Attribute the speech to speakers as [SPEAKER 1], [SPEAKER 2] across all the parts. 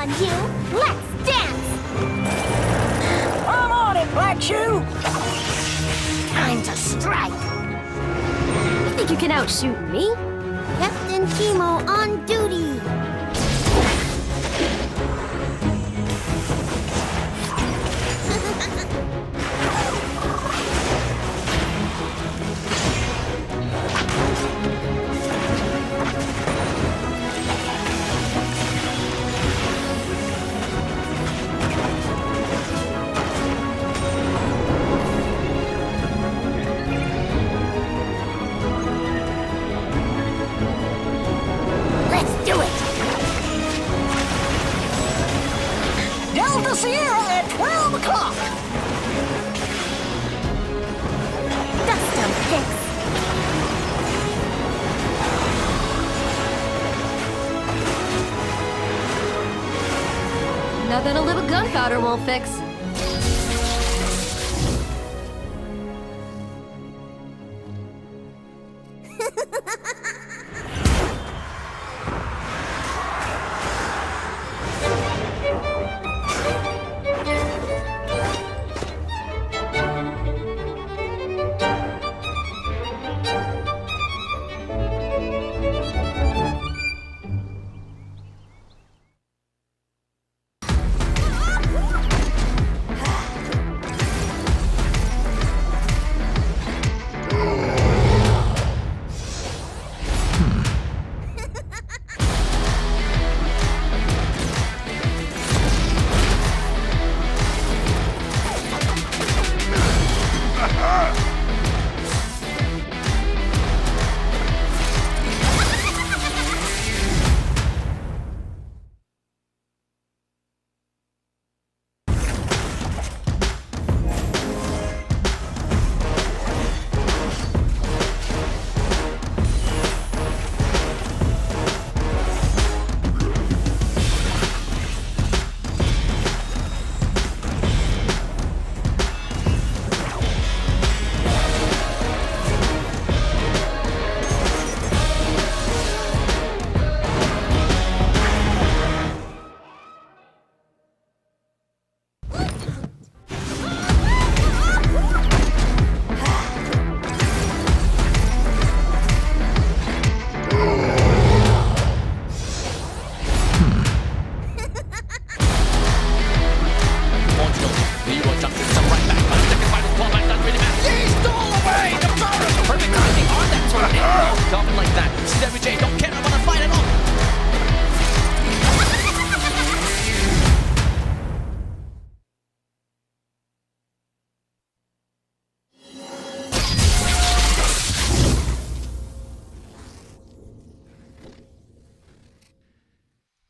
[SPEAKER 1] on, you! Let's dance!
[SPEAKER 2] I'm on it, Black Shoe!
[SPEAKER 1] Time to strike! You think you can outshoot me? Captain Chemo on duty!
[SPEAKER 2] Sierra at 12 o'clock!
[SPEAKER 1] Dust 'em, Pix!
[SPEAKER 3] Nothing a little gunpowder won't fix.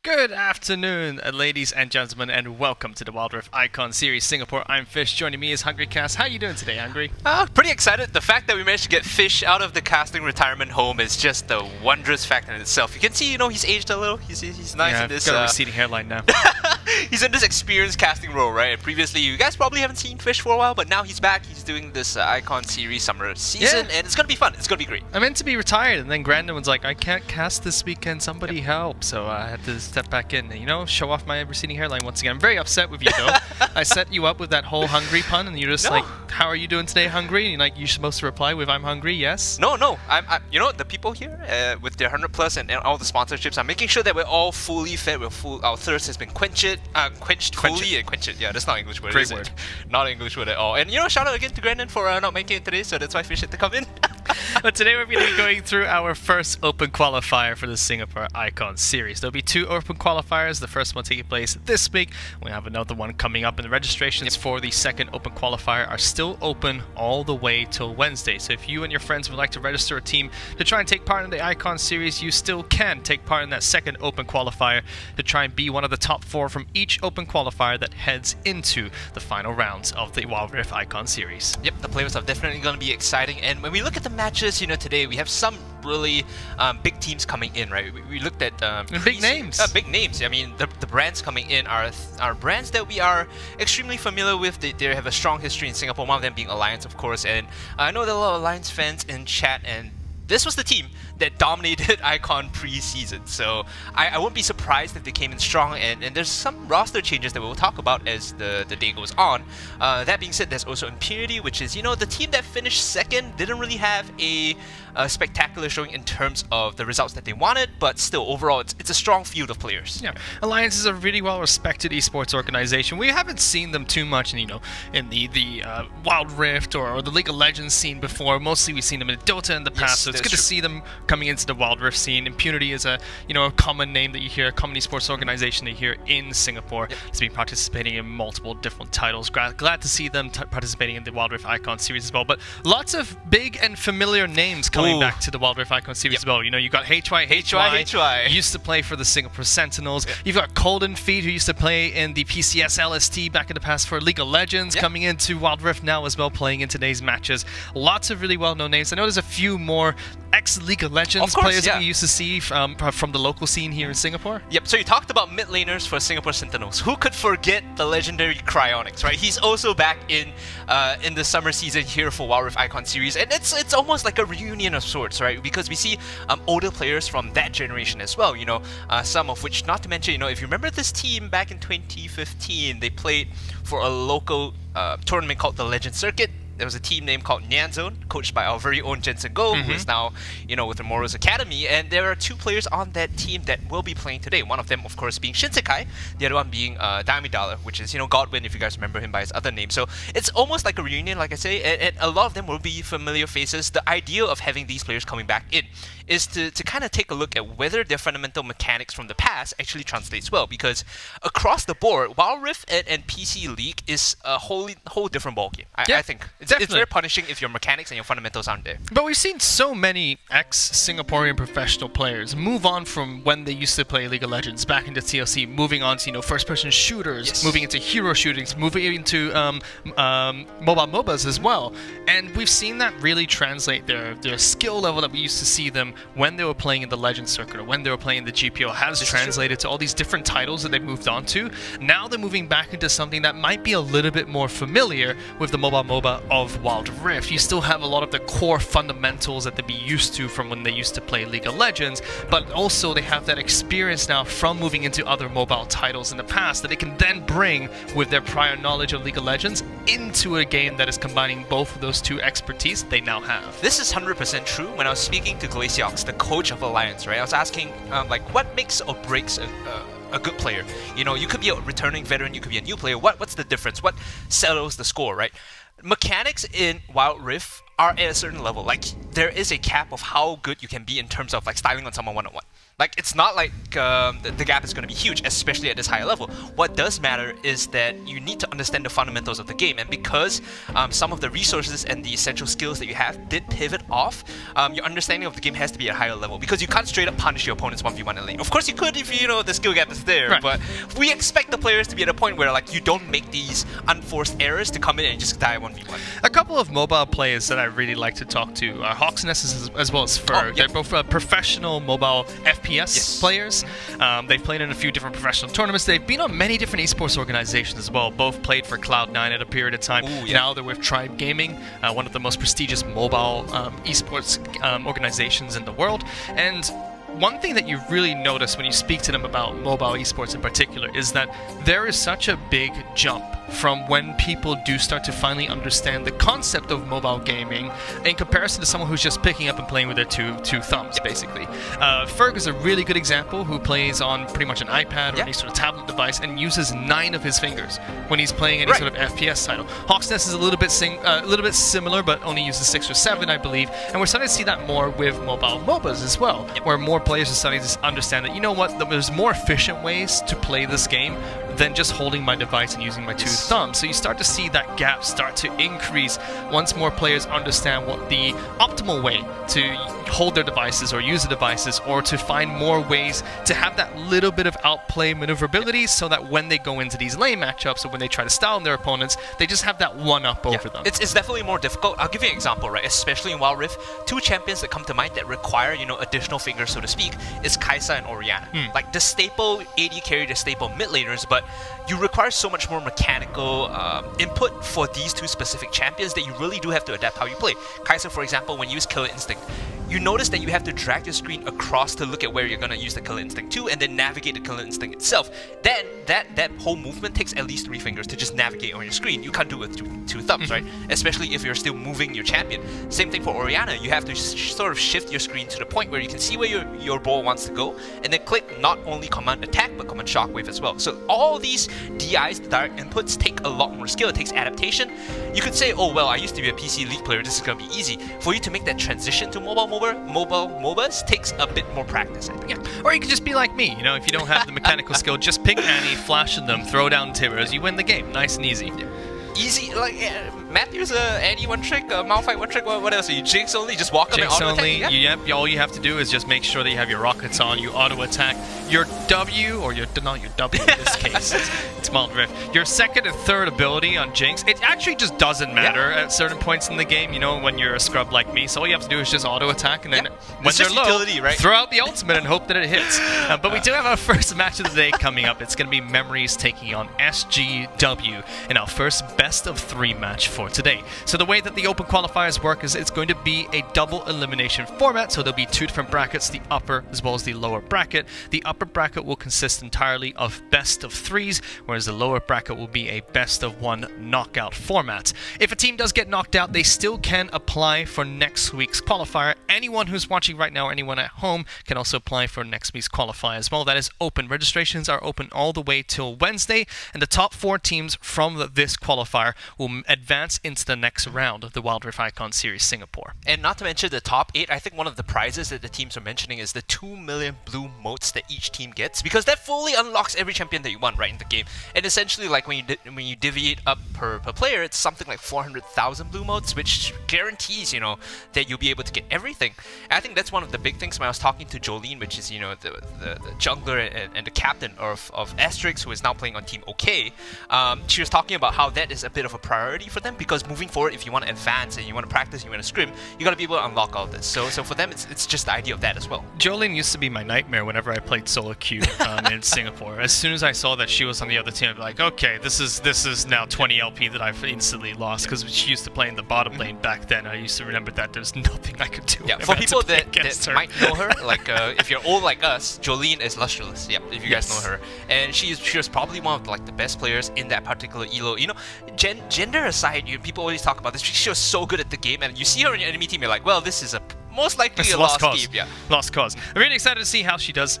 [SPEAKER 4] Good afternoon, ladies and gentlemen, and welcome to the Wild Rift Icon Series Singapore. I'm Fish. Joining me is Hungry Cast. How are you doing today, Hungry?
[SPEAKER 5] Pretty excited. The fact that we managed to get Fish out of the casting retirement home is just a wondrous fact in itself. You can see, you know, he's aged a little. He's nice in this.
[SPEAKER 4] Got a receding hairline now.
[SPEAKER 5] He's in this experienced casting role, right? And previously, you guys probably haven't seen Fish for a while, but now he's back. He's doing this Icon Series summer season, and it's gonna be fun. It's gonna be great.
[SPEAKER 4] I meant to be retired, and then Grandin was like, "I can't cast this weekend. Somebody help!" So I had to step back in and, you know, show off my receding hairline once again. I'm very upset with you, though. I set you up with that whole hungry pun, and you're just like, "How are you doing today, hungry?" And you're like, you're supposed to reply with, "I'm hungry, yes."
[SPEAKER 5] No. I'm you know, the people here with their 100+ and all the sponsorships, I'm making sure that we're all fully fed. Our thirst has been quenched fully. Yeah, that's not English word.
[SPEAKER 4] Great
[SPEAKER 5] is
[SPEAKER 4] word.
[SPEAKER 5] It? Not English word at all. And you know, shout out again to Grandin for not making it today. So that's why Fish had to come in.
[SPEAKER 4] But today we're going to be going through our first Open Qualifier for the Singapore Icon Series. There'll be 2 Open Qualifiers, the first one taking place this week. We have another one coming up, and the registrations for the second Open Qualifier are still open all the way till Wednesday. So if you and your friends would like to register a team to try and take part in the Icon Series, you still can take part in that second Open Qualifier to try and be one of the top 4 from each Open Qualifier that heads into the final rounds of the Wild Rift Icon Series.
[SPEAKER 5] Yep, the playoffs are definitely going to be exciting. And when we look at the matches, you know, today we have some really big teams coming in, right? We looked at
[SPEAKER 4] big names.
[SPEAKER 5] Big names. I mean, the brands coming in are brands that we are extremely familiar with. They have a strong history in Singapore. One of them being Alliance, of course. And I know there are a lot of Alliance fans in chat, and this was the team that dominated Icon pre-season. So I won't be surprised if they came in strong, and there's some roster changes that we'll talk about as the day goes on. That being said, there's also Impunity, which is, the team that finished second, didn't really have a spectacular showing in terms of the results that they wanted, but still, overall, it's a strong field of players.
[SPEAKER 4] Yeah, Alliance is a really well-respected esports organization. We haven't seen them too much, in the Wild Rift or the League of Legends scene before. Mostly we've seen them in Dota in the past,
[SPEAKER 5] Yes,
[SPEAKER 4] so it's
[SPEAKER 5] that's
[SPEAKER 4] good to
[SPEAKER 5] true.
[SPEAKER 4] see them coming into the Wild Rift scene. Impunity is a common name that you hear, a common esports organization that you hear in Singapore. It's been participating in multiple different titles. Glad to see them participating in the Wild Rift Icon series as well. But lots of big and familiar names coming back to the Wild Rift Icon series as well. You got HY used to play for the Singapore Sentinels. You've got Colden Feet, who used to play in the PCS LST back in the past for League of Legends, coming into Wild Rift now as well, playing in today's matches. Lots of really well-known names. I know there's a few more ex-League of Legends players that we used to see from the local scene here in Singapore.
[SPEAKER 5] Yep, so you talked about mid laners for Singapore Sentinels. Who could forget the legendary Cryonics, right? He's also back in the summer season here for Wild Rift Icon series, and it's almost like a reunion of sorts, right? Because we see older players from that generation as well, some of which, not to mention, if you remember this team back in 2015, they played for a local tournament called the Legend Circuit. There was a team name called Nyanzone, coached by our very own Jensen Go, who is now, with the Moros Academy. And there are two players on that team that will be playing today. One of them, of course, being Shinsekai. The other one being Damidala, which is, Godwin, if you guys remember him by his other name. So it's almost like a reunion, like I say, and a lot of them will be familiar faces. The idea of having these players coming back in is to kind of take a look at whether their fundamental mechanics from the past actually translates well. Because across the board, Wild Rift and PC League is a whole different ballgame, I think. It's very punishing if your mechanics and your fundamentals aren't there.
[SPEAKER 4] But we've seen so many ex-Singaporean professional players move on from when they used to play League of Legends back into TLC, moving on to first-person shooters, moving into hero shootings, moving into mobile MOBAs as well. And we've seen that really translate their skill level that we used to see them when they were playing in the Legend Circuit or when they were playing in the GPO has translated to all these different titles that they've moved on to. Now they're moving back into something that might be a little bit more familiar with the mobile MOBA of Wild Rift. You still have a lot of the core fundamentals that they'd be used to from when they used to play League of Legends, but also they have that experience now from moving into other mobile titles in the past that they can then bring with their prior knowledge of League of Legends into a game that is combining both of those two expertise they now have.
[SPEAKER 5] This is 100% true. When I was speaking to Glaciox, the coach of Alliance, right, I was asking, what makes or breaks a good player? You could be a returning veteran, you could be a new player. What's the difference? What settles the score, right? Mechanics in Wild Rift are at a certain level. Like, there is a cap of how good you can be in terms of styling on someone one-on-one. Like, it's not like the gap is going to be huge, especially at this higher level. What does matter is that you need to understand the fundamentals of the game, and because some of the resources and the essential skills that you have did pivot off, your understanding of the game has to be at a higher level, because you can't straight up punish your opponents 1v1 in lane. Of course you could if the skill gap is there, but we expect the players to be at a point where you don't make these unforced errors to come in and just die 1v1.
[SPEAKER 4] A couple of mobile players that I really like to talk to are Hawksness as well as Fur. They're both professional mobile FPS players. They've played in a few different professional tournaments. They've been on many different esports organizations as well. Both played for Cloud9 at a period of time. Now they're with Tribe Gaming, one of the most prestigious mobile esports organizations in the world. And one thing that you really notice when you speak to them about mobile esports in particular is that there is such a big jump from when people do start to finally understand the concept of mobile gaming in comparison to someone who's just picking up and playing with their two thumbs, basically. Ferg is a really good example who plays on pretty much an iPad or any sort of tablet device and uses 9 of his fingers when he's playing any sort of FPS title. Hawksness is a little bit similar, but only uses 6 or 7, I believe. And we're starting to see that more with mobile MOBAs as well, where more players are starting to understand that, there's more efficient ways to play this game than just holding my device and using my 2 thumbs. So you start to see that gap start to increase once more players understand what the optimal way to hold their devices or use the devices, or to find more ways to have that little bit of outplay maneuverability, so that when they go into these lane matchups or when they try to style their opponents, they just have that one-up over them.
[SPEAKER 5] It's definitely more difficult. I'll give you an example, right? Especially in Wild Rift, 2 champions that come to mind that require, additional fingers, so to speak, is Kai'Sa and Orianna. Like the staple AD carry, the staple mid laners, but you require so much more mechanical input for these 2 specific champions that you really do have to adapt how you play. Kai'Sa, for example, when you use Killer Instinct, you notice that you have to drag your screen across to look at where you're going to use the Killer Instinct to, and then navigate the Killer Instinct itself. Then that whole movement takes at least 3 fingers to just navigate on your screen. You can't do it with two thumbs, right? Especially if you're still moving your champion. Same thing for Orianna. You have to sort of shift your screen to the point where you can see where your ball wants to go, and then click not only command attack but command shockwave as well. So all these DIs, the direct inputs, take a lot more skill. It takes adaptation. You could say, oh well, I used to be a PC League player, this is gonna be easy. For you to make that transition to mobile MOBAs takes a bit more practice, I think.
[SPEAKER 4] Yeah. Or you could just be like me, you know, if you don't have the mechanical skill, just pick Annie, flash them, throw down Tibbers, you win the game. Nice and easy.
[SPEAKER 5] Easy, like Matthew's Annie one trick, Malphite one trick. What else? Are you Jinx only? Just walk up and auto attack.
[SPEAKER 4] Yep. All you have to do is just make sure that you have your rockets on. You auto attack your W, or not your W in this case. It's mild drift. Your second and third ability on Jinx. It actually just doesn't matter at certain points in the game. You know, when you're a scrub like me, so all you have to do is just auto attack, and then when they're low, utility, right? Throw out the ultimate and hope that it hits. But we do have our first match of the day coming up. It's going to be Memories taking on SGW in our first best of 3 match for today. So the way that the Open Qualifiers work is it's going to be a double elimination format, so there'll be 2 different brackets, the upper as well as the lower bracket. The upper bracket will consist entirely of best of 3s, whereas the lower bracket will be a best of 1 knockout format. If a team does get knocked out, they still can apply for next week's qualifier. Anyone who's watching right now, anyone at home, can also apply for next week's qualifier as well. That is open. Registrations are open all the way till Wednesday, and the top 4 teams from this qualifier will advance into the next round of the Wild Rift Icon Series Singapore.
[SPEAKER 5] And not to mention the top 8, I think one of the prizes that the teams are mentioning is the 2 million blue motes that each team gets, because that fully unlocks every champion that you want right in the game. And essentially, like when you divvy it up per player, it's something like 400,000 blue motes, which guarantees, you know, that you'll be able to get everything. And I think that's one of the big things when I was talking to Jolene, which is, you know, the jungler and the captain of Asterix, who is now playing on Team OK. She was talking about how that is a bit of a priority for them, because moving forward, if you want to advance and you want to practice, you want to scrim, you got to be able to unlock all this. So for them, it's just the idea of that as well.
[SPEAKER 4] Jolene used to be my nightmare whenever I played solo queue in Singapore. As soon as I saw that she was on the other team, I'd be like, okay, this is now 20 LP that I've instantly lost, because she used to play in the bottom lane back then. I used to remember that there's nothing I could do.
[SPEAKER 5] Yeah, for people that might know her, like if you're old like us, Jolene is lustreless. Yeah, if you guys know her, and she was probably one of like the best players in that particular elo. You know, gender aside, people always talk about this. She was so good at the game, and you see her in your enemy team, you're like, well, this is a most likely a lost
[SPEAKER 4] cause.
[SPEAKER 5] game. Yeah,
[SPEAKER 4] lost cause. I'm really excited to see how she does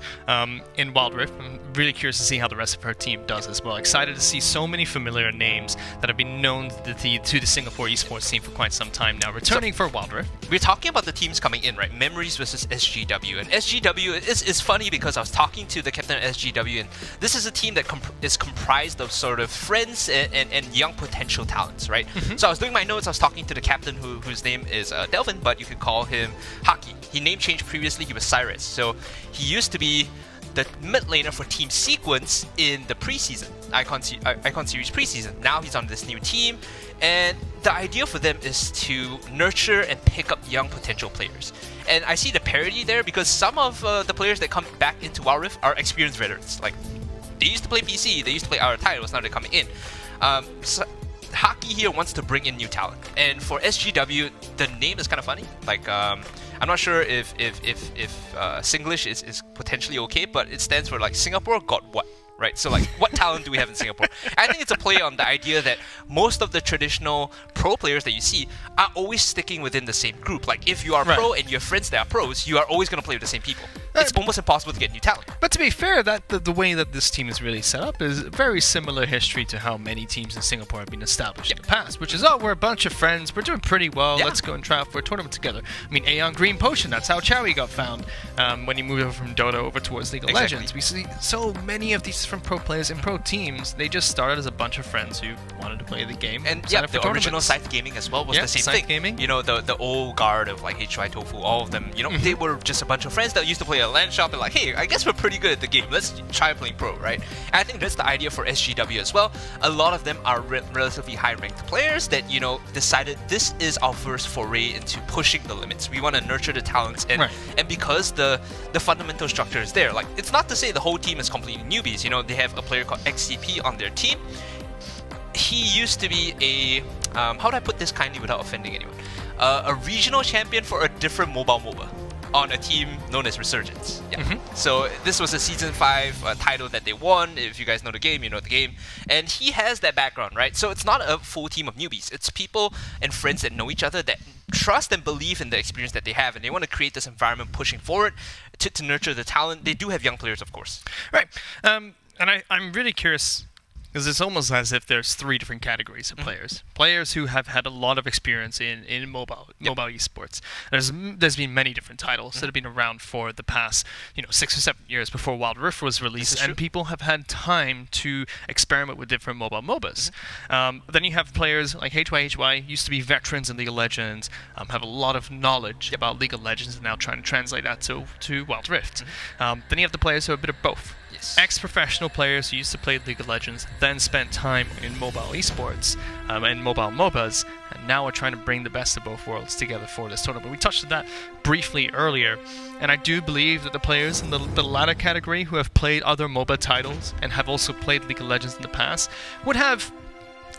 [SPEAKER 4] in Wild Rift. I'm really curious to see how the rest of her team does as well. Excited to see so many familiar names that have been known to the Singapore esports team for quite some time now, returning for Wild Rift.
[SPEAKER 5] We're talking about the teams coming in, right? Memories versus SGW. And SGW is funny because I was talking to the captain of SGW, and this is a team that is comprised of sort of friends and young potential talents, right? So I was doing my notes, I was talking to the captain whose name is Delvin, but you could call him Haki. He name changed previously, he was Cyrus. So he used to be the mid laner for Team Sequence in the preseason, Icon Series preseason. Now he's on this new team, and the idea for them is to nurture and pick up young potential players. And I see the parity there because some of the players that come back into Wild Rift are experienced veterans. Like, they used to play PC, they used to play our titles, now they're coming in. So Haki here wants to bring in new talent, and for SGW, the name is kind of funny. Like, I'm not sure if Singlish is potentially okay, but it stands for like Singapore got what, right? So like, what talent do we have in Singapore? I think it's a play on the idea that most of the traditional pro players that you see are always sticking within the same group. Like, if you are pro and you have friends that are pros, you are always going to play with the same people. It's almost impossible to get new talent.
[SPEAKER 4] But to be fair, that the way that this team is really set up is very similar history to how many teams in Singapore have been established in the past, which is, oh, we're a bunch of friends, we're doing pretty well, let's go and try out for a tournament together. I mean, Aeon Green Potion, that's how Chowie got found when he moved over from Dota over towards League of Legends. We see so many of these different pro players in pro teams, they just started as a bunch of friends who wanted to play the game.
[SPEAKER 5] And yeah, the original Scythe Gaming as well was the same thing. Gaming. You know, the old guard of like HY Tofu, all of them, you know, they were just a bunch of friends that used to play a LAN shop and like, hey, I guess we're pretty good at the game. Let's try playing pro, right? And I think that's the idea for SGW as well. A lot of them are relatively high-ranked players that, you know, decided this is our first foray into pushing the limits. We want to nurture the talents, and because the fundamental structure is there. Like, it's not to say the whole team is completely newbies. You know, they have a player called XCP on their team. He used to be a how do I put this kindly without offending anyone? A regional champion for a different mobile MOBA. on a team known as Resurgence. Yeah. So this was a Season 5 title that they won. If you guys know the game, you know the game. And he has that background, right? So it's not a full team of newbies. It's people and friends that know each other, that trust and believe in the experience that they have, and they want to create this environment pushing forward to nurture the talent. They do have young players, of course.
[SPEAKER 4] Right. And I'm really curious, because it's almost as if there's 3 different categories of players. Players who have had a lot of experience in mobile esports. There's been many different titles that have been around for the past 6 or 7 years before Wild Rift was released, and people have had time to experiment with different mobile MOBAs. Then you have players like H2HY, used to be veterans in League of Legends, have a lot of knowledge about League of Legends, and now trying to translate that to Wild Rift. Then you have the players who are a bit of both. Ex-professional players who used to play League of Legends, then spent time in mobile esports and mobile MOBAs, and now are trying to bring the best of both worlds together for this tournament. We touched on that briefly earlier, and I do believe that the players in the latter category who have played other MOBA titles and have also played League of Legends in the past would have,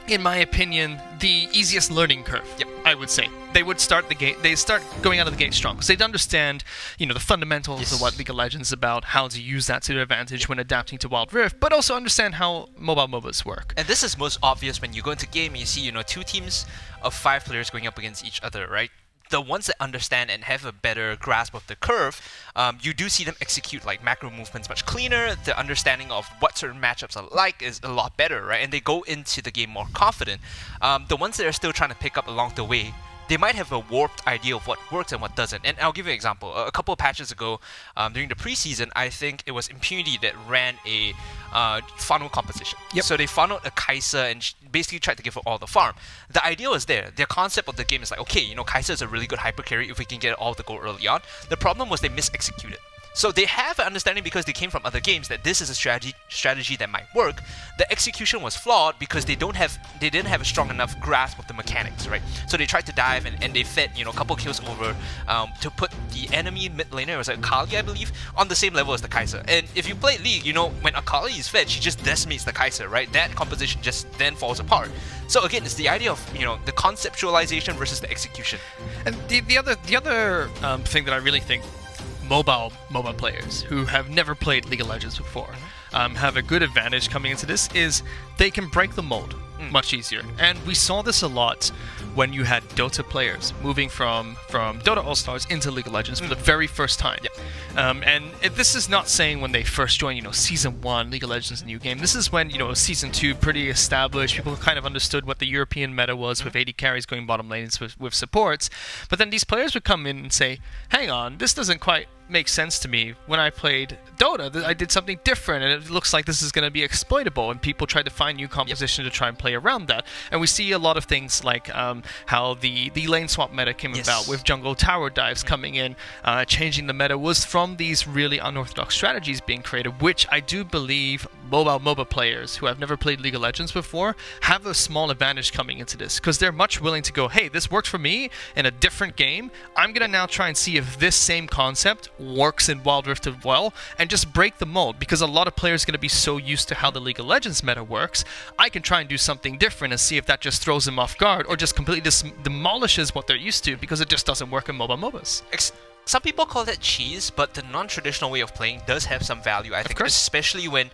[SPEAKER 4] in my opinion, the easiest learning curve. I would say they would start the gate. They start going out of the gate strong because they'd understand, the fundamentals of what League of Legends is about, how to use that to their advantage when adapting to Wild Rift, but also understand how mobile MOBAs work.
[SPEAKER 5] And this is most obvious when you go into game and you see, 2 teams of 5 players going up against each other, right? The ones that understand and have a better grasp of the curve, you do see them execute like macro movements much cleaner. The understanding of what certain matchups are like is a lot better, right? And they go into the game more confident. The ones that are still trying to pick up along the way, they might have a warped idea of what works and what doesn't. And I'll give you an example. A couple of patches ago, during the preseason, I think it was Impunity that ran a funnel composition. So they funneled a Kai'Sa and basically tried to give her all the farm. The idea was there. Their concept of the game is like, okay, Kai'Sa is a really good hyper carry if we can get all the gold early on. The problem was they mis-executed. So they have an understanding because they came from other games that this is a strategy that might work. The execution was flawed because they didn't have a strong enough grasp of the mechanics, right? So they tried to dive and they fed a couple kills over to put the enemy mid laner, it was Akali I believe, on the same level as the Kai'Sa. And if you play League, when Akali is fed, she just decimates the Kai'Sa, right? That composition just then falls apart. So again, it's the idea of the conceptualization versus the execution.
[SPEAKER 4] And the other thing that I really think mobile players who have never played League of Legends before have a good advantage coming into this is they can break the mold much easier. And we saw this a lot when you had Dota players moving from Dota All-Stars into League of Legends for the very first time. This is not saying when they first joined, Season 1, League of Legends new game. This is when, Season 2, pretty established, people kind of understood what the European meta was with AD carries going bottom lanes with supports. But then these players would come in and say, hang on, this doesn't quite make sense to me. When I played Dota, I did something different, and it looks like this is going to be exploitable, and people try to find new composition to try and play around that. And we see a lot of things like how the lane swap meta came about with jungle tower dives coming in, changing the meta was from these really unorthodox strategies being created, which I do believe mobile MOBA players who have never played League of Legends before have a small advantage coming into this, because they're much willing to go, hey, this worked for me in a different game. I'm going to now try and see if this same concept works in Wild Rift as well, and just break the mold, because a lot of players are going to be so used to how the League of Legends meta works. I can try and do something different and see if that just throws them off guard or just completely demolishes what they're used to, because it just doesn't work in mobile MOBAs.
[SPEAKER 5] Some people call that cheese, but the non-traditional way of playing does have some value, I think, especially when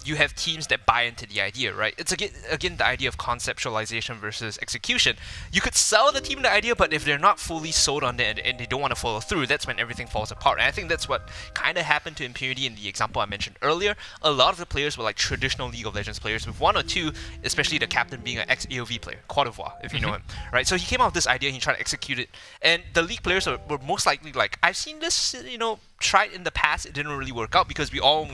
[SPEAKER 5] you have teams that buy into the idea, right? It's again the idea of conceptualization versus execution. You could sell the team the idea, but if they're not fully sold on it and they don't want to follow through, that's when everything falls apart. And I think that's what kind of happened to Impunity in the example I mentioned earlier. A lot of the players were like traditional League of Legends players, with 1 or 2, especially the captain being an ex-AOV player, Coveted, if you know him, right? So he came out with this idea, he tried to execute it, and the League players were most likely like, I've seen this, tried in the past, it didn't really work out because we all,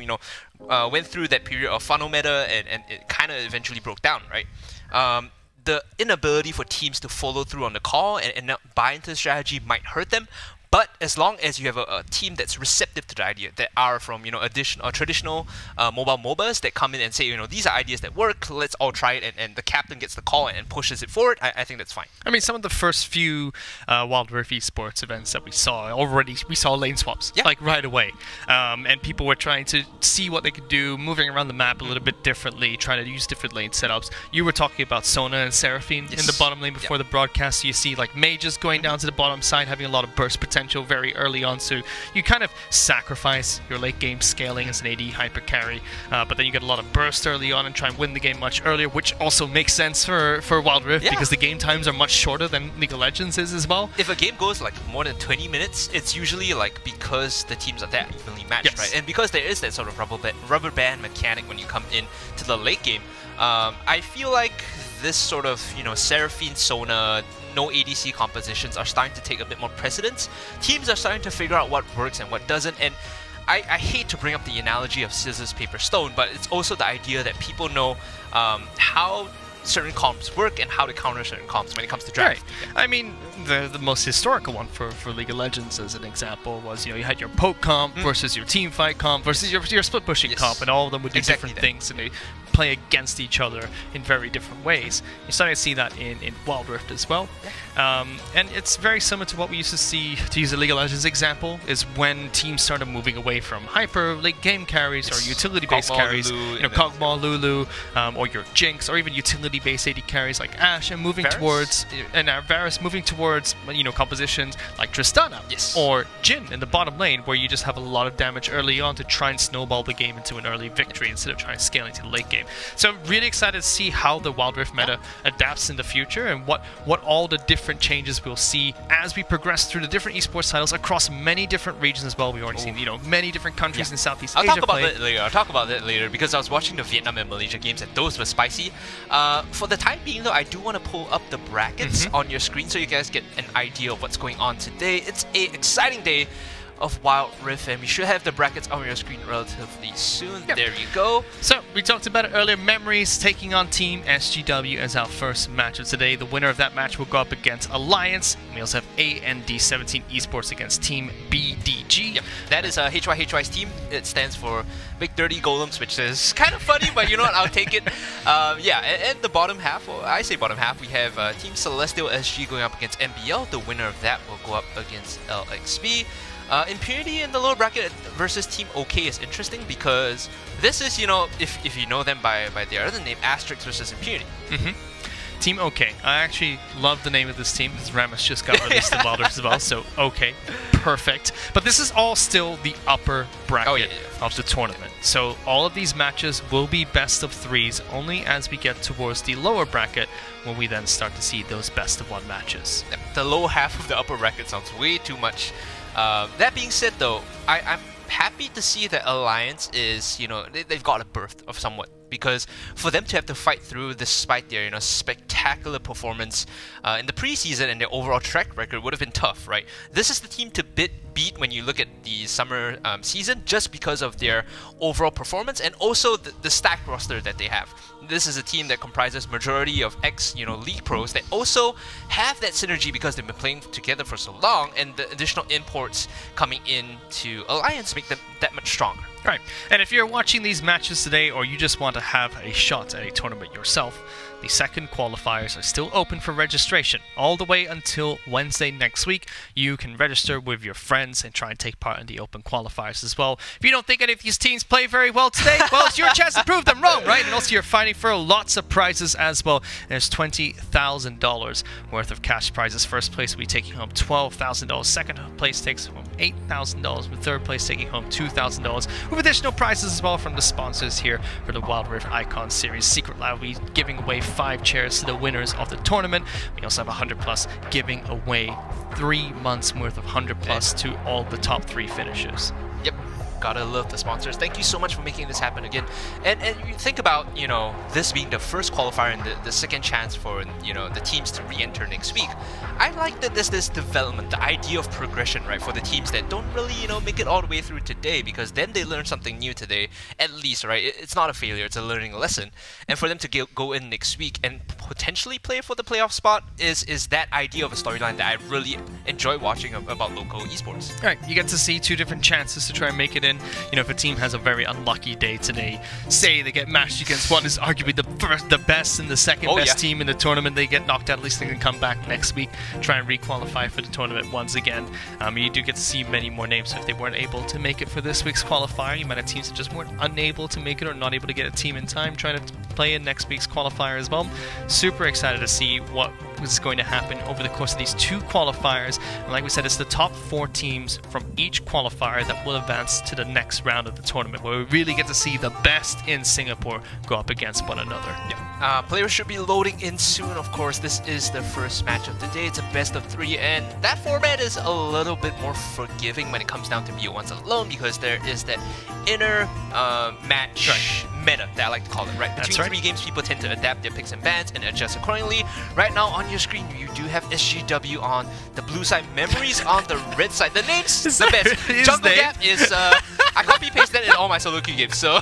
[SPEAKER 5] went through that period of funnel meta and it kind of eventually broke down, right? The inability for teams to follow through on the call and not buy into the strategy might hurt them. But as long as you have a team that's receptive to the idea, that are from traditional mobile MOBAs that come in and say, these are ideas that work, let's all try it, and the captain gets the call and pushes it forward, I think that's fine.
[SPEAKER 4] I mean, some of the first few Wild Rift esports events that we saw lane swaps like right away, and people were trying to see what they could do, moving around the map a little bit differently, trying to use different lane setups. You were talking about Sona and Seraphine in the bottom lane before the broadcast. So you see like mages going down to the bottom side, having a lot of burst protection. potential very early on, so you kind of sacrifice your late game scaling as an AD hyper carry, but then you get a lot of burst early on and try and win the game much earlier, which also makes sense for Wild Rift because the game times are much shorter than League of Legends is as well.
[SPEAKER 5] If a game goes like more than 20 minutes, it's usually like because the teams are that evenly matched, right? And because there is that sort of rubber band mechanic when you come in to the late game, I feel like this sort of, Seraphine, Sona, no ADC compositions are starting to take a bit more precedence. Teams are starting to figure out what works and what doesn't, and I hate to bring up the analogy of scissors, paper, stone, but it's also the idea that people know how certain comps work and how to counter certain comps when it comes to draft.
[SPEAKER 4] Right. I mean, the most historical one for League of Legends as an example was, you had your poke comp versus your team fight comp versus your split pushing comp, and all of them would do different things, and they play against each other in very different ways. You're starting to see that in Wild Rift as well. And it's very similar to what we used to see, to use a League of Legends example, is when teams started moving away from hyper late game carries or utility-based carries, Kog'Maw, Lulu, or your Jinx, or even utility-based AD carries like Ashe, and moving towards, and Varus moving towards, compositions like Tristana or Jhin in the bottom lane, where you just have a lot of damage early on to try and snowball the game into an early victory instead of trying to scale into the late game. So I'm really excited to see how the Wild Rift meta adapts in the future, and what all the different changes we'll see as we progress through the different esports titles across many different regions as well. We've already seen, many different countries in Southeast Asia.
[SPEAKER 5] I'll talk about that later because I was watching the Vietnam and Malaysia games and those were spicy. For the time being though, I do want to pull up the brackets on your screen so you guys get an idea of what's going on today. It's an exciting day of Wild Rift, and we should have the brackets on your screen relatively soon. There you go. So we talked about it earlier. Memories taking on Team SGW as our first match of today. The winner of that match will go up against Alliance. We also have AND17 Esports against Team BDG. That is HYHY's team. It stands for Big Dirty Golems, which is kind of funny, but you know what? I'll take it. And the bottom half, well, I say bottom half, we have Team Celestial SG going up against MBL. The winner of that will go up against LXB. Impunity in the lower bracket versus Team OK is interesting because this is, if you know them by their other name, Asterix versus Impunity. Team OK. I actually love the name of this team because Rammus just got released in Wild Rift as well, so OK. Perfect. But this is all still the upper bracket of the tournament. So all of these matches will be best of threes only as we get towards the lower bracket when we then start to see those best of one matches. The lower half of the upper bracket sounds way too much. That being said though, I'm happy to see that Alliance is, they've got a berth of somewhat. Because for them to have to fight through despite their, spectacular performance in the preseason and their overall track record would have been tough, right? This is the team to beat when you look at the summer season, just because of their overall performance and also the stacked roster that they have. This is a team that comprises majority of league pros that also have that synergy because they've been playing together for so long, and the additional imports coming into Alliance make them that much stronger. Right, and if you're watching these matches today or you just want to have a shot at a tournament yourself, the second qualifiers are still open for registration all the way until Wednesday next week. You can register with your friends and try and take part in the open qualifiers as well. If you don't think any of these teams play very well today, well, it's your chance to prove them wrong, right? And also you're fighting for lots of prizes as well. There's $20,000 worth of cash prizes. First place will be taking home $12,000. Second place takes home $8,000. With third place taking home $2,000. With additional prizes as well from the sponsors here for the Wild Rift Icon Series. Secretlab will be giving away 5 chairs to the winners of the tournament. We also have 100 plus giving away 3 months worth of 100 plus to all the top 3 finishers. Yep. Gotta love the sponsors. Thank you so much for making this happen again. And you think about, this being the first qualifier and the second chance for, the teams to re-enter next week. I like that there's this development, the idea of progression, right, for the teams that don't really, make it all the way through today, because then they learn something new today, at least, right? It's not a failure, it's a learning lesson. And for them to go in next week and potentially play for the playoff spot is that idea of a storyline that I really enjoy watching about local esports. Right, you get to see 2 different chances to try and make it in. If a team has a very unlucky day today, say they get matched against what is arguably the best and the second best team in the tournament, they get knocked out, at least they can come back next week, try and re-qualify for the tournament once again. You do get to see many more names. So if they weren't able to make it for this week's qualifier, you might have teams that just weren't unable to make it or not able to get a team in time trying to play in next week's qualifier as well. Super excited to see what
[SPEAKER 4] is going to happen over the course of these 2 qualifiers. And like we said, it's the top 4 teams from each qualifier that will advance to the next round of the tournament, where we really get to see the best in Singapore go up against one another.
[SPEAKER 5] Players should be loading in soon, of course. This is the first match of the day. It's a best of 3, and that format is a little bit more forgiving when it comes down to BO1s alone, because there is that inner match meta that I like to call it, right? Between 3 games, people tend to adapt their picks and bans and adjust accordingly. Right now on your screen, you do have SGW on the blue side, Memories on the red side. The name's the best. Jungle Gap is, I copy-paste that in all my solo queue games, so...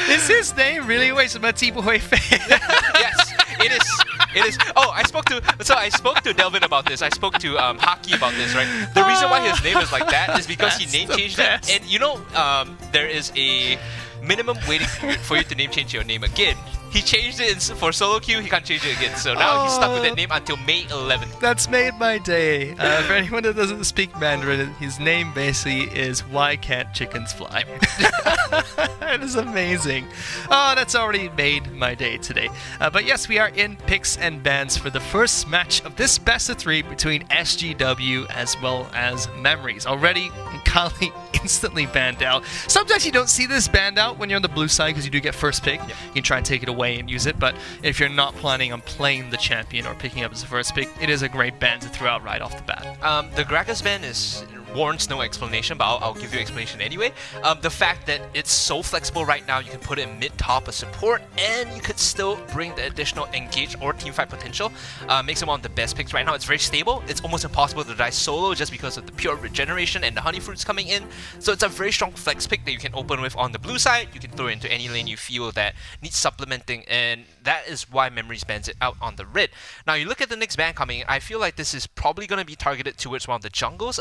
[SPEAKER 4] Is his name really my T-Boy fan?
[SPEAKER 5] Yes, it is. It is. Oh, I spoke to Delvin about this. I spoke to Haki about this, right? The reason why his name is like that is because he name changed it. And you know, there is a minimum waiting period for you to name change your name again. He changed it for solo queue, he can't change it again. So now he's stuck with that name until May 11th.
[SPEAKER 4] That's made my day. For anyone that doesn't speak Mandarin, his name basically is Why Can't Chickens Fly? It is amazing. Oh, that's already made my day today. But yes, we are in picks and bans for the first match of this best of 3 between SGW as well as Memories. Already, Kali instantly banned out. Sometimes you don't see this banned out when you're on the blue side because you do get first pick. You can try and take it away and use it, but if you're not planning on playing the champion or picking up as a first pick, it is a great ban to throw out right off the bat.
[SPEAKER 5] The Gragas ban warrants no explanation, but I'll give you explanation anyway. The fact that it's so flexible right now, you can put it in mid-top as support, and you could still bring the additional engage or teamfight potential, makes him one of the best picks right now. It's very stable. It's almost impossible to die solo just because of the pure regeneration and the honey fruits coming in. So it's a very strong flex pick that you can open with on the blue side. You can throw it into any lane you feel that needs supplementing, and that is why Memories bans it out on the red. Now you look at the next ban coming, I feel like this is probably going to be targeted towards one of the jungles.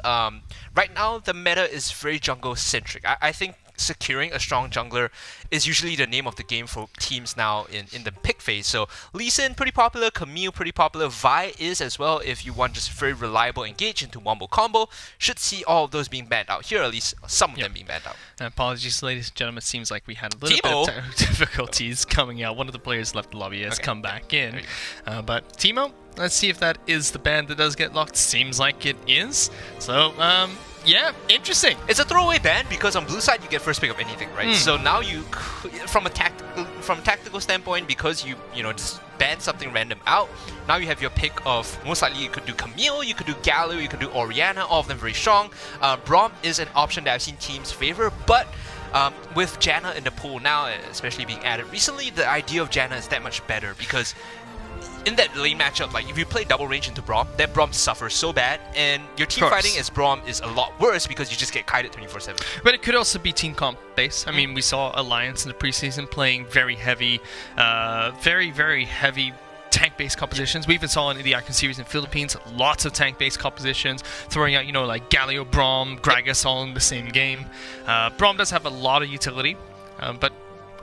[SPEAKER 5] Right now, the meta is very jungle-centric. I think securing a strong jungler is usually the name of the game for teams now in the pick phase. So Lee Sin, pretty popular, Camille, pretty popular, Vi is as well if you want just very reliable engage into wombo combo. Should see all of those being banned out here, at least some of them being banned out.
[SPEAKER 4] Apologies, ladies and gentlemen, it seems like we had a little bit of technical difficulties coming out. One of the players left the lobby, has come back in. But Timo, let's see if that is the ban that does get locked. Seems like it is. So, yeah, interesting.
[SPEAKER 5] It's a throwaway ban because on blue side you get first pick of anything, right? So now you, from a tactical standpoint, because you just ban something random out, now you have your pick of, most likely you could do Camille, you could do Galio, you could do Orianna, all of them very strong. Braum is an option that I've seen teams favor, but with Janna in the pool now, especially being added recently, the idea of Janna is that much better because in that lane matchup, like if you play double range into Braum, that Braum suffers so bad, and your team fighting as Braum is a lot worse because you just get kited 24/7.
[SPEAKER 4] But it could also be team comp based. I mean, we saw Alliance in the preseason playing very heavy, very heavy tank-based compositions. We even saw in the Icon series in Philippines, lots of tank-based compositions, throwing out, like Galio, Braum, Gragas all in the same game. Braum does have a lot of utility, but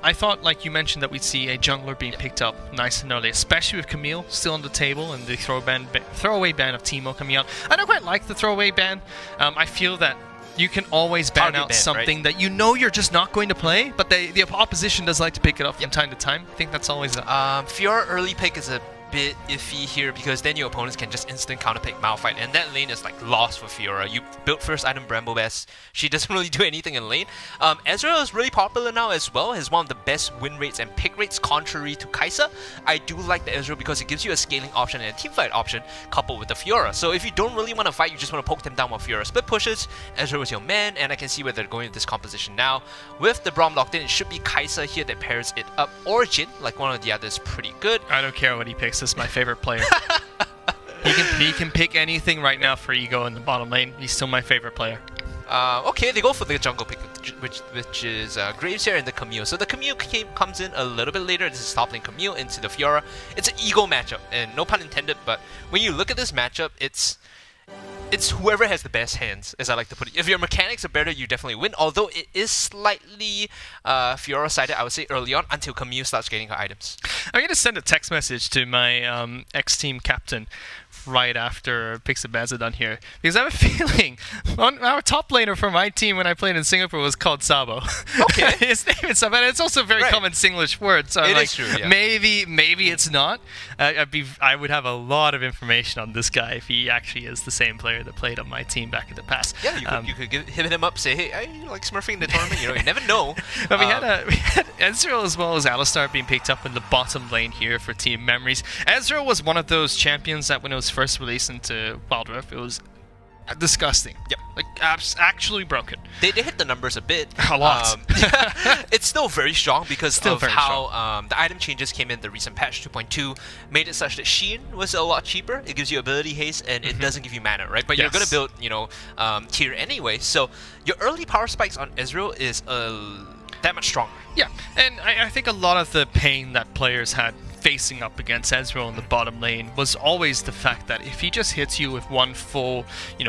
[SPEAKER 4] I thought, like you mentioned, that we'd see a jungler being picked up nice and early, especially with Camille still on the table and the throwaway ban of Teemo coming out. I don't quite like the throwaway ban. I feel that you can always ban out something that you know you're just not going to play, but the opposition does like to pick it up from time to time. I think that's always
[SPEAKER 5] Fiora early pick is a bit iffy here because then your opponents can just instant counterpick Malphite, and that lane is like lost for Fiora. You built first item Bramblebest, she doesn't really do anything in lane. Ezreal is really popular now as well, has one of the best win rates and pick rates contrary to Kai'Sa. I do like the Ezreal because it gives you a scaling option and a teamfight option coupled with the Fiora. So if you don't really want to fight, you just want to poke them down while Fiora split pushes, Ezreal is your man, and I can see where they're going with this composition now. With the Braum locked in, it should be Kai'Sa here that pairs it up, or Jhin, like one of the others, pretty good.
[SPEAKER 4] I don't care what he picks. This is my favorite player. He can pick anything right now for Ego in the bottom lane. He's still my favorite player.
[SPEAKER 5] Okay, they go for the jungle pick, which is Graves here and the Camille. So the Camille comes in a little bit later. This is top lane Camille into the Fiora. It's an ego matchup, and no pun intended, but when you look at this matchup, it's whoever has the best hands, as I like to put it. If your mechanics are better, you definitely win, although it is slightly Fiora-sided, I would say, early on, until Camille starts getting her items.
[SPEAKER 4] I'm going to send a text message to my ex-team captain right after Pixabaz are done here, because I have a feeling our top laner for my team when I played in Singapore was called Sabo.
[SPEAKER 5] Okay.
[SPEAKER 4] His name is Sabo, and it's also a very common Singlish word. So I'm
[SPEAKER 5] It is true, yeah.
[SPEAKER 4] maybe it's not. I would have a lot of information on this guy if he actually is the same player that played on my team back in the past.
[SPEAKER 5] Yeah, you could hit him up, say, hey, I like smurfing in the tournament. You never know.
[SPEAKER 4] But we had Ezreal as well as Alistar being picked up in the bottom lane here for Team Memories. Ezreal was one of those champions that when it was first released into Wild Rift, it was disgusting.
[SPEAKER 5] Yep.
[SPEAKER 4] Like, actually broken.
[SPEAKER 5] They hit the numbers a bit.
[SPEAKER 4] A lot.
[SPEAKER 5] It's still very strong because
[SPEAKER 4] Still
[SPEAKER 5] of
[SPEAKER 4] very
[SPEAKER 5] how the item changes came in the recent patch 2.2, made it such that Sheen was a lot cheaper. It gives you ability haste and it doesn't give you mana, right? But you're going to build, tier anyway. So your early power spikes on Ezreal is that much stronger.
[SPEAKER 4] Yeah, and I think a lot of the pain that players had facing up against Ezreal in the bottom lane was always the fact that if he just hits you with one full,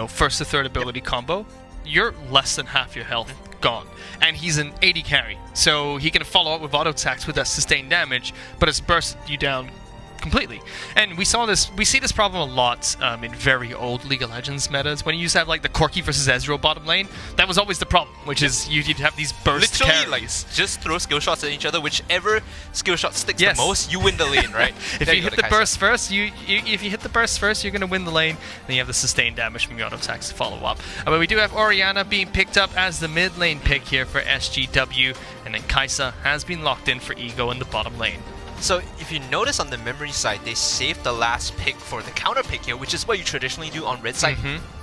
[SPEAKER 4] first to third ability combo, you're less than half your health gone. And he's an 80 carry, so he can follow up with auto attacks with that sustained damage, but it's bursted you down completely. And we see this problem a lot in very old League of Legends metas. When you used to have like the Corki versus Ezreal bottom lane, that was always the problem, which is you'd have these burst
[SPEAKER 5] Literally,
[SPEAKER 4] carries.
[SPEAKER 5] just throw skill shots at each other. Whichever skill shot sticks
[SPEAKER 4] Yes.
[SPEAKER 5] the most, you win the lane, right?
[SPEAKER 4] If you hit the burst first, if you hit the burst first, you're gonna win the lane. Then you have the sustained damage from your auto attacks to follow up. But we do have Orianna being picked up as the mid lane pick here for SGW, and then Kai'Sa has been locked in for Ego in the bottom lane.
[SPEAKER 5] So if you notice on the memory side, they saved the last pick for the counter pick here, which is what you traditionally do on red side,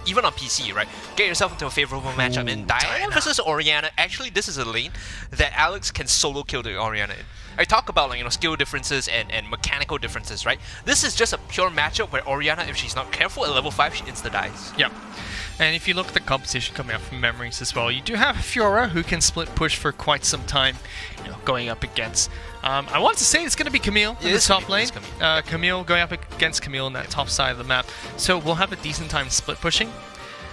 [SPEAKER 5] even on PC, right? Get yourself into a favorable matchup in Diana versus Orianna. Actually, this is a lane that Alex can solo kill the Orianna in. I talk about skill differences and mechanical differences, right? This is just a pure matchup where Orianna, if she's not careful, at level 5 she insta-dies.
[SPEAKER 4] Yep. And if you look at the competition coming up from Memories as well, you do have Fiora who can split push for quite some time, going up against. I want to say it's going to be Camille in the top lane. Camille going up against Camille in that top side of the map. So we'll have a decent time split pushing.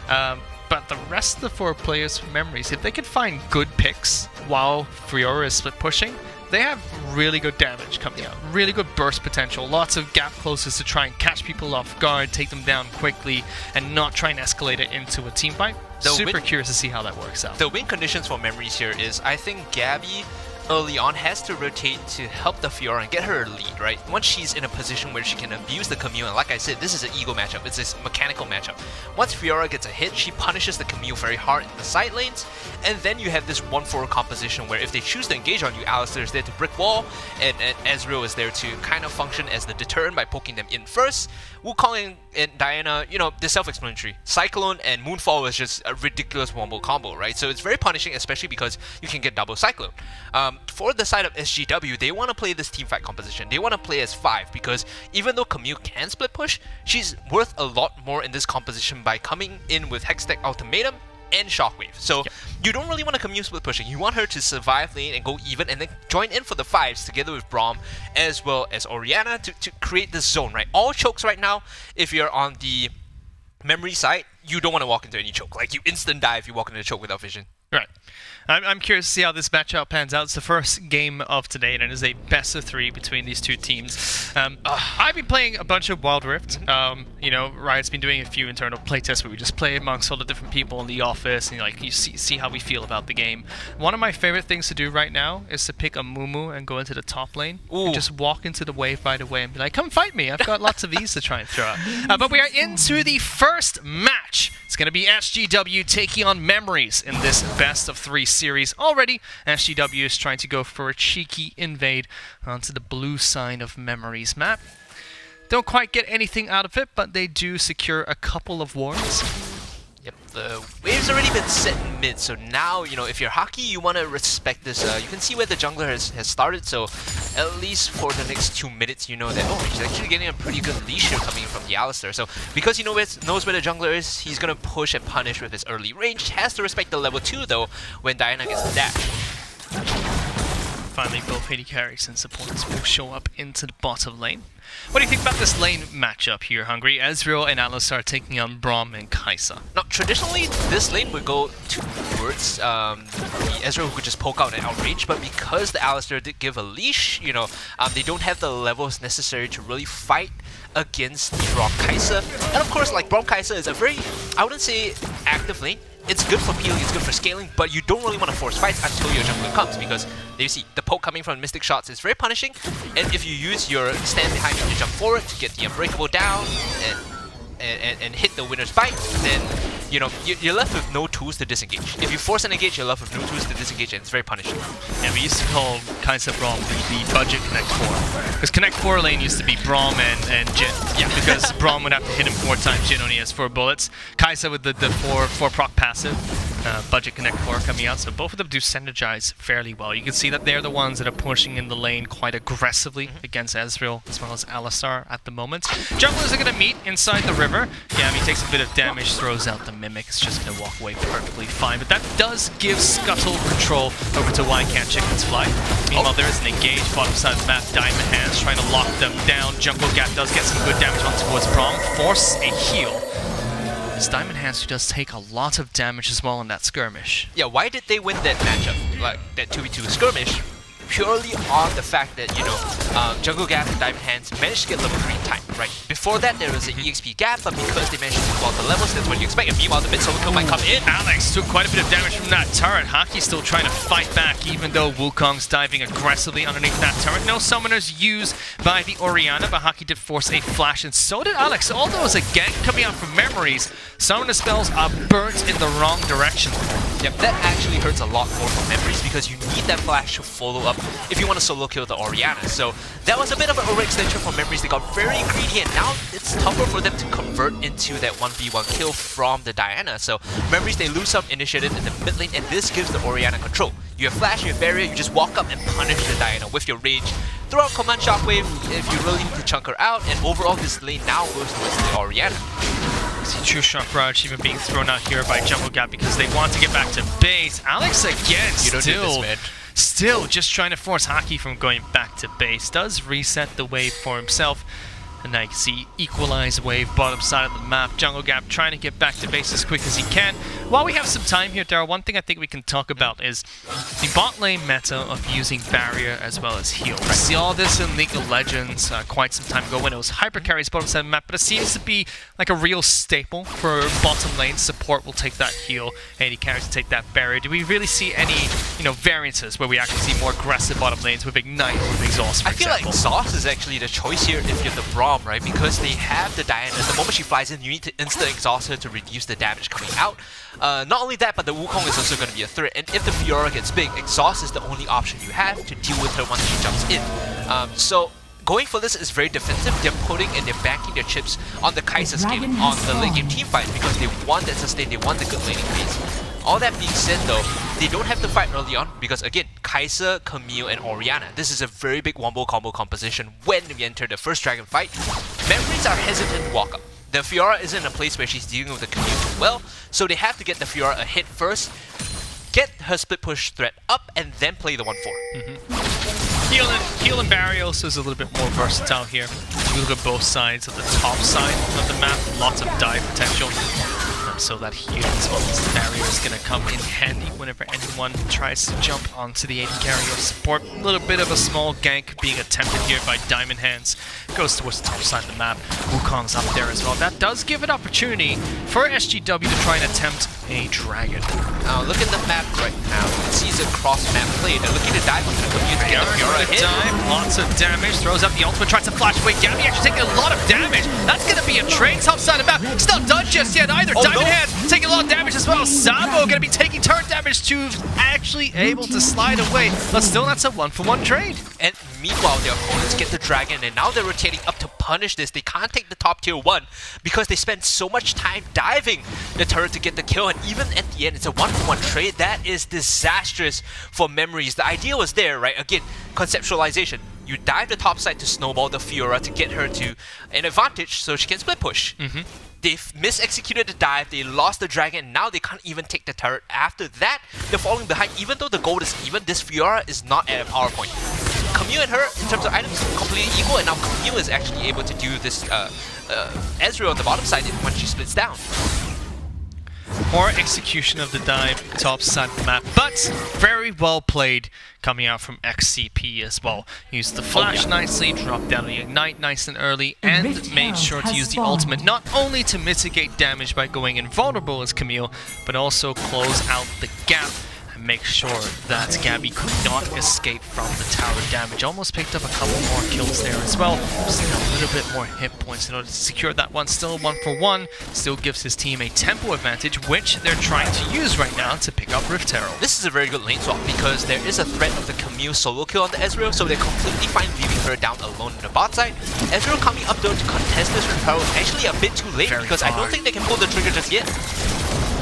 [SPEAKER 4] But the rest of the 4 players from Memories, if they can find good picks while Fiora is split pushing, they have really good damage coming out, really good burst potential, lots of gap closes to try and catch people off guard, take them down quickly, and not try and escalate it into a team fight. Super curious to see how that works out.
[SPEAKER 5] The win conditions for Memories here is, I think Gabby early on has to rotate to help the Fiora and get her a lead, right? Once she's in a position where she can abuse the Camille, and like I said, this is an ego matchup, it's this mechanical matchup. Once Fiora gets a hit, she punishes the Camille very hard in the side lanes, and then you have this 1-4 composition where if they choose to engage on you, Alistar is there to brick wall, and Ezreal is there to kind of function as the deterrent by poking them in first. Wukong and Diana, they're self-explanatory. Cyclone and Moonfall is just a ridiculous wombo combo, right? So it's very punishing, especially because you can get double Cyclone. For the side of SGW, they want to play this teamfight composition. They want to play as 5 because even though Camille can split push, she's worth a lot more in this composition by coming in with Hextech Ultimatum and Shockwave. So you don't really want to Camille split pushing. You want her to survive lane and go even and then join in for the 5s together with Braum as well as Orianna to create this zone, right? All chokes right now, if you're on the memory side, you don't want to walk into any choke. Like you instant die if you walk into a choke without vision.
[SPEAKER 4] Right. I'm curious to see how this matchup pans out. It's the first game of today, and it is a best of 3 between these 2 teams. I've been playing a bunch of Wild Rift. Riot's been doing a few internal playtests where we just play amongst all the different people in the office, and you see how we feel about the game. One of my favorite things to do right now is to pick a Mumu and go into the top lane and just walk into the wave right away and be like, "Come fight me! I've got lots of E's to try and throw out." But we are into the first match. It's going to be SGW taking on Memories in this best of 3 series. Already, SGW is trying to go for a cheeky invade onto the blue side of Memories map. Don't quite get anything out of it, but they do secure a couple of wards.
[SPEAKER 5] Yep, the wave's already been set in mid, so now, if you're Haki, you want to respect this. You can see where the jungler has started, so at least for the next 2 minutes, you know that, he's actually getting a pretty good leash here coming from the Alistar. So because he knows where the jungler is, he's going to push and punish with his early range. Has to respect the level 2, though, when Diana gets the dash.
[SPEAKER 4] finally both AD carries and supports will show up into the bottom lane. What do you think about this lane matchup here, Hungry? Ezreal and Alistar taking on Braum and Kai'Sa.
[SPEAKER 5] Now, traditionally, this lane would go towards the Ezreal who could just poke out and outrage, but because the Alistar did give a leash, you know, they don't have the levels necessary to really fight against the Braum Kai'Sa. And of course, like, Braum Kai'Sa is a very, I wouldn't say active lane. It's good for peeling, it's good for scaling, but you don't really want to force fights until your jungler comes, because you see, the poke coming from Mystic Shots is very punishing, and if you use your stand behind you to jump forward to get the Unbreakable down and hit the winner's bite, then you know, you're left with no tools to disengage. If you force an engage, you're left with no tools to disengage, and it's very punishing.
[SPEAKER 4] Yeah, we used to call Kai'Sa Braum the budget Connect 4. Because Connect 4 lane used to be Braum and Jhin. Yeah, because Braum would have to hit him 4 times, Jhin only has 4 bullets. Kai'Sa with the 4 proc passive, budget Connect 4 coming out, so both of them do synergize fairly well. You can see that they're the ones that are pushing in the lane quite aggressively against Ezreal as well as Alistar at the moment. Junglers are going to meet inside the river. Yeah, he takes a bit of damage, throws out the Mimic. It's just going to walk away perfectly fine, but that does give Scuttle control over to Why Can't Chickens Fly. Meanwhile, there is an engage bottom side of the map. Diamond Hands trying to lock them down. Jungle Gap does get some good damage on towards Braum. Force a heal. It's Diamond Hands who does take a lot of damage as well in that skirmish.
[SPEAKER 5] Yeah, why did they win that matchup, like that 2v2 skirmish? Purely on the fact that, you know, Jungle Gap and Diamond Hands managed to get level 3 in time, right? Before that, there was an EXP gap, but because they managed to pull out the levels, that's what you expect. And meanwhile, the mid-solo kill might come in.
[SPEAKER 4] Alex took quite a bit of damage from that turret. Haki's still trying to fight back, even though Wukong's diving aggressively underneath that turret. No summoners used by the Orianna, but Haki did force a flash, and so did Alex. Although it's a gank coming out from Memories, summoner spells are burnt in the wrong direction.
[SPEAKER 5] Yep, that actually hurts a lot more for Memories, because you need that flash to follow up if you want to solo kill the Orianna. So that was a bit of an overextension for Memories. They got very greedy, and now it's tougher for them to convert into that 1v1 kill from the Diana. So Memories, they lose some initiative in the mid lane, and this gives the Orianna control. You have flash, you have barrier, you just walk up and punish the Diana with your rage. Throw out command shockwave if you really need to chunk her out, and overall this lane now goes towards the Orianna.
[SPEAKER 4] See True Shock Barrage even being thrown out here by Jungle Gap because they want to get back to base. Alex again, still just trying to force Haki from going back to base. Does reset the wave for himself. And now you can see equalize wave bottom side of the map. Jungle Gap trying to get back to base as quick as he can. While we have some time here, Daryl, one thing I think we can talk about is the bot lane meta of using barrier as well as heal. We see all this in League of Legends quite some time ago when it was hyper carries bottom side of the map, but it seems to be like a real staple for bottom lane. Support will take that heal, AD carries will take that barrier. Do we really see any, you know, variances where we actually see more aggressive bottom lanes with Ignite or with Exhaust, for example?
[SPEAKER 5] I feel like Exhaust is actually the choice here if you're the Braum, right? Because they have the Diana. The moment she flies in, you need to insta-exhaust her to reduce the damage coming out. Not only that, but the Wukong is also going to be a threat. And if the Fiora gets big, Exhaust is the only option you have to deal with her once she jumps in. So going for this is very defensive. They're putting and they're banking their chips on the Kai'Sa scaling, on the late game team fight, because they want that sustain, they want the good laning phase. All that being said though, they don't have to fight early on because again, Kai'Sa, Camille, and Orianna. This is a very big wombo combo composition when we enter the first dragon fight. Memories are hesitant to walk up. The Fiora isn't in a place where she's dealing with the Camille too well, so they have to get the Fiora a hit first, get her split push threat up, and then play the 1-4.
[SPEAKER 4] Heal and barrier also is a little bit more versatile here. If you look at both sides of the top side of the map, lots of dive potential. So that heal as well as the barrier is going to come in handy whenever anyone tries to jump onto the AD carrier support. A little bit of a small gank being attempted here by Diamond Hands. Goes towards the top side of the map. Wukong's up there as well. That does give an opportunity for SGW to try and attempt a dragon.
[SPEAKER 5] Now look at the map right now. You can see it's a cross-map play. They're looking to dive onto the Camille to get a Fiora hit.
[SPEAKER 4] Lots of damage. Throws up the ultimate. Tries to flash away. Gabby actually taking a lot of damage. That's going to be a trade top side of the map. It's not done just yet either. Diamond Hands taking a lot of damage as well. Sabo going to be taking turret damage to actually able to slide away. But still, that's a 1-for-1 trade.
[SPEAKER 5] And meanwhile, their opponents get the dragon, and now they're rotating up to punish this. They can't take the top tier 1 because they spend so much time diving the turret to get the kill, and even at the end, it's a 1-for-1 trade. That is disastrous for Memories. The idea was there, right? Again, conceptualization. You dive the top side to snowball the Fiora to get her to an advantage so she can split push. They've mis-executed the dive, they lost the dragon, and now they can't even take the turret. After that, they're falling behind. Even though the gold is even, this Fiora is not at a power point. Camille and her, in terms of items, completely equal, and now Camille is actually able to do this Ezreal on the bottom side when she splits down.
[SPEAKER 4] More execution of the dive top side of the map, but very well played coming out from XCP as well. Used the flash nicely, dropped down the ignite nice and early, and made sure to use the ultimate not only to mitigate damage by going invulnerable as Camille, but also close out the gap and make sure that Gabby could not escape from the tower damage. Almost picked up a couple more kills there as well. Just a little bit more hit points in order to secure that one. Still 1-for-1. Still gives his team a tempo advantage, which they're trying to use right now to pick up Rift Herald.
[SPEAKER 5] This is a very good lane swap because there is a threat of the Camille solo kill on the Ezreal, so they're completely fine leaving her down alone in the bot side. Ezreal coming up though to contest this Rift Herald is actually a bit too late because I don't think they can pull the trigger just yet.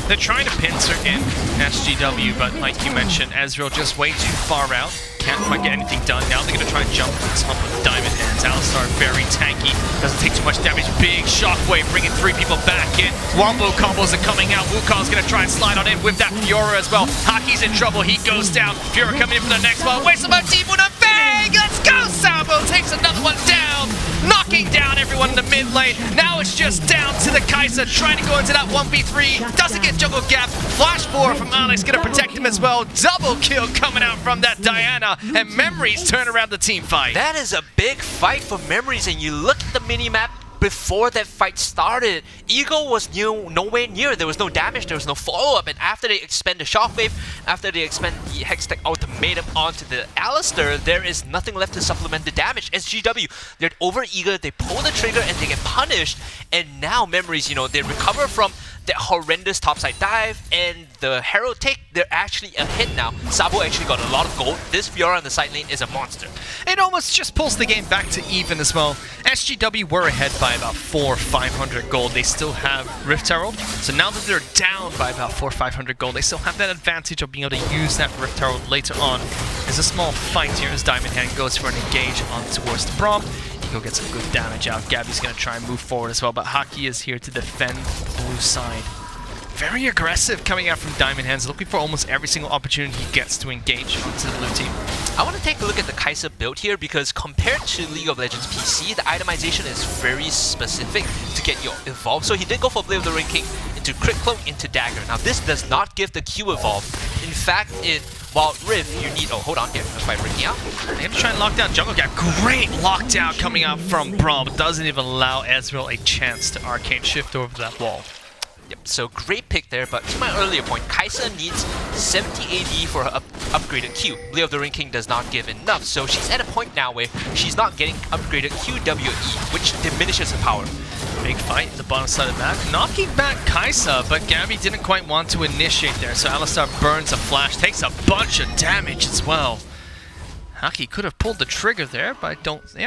[SPEAKER 4] They're trying to pincer in SGW, but like you mentioned, Ezreal just way too far out. Can't quite get anything done. Now they're going to try and jump on top of Diamond Hands. Alistar very tanky. Doesn't take too much damage. Big shockwave bringing 3 people back in. Wombo combos are coming out. Wukong's going to try and slide on in with that Fiora as well. Haki's in trouble. He goes down. Fiora coming in for the next one. Waste of a team with a bang! Let's go! Sabo takes another one down. Knocking down everyone in the mid lane. Now it's just down to the Kai'Sa trying to go into that 1v3. Doesn't get jungle gap. Flash forward from Alex, gonna protect him as well. Double kill coming out from that Diana. And Memories turn around the team fight.
[SPEAKER 5] That is a big fight for Memories, and you look at the minimap before that fight started. Eagle was nowhere near. There was no damage, there was no follow-up, and after they expend the shockwave, after they expend the Hextech ultimatum onto the Alistar, there is nothing left to supplement the damage. SGW, they're over-eager, they pull the trigger and they get punished, and now Memories, you know, they recover from that horrendous topside dive and the Herald take, they're actually ahead now. Sabo actually got a lot of gold. This Fiora on the side lane is a monster.
[SPEAKER 4] It almost just pulls the game back to even as well. SGW were ahead by about 400-500 gold. They still have Rift Herald, so now that they're down by about 400-500 gold, they still have that advantage of being able to use that Rift Herald later on. There's a small fight here as Diamond Hand goes for an engage on towards the Braum. Eagle gets some good damage out. Gabby's going to try and move forward as well, but Haki is here to defend the blue side. Very aggressive coming out from Diamond Hands, looking for almost every single opportunity he gets to engage onto the blue team.
[SPEAKER 5] I want to take a look at the Kai'Sa build here because compared to League of Legends PC, the itemization is very specific to get you evolved. So he did go for Blade of the Ring King into Crit Cloak into Dagger. Now this does not give the Q evolve. In fact, while Rift, you need... Oh, hold on here. That's by breaking out.
[SPEAKER 4] They're going to try and lock down jungle gap. Great lockdown coming out from Braum, but doesn't even allow Ezreal a chance to arcane shift over that wall.
[SPEAKER 5] Yep, so great pick there, but to my earlier point, Kai'Sa needs 70 AD for her upgraded Q. Blade of the Ring King does not give enough, so she's at a point now where she's not getting upgraded QWE, which diminishes her power.
[SPEAKER 4] Big fight in the bottom side of the map, knocking back Kai'Sa, but Gabby didn't quite want to initiate there, so Alistar burns a flash, takes a bunch of damage as well. Haki could have pulled the trigger there, but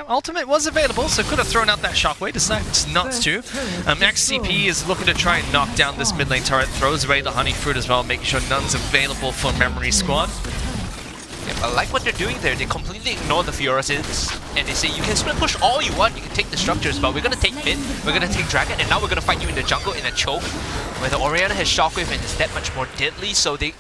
[SPEAKER 4] ultimate was available, so could have thrown out that shockwave, decides not to. XCP is looking to try and knock down this mid lane turret, throws away the honey fruit as well, making sure none's available for Memory Squad.
[SPEAKER 5] Yep, I like what they're doing there. They completely ignore the Fioras and they say you can split push all you want, you can take the structures, but we're gonna take mid, we're gonna take dragon, and now we're gonna fight you in the jungle in a choke, where the Orianna has shockwave and is that much more deadly, so they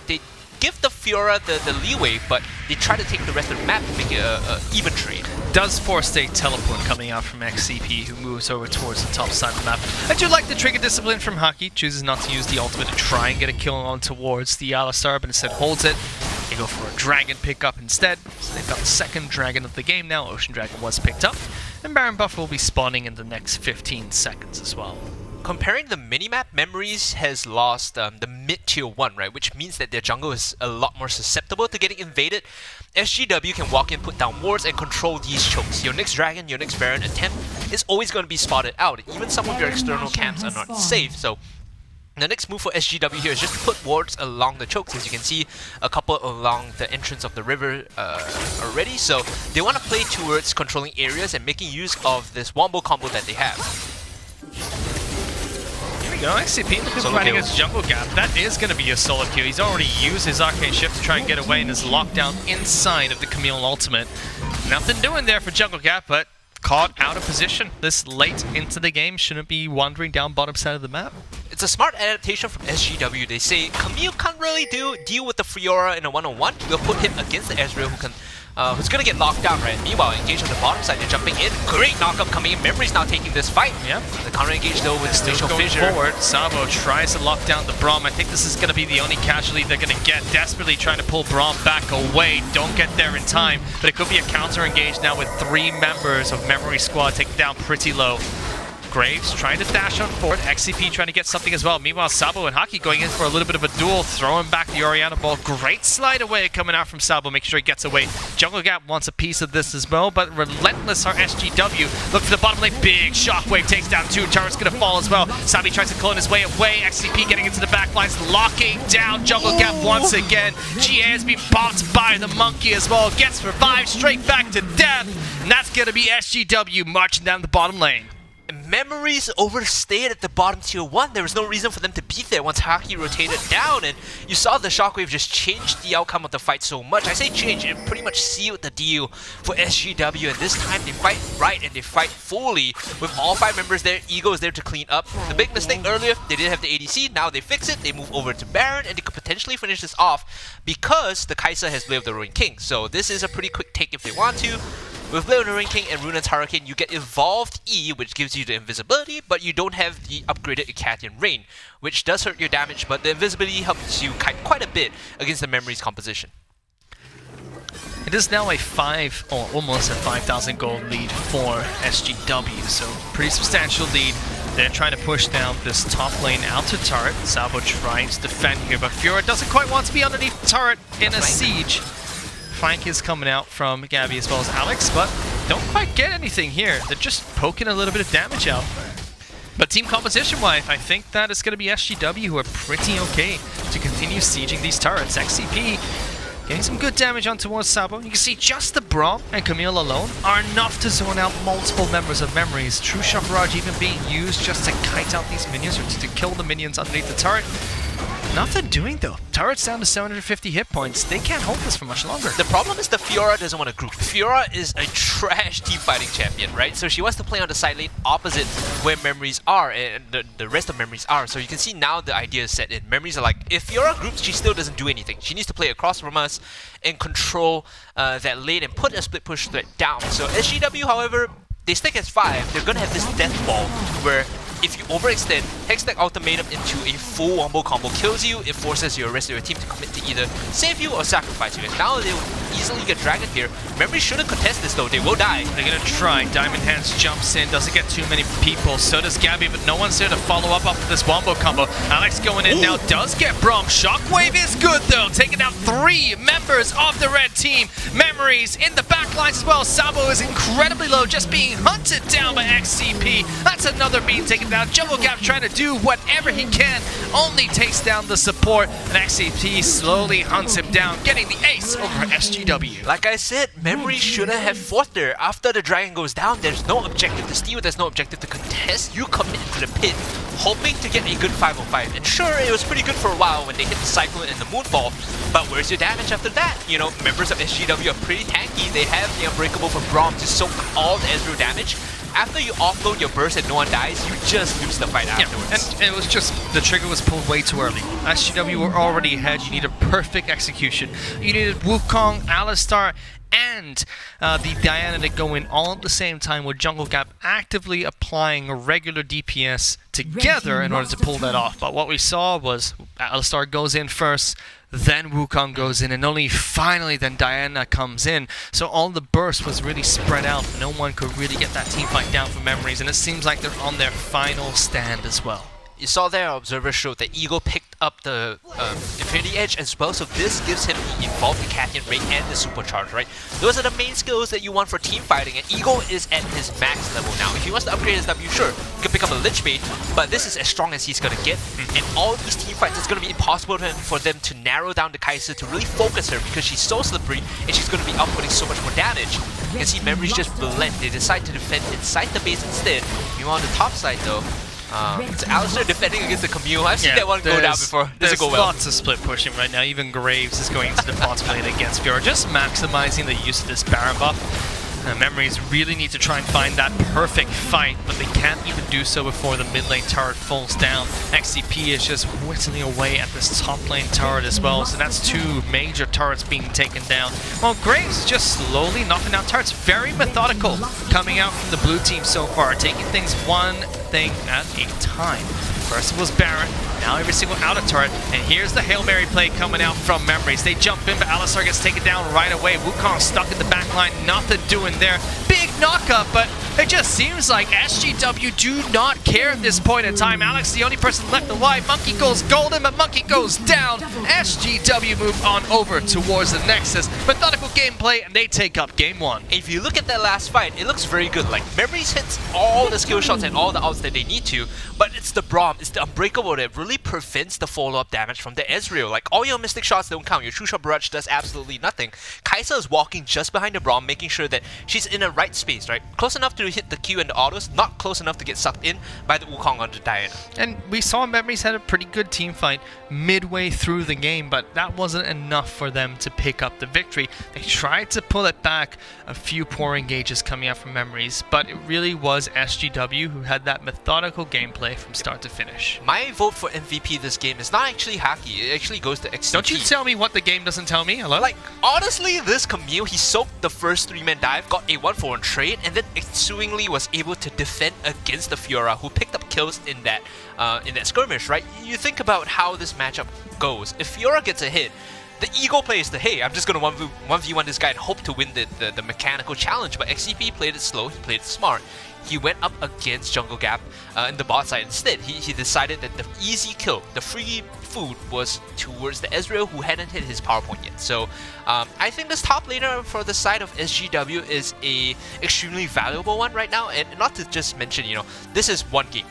[SPEAKER 5] give the Fiora the leeway, but they try to take the rest of the map to make it a even trade.
[SPEAKER 4] Does force a teleport coming out from XCP, who moves over towards the top side of the map. I do like the trigger discipline from Haki, chooses not to use the ultimate to try and get a kill on towards the Alistar, but instead holds it. They go for a dragon pickup instead, so they've got the second dragon of the game now. Ocean Dragon was picked up, and Baron Buff will be spawning in the next 15 seconds as well.
[SPEAKER 5] Comparing the minimap, Memories has lost the mid-tier 1, right? Which means that their jungle is a lot more susceptible to getting invaded. SGW can walk in, put down wards, and control these chokes. Your next dragon, your next Baron attempt is always going to be spotted out. Even some of your external camps are not safe, so the next move for SGW here is just to put wards along the chokes. As you can see, a couple along the entrance of the river already. So they want to play towards controlling areas and making use of this wombo combo that they have.
[SPEAKER 4] Here we go, XCP looking for running his jungle gap. That is going to be a solo kill. He's already used his arcane shift to try and get away and is locked down inside of the Camille ultimate. Nothing doing there for Jungle Gap, but caught out of position this late into the game. Shouldn't be wandering down bottom side of the map.
[SPEAKER 5] It's a smart adaptation from SGW. They say Camille can't really deal with the Fiora in a one-on-one. We'll put him against the Ezreal who's gonna get locked down, right? Meanwhile, engaged on the bottom side, they're jumping in. Great knockup coming in. Memory's now taking this fight.
[SPEAKER 4] Yep.
[SPEAKER 5] The counter engage though with
[SPEAKER 4] Still
[SPEAKER 5] Spatial
[SPEAKER 4] going
[SPEAKER 5] Fissure.
[SPEAKER 4] forward. Sabo tries to lock down the Braum. I think this is going to be the only casualty they're going to get. Desperately trying to pull Braum back away. Don't get there in time. But it could be a counter engage now with 3 members of Memory Squad taken down pretty low. Graves trying to dash on forward. XCP trying to get something as well. Meanwhile, Sabo and Haki going in for a little bit of a duel, throwing back the Orianna ball. Great slide away coming out from Sabo, make sure he gets away. Jungle Gap wants a piece of this as well, but relentless are SGW. Look for the bottom lane. Big shockwave takes down 2. Turret's going to fall as well. Sabi tries to clone his way away. XCP getting into the back lines, locking down Jungle Gap once again. GA has been bopped by the monkey as well. Gets revived straight back to death. And that's going to be SGW marching down the bottom lane.
[SPEAKER 5] Memories overstayed at the bottom tier 1. There was no reason for them to be there once Haki rotated down, and you saw the shockwave just changed the outcome of the fight so much. I say change, it pretty much sealed the deal for SGW, and this time they fight right and they fight fully with all 5 members there. Ego is there to clean up. The big mistake earlier, they didn't have the ADC, now they fix it, they move over to Baron, and they could potentially finish this off because the Kai'Sa has Blade of the Ruined King. So this is a pretty quick take if they want to. With Blade of the Ruined King and Runan's Hurricane, you get Evolved E, which gives you the invisibility, but you don't have the upgraded Icatian Rain, which does hurt your damage, but the invisibility helps you kite quite a bit against the Memory's composition.
[SPEAKER 4] It is now a 5 or almost a 5,000 gold lead for SGW, so pretty substantial lead. They're trying to push down this top lane out to turret. Sabo tries to defend here, but Fiora doesn't quite want to be underneath turret in a siege. Flank is coming out from Gabby as well as Alex, but don't quite get anything here. They're just poking a little bit of damage out. But team composition-wise, I think that it's going to be SGW who are pretty okay to continue sieging these turrets. XCP getting some good damage on towards Sabo. You can see just the Braum and Camille alone are enough to zone out multiple members of Memories. True Shot Barrage even being used just to kite out these minions or to kill the minions underneath the turret. Nothing doing though. Turret's down to 750 hit points. They can't hold this for much longer.
[SPEAKER 5] The problem is the Fiora doesn't want to group. Fiora is a trash team fighting champion, right? So she wants to play on the side lane opposite where Memories are and the rest of Memories are. So you can see now the idea is set in. Memories are like, if Fiora groups, she still doesn't do anything. She needs to play across from us and control that lane and put a split push threat down. So SGW, however, they stick as 5. They're gonna have this death ball where if you overextend, Hextech Ultimatum into a full wombo combo kills you, it forces your rest of your team to commit to either save you or sacrifice you. And now they will easily get Dragon here. Memory shouldn't contest this though, they will die.
[SPEAKER 4] They're gonna try. Diamond Hands jumps in, doesn't get too many people. So does Gabby, but no one's there to follow up after this wombo combo. Alex going in now, does get Braum. Shockwave is good though, taking out 3 members of the red team. Memories in the back lines as well. Sabo is incredibly low, just being hunted down by XCP. That's another being taken down. Jungle Gap trying to do whatever he can, only takes down the support, and XCP slowly hunts him down, getting the ace over SGW.
[SPEAKER 5] Like I said, Memory shouldn't have fought there. After the dragon goes down, there's no objective to steal, there's no objective to contest. You commit into the pit, hoping to get a good 5-on-5. And sure, it was pretty good for a while when they hit the Cyclone and the Moonfall, but where's your damage after that? You know, members of SGW are pretty tanky. They have the Unbreakable for Braum to soak all the Ezreal damage. After you offload your burst and no one dies, you just lose the fight afterwards.
[SPEAKER 4] And it was just, the trigger was pulled way too early. SGW were already ahead, you needed perfect execution. You needed Wukong, Alistar, and the Diana to go in all at the same time with Jungle Gap actively applying a regular DPS together in order to pull that off. But what we saw was Alistar goes in first, then Wukong goes in, and only finally then Diana comes in. So all the burst was really spread out. No one could really get that team fight down for Memories, and it seems like they're on their final stand as well.
[SPEAKER 5] You saw there, Observer showed that Eagle picked up the Infinity Edge as well, so this gives him the Evolved Icatian Ring and the Supercharge, right? Those are the main skills that you want for team fighting, and Eagle is at his max level now. If he wants to upgrade his W, sure, he can pick up a Lich Bait, but this is as strong as he's gonna get. And all these team fights, it's gonna be impossible for them to narrow down the Kai'Sa to really focus her because she's so slippery and she's gonna be outputting so much more damage. You can see Memories just blend. They decide to defend inside the base instead. Meanwhile, on the top side though, it's Alistar defending against the Camille. I've seen that one go down before. Doesn't go well.
[SPEAKER 4] Lots of split pushing right now. Even Graves is going to the bot lane against Fiora, just maximizing the use of this Baron buff. Memories really need to try and find that perfect fight, but they can't even do so before the mid lane turret falls down. XCP is just whittling away at this top lane turret as well, so that's 2 major turrets being taken down. Well, Graves is just slowly knocking down turrets. Very methodical coming out from the blue team so far, taking things one thing at a time. First it was Baron, now every single outer turret, and here's the Hail Mary play coming out from Memories. They jump in, but Alistar gets taken down right away. Wukong stuck in the back line, nothing doing there. Big knockup, but it just seems like SGW do not care at this point in time. Alex, the only person left alive. Monkey goes golden, but Monkey goes down. SGW move on over towards the Nexus. Methodical gameplay, and they take up game 1.
[SPEAKER 5] If you look at that last fight, it looks very good. Like, Memories hits all the skill shots and all the outs that they need to, but it's the Braum, it's the Unbreakable that really prevents the follow-up damage from the Ezreal. Like, all your Mystic shots don't count. Your True Shot Barrage does absolutely nothing. Kai'Sa is walking just behind the Braum, making sure that she's in the right space, right? Close enough to hit the Q and the autos, not close enough to get sucked in by the Wukong onto Diana.
[SPEAKER 4] And we saw Memories had a pretty good team fight midway through the game, but that wasn't enough for them to pick up the victory. They tried to pull it back, a few poor engages coming out from Memories, but it really was SGW who had that methodical gameplay from start to finish.
[SPEAKER 5] My vote for MVP this game is not actually Haki, it actually goes to XCP.
[SPEAKER 4] Don't you tell me what the game doesn't tell me, hello?
[SPEAKER 5] Like, honestly, this Camille, he soaked the first 3-man dive, got a 1-for-1 trade, and then ensuingly was able to defend against the Fiora, who picked up kills in that skirmish, right? You think about how this matchup goes. If Fiora gets a hit, the ego play is the, hey, I'm just going to 1v1 this guy and hope to win the mechanical challenge, but XCP played it slow, he played it smart. He went up against Jungle Gap in the bot side instead. He decided that the easy kill, the free food, was towards the Ezreal, who hadn't hit his power point yet. So I think this top laner for the side of SGW is a extremely valuable one right now. And not to just mention, you know, this is one game.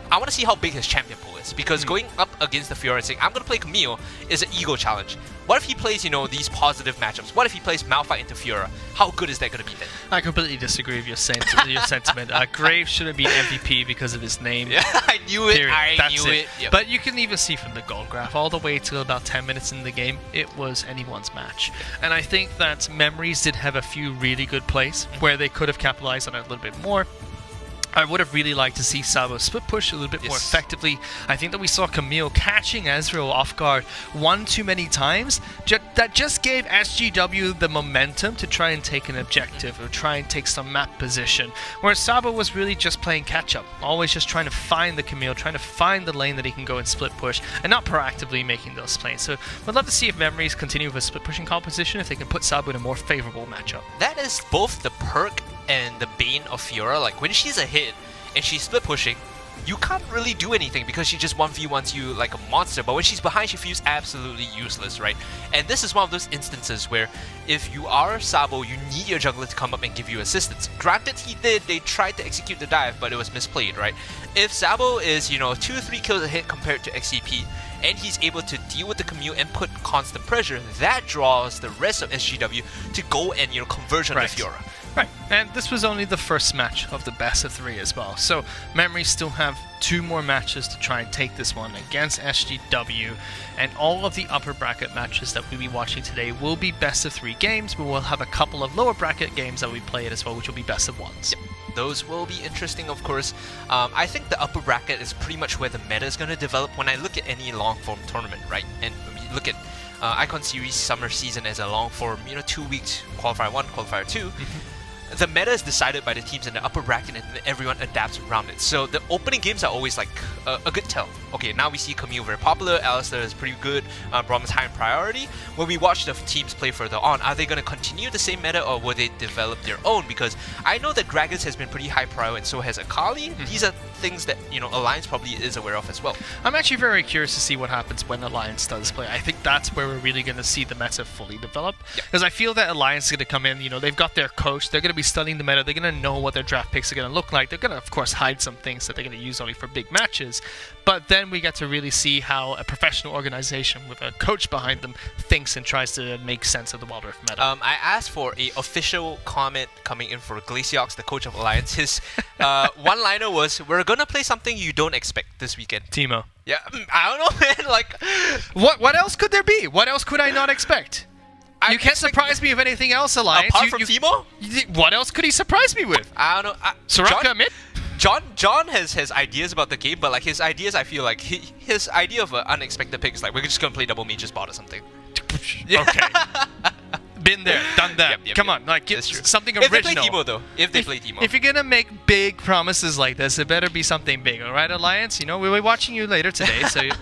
[SPEAKER 5] I want to see how big his champion pool is, because going up against the Fiora and saying, I'm going to play Camille, is an ego challenge. What if he plays, you know, these positive matchups? What if he plays Malphite into Fiora? How good is that going to be then?
[SPEAKER 4] I completely disagree with your sentiment. Graves shouldn't be MVP because of his name.
[SPEAKER 5] Yeah, I knew it.
[SPEAKER 4] Period.
[SPEAKER 5] I knew it. Yep.
[SPEAKER 4] But you can even see from the goal graph, all the way till about 10 minutes in the game, it was anyone's match. And I think that Memories did have a few really good plays where they could have capitalized on it a little bit more. I would have really liked to see Sabo split push a little bit more effectively. I think that we saw Camille catching Ezreal off guard one too many times. That just gave SGW the momentum to try and take an objective or try and take some map position. Whereas Sabo was really just playing catch up, always just trying to find the Camille, trying to find the lane that he can go and split push, and not proactively making those plays. So I'd love to see if Memories continue with a split pushing composition, if they can put Sabo in a more favorable matchup.
[SPEAKER 5] That is both the perk and the bane of Fiora. Like, when she's a hit and she's split pushing, you can't really do anything because she just 1v1s you like a monster. But when she's behind, she feels absolutely useless, right? And this is one of those instances where if you are Sabo, you need your jungler to come up and give you assistance. Granted, they tried to execute the dive, but it was misplayed, right? If Sabo is, you know, 2-3 kills a hit compared to XCP, and he's able to deal with the Camille and put constant pressure, that draws the rest of SGW to go and, you know, converge on the Fiora.
[SPEAKER 4] Right, and this was only the first match of the best of 3 as well, so Memories still have 2 more matches to try and take this one against SGW, and all of the upper bracket matches that we'll be watching today will be best of 3 games, but we'll have a couple of lower bracket games that we play as well, which will be best of 1s.
[SPEAKER 5] Yep. Those will be interesting, of course. I think the upper bracket is pretty much where the meta is going to develop when I look at any long-form tournament, right? And when we look at Icon Series summer season as a long-form, you know, 2 weeks, Qualifier 1, Qualifier 2, the meta is decided by the teams in the upper bracket and everyone adapts around it. So the opening games are always like a good tell. Okay, now we see Camille very popular, Alistar is pretty good, Braum is high in priority. When we watch the teams play further on, are they going to continue the same meta or will they develop their own? Because I know that Dragons has been pretty high priority and so has Akali. These are things that, you know, Alliance probably is aware of as well.
[SPEAKER 4] I'm actually very curious to see what happens when Alliance does play. I think that's where we're really going to see the meta fully develop. Because I feel that Alliance is going to come in, you know, they've got their coach, they're going to be studying the meta, they're going to know what their draft picks are going to look like. They're going to, of course, hide some things that they're going to use only for big matches. But then we get to really see how a professional organization with a coach behind them thinks and tries to make sense of the Wild Rift meta.
[SPEAKER 5] I asked for an official comment coming in for Glaciox, the coach of Alliance. His one-liner was, we're going to play something you don't expect this weekend.
[SPEAKER 4] Teemo.
[SPEAKER 5] Yeah, I don't know, man. Like,
[SPEAKER 4] what else could there be? What else could I not expect? You can't surprise me with anything else, Alliance.
[SPEAKER 5] Apart from Teemo?
[SPEAKER 4] What else could he surprise me with?
[SPEAKER 5] I don't know.
[SPEAKER 4] Soraka mid?
[SPEAKER 5] John has ideas about the game, but like his ideas, I feel like his idea of an unexpected pick is like we're just gonna play double mages bot or something.
[SPEAKER 4] Okay. Been there, done that. Come on, like get something original.
[SPEAKER 5] If they play Teemo though, if they play Teemo.
[SPEAKER 4] If you're gonna make big promises like this, it better be something big, alright, Alliance? You know, we'll be watching you later today, so you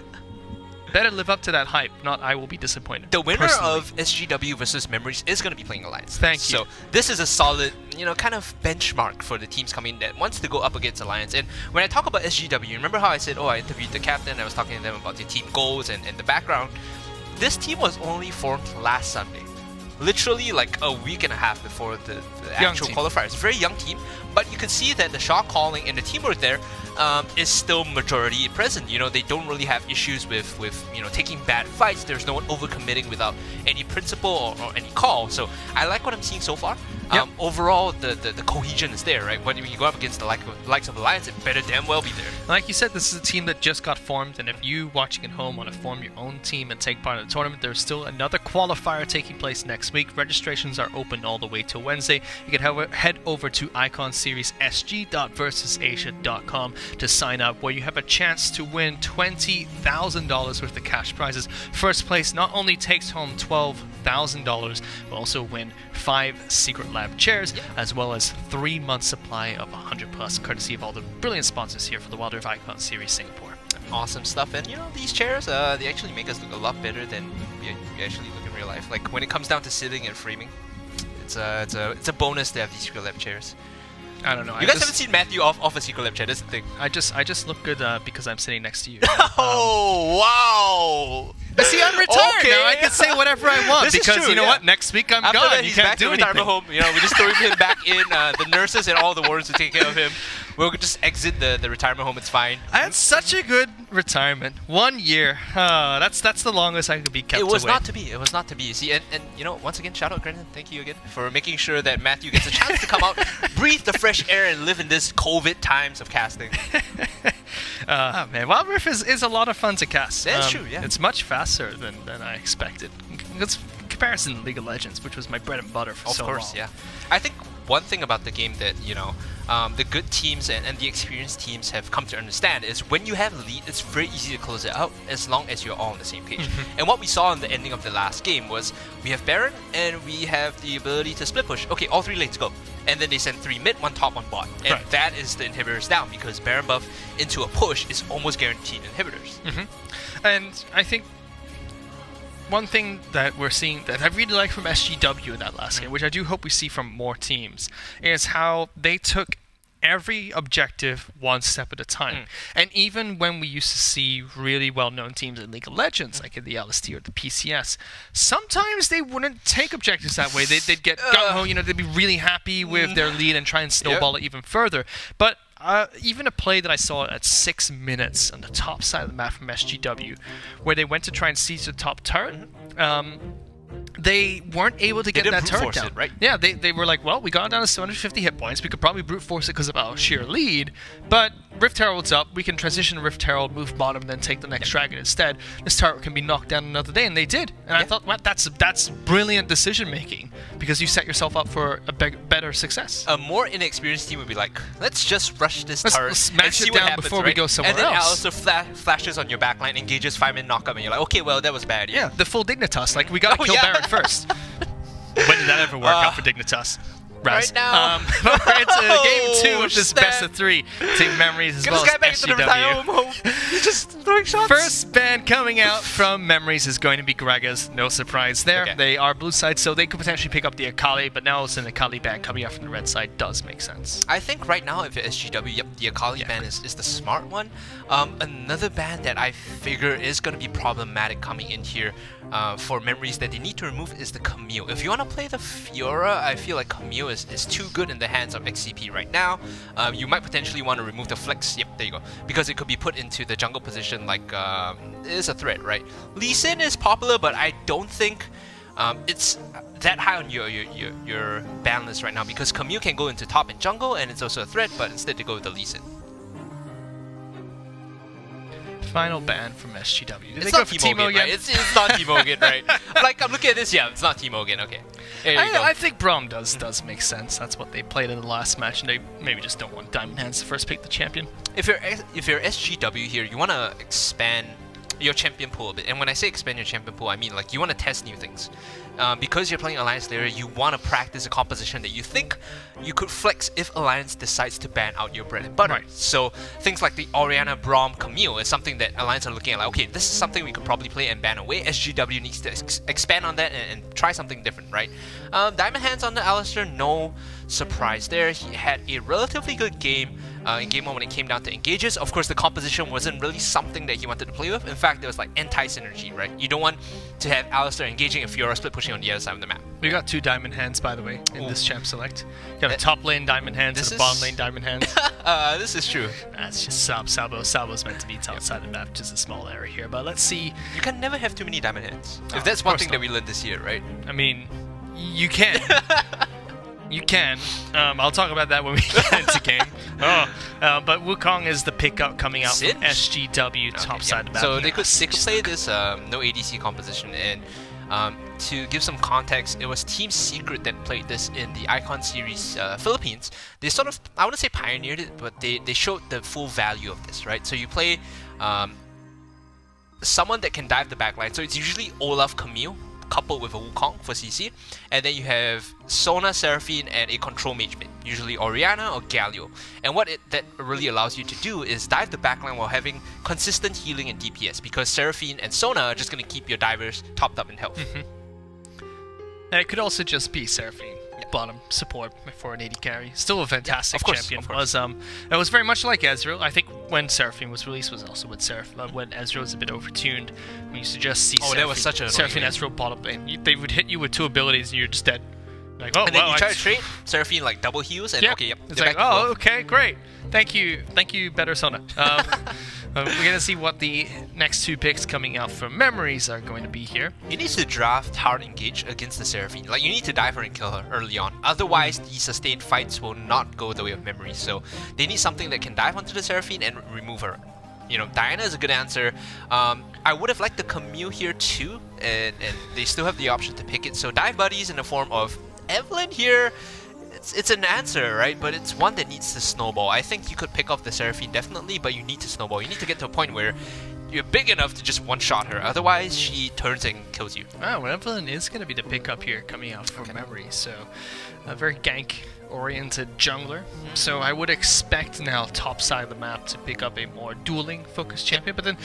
[SPEAKER 4] better live up to that hype. Not I will be disappointed.
[SPEAKER 5] The winner
[SPEAKER 4] personally.
[SPEAKER 5] of SGW versus Memories is gonna be playing Alliance.
[SPEAKER 4] Thank you.
[SPEAKER 5] So this is a solid, you know, kind of benchmark for the teams coming that wants to go up against Alliance. And when I talk about SGW, remember how I said, oh, I interviewed the captain, I was talking to them about their team goals and the background. This team was only formed last Sunday. Literally like a week and a half before the actual qualifiers. It's a very young team, but you can see that the shot calling and the teamwork there is still majority present. You know, they don't really have issues with you know, taking bad fights. There's no one overcommitting without any principle or any call. So I like what I'm seeing so far. Overall, the cohesion is there, right? When you go up against the likes of Alliance, it better damn well be there.
[SPEAKER 4] Like you said, this is a team that just got formed, and if you watching at home want to form your own team and take part in the tournament, there's still another qualifier taking place next week. Registrations are open all the way till Wednesday. You can head over to iconseriessg.versusasia.com to sign up, where you have a chance to win $20,000 worth of cash prizes. First place not only takes home $12,000, but also win 5 Secretlab chairs, as well as 3 months supply of 100+, courtesy of all the brilliant sponsors here for the Wild Rift Icon Series Singapore.
[SPEAKER 5] Awesome stuff. And you know, these chairs, they actually make us look a lot better than we actually look in real life. Like when it comes down to sitting and framing, it's a bonus to have these Secretlab chairs.
[SPEAKER 4] I don't know.
[SPEAKER 5] You guys haven't seen Matthew off a Secretlab chair. That's the thing.
[SPEAKER 4] I just look good because I'm sitting next to you.
[SPEAKER 5] Oh wow!
[SPEAKER 4] See, I'm retired
[SPEAKER 5] Okay.
[SPEAKER 4] now. I can say whatever I want
[SPEAKER 5] This is
[SPEAKER 4] because
[SPEAKER 5] true,
[SPEAKER 4] you know
[SPEAKER 5] yeah.
[SPEAKER 4] what? Next week I'm
[SPEAKER 5] After
[SPEAKER 4] gone.
[SPEAKER 5] that,
[SPEAKER 4] You
[SPEAKER 5] he's
[SPEAKER 4] can't
[SPEAKER 5] back
[SPEAKER 4] do
[SPEAKER 5] to
[SPEAKER 4] anything.
[SPEAKER 5] retirement home. You know, we just throw him back in. The nurses and all the wardens will take care of him. We'll just exit the retirement home. It's fine.
[SPEAKER 4] I had such a good retirement. 1 year. That's the longest I could be kept
[SPEAKER 5] It was
[SPEAKER 4] away.
[SPEAKER 5] not to be. It was not to be. See, and you know, once again, shout out Brendan. Thank you again for making sure that Matthew gets a chance to come out, breathe the fresh air, and live in this COVID times of casting.
[SPEAKER 4] Man, Wild Rift is a lot of fun to cast.
[SPEAKER 5] That's true, yeah.
[SPEAKER 4] It's much faster than I expected. It's comparison to League of Legends, which was my bread and butter for so long.
[SPEAKER 5] Of course, yeah. I think one thing about the game that, you know, the good teams and the experienced teams have come to understand is when you have a lead, it's very easy to close it out as long as you're all on the same page. And what we saw in the ending of the last game was we have Baron and we have the ability to split push. Okay, all 3 lanes go. And then they send 3 mid, 1 top, 1 bot. And that is the inhibitors down because Baron buff into a push is almost guaranteed inhibitors.
[SPEAKER 4] And I think one thing that we're seeing that I really like from SGW in that last game, which I do hope we see from more teams, is how they took every objective one step at a time. And even when we used to see really well-known teams in League of Legends, like in the LST or the PCS, sometimes they wouldn't take objectives that way. They'd get gung-ho, you know, they'd be really happy with their lead and try and snowball it even further. But even a play that I saw at 6 minutes on the top side of the map from SGW, where they went to try and seize the top turret, they weren't able to get that turret down.
[SPEAKER 5] Right?
[SPEAKER 4] Yeah, they were like, well, we got down to 750 hit points. We could probably brute force it because of our sheer lead, but Rift Herald's up. We can transition Rift Herald, move bottom, then take the next dragon instead. This turret can be knocked down another day, and they did. And I thought, well, that's brilliant decision making because you set yourself up for a better success.
[SPEAKER 5] A more inexperienced team would be like, let's just rush this turret
[SPEAKER 4] Let's
[SPEAKER 5] and
[SPEAKER 4] smash
[SPEAKER 5] see
[SPEAKER 4] it
[SPEAKER 5] what
[SPEAKER 4] down
[SPEAKER 5] happens,
[SPEAKER 4] before
[SPEAKER 5] right?
[SPEAKER 4] we go somewhere
[SPEAKER 5] and then
[SPEAKER 4] else.
[SPEAKER 5] also flashes on your backline, engages 5-minute knockup, and you're like, okay, well, that was bad.
[SPEAKER 4] Yeah, the full Dignitas. Like, we gotta kill Baron first. When did that ever work out for Dignitas? Raz.
[SPEAKER 5] Right now.
[SPEAKER 4] We're into game 2 of this best of 3. Team Memories as
[SPEAKER 5] Get
[SPEAKER 4] well
[SPEAKER 5] this guy
[SPEAKER 4] as
[SPEAKER 5] back into the retirement
[SPEAKER 4] SGW.
[SPEAKER 5] home. He's just throwing shots.
[SPEAKER 4] First ban coming out from Memories is going to be Gregas. No surprise there.
[SPEAKER 5] Okay.
[SPEAKER 4] They are blue side, so they could potentially pick up the Akali, but now it's an Akali ban coming out from the red side does make sense.
[SPEAKER 5] I think right now, if you're SGW, yep, the Akali ban is the smart one. Another ban that I figure is going to be problematic coming in here for Memories that they need to remove is the Camille. If you want to play the Fiora, I feel like Camille is too good in the hands of XCP right now. You might potentially want to remove the Flex. Yep, there you go. Because it could be put into the jungle position like it is a threat, right? Lee Sin is popular, but I don't think it's that high on your ban list right now because Camille can go into top and jungle and it's also a threat, but instead they go with the Lee Sin.
[SPEAKER 4] Final ban from SGW. Did
[SPEAKER 5] It's
[SPEAKER 4] they go
[SPEAKER 5] not
[SPEAKER 4] for
[SPEAKER 5] Teemo
[SPEAKER 4] Teemo
[SPEAKER 5] again, right?
[SPEAKER 4] again?
[SPEAKER 5] It's not Teemo again, right? Like, I'm looking at this, yeah, it's not Teemo again, okay. There you go.
[SPEAKER 4] I think Braum does make sense. That's what they played in the last match, and they maybe just don't want Diamond Hands to first pick the champion.
[SPEAKER 5] If you're SGW here, you want to expand your champion pool a bit. And when I say expand your champion pool, I mean like you want to test new things. Because you're playing Alliance later, you want to practice a composition that you think you could flex if Alliance decides to ban out your bread and butter.
[SPEAKER 4] Right.
[SPEAKER 5] So things like the Orianna, Braum, Camille is something that Alliance are looking at like, okay, this is something we could probably play and ban away. SGW needs to expand on that and try something different, right? Diamond Hands on the Alistair, no surprise there. He had a relatively good game in Game 1 when it came down to engages. Of course, the composition wasn't really something that he wanted to play with. In fact, there was like anti-synergy, right? You don't want to have Alistair engaging a Fiora split pushing on the other side of the map.
[SPEAKER 4] We got 2 Diamond Hands, by the way, in this champ select. You got a top lane Diamond Hands and a bottom lane Diamond Hands.
[SPEAKER 5] This is true.
[SPEAKER 4] That's just Salvo's meant to be outside the map, just a small area here. But let's see.
[SPEAKER 5] You can never have too many Diamond Hands.
[SPEAKER 4] No,
[SPEAKER 5] If that's
[SPEAKER 4] of
[SPEAKER 5] one
[SPEAKER 4] course
[SPEAKER 5] thing that we learned this year, right?
[SPEAKER 4] I mean, you can. You can. I'll talk about that when we get into game. But Wukong is the pickup coming out from
[SPEAKER 5] Singe?
[SPEAKER 4] SGW topside map.
[SPEAKER 5] So they could play this no ADC composition, and to give some context, it was Team Secret that played this in the Icon Series Philippines. They sort of, I wouldn't say pioneered it, but they showed the full value of this, right? So you play someone that can dive the backline. So it's usually Olaf Camille coupled with a Wukong for CC, and then you have Sona, Seraphine, and a control mage mid, usually Orianna or Galio. And what that really allows you to do is dive the backline while having consistent healing and DPS, because Seraphine and Sona are just going to keep your divers topped up in health.
[SPEAKER 4] And it could also just be Seraphine, bottom support for an AD carry. Still a fantastic champion.
[SPEAKER 5] Of course.
[SPEAKER 4] It was very much like Ezreal. I think when Seraphine was released was also with when Ezreal was a bit overtuned. We used to just see
[SPEAKER 5] that was such an
[SPEAKER 4] Seraphine
[SPEAKER 5] annoying
[SPEAKER 4] Ezreal bottom lane. They would hit you with 2 abilities and you're just dead. Like, oh,
[SPEAKER 5] And then
[SPEAKER 4] well,
[SPEAKER 5] you try to trade, Seraphine like double heals, and okay, yep.
[SPEAKER 4] It's
[SPEAKER 5] they're
[SPEAKER 4] like,
[SPEAKER 5] back and
[SPEAKER 4] oh,
[SPEAKER 5] forth.
[SPEAKER 4] okay, great. Thank you, better Sona. We're gonna see what the next 2 picks coming out from Memories are going to be here.
[SPEAKER 5] You need to draft hard engage against the Seraphine. Like, you need to dive her and kill her early on. Otherwise, the sustained fights will not go the way of Memories. So they need something that can dive onto the Seraphine and remove her. You know, Diana is a good answer. I would have liked the Camille here too, and they still have the option to pick it. So dive buddies in the form of Evelyn here. It's an answer, right? But it's one that needs to snowball. I think you could pick off the Seraphine definitely, but you need to snowball. You need to get to a point where you're big enough to just one-shot her. Otherwise, she turns and kills you.
[SPEAKER 4] Oh, well, Evelyn is going to be the pickup here coming out from Memory. So a very gank-oriented jungler. So I would expect now top side of the map to pick up a more dueling-focused champion. But then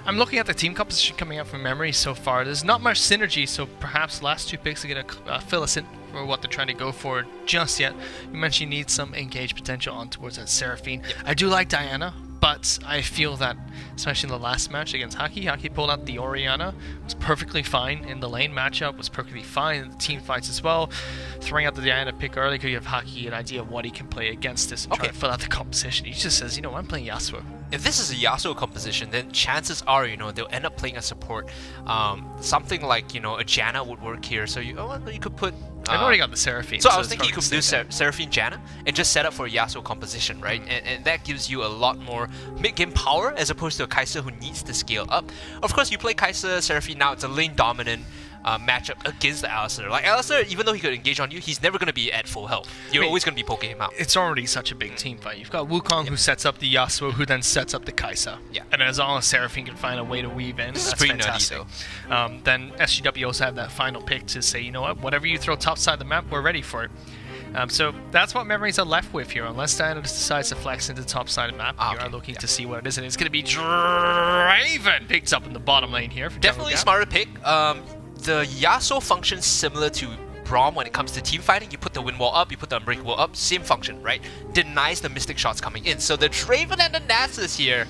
[SPEAKER 4] I'm looking at the team composition coming out from Memory so far. There's not much synergy, so perhaps last 2 picks are going to fill us in for what they're trying to go for just yet. You mentioned you need some engage potential on towards that Seraphine. I do like Diana, but I feel that, especially in the last match against Haki pulled out the Orianna, was perfectly fine in the lane matchup, was perfectly fine in the team fights as well. Throwing out the Diana pick early could give Haki an idea of what he can play against this and try to fill out the composition. He just says, you know, I'm playing Yasuo.
[SPEAKER 5] If this is a Yasuo composition, then chances are, you know, they'll end up playing a support. Something like, you know, a Janna would work here. So you could put...
[SPEAKER 4] I've already got the Seraphine.
[SPEAKER 5] So I was thinking you could do Seraphine Janna and just set up for a Yasuo composition, right? And that gives you a lot more mid-game power as opposed to a Kai'Sa who needs to scale up. Of course, you play Kai'Sa, Seraphine now, it's a lane-dominant matchup against the Alistair. Like, Alistair, even though he could engage on you, he's never going to be at full health. You're always going to be poking him out.
[SPEAKER 4] It's already such a big team fight. You've got Wukong who sets up the Yasuo, who then sets up the Kai'Sa.
[SPEAKER 5] Yeah.
[SPEAKER 4] And as long as Seraphine can find a way to weave in,
[SPEAKER 5] This is
[SPEAKER 4] that's
[SPEAKER 5] pretty
[SPEAKER 4] fantastic.
[SPEAKER 5] nutty,
[SPEAKER 4] Then SGW also have that final pick to say, you know what, whatever you throw top side of the map, we're ready for it. So that's what Memories are left with here. Unless Diana decides to flex into the top side of the map, you are looking to see what it is. And it's going to be Draven picked up in the bottom lane here. For
[SPEAKER 5] Definitely smarter pick. The Yasuo functions similar to Braum when it comes to team fighting. You put the wind wall up, you put the unbreakable up, same function, right? Denies the mystic shots coming in. So the Draven and the Nasus here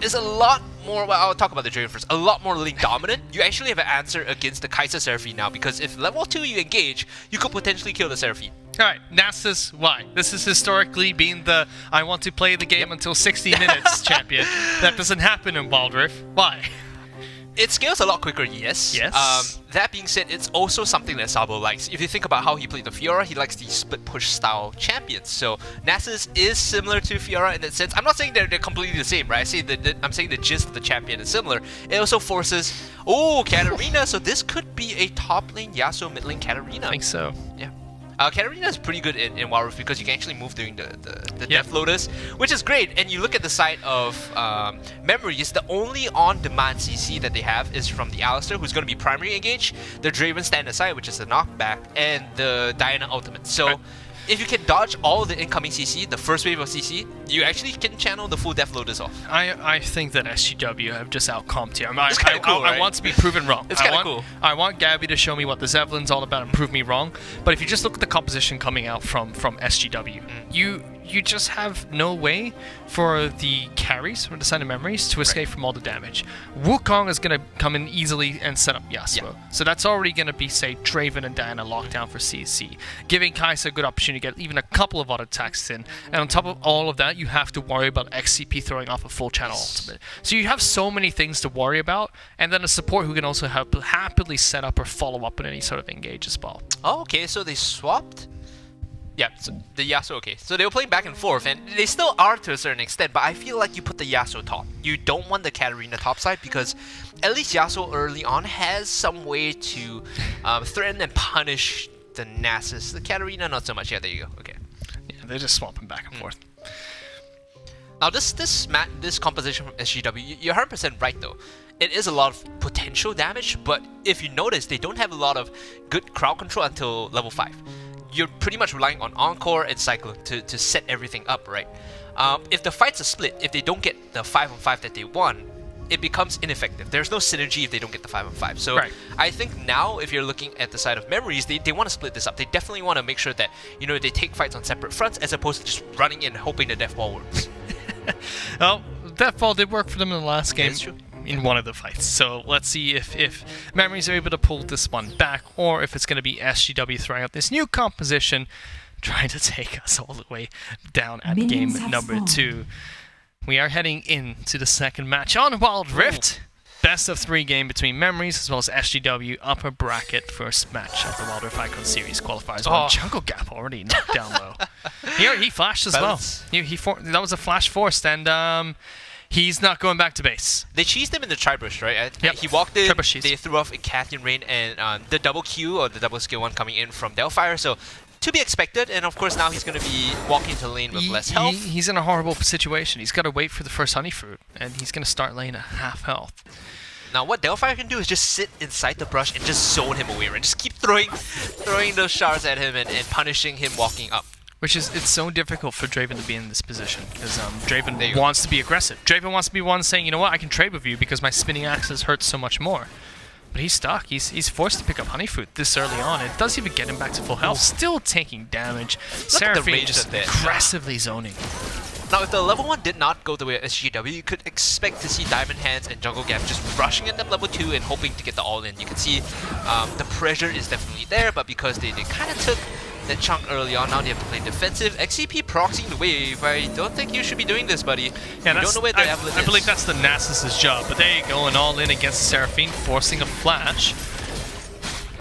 [SPEAKER 5] is a lot more, well, I'll talk about the Draven first, a lot more link dominant. You actually have an answer against the Kai'Sa Seraphine now, because if level 2 you engage, you could potentially kill the Seraphine.
[SPEAKER 4] Alright, Nasus, why? This has historically been the I want to play the game until 60 minutes champion. That doesn't happen in Wild Rift. Why?
[SPEAKER 5] It scales a lot quicker, yes.
[SPEAKER 4] Yes.
[SPEAKER 5] That being said, it's also something that Sabo likes. If you think about how he played the Fiora, he likes the split push style champions. So Nasus is similar to Fiora in that sense. I'm not saying they're completely the same, right? I'm saying the gist of the champion is similar. It also forces, Katarina. So this could be a top lane Yasuo, mid lane Katarina.
[SPEAKER 4] I think so.
[SPEAKER 5] Yeah. Katarina is pretty good in Wild Rift because you can actually move during the Death Lotus, which is great. And you look at the side of Memories, the only on-demand CC that they have is from the Alistar, who's going to be primary engage, the Draven stand aside, which is the knockback, and the Diana ultimate. So if you can dodge all the incoming CC, the first wave of CC, you actually can channel the full Death Lotus off.
[SPEAKER 4] I think that SGW have just outcomped here.
[SPEAKER 5] It's kind of cool, right?
[SPEAKER 4] I want to be proven wrong.
[SPEAKER 5] It's kind of cool.
[SPEAKER 4] I want Gabby to show me what the Zevlin's all about and prove me wrong. But if you just look at the composition coming out from SGW, you just have no way for the carries from the Side of Memories to escape from all the damage. Wukong is going to come in easily and set up Yasuo.
[SPEAKER 5] Yeah.
[SPEAKER 4] So that's already going to be, say, Draven and Diana locked down for CC, giving Kai'Sa a good opportunity to get even a couple of auto attacks in. And on top of all of that, you have to worry about XCP throwing off a full channel ultimate. So you have so many things to worry about, and then a support who can also happily set up or follow up on any sort of engage as well.
[SPEAKER 5] Oh, okay, so they swapped? Yeah, so the Yasuo, okay. So they were playing back and forth, and they still are to a certain extent, but I feel like you put the Yasuo top. You don't want the Katarina top side because at least Yasuo early on has some way to threaten and punish the Nasus. The Katarina, not so much. Yeah, there you go. Okay.
[SPEAKER 4] Yeah, they're just swapping back and forth.
[SPEAKER 5] Now this composition from SGW, you're 100% right though. It is a lot of potential damage, but if you notice, they don't have a lot of good crowd control until level 5. You're pretty much relying on Encore and Cyclone to set everything up, right? If the fights are split, if they don't get the 5-on-5 that they want, it becomes ineffective. There's no synergy if they don't get the 5-on-5. So I think now, if you're looking at the side of Memories, they want to split this up. They definitely want to make sure that, they take fights on separate fronts as opposed to just running in and hoping the Death Ball works.
[SPEAKER 4] Well, Death Ball did work for them in the last game.
[SPEAKER 5] That's true.
[SPEAKER 4] In one of the fights. So let's see if Memories are able to pull this one back, or if it's going to be SGW throwing out this new composition, trying to take us all the way down at game number 2. We are heading into the second match on Wild Rift. Best of 3 game between Memories as well as SGW, upper bracket first match of the Wild Rift Icon Series qualifiers. Oh, Jungle Gap already knocked down low. He flashed as well. That was a flash forced, and he's not going back to base.
[SPEAKER 5] They cheesed him in the Tri-Burst, right?
[SPEAKER 4] Yep.
[SPEAKER 5] He walked in,
[SPEAKER 4] Tri-Burst cheese.
[SPEAKER 5] They threw off a Cathian Rain and the double Q or the double skill one coming in from Delphire, so to be expected, and of course now he's going to be walking into lane with less health.
[SPEAKER 4] He's in a horrible situation. He's got to wait for the first Honey Fruit, and he's going to start lane at half health.
[SPEAKER 5] Now what Delphire can do is just sit inside the brush and just zone him away, right? Just keep throwing those shards at him and punishing him walking up.
[SPEAKER 4] Which is, it's so difficult for Draven to be in this position, because Draven wants to be aggressive. Draven wants to be one saying, you know what, I can trade with you because my spinning axes hurt so much more. But he's stuck. He's forced to pick up Honey Fruit this early on. It does even get him back to full health. Still taking damage. Seraphine just aggressively zoning.
[SPEAKER 5] Now, if the level 1 did not go the way of SGW, you could expect to see Diamond Hands and Jungle Gap just rushing at them level 2 and hoping to get the all-in. You can see the pressure is definitely there, but because they kind of took that chunk early on, now they have to play defensive. XCP proxying the wave. I don't think you should be doing this, buddy.
[SPEAKER 4] Yeah,
[SPEAKER 5] you don't know where the Evelyn is.
[SPEAKER 4] I believe that's the Nasus' job, but they going all in against Seraphine, forcing a flash.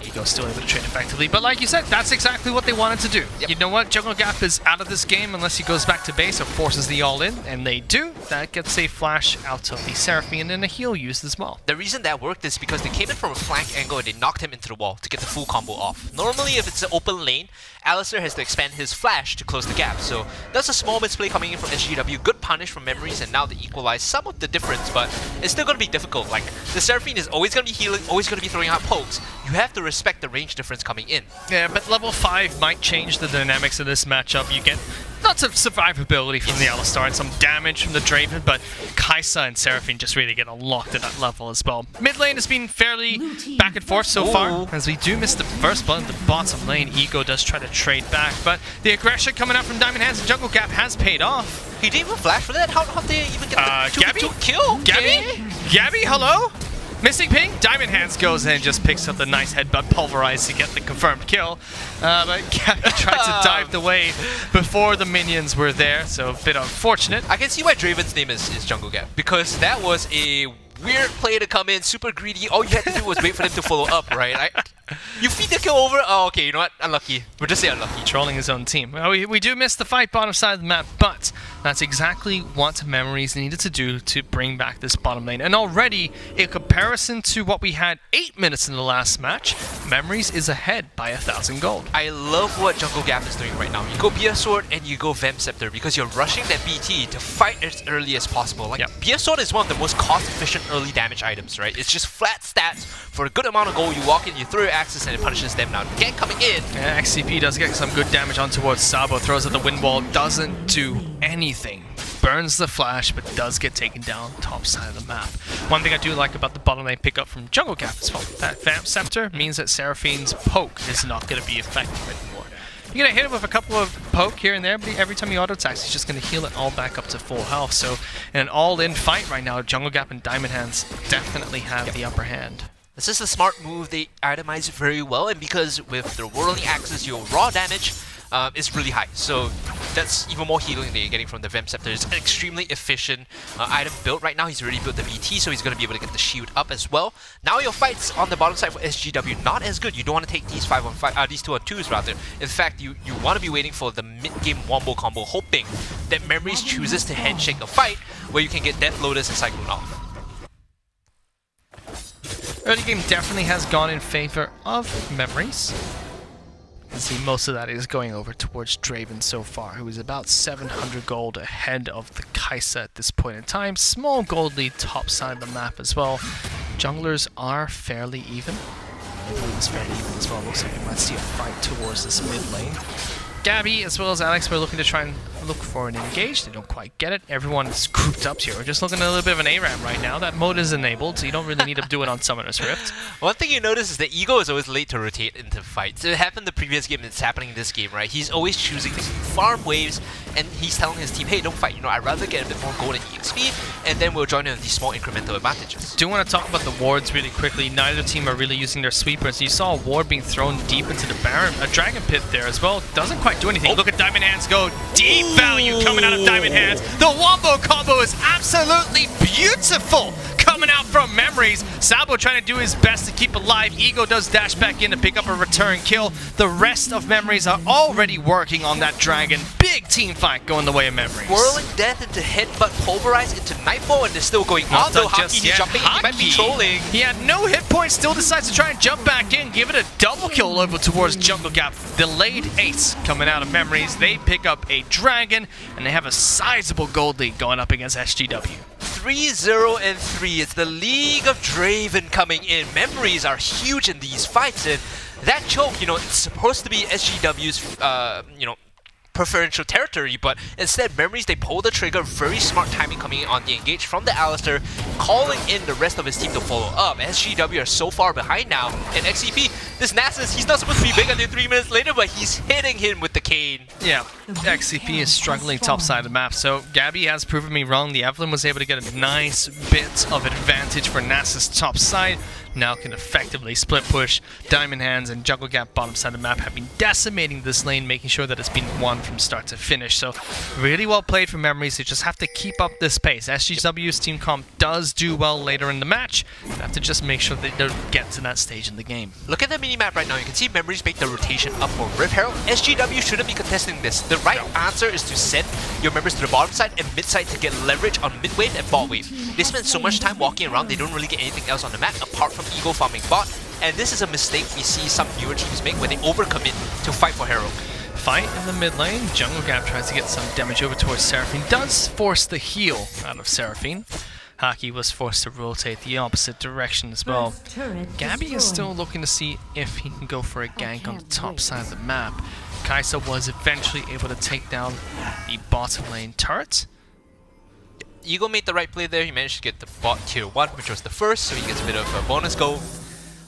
[SPEAKER 4] Ego's still able to trade effectively, but like you said, that's exactly what they wanted to do.
[SPEAKER 5] Yep.
[SPEAKER 4] You know what? Jungle Gap is out of this game unless he goes back to base or forces the all-in, and they do. That gets a flash out of the Seraphine and then a heal used as well.
[SPEAKER 5] The reason that worked is because they came in from a flank angle and they knocked him into the wall to get the full combo off. Normally, if it's an open lane, Alistar has to expand his flash to close the gap, so that's a small misplay coming in from SGW. Good punish from Memories, and now they equalize some of the difference, but it's still going to be difficult. Like, the Seraphine is always going to be healing, always going to be throwing out pokes. You have to respect the range difference coming in.
[SPEAKER 4] Yeah, but level 5 might change the dynamics of this matchup. You get lots of survivability from the Alistar and some damage from the Draven, but Kai'Sa and Seraphine just really get unlocked at that level as well. Mid lane has been fairly back and forth so far, as we do miss the first blood in the bottom lane. Ego does try to trade back, but the aggression coming out from Diamond Hands and Jungle Gap has paid off.
[SPEAKER 5] He didn't even flash for that? How did they even get the
[SPEAKER 4] Gabby?
[SPEAKER 5] 2v2 kill?
[SPEAKER 4] Gabby, hello? Missing ping, Diamond Hands goes in and just picks up the nice headbutt pulverize to get the confirmed kill. But Gabby tried to dive the wave before the minions were there, so a bit unfortunate.
[SPEAKER 5] I can see why Draven's name is Jungle Gap, because that was a weird play to come in, super greedy. All you had to do was wait for them to follow up, right? You feed the kill over. Oh, okay, you know what? Unlucky. We'll just say unlucky.
[SPEAKER 4] Trolling his own team. Well, we do miss the fight bottom side of the map, but that's exactly what Memories needed to do to bring back this bottom lane. And already, in comparison to what we had 8 minutes in the last match, Memories is ahead by 1,000 gold.
[SPEAKER 5] I love what Jungle Gap is doing right now. You go BS Sword and you go Vem Scepter because you're rushing that BT to fight as early as possible. Like, BS Sword is one of the most cost-efficient early damage items, right? It's just flat stats for a good amount of gold. You walk in, you throw your axes, and it punishes them. Now, Gang coming in.
[SPEAKER 4] Yeah, XCP does get some good damage on towards Sabo. Throws at the wind wall, doesn't do anything. Burns the flash, but does get taken down top side of the map. One thing I do like about the bottom lane pickup from Jungle Gap as well, that Vamp Scepter means that Seraphine's poke is not going to be effective anymore. You're going to hit him with a couple of poke here and there, but every time he auto-attacks, he's just going to heal it all back up to full health. So in an all-in fight right now, Jungle Gap and Diamond Hands definitely have the upper hand.
[SPEAKER 5] This is a smart move. They itemize very well, and because with the whirling axes, your raw damage is really high. So that's even more healing that you're getting from the Vem Scepter. It's an extremely efficient item built right now. He's already built the VT, so he's going to be able to get the shield up as well. Now your fights on the bottom side for SGW not as good. You don't want to take these 5-on-5, these 2-on-2s rather. In fact, you want to be waiting for the mid-game wombo combo, hoping that Memories chooses to handshake a fight where you can get Death Lotus and Cyclone off.
[SPEAKER 4] Early game definitely has gone in favor of Memories. You can see most of that is going over towards Draven so far, who is about 700 gold ahead of the Kai'Sa at this point in time. Small gold lead top side of the map as well. Junglers are fairly even. Midlane is fairly even as well. Looks like we might see a fight towards this mid lane. Gabby as well as Alex were looking to try and look for an engage. They don't quite get it. Everyone is grouped up here. We're just looking at a little bit of an ARAM right now. That mode is enabled, so you don't really need to do it on Summoner's Rift.
[SPEAKER 5] One thing you notice is that Ego is always late to rotate into fights. It happened the previous game, it's happening in this game, right? He's always choosing to farm waves, and he's telling his team, hey, don't fight. You know, I'd rather get a bit more gold and EXP, and then we'll join in on these small incremental advantages.
[SPEAKER 4] Do want to talk about the wards really quickly. Neither team are really using their sweepers. You saw a ward being thrown deep into the Baron, a Dragon Pit there as well. Doesn't quite do anything. Look at Diamond Hands go. Deep value coming out of Diamond Hands. The wombo combo is absolutely beautiful coming out from Memories. Sabo trying to do his best to keep alive. Ego does dash back in to pick up a return kill. The rest of Memories are already working on that dragon. Big team fight going the way of Memories.
[SPEAKER 5] Whirling death into headbutt, pulverize into nightfall, and they're still going on. Though Haki, he's jumping, he might be trolling.
[SPEAKER 4] He had no hit points, still decides to try and jump back in, give it a double kill over towards Jungle Gap. Delayed ace coming out of Memories. They pick up a dragon, and they have a sizable gold lead going up against SGW.
[SPEAKER 5] 3-0-3. It's the League of Draven coming in. Memories are huge in these fights, and that choke, you know, it's supposed to be SGW's, you know, preferential territory, but instead Memories, they pull the trigger. Very smart timing coming in on the engage from the Alistar, calling in the rest of his team to follow up. SGW are so far behind now, and XCP, this Nasus, he's not supposed to be big until 3 minutes later, but he's hitting him with the cane.
[SPEAKER 4] Yeah, XCP is struggling top side of the map, so Gabby has proven me wrong. The Evelyn was able to get a nice bit of advantage for Nasus top side. Now can effectively split push. Diamond Hands and Jungle Gap bottom side of the map have been decimating this lane, making sure that it's been won from start to finish. So really well played for Memories. They just have to keep up this pace. SGW's team comp does do well later in the match. They have to just make sure they don't get to that stage in the game.
[SPEAKER 5] Look at the minimap right now. You can see Memories make the rotation up for Rift Herald. SGW shouldn't be contesting this. The right answer is to send your members to the bottom side and mid side to get leverage on mid wave and bot wave. They spend so much time walking around, they don't really get anything else on the map apart from Ego farming bot, and this is a mistake we see some newer teams make when they overcommit to fight for Herald.
[SPEAKER 4] Fight in the mid lane. Jungle Gap tries to get some damage over towards Seraphine. Does force the heal out of Seraphine. Haki was forced to rotate the opposite direction as well. Gabby is still looking to see if he can go for a gank on the top side of the map. Kai'Sa was eventually able to take down the bottom lane turret.
[SPEAKER 5] Ego made the right play there. He managed to get the bot tier 1, which was the first, so he gets a bit of a bonus gold.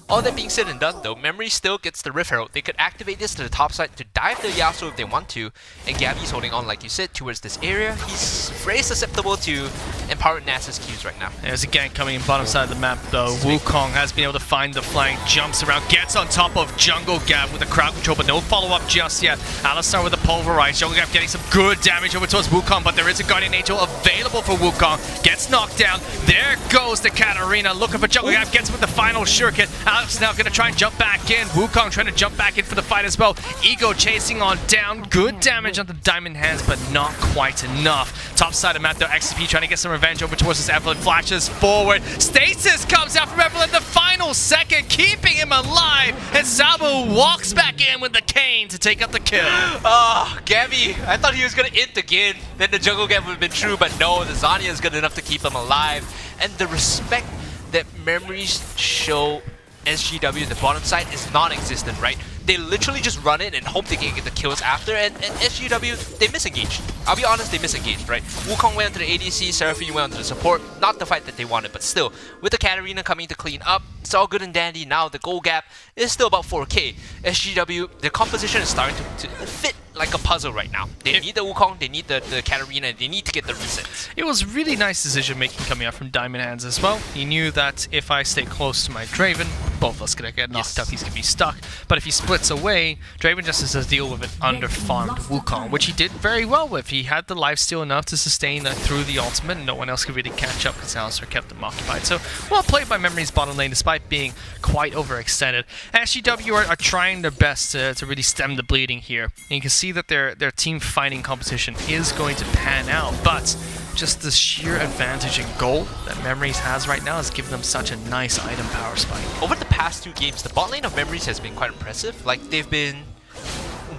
[SPEAKER 5] All that being said and done though, Memory still gets the Rift Herald. They could activate this to the top side to dive the Yasuo if they want to, and Gabby's holding on, like you said, towards this area. He's very susceptible to empowered Nasus Qs right now.
[SPEAKER 4] There's a gank coming in bottom side of the map though. Wukong has been able to find the flank, jumps around, gets on top of Jungle Gap with a crowd control, but no follow-up just yet. Alistar with a pulverized. Jungle Gap getting some good damage over towards Wukong, but there is a Guardian Angel available for Wukong. Gets knocked down. There goes the Katarina looking for Jungle Gap. Gets with the final shuriken. Alex is now going to try and jump back in. Wukong trying to jump back in for the fight as well. Ego chasing on down. Good damage on the Diamond Hands, but not quite enough. Top side of map though, XCP trying to get some revenge over towards this Evelyn. Flashes forward. Stasis comes out from Evelyn the final second, keeping him alive. And Sabo walks back in with the cane to take up the kill.
[SPEAKER 5] Oh, Gabby, I thought he was going to int again. Then the jungle gap would have been true, but no, the Zanya is good enough to keep him alive. And the respect that Memories show SGW in the bottom side is non-existent, right? They literally just run it and hope they can get the kills after, and SGW, they misengaged. I'll be honest, they misengaged, right? Wukong went onto the ADC, Seraphine went onto the support. Not the fight that they wanted, but still, with the Katarina coming to clean up, it's all good and dandy. Now the goal gap is still about 4k. SGW, their composition is starting to fit like a puzzle right now. They need the Wukong, they need the Katarina, they need to get the resets.
[SPEAKER 4] It was really nice decision making coming out from Diamond Hands as well. He knew that if I stay close to my Draven, both of us gonna get knocked up, he's gonna be stuck. But if he splits away, Draven just has to deal with an underfarmed Wukong, which he did very well with. He had the lifesteal enough to sustain through the ultimate, and no one else could really catch up because Alistair kept them occupied. So, well played by Memories bottom lane despite being quite overextended. SGW are trying their best to really stem the bleeding here. And you can see that their team fighting competition is going to pan out, but just the sheer advantage in gold that Memories has right now has given them such a nice item power spike.
[SPEAKER 5] Over the past 2 games, the bot lane of Memories has been quite impressive. Like, they've been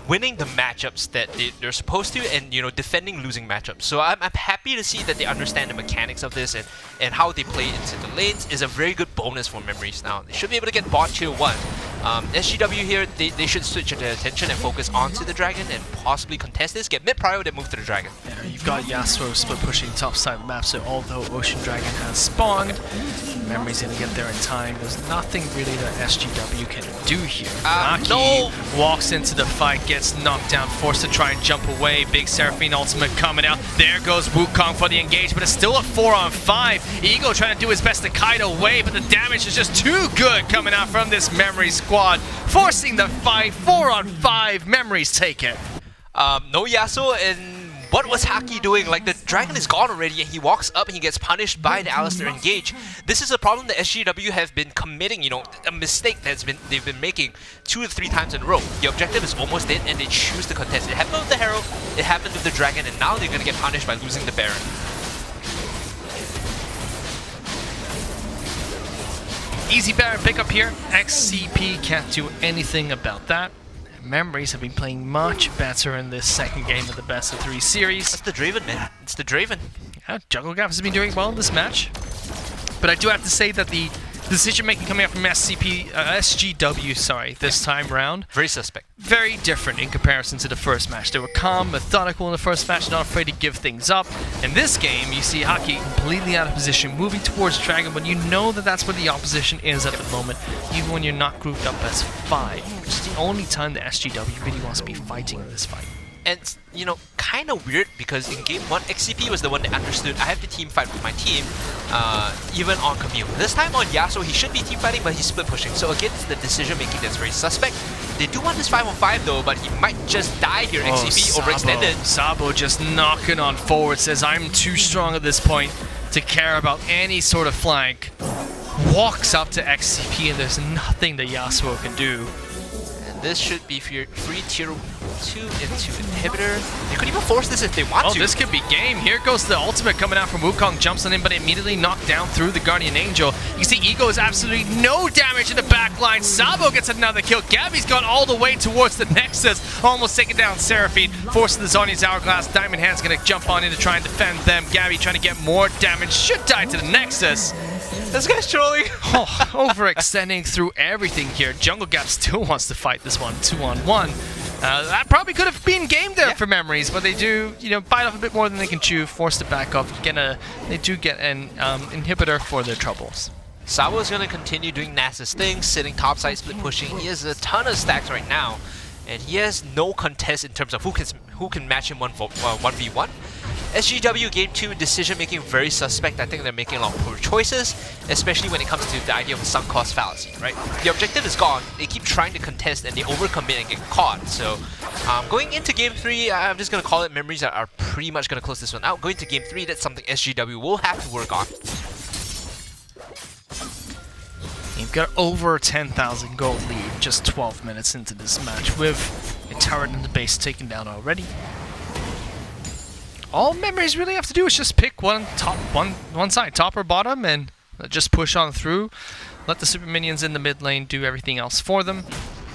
[SPEAKER 5] winning the matchups that they're supposed to, and defending losing matchups. So I'm happy to see that they understand the mechanics of this, and how they play into the lanes is a very good bonus for Memories now. They should be able to get bot tier 1. SGW here, they should switch their attention and focus onto the dragon and possibly contest this, get mid prio, then move to the dragon.
[SPEAKER 4] Yeah, you've got Yasuo split pushing top side of the map, so although Ocean Dragon has spawned, Memory's gonna get there in time. There's nothing really that SGW can do here.
[SPEAKER 5] No!
[SPEAKER 4] Walks into the fight, gets knocked down, forced to try and jump away. Big Seraphine ultimate coming out. There goes Wukong for the engage, but it's still a 4-on-5. Ego trying to do his best to kite away, but the damage is just too good coming out from this Memory squad, forcing the fight. 4-on-5. Memories take it.
[SPEAKER 5] No Yasuo, and what was Haki doing? Like, the dragon is gone already, and he walks up and he gets punished by the Alistair engage. This is a problem that SGW have been committing, a mistake they've been making 2 to 3 times in a row. The objective is almost in, and they choose to contest. It happened with the Herald, it happened with the dragon, and now they're gonna get punished by losing the Baron.
[SPEAKER 4] Easy Baron pickup here. XCP can't do anything about that. Memories have been playing much better in this second game of the best of 3 series.
[SPEAKER 5] That's the Draven, man. It's the Draven.
[SPEAKER 4] Yeah, Jungle Gap has been doing well in this match. But I do have to say that the decision making coming out from SGW, this time round,
[SPEAKER 5] Very suspect.
[SPEAKER 4] very different in comparison to the first match. They were calm, methodical in the first match, not afraid to give things up. In this game, you see Haki completely out of position, moving towards Dragon, but you know that that's where the opposition is at the moment, even when you're not grouped up as 5, which is the only time the SGW really wants to be fighting in this fight.
[SPEAKER 5] And, kind of weird, because in game 1, XCP was the one that understood I have to team fight with my team, even on Camille. This time on Yasuo, he should be team fighting, but he's split pushing. So again, it's the decision making that's very suspect. They do want this 5-on-5 though, but he might just die here. XCP overextended.
[SPEAKER 4] Sabo just knocking on forward, says I'm too strong at this point to care about any sort of flank. Walks up to XCP, and there's nothing that Yasuo can do.
[SPEAKER 5] This should be free tier 2 into inhibitor. They could even force this if they want to.
[SPEAKER 4] Oh, this could be game. Here goes the ultimate coming out from Wukong. Jumps on him, but immediately knocked down through the Guardian Angel. You see Ego is absolutely no damage in the back line. Sabo gets another kill. Gabby's gone all the way towards the Nexus. Almost taking down Seraphine. Forcing the Zonya's Hourglass. Diamond Hand's going to jump on in to try and defend them. Gabby trying to get more damage. Should die to the Nexus.
[SPEAKER 5] This guy's trolling.
[SPEAKER 4] Overextending through everything here. Jungle Gap still wants to fight this one 2-on-1. That probably could have been game there for Memories, but they do, bite off a bit more than they can chew, forced to back off. They do get an inhibitor for their troubles.
[SPEAKER 5] Sabo is going to continue doing Nasus things, sitting topside, split pushing. He has a ton of stacks right now, and he has no contest in terms of who who can match him 1v1. SGW Game 2 decision making very suspect. I think they're making a lot of poor choices, especially when it comes to the idea of a sunk cost fallacy, right? The objective is gone, they keep trying to contest and they overcommit and get caught. So going into Game 3, I'm just going to call it memories are pretty much going to close this one out. Going to Game 3, that's something SGW will have to work on.
[SPEAKER 4] You've got over 10,000 gold lead just 12 minutes into this match with a turret in the base taken down already. All memories really have to do is just pick one side, top or bottom, and just push on through. Let the super minions in the mid lane do everything else for them.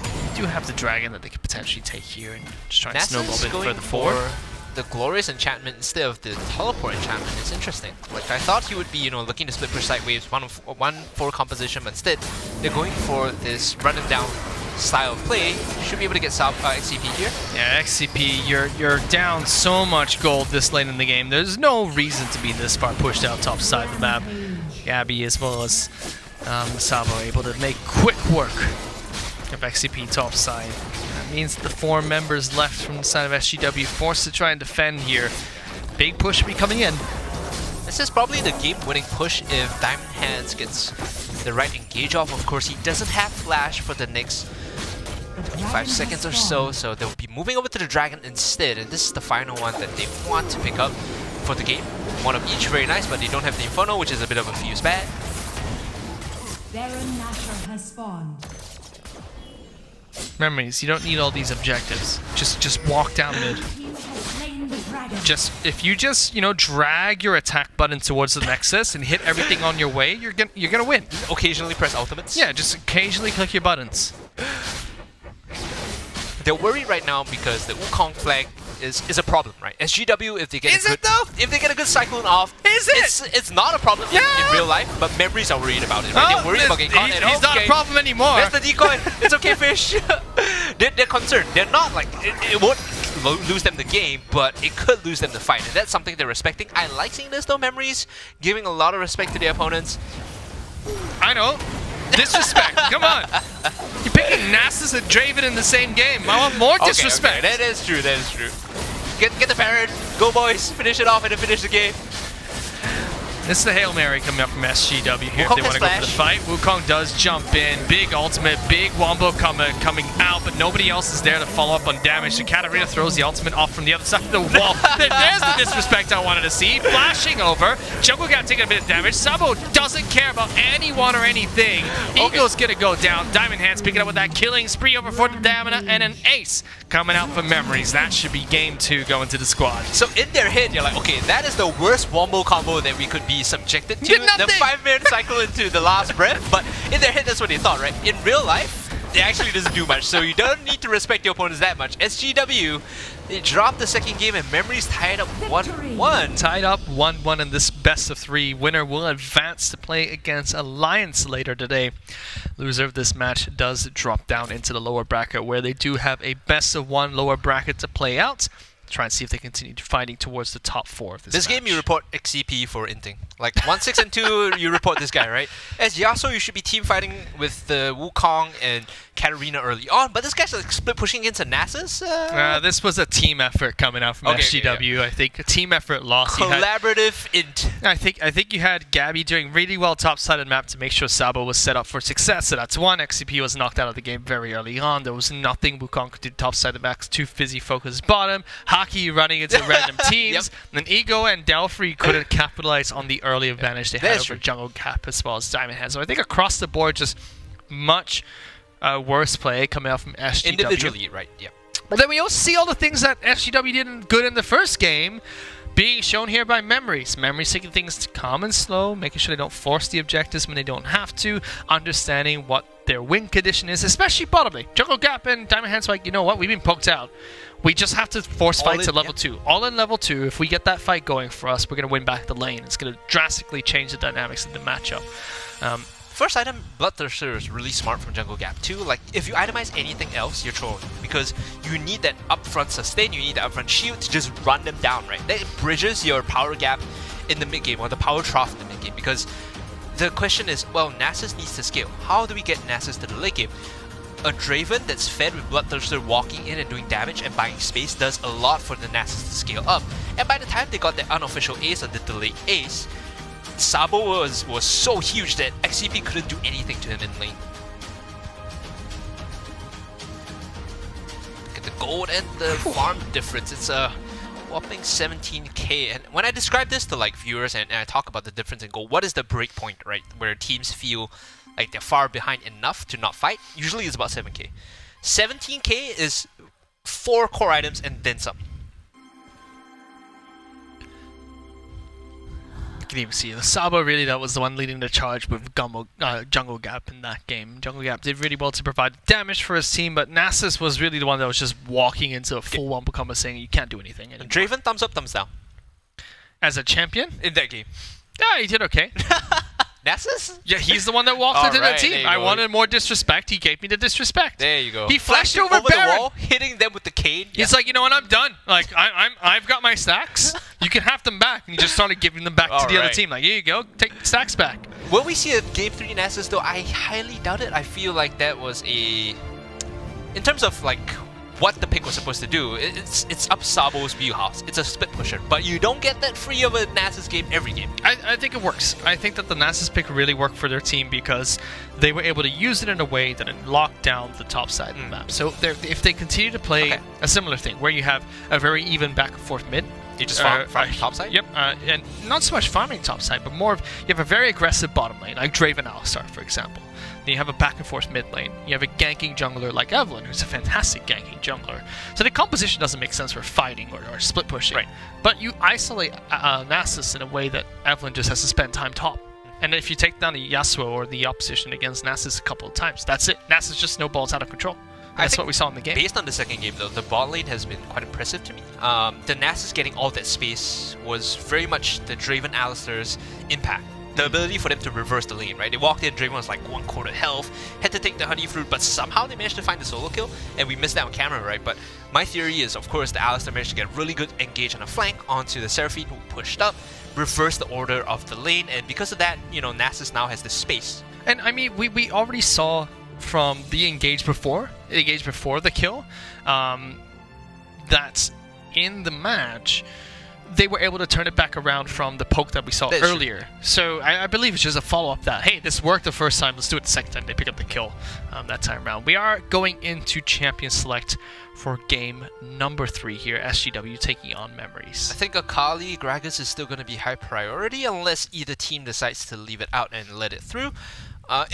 [SPEAKER 4] You do have the dragon that they could potentially take here and just try and snowball a bit further forward.
[SPEAKER 5] The glorious enchantment instead of the teleport enchantment is interesting. Like I thought he would be, looking to split push side waves 1-4 composition, but instead they're going for this run and down style of play. Should be able to get XCP here.
[SPEAKER 4] Yeah, XCP, you're down so much gold this late in the game. There's no reason to be this far pushed out top side of the map. Gabby as well as Sabo able to make quick work of XCP top side. That means the 4 members left from the side of SGW forced to try and defend here. Big push will be coming in.
[SPEAKER 5] This is probably the game-winning push if Diamond Hands gets the right engage off. Of course, he doesn't have flash for the next 5 seconds or so, so they'll be moving over to the dragon instead, and this is the final one that they want to pick up for the game. One of each, very nice, but they don't have the Inferno, which is a bit of a fuse bad.
[SPEAKER 6] Baron Nashor has spawned.
[SPEAKER 4] Memories, you don't need all these objectives. Just walk down mid. If you just drag your attack button towards the nexus and hit everything on your way, you're gonna win.
[SPEAKER 5] Occasionally press ultimates.
[SPEAKER 4] Yeah, just occasionally click your buttons.
[SPEAKER 5] They're worried right now because the Wukong flag is a problem, right? SGW, if they get if they get a good cyclone off, it's not a problem in real life, but memories are worried about it, right? They're worried about getting caught.
[SPEAKER 4] He's not a problem anymore.
[SPEAKER 5] There's the decoy. It's okay, fish. They're concerned. They're not like it won't lose them the game, but it could lose them the fight, and that's something they're respecting. I like seeing this though. Memories giving a lot of respect to their opponents.
[SPEAKER 4] I know. Disrespect. Come on. You're picking Nasus and Draven in the same game. I want more disrespect.
[SPEAKER 5] Okay, that is true. That is true. Get the Baron. Go, boys. Finish it off and then finish the game.
[SPEAKER 4] This is the Hail Mary coming up from SGW here if they want to go for the fight. Wukong does jump in. Big ultimate, big wombo coming out, but nobody else is there to follow up on damage. So Katarina throws the ultimate off from the other side of the wall. There's the disrespect I wanted to see. Flashing over. Jungle Cat taking a bit of damage. Sabo doesn't care about anyone or anything. Eagle's gonna go down. Diamond Hands picking up with that killing spree over for the Damina, and an ace coming out for Memories. That should be game 2 going to the squad.
[SPEAKER 5] So in their head, you're like, okay, that is the worst wombo combo that we could be subjected to. The 5-minute cycle into the last breath, but in their head, that's what they thought, right? In real life, it actually doesn't do much, so you don't need to respect your opponents that much. SGW, they dropped the second game and Memories tied up 1-1.
[SPEAKER 4] Tied up 1-1 in this best of 3. Winner will advance to play against Alliance later today. Loser of this match does drop down into the lower bracket, where they do have a best of 1 lower bracket to play out. Try and see if they continue fighting towards the top 4 of this match.
[SPEAKER 5] Game, you report XCP for inting. Like 1, 6, and 2, you report this guy, right? As Yasuo, you should be team fighting with the Wukong and Katarina early on, but this guy's like split pushing against a Nasus.
[SPEAKER 4] This was a team effort coming out from SGW. I think a team effort loss.
[SPEAKER 5] Collaborative int.
[SPEAKER 4] I think you had Gabby doing really well top-sided map to make sure Sabo was set up for success. So that's one. XCP was knocked out of the game very early on. There was nothing Wukong could do top-sided map. Too fizzy focused bottom. Hockey running into random teams. And Ego and Delphi couldn't capitalize on the early advantage they had over Jungle Cap as well as Diamond Hands. So I think across the board, just much worse play coming out from SGW.
[SPEAKER 5] Individually, right, yeah.
[SPEAKER 4] But then we also see all the things that SGW did good in the first game being shown here by Memories. Memories taking things calm and slow, making sure they don't force the objectives when they don't have to, understanding what their win condition is, especially bottom lane. Jungle Gap and Diamond Hands like, you know what, we've been poked out. We just have to force fight to level 2. All in level 2, if we get that fight going for us, we're going to win back the lane. It's going to drastically change the dynamics of the matchup.
[SPEAKER 5] First item, Bloodthirster is really smart from Jungle Gap too. Like, if you itemize anything else, you're trolling. Because you need that upfront sustain, you need that upfront shield to just run them down, right? That bridges your power gap in the mid game, or the power trough in the mid game. Because the question is, well, Nasus needs to scale. How do we get Nasus to the late game? a Draven that's fed with Bloodthirster walking in and doing damage and buying space does a lot for the Nasus to scale up. And by the time they got their unofficial ace or the delayed ace, Sabo was so huge that XCP couldn't do anything to him in lane. Look at the gold and the farm difference. It's a whopping 17k. And when I describe this to like viewers and I talk about the difference in gold, what is the break point, right? Where teams feel like they're far behind enough to not fight? Usually it's about 7k. 17k is 4 core items and then some.
[SPEAKER 4] You can even see the Sabo really that was the one leading the charge with Jungle Gap in that game. Jungle Gap did really well to provide damage for his team, but Nasus was really the one that was just walking into a full one combo saying you can't do anything anymore.
[SPEAKER 5] Draven, thumbs up, thumbs down.
[SPEAKER 4] As a champion?
[SPEAKER 5] In that game.
[SPEAKER 4] Yeah, he did okay.
[SPEAKER 5] Nasus?
[SPEAKER 4] Yeah, he's the one that walked into the team. I
[SPEAKER 5] go.
[SPEAKER 4] wanted more disrespect. He gave me the disrespect.
[SPEAKER 5] There you go.
[SPEAKER 4] He flashed
[SPEAKER 5] Flashing
[SPEAKER 4] over Baron.
[SPEAKER 5] the wall, hitting them with the cane.
[SPEAKER 4] He's like, you know what? I'm done. Like, I've got my stacks. You can have them back. And he just started giving them back to the other team. Like, here you go. Take the stacks back.
[SPEAKER 5] Will we see a Game 3 Nasus though? I highly doubt it. I feel like that was a... In terms of like what the pick was supposed to do, it's up Sabo's wheelhouse. It's a split pusher, but you don't get that free of a Nasus game every game.
[SPEAKER 4] I think it works. I think that the Nasus pick really worked for their team because they were able to use it in a way that it locked down the top side of the map. So if they continue to play a similar thing, where you have a very even back and forth mid,
[SPEAKER 5] you just farm top side?
[SPEAKER 4] Yep, and not so much farming top side, but more of, you have a very aggressive bottom lane, like Draven Alistar, for example. Then you have a back and forth mid lane. You have a ganking jungler like Evelynn, who's a fantastic ganking jungler. So the composition doesn't make sense for fighting or split pushing.
[SPEAKER 5] Right.
[SPEAKER 4] But you isolate Nasus in a way that Evelynn just has to spend time top. And if you take down the Yasuo or the opposition against Nasus a couple of times, that's it. Nasus just snowballs out of control. That's what we saw in the game.
[SPEAKER 5] Based on the second game though, the bot lane has been quite impressive to me. The Nasus getting all that space was very much the Draven Alistar's impact. The ability for them to reverse the lane, right? They walked in, Draven was like 1/4 health, had to take the honey fruit, but somehow they managed to find the solo kill, and we missed that on camera, right? But my theory is, of course, the Alistar managed to get really good engage on the flank onto the Seraphine, who pushed up, reversed the order of the lane, and because of that, you know, Nasus now has the space.
[SPEAKER 4] And I mean, we already saw from the engage before the kill, that in the match, they were able to turn it back around from the poke that we saw earlier. So I believe it's just a follow-up that, hey, this worked the first time, let's do it the second time. They pick up the kill that time around. We are going into Champion Select for game number 3 here, SGW taking on Memories.
[SPEAKER 5] I think Akali, Gragas is still going to be high priority unless either team decides to leave it out and let it through.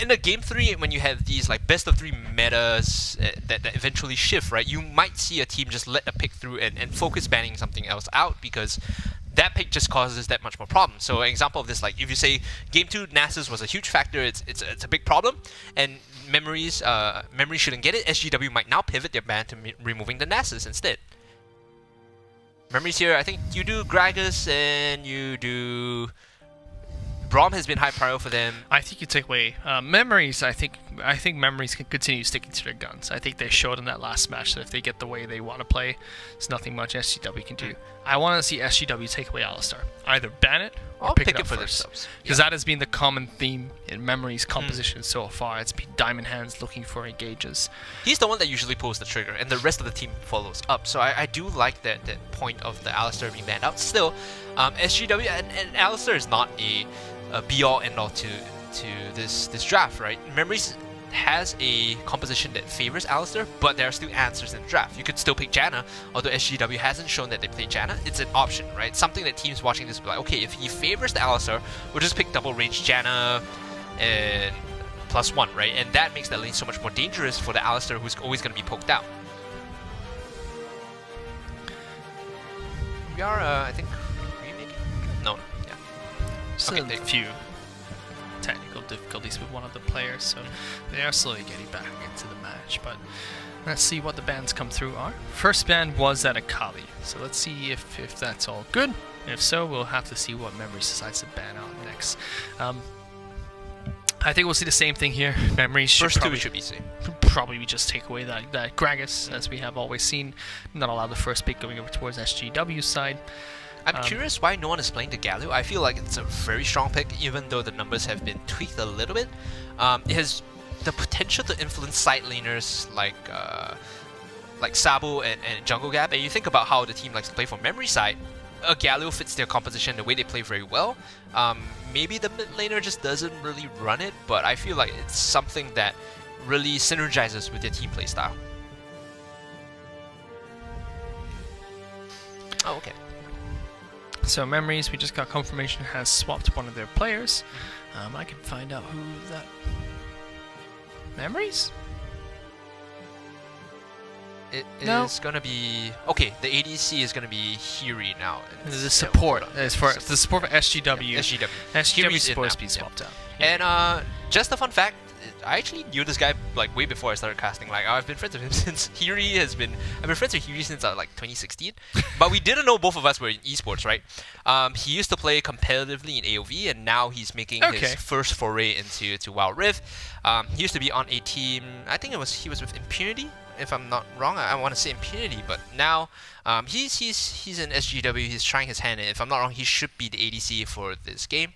[SPEAKER 5] In the game 3, when you have these like best of 3 metas that eventually shift, right, you might see a team just let a pick through and focus banning something else out because that pick just causes that much more problem. So an example of this, like if you say game 2 Nasus was a huge factor, it's a big problem, and Memories shouldn't get it, SGW might now pivot their ban to removing the Nasus instead. Memories here, I think you do Gragas and you do... Braum has been high priority for them.
[SPEAKER 4] I think you take away Memories. I think Memories can continue sticking to their guns. I think they showed in that last match that if they get the way they want to play, there's nothing much SGW can do. I want to see SGW take away Alistar. Either ban it or pick it up
[SPEAKER 5] for
[SPEAKER 4] first.
[SPEAKER 5] themselves.
[SPEAKER 4] Because that has been the common theme in Memories composition so far. It's been Diamond Hands looking for engages.
[SPEAKER 5] He's the one that usually pulls the trigger, and the rest of the team follows up. So I do like that point of the Alistar being banned out. Still, SGW and Alistar is not a be-all end-all to this draft, right? Memories has a composition that favors Alistar, but there are still answers in the draft. You could still pick Janna, although SGW hasn't shown that they play Janna. It's an option, right? Something that teams watching this will be like, okay, if he favors the Alistar, we'll just pick double range Janna and +1, right? And that makes that lane so much more dangerous for the Alistar, who's always going to be poked out. We are, I think, remaking? No, yeah.
[SPEAKER 4] Still a few technical difficulties with one of the players, so they are slowly getting back into the match. But let's see what the bans come through are. First ban was at Akali, so let's see if that's all good. If so, we'll have to see what Memories decides to ban out next. I think we'll see the same thing here. Memories should
[SPEAKER 5] should be same.
[SPEAKER 4] Probably just take away that Gragas, as we have always seen. Not allow the first pick going over towards SGW's side.
[SPEAKER 5] I'm curious why no one is playing the Galio. I feel like it's a very strong pick, even though the numbers have been tweaked a little bit. The the potential to influence side laners like Sabo and Jungle Gap, and you think about how the team likes to play from memory side, a Galio fits their composition, the way they play very well. Maybe the mid laner just doesn't really run it, but I feel like it's something that really synergizes with their team play style. Oh, okay.
[SPEAKER 4] So Memories, we just got confirmation, has swapped one of their players. I can find out who that... Memories?
[SPEAKER 5] It is gonna be... Okay, the ADC is gonna be Hiri now.
[SPEAKER 4] This is support. It's for the support for SGW.
[SPEAKER 5] Yeah, SGW.
[SPEAKER 4] SGW is
[SPEAKER 5] Hiri's in
[SPEAKER 4] supposed to
[SPEAKER 5] now,
[SPEAKER 4] be swapped out.
[SPEAKER 5] And just a fun fact, I actually knew this guy like way before I started casting. Like I've been friends with him since I've been friends with Hiri since like 2016. But we didn't know both of us were in esports, right? He used to play competitively in AOV, and now he's making his first foray into Wild Rift. He used to be on a team. I think he was with Impunity, if I'm not wrong. I want to say Impunity, but now he's in SGW. He's trying his hand, and if I'm not wrong, he should be the ADC for this game.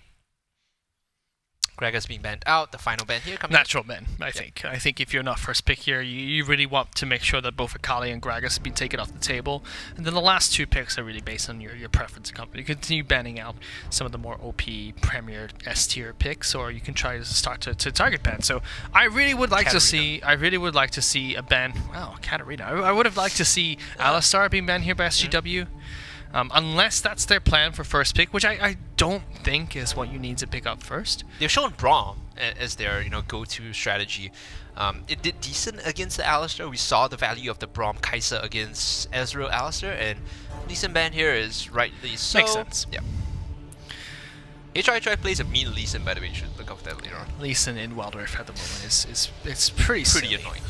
[SPEAKER 5] Gragas being banned out, the final ban here coming
[SPEAKER 4] Natural ban, I think. I think if you're not first pick here, you really want to make sure that both Akali and Gragas have been taken off the table. And then the last two picks are really based on your preference and company. You continue banning out some of the more OP Premier S tier picks, or you can try to start to target ban. So I really would like to see a ban. Wow, Katarina. I would have liked to see Alistar being banned here by SGW. Unless that's their plan for first pick, which I don't think is what you need to pick up first.
[SPEAKER 5] They've shown Braum as their go-to strategy. It did decent against the Alistar. We saw the value of the Braum Kai'Sa against Ezreal Alistar, and decent ban here is rightly so.
[SPEAKER 4] Makes sense.
[SPEAKER 5] Yeah. HI plays a mean Lee Sin, by the way. You should look up that later on.
[SPEAKER 4] Lee Sin in Wild Rift at the moment is pretty silly.
[SPEAKER 5] Annoying.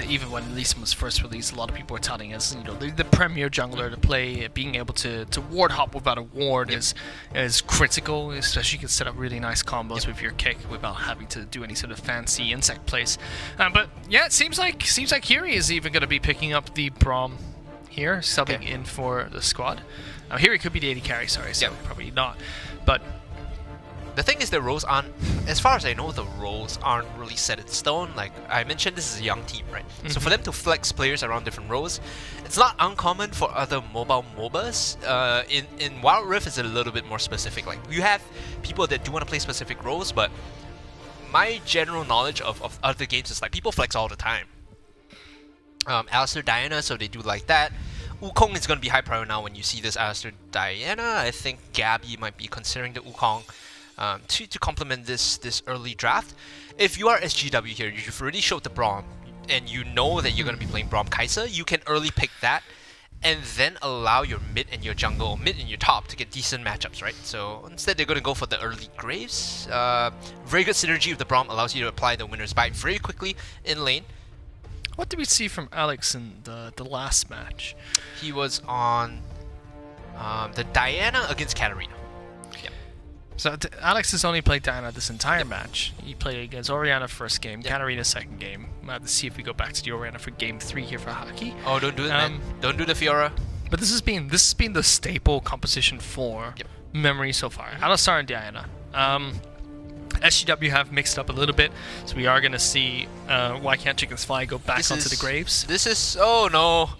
[SPEAKER 4] Even when Lee Sin was first released, a lot of people were touting as the premier jungler to play. Being able to ward hop without a ward is critical, especially you can set up really nice combos with your kick without having to do any sort of fancy insect plays. But yeah, it seems like Hiri is even going to be picking up the Braum here, subbing in for the squad. Hiri could be the AD carry, sorry, so probably not. But
[SPEAKER 5] the thing is, the roles aren't, as far as I know, the roles aren't really set in stone. Like I mentioned, this is a young team, right? So for them to flex players around different roles, it's not uncommon for other mobile MOBAs. In Wild Rift, it's a little bit more specific. Like you have people that do want to play specific roles, but my general knowledge of other games is like people flex all the time. Alistar, Diana, so they do like that. Wukong is going to be high priority now when you see this Alistar, Diana. I think Gabby might be considering the Wukong to complement this early draft. If you are SGW here, you've already showed the Braum, and you know that you're going to be playing Braum Kai'Sa, you can early pick that, and then allow your mid and your jungle, or mid and your top, to get decent matchups, right? So instead they're going to go for the early Graves. Very good synergy with the Braum, allows you to apply the winner's bite very quickly in lane.
[SPEAKER 4] what did we see from Alex in the last match?
[SPEAKER 5] He was on the Diana against Katarina.
[SPEAKER 4] So Alex has only played Diana this entire match. He played against Orianna first game, Katarina second game. We'll have to see if we go back to the Orianna for game 3 here for hockey.
[SPEAKER 5] Oh, don't do it, man. Don't do the Fiora.
[SPEAKER 4] But this has been the staple composition for Memory so far. Alistar and Diana. SGW have mixed up a little bit, so we are going to see Why Can't Chickens Fly go back onto the Graves.
[SPEAKER 5] This is... Oh, no.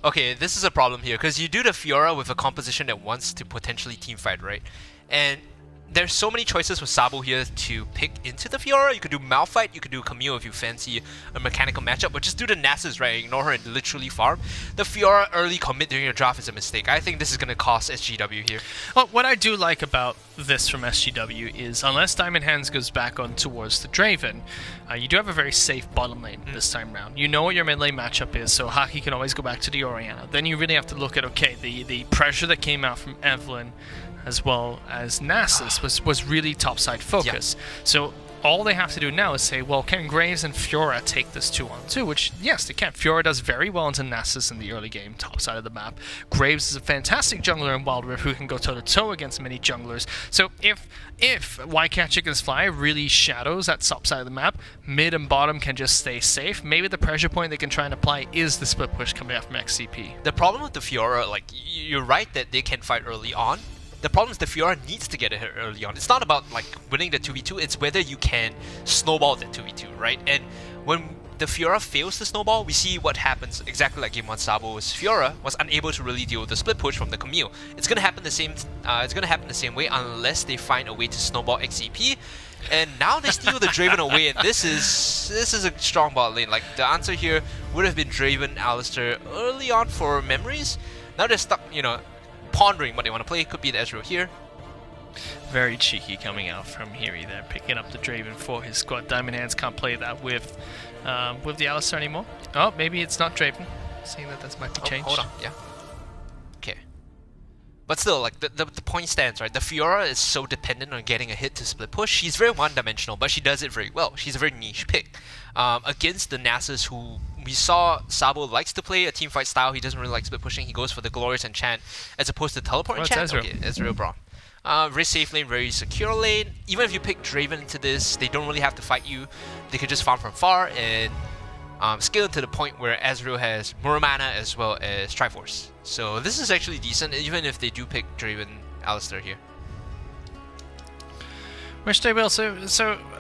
[SPEAKER 5] Okay, this is a problem here, because you do the Fiora with a composition that wants to potentially teamfight, right? And there's so many choices for Sabo here to pick into the Fiora. You could do Malphite, you could do Camille if you fancy a mechanical matchup, but just do the Nasus, right? Ignore her and literally farm. The Fiora early commit during your draft is a mistake. I think this is going to cost SGW here.
[SPEAKER 4] Well, what I do like about this from SGW is, unless Diamond Hands goes back on towards the Draven, you do have a very safe bottom lane this time round. You know what your mid lane matchup is, so Haki can always go back to the Orianna. Then you really have to look at, okay, the pressure that came out from Evelyn as well as Nasus was really topside focus. So all they have to do now is say, well, can Graves and Fiora take this 2-on-2? Which, yes, they can. Fiora does very well into Nasus in the early game, top side of the map. Graves is a fantastic jungler in Wild Rift who can go toe-to-toe against many junglers. So if Why Can't Chickens Fly really shadows that top side of the map, mid and bottom can just stay safe. Maybe the pressure point they can try and apply is the split push coming out from XCP.
[SPEAKER 5] The problem with the Fiora, like, you're right that they can fight early on, the problem is the Fiora needs to get a hit early on. It's not about like winning the 2v2, it's whether you can snowball the 2v2, right? And when the Fiora fails to snowball, we see what happens exactly like Game 1 Sabo's Fiora was unable to really deal with the split push from the Camille. It's gonna happen the same. It's gonna happen the same way unless they find a way to snowball XCP. And now they steal the Draven away, and this is a strong bot lane. Like the answer here would have been Draven, Alistar early on for memories. Now they're stuck, you know, pondering what they want to play. Could be the Ezreal here.
[SPEAKER 4] Very cheeky coming out from Hiri there, picking up the Draven for his squad. Diamond Hands can't play that with the Alistar anymore. Oh, maybe it's not Draven. Seeing that might be changed.
[SPEAKER 5] Hold on, yeah. Okay. But still, like, the point stands, right? The Fiora is so dependent on getting a hit to split push. She's very one-dimensional, but she does it very well. She's a very niche pick. Against the Nasus, who we saw Sabo likes to play a teamfight style. He doesn't really like split pushing. He goes for the Glorious Enchant as opposed to Teleport Enchant.
[SPEAKER 4] Ezreal.
[SPEAKER 5] Okay, Ezreal Braum. Very safe lane, very secure lane. Even if you pick Draven into this, they don't really have to fight you. They could just farm from far and scale to the point where Ezreal has more mana as well as Triforce. So this is actually decent, even if they do pick Draven Alistar here.
[SPEAKER 4] Which they will. So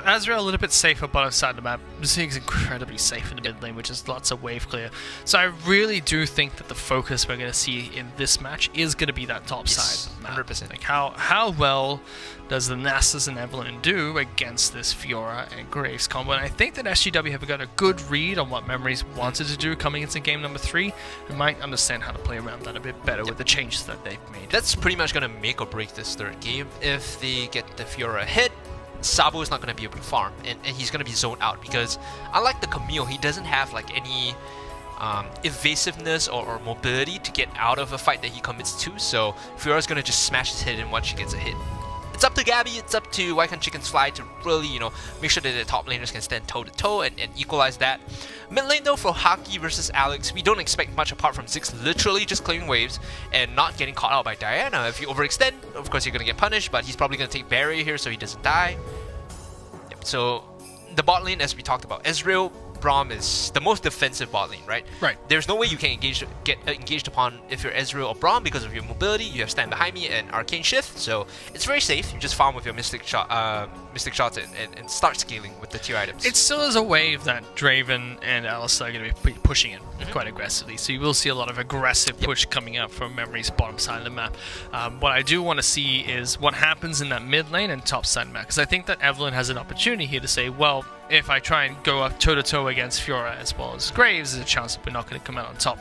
[SPEAKER 4] Azrael a little bit safer bottom side of the map. Zig's incredibly safe in the mid lane, which is lots of wave clear. So I really do think that the focus we're going to see in this match is going to be that top side.
[SPEAKER 5] 100%.
[SPEAKER 4] Like how well does the Nasus and Evelyn do against this Fiora and Graves combo? And I think that SGW have got a good read on what Memories wanted to do coming into game number 3 and might understand how to play around that a bit better with the changes that they've made.
[SPEAKER 5] That's pretty much going to make or break this third game. If they get the Fiora hit, Sabo is not going to be able to farm, and he's going to be zoned out because unlike the Camille, he doesn't have like any evasiveness or mobility to get out of a fight that he commits to, so Fiora's going to just smash his head in once she gets a hit. It's up to Gabby, it's up to Why Can't Chickens Fly to really, you know, make sure that the top laners can stand toe-to-toe and equalize that. Mid lane though, for Haki versus Alex, we don't expect much apart from Ziggs literally just clearing waves and not getting caught out by Diana. If you overextend, of course you're going to get punished, but he's probably going to take barrier here so he doesn't die. Yep, so the bot lane, as we talked about, Ezreal, Braum is the most defensive bot lane, right?
[SPEAKER 4] Right.
[SPEAKER 5] There's no way you can get engaged upon if you're Ezreal or Braum because of your mobility. You have Stand Behind Me and Arcane Shift, so it's very safe. You just farm with your Mystic Shots and start scaling with the tier items.
[SPEAKER 4] It still is a wave that Draven and Alistar are going to be pushing in quite aggressively, so you will see a lot of aggressive push coming up from Memory's bottom side of the map. What I do want to see is what happens in that mid lane and top side of the map, because I think that Evelyn has an opportunity here to say, well, if I try and go up toe-to-toe against Fiora as well as Graves, there's a chance that we're not going to come out on top.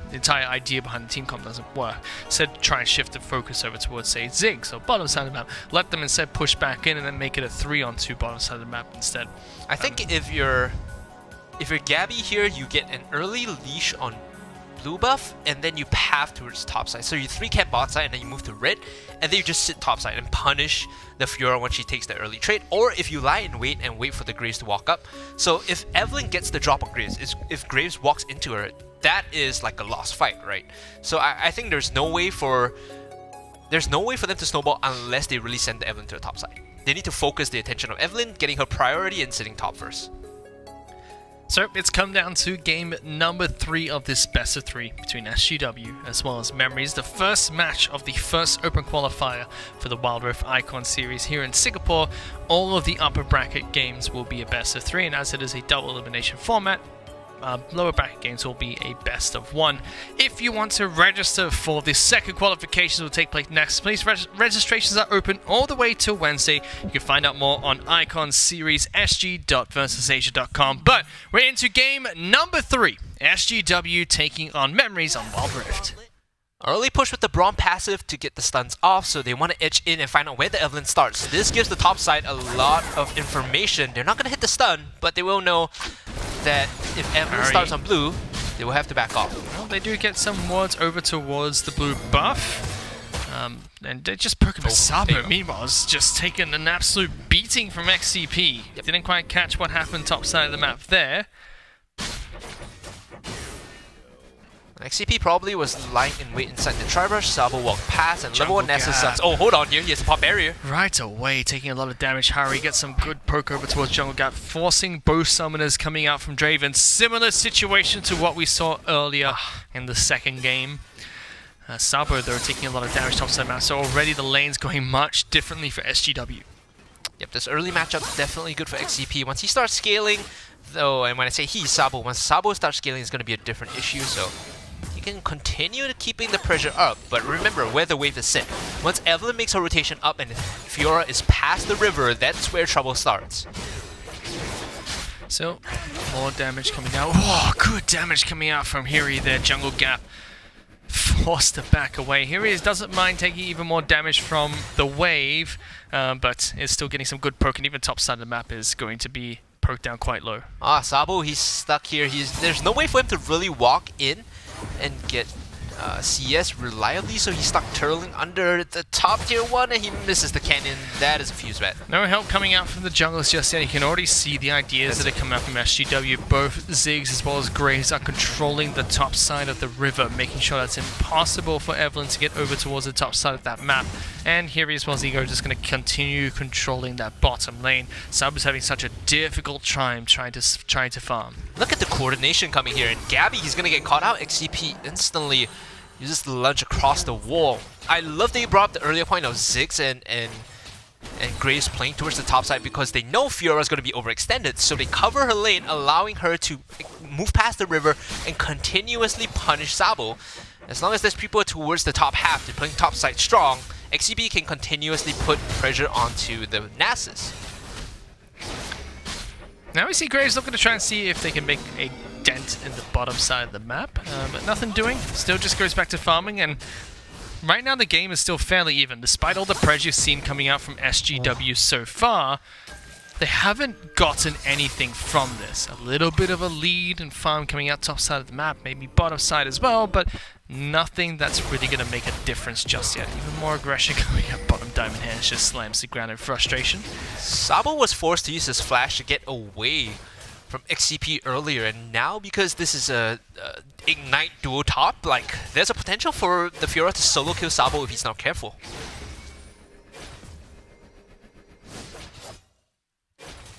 [SPEAKER 4] The entire idea behind the team comp doesn't work. Instead, try and shift the focus over towards, say, Ziggs, so bottom side of the map. Let them instead push back in and then make it a 3-on-2 bottom side of the map instead.
[SPEAKER 5] I think if you're Gabby here, you get an early leash on blue buff, and then you path towards top side. So you 3-camp bot side, and then you move to red, and then you just sit top side and punish the Fiora when she takes the early trade. Or if you lie in wait and wait for the Graves to walk up. So if Evelyn gets the drop on Graves, if Graves walks into her, that is like a lost fight, right? So I think there's no way for them to snowball unless they really send the Evelyn to the top side. They need to focus the attention of Evelyn, getting her priority and sitting top first.
[SPEAKER 4] So it's come down to game number 3 of this best of 3 between SGW as well as Memories, the first match of the first Open Qualifier for the Wild Rift Icon series here in Singapore. All of the upper bracket games will be a best of 3, and as it is a double elimination format, lower bracket games will be a best of 1. If you want to register for the second qualifications will take place next, please registrations are open all the way till Wednesday. You can find out more on iconseriessg.versusasia.com. But we're into game number 3. SGW taking on Memories on Wild Rift.
[SPEAKER 5] Early push with the Braum passive to get the stuns off, so they want to edge in and find out where the Evelyn starts. This gives the top side a lot of information. They're not going to hit the stun, but they will know that if Evelyn starts on blue, they will have to back off.
[SPEAKER 4] Well, they do get some wards over towards the blue buff. And they just poke him with Sabo. Meanwhile, is just taking an absolute beating from XCP.
[SPEAKER 5] Yep.
[SPEAKER 4] Didn't quite catch what happened top side of the map there.
[SPEAKER 5] XCP probably was lying in wait inside the Tribush. Sabo walked past and level 1 Nessus sucks. Oh, hold on here. He has a pop barrier.
[SPEAKER 4] Right away, taking a lot of damage. Harry gets some good poke over towards Jungle Gap, forcing both summoners coming out from Draven. Similar situation to what we saw earlier in the second game. Sabo, though, taking a lot of damage topside map, so already the lane's going much differently for SGW.
[SPEAKER 5] Yep, this early matchup definitely good for XCP. Once he starts scaling, though, and when I say he, Sabo, once Sabo starts scaling, it's going to be a different issue, so he can continue to keeping the pressure up, but remember where the wave is set. Once Evelyn makes her rotation up and Fiora is past the river, that's where trouble starts.
[SPEAKER 4] So, more damage coming out. Whoa, good damage coming out from Hiri there. Jungle Gap forced to back away. Hiri doesn't mind taking even more damage from the wave, but is still getting some good poke, and even top side of the map is going to be poked down quite low.
[SPEAKER 5] Sabo, he's stuck here. There's no way for him to really walk in and get CS reliably, so he's stuck turtling under the top tier 1 and he misses the cannon. That is a fuse bet.
[SPEAKER 4] No help coming out from the junglers just yet. You can already see the ideas that are coming out from SGW. Both Ziggs as well as Graves are controlling the top side of the river, making sure that's impossible for Evelyn to get over towards the top side of that map. And here as well as Ego just going to continue controlling that bottom lane. Sub is having such a difficult time trying to farm.
[SPEAKER 5] Look at the coordination coming here, and Gabby, he's going to get caught out. XCP instantly uses the lunge across the wall. I love that you brought up the earlier point of Ziggs and Graves playing towards the top side because they know Fiora is going to be overextended, so they cover her lane, allowing her to move past the river and continuously punish Sabo. As long as there's people towards the top half, they're playing top side strong, XCP can continuously put pressure onto the Nasus.
[SPEAKER 4] Now we see Graves looking to try and see if they can make a dent in the bottom side of the map, but nothing doing. Still just goes back to farming, and right now the game is still fairly even. Despite all the pressure you've seen coming out from SGW so far, they haven't gotten anything from this. A little bit of a lead and farm coming out top side of the map, maybe bottom side as well, but nothing that's really going to make a difference just yet. Even more aggression coming up bottom. Diamond Hands just slams the ground in frustration.
[SPEAKER 5] Sabo was forced to use his flash to get away from XCP earlier, and now because this is a Ignite duo top, like, there's a potential for the Fiora to solo kill Sabo if he's not careful.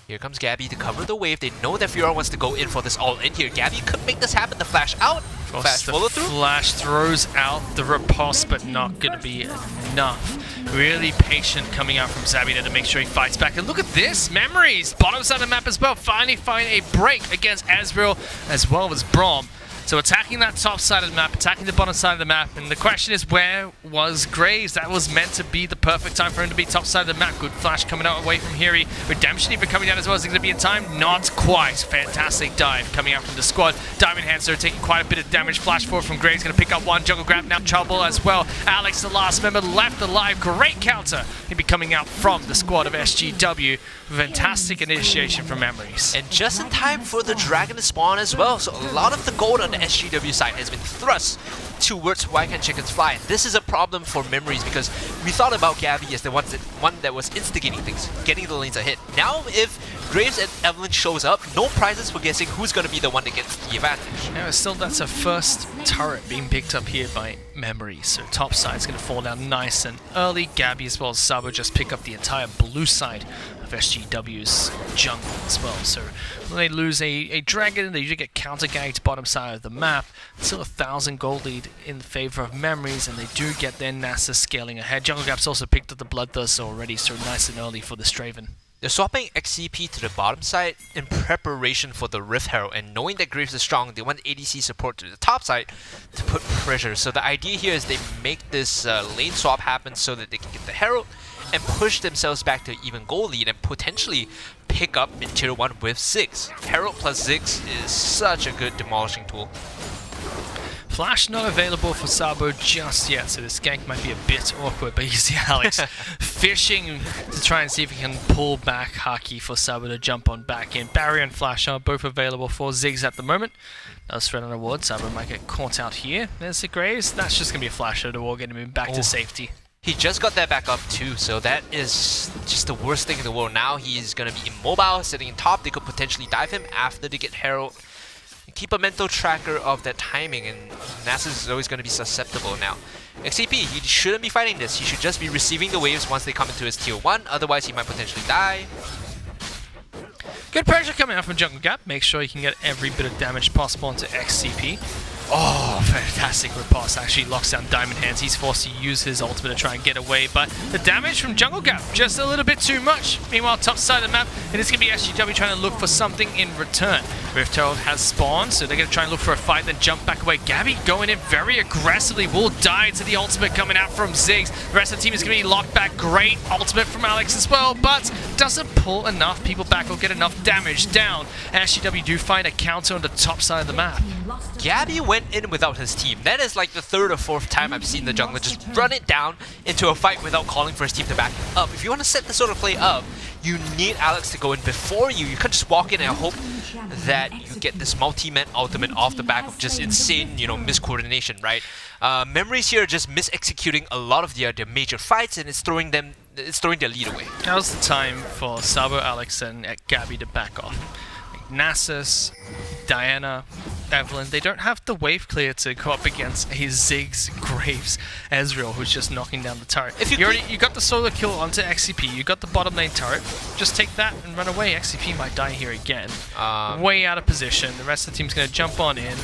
[SPEAKER 5] Here comes Gabby to cover the wave. They know that Fiora wants to go in for this all-in here. Gabby could make this happen. The flash out. Flash follow through.
[SPEAKER 4] Flash throws out the riposte, but not going to be enough. Really patient coming out from Zabby to make sure he fights back. And look at this. Memories. Bottom side of the map as well. Finally find a break against Ezreal as well as Braum. So attacking that top side of the map, attacking the bottom side of the map, and the question is, where was Graves? That was meant to be the perfect time for him to be top side of the map. Good flash coming out away from Hiri. Redemption even coming down as well. Is it going to be in time? Not quite. Fantastic dive coming out from the squad. Diamond Hands are taking quite a bit of damage. Flash forward from Graves, going to pick up one. Jungle Grab now trouble as well. Alex, the last member left alive. Great counter. He'll be coming out from the squad of SGW. Fantastic initiation from Memories.
[SPEAKER 5] And just in time for the dragon to spawn as well. So a lot of the gold on the SGW side has been thrust towards Why Can't Chickens Fly. And this is a problem for Memories because we thought about Gabby as the one that was instigating things, getting the lanes ahead. Now if Graves and Evelyn shows up, no prizes for guessing who's going to be the one that gets the advantage.
[SPEAKER 4] Now still, that's a first turret being picked up here by Memories. So top side's going to fall down nice and early. Gabby as well as Sabo just pick up the entire blue side of SGW's jungle as well. So when they lose a dragon, they usually get counter-gagged bottom side of the map. Still 1,000 gold lead in favor of Memories, and they do get their Nasus scaling ahead. Jungle Gap's also picked up the Bloodthirst already, so nice and early for the Straven.
[SPEAKER 5] They're swapping XCP to the bottom side in preparation for the Rift Herald, and knowing that Graves is strong, they want ADC support to the top side to put pressure. So the idea here is they make this lane swap happen so that they can get the Herald and push themselves back to even goal lead and potentially pick up in tier 1 with Ziggs. Herald plus Ziggs is such a good demolishing tool.
[SPEAKER 4] Flash not available for Sabo just yet, so this gank might be a bit awkward, but you see Alex fishing to try and see if he can pull back Haki for Sabo to jump on back in. Barrier and Flash are both available for Ziggs at the moment. Does thread on a ward. Sabo might get caught out here. There's the Graves. That's just going to be a flash of the wall, getting him back to safety.
[SPEAKER 5] He just got that back up too, so that is just the worst thing in the world. Now he's going to be immobile, sitting in top. They could potentially dive him after they get Herald. Keep a mental tracker of that timing, and Nasus is always going to be susceptible now. XCP, he shouldn't be fighting this. He should just be receiving the waves once they come into his tier 1, otherwise he might potentially die.
[SPEAKER 4] Good pressure coming out from Jungle Gap. Make sure you can get every bit of damage possible onto XCP. Oh, fantastic riposte. Actually locks down Diamond Hands. He's forced to use his ultimate to try and get away, but the damage from Jungle Gap, just a little bit too much. Meanwhile, top side of the map, it is going to be SGW trying to look for something in return. Rift Herald has spawned, so they're going to try and look for a fight, then jump back away. Gabby going in very aggressively, will die to the ultimate coming out from Ziggs. The rest of the team is going to be locked back. Great ultimate from Alex as well, but doesn't pull enough people back or get enough damage down. SGW do find a counter on the top side of the map.
[SPEAKER 5] Gabby went in without his team. That is like the third or fourth time I've seen the jungler just run it down into a fight without calling for his team to back up. If you want to set this sort of play up, you need Alex to go in before you. You can't just walk in and hope that you get this multi-man ultimate off the back of just insane, you know, miscoordination, right? Memories here are just mis-executing a lot of their major fights, and it's throwing their lead away.
[SPEAKER 4] Now's the time for Sabo, Alex, and Gabby to back off. Nasus, Diana, Evelyn, they don't have the wave clear to go up against a Ziggs, Graves, Ezreal, who's just knocking down the turret. If you got the solo kill onto XCP, you got the bottom lane turret, just take that and run away. XCP might die here again. Way out of position. The rest of the team's going to jump on in.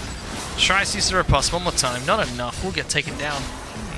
[SPEAKER 4] Tries to use the riposte one more time. Not enough. We'll get taken down.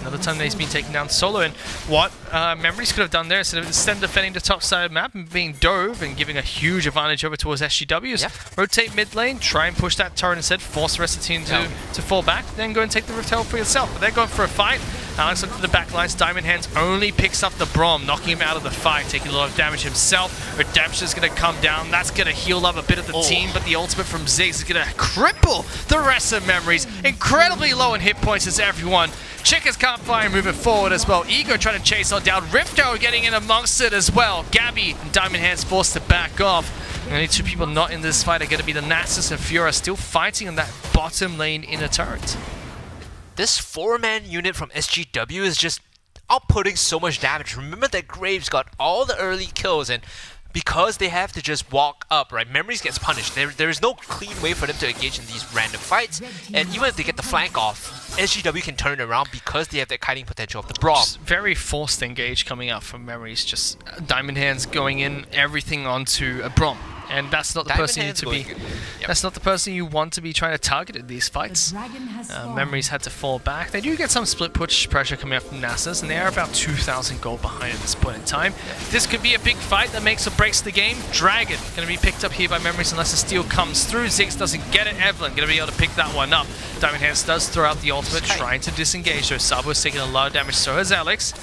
[SPEAKER 4] Another time that he's been taken down solo, and what Memories could have done there instead of defending the top side of the map and being dove and giving a huge advantage over towards SGW is rotate mid lane, try and push that turret instead, force the rest of the team to fall back, then go and take the Rift Herald for yourself. But they're going for a fight. Alex looking for the back lines. Diamond Hands only picks up the Braum, knocking him out of the fight, taking a lot of damage himself. Redemption's going to come down. That's going to heal up a bit of the team, but the ultimate from Ziggs is going to cripple the rest of Memories. Incredibly low in hit points as everyone. Chickers can't fire moving forward as well. Ego trying to chase on down. Rifto getting in amongst it as well. Gabby and Diamond Hands forced to back off. The only two people not in this fight are going to be the Nasus and Fiora, still fighting on that bottom lane inner turret.
[SPEAKER 5] This 4-man unit from SGW is just outputting so much damage. Remember that Graves got all the early kills, and because they have to just walk up, right? Memories gets punished. There is no clean way for them to engage in these random fights. And even if they get the flank off, SGW can turn it around because they have that kiting potential of the Braum.
[SPEAKER 4] Just very forced engage coming out from Memories. Just Diamond Hands going in everything onto a Braum. And that's not the person you need to be. That's not the person you want to be trying to target in these fights. Memories had to fall back. They do get some split push pressure coming up from Nasus, and they are about 2,000 gold behind at this point in time. This could be a big fight that makes or breaks the game. Dragon going to be picked up here by Memories unless the steal comes through. Ziggs doesn't get it. Evelyn going to be able to pick that one up. Diamond Hands does throw out the ultimate, trying to disengage. So Sabo is taking a lot of damage. So is Alex.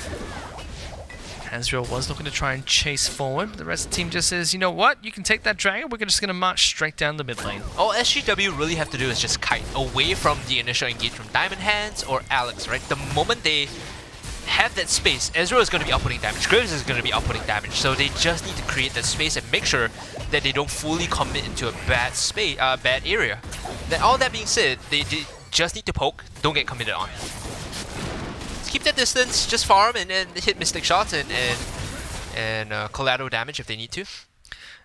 [SPEAKER 4] Ezreal was looking to try and chase forward. The rest of the team just says, you know what, you can take that dragon, we're just going to march straight down the mid lane.
[SPEAKER 5] All SGW really have to do is just kite away from the initial engage from Diamond Hands or Alex, right? The moment they have that space, Ezreal is going to be outputting damage, Graves is going to be outputting damage, so they just need to create that space and make sure that they don't fully commit into a bad space, bad area. Then all that being said, they just need to poke, don't get committed on. Keep that distance, just farm and hit mystic shots and collateral damage if they need to.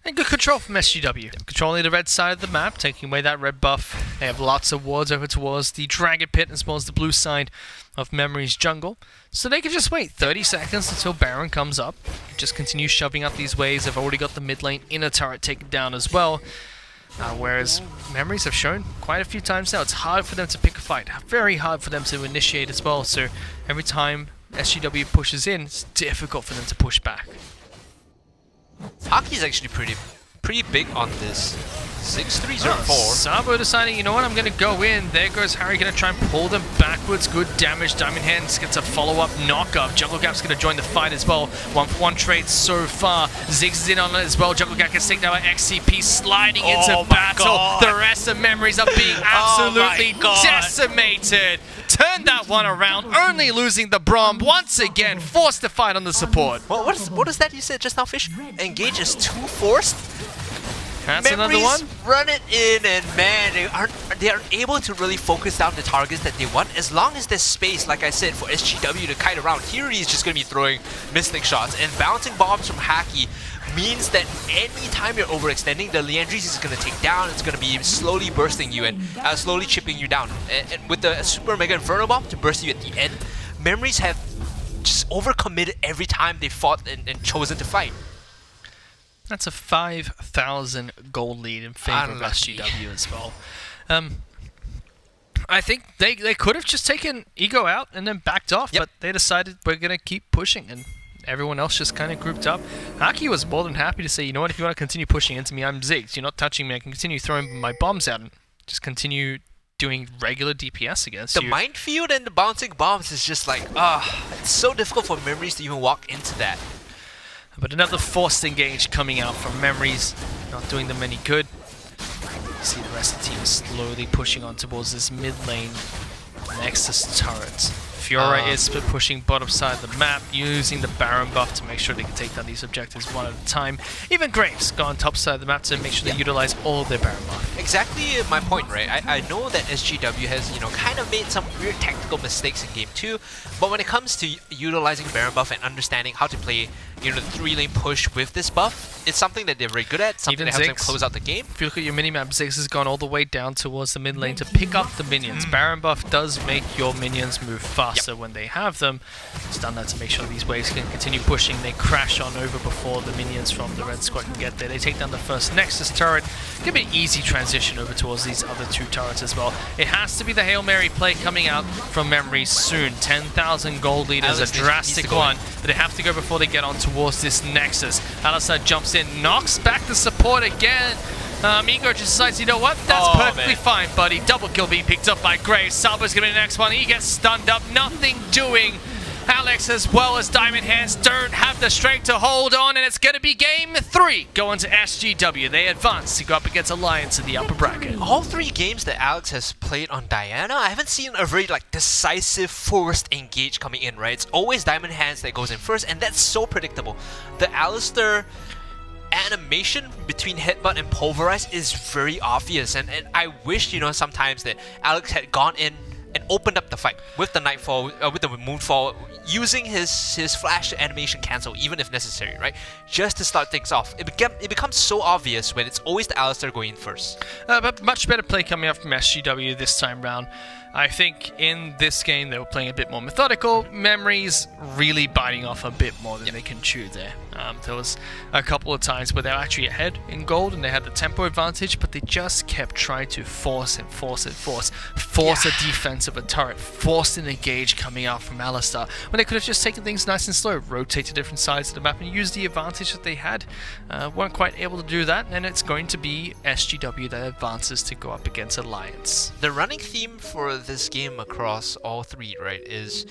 [SPEAKER 4] And good control from SGW. Controlling the red side of the map, taking away that red buff. They have lots of wards over towards the Dragon Pit as well as the blue side of Memory's jungle. So they can just wait 30 seconds until Baron comes up. Just continue shoving up these waves. They've already got the mid lane inner turret taken down as well. Whereas Memories have shown quite a few times now, it's hard for them to pick a fight. Very hard for them to initiate as well. So every time SGW pushes in, it's difficult for them to push back.
[SPEAKER 5] Haki is actually pretty big on this. 6304.
[SPEAKER 4] Sabo deciding, you know what, I'm going to go in. There goes Harry, going to try and pull them backwards. Good damage. Diamond Hands gets a follow-up knock-up. Jungle Gap's going to join the fight as well. 1-for-1 trade so far. Ziggs is in on it as well. Jungle Gap gets taken out by XCP, sliding into battle. The rest of Memories are being absolutely decimated. Turn that one around, only losing the Braum once again, forced to fight on the support.
[SPEAKER 5] Well, what is that you said just now, Fish? Engage is too forced?
[SPEAKER 4] That's another one.
[SPEAKER 5] Run it in, and man, they aren't able to really focus down the targets that they want. As long as there's space, like I said, for SGW to kite around, here he's just going to be throwing mystic shots, and bouncing bombs from Haki means that anytime you're overextending, the Liandry's is going to take down. It's going to be slowly bursting you and slowly chipping you down. And with the Super Mega Inferno Bomb to burst you at the end, Memories have just overcommitted every time they fought and chosen to fight.
[SPEAKER 4] That's a 5,000 gold lead in favor of SGW as well. I think they could have just taken Ego out and then backed off, but they decided we're going to keep pushing, and everyone else just kind of grouped up. Haki was more than happy to say, you know what, if you want to continue pushing into me, I'm zigged. You're not touching me. I can continue throwing my bombs out and just continue doing regular DPS against you.
[SPEAKER 5] The minefield and the bouncing bombs is just like, it's so difficult for Memories to even walk into that.
[SPEAKER 4] But another forced engage coming out from Memories, not doing them any good. You see the rest of the team slowly pushing on towards this mid lane. Nexus turret. Fiora is pushing bottom side of the map, using the Baron buff to make sure they can take down these objectives one at a time. Even Graves gone top side of the map to make sure they utilize all of their Baron buff.
[SPEAKER 5] Exactly my point, right? I know that SGW has, kind of made some weird tactical mistakes in Game 2, but when it comes to utilizing Baron buff and understanding how to play, the 3-lane push with this buff, it's something that they're very good at, something that helps them close out the game.
[SPEAKER 4] If you look at your minimap, Ziggs has gone all the way down towards the mid lane to pick up the minions. Baron buff does make your minions move faster when they have them. It's done that to make sure these waves can continue pushing. They crash on over before the minions from the red squad can get there. They take down the first Nexus turret. Give me an easy transition over towards these other two turrets as well. It has to be the Hail Mary play coming out from Memory soon. 10,000 gold lead is a drastic one, but they have to go before they get on towards this Nexus. Alistar jumps in, knocks back the support again. Ego just decides, you know what? That's perfectly fine, buddy. Double kill being picked up by Graves. Salvo's gonna be the next one. He gets stunned up. Nothing doing. Alex as well as Diamond Hands don't have the strength to hold on, and it's going to be Game 3 going to SGW. They advance to go up against Alliance in the upper bracket.
[SPEAKER 5] All 3 games that Alex has played on Diana, I haven't seen a very decisive forced engage coming in, right? It's always Diamond Hands that goes in first, and that's so predictable. The Alistar animation between Headbutt and Pulverize is very obvious, and I wish, sometimes that Alex had gone in and opened up the fight with the Nightfall, with the Moonfall, using his flash animation cancel, even if necessary, right? Just to start things off. It becomes so obvious when it's always the Alistar going in first.
[SPEAKER 4] But much better play coming up from SGW this time round. I think in this game they were playing a bit more methodical. Memories really biting off a bit more than they can chew there. There was a couple of times where they were actually ahead in gold and they had the tempo advantage, but they just kept trying to force and force and force. Force a defense of a turret, force an engage coming out from Alistar, when they could have just taken things nice and slow, rotate to different sides of the map and use the advantage that they had. Weren't quite able to do that, and it's going to be SGW that advances to go up against Alliance.
[SPEAKER 5] The running theme for this game across all 3, right, is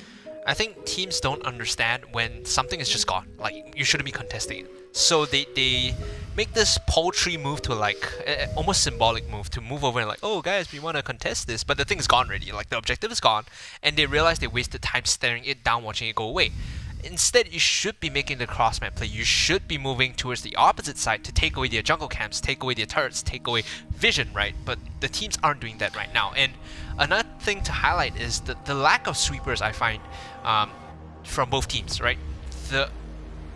[SPEAKER 5] I think teams don't understand when something is just gone. You shouldn't be contesting it. So they make this paltry move to almost symbolic move to move over and oh guys, we want to contest this, but the thing's gone already. The objective is gone, and they realize they wasted time staring it down, watching it go away. Instead, you should be making the cross-map play. You should be moving towards the opposite side to take away their jungle camps, take away their turrets, take away vision, right? But the teams aren't doing that right now. And another thing to highlight is the lack of sweepers, I find, from both teams, right? The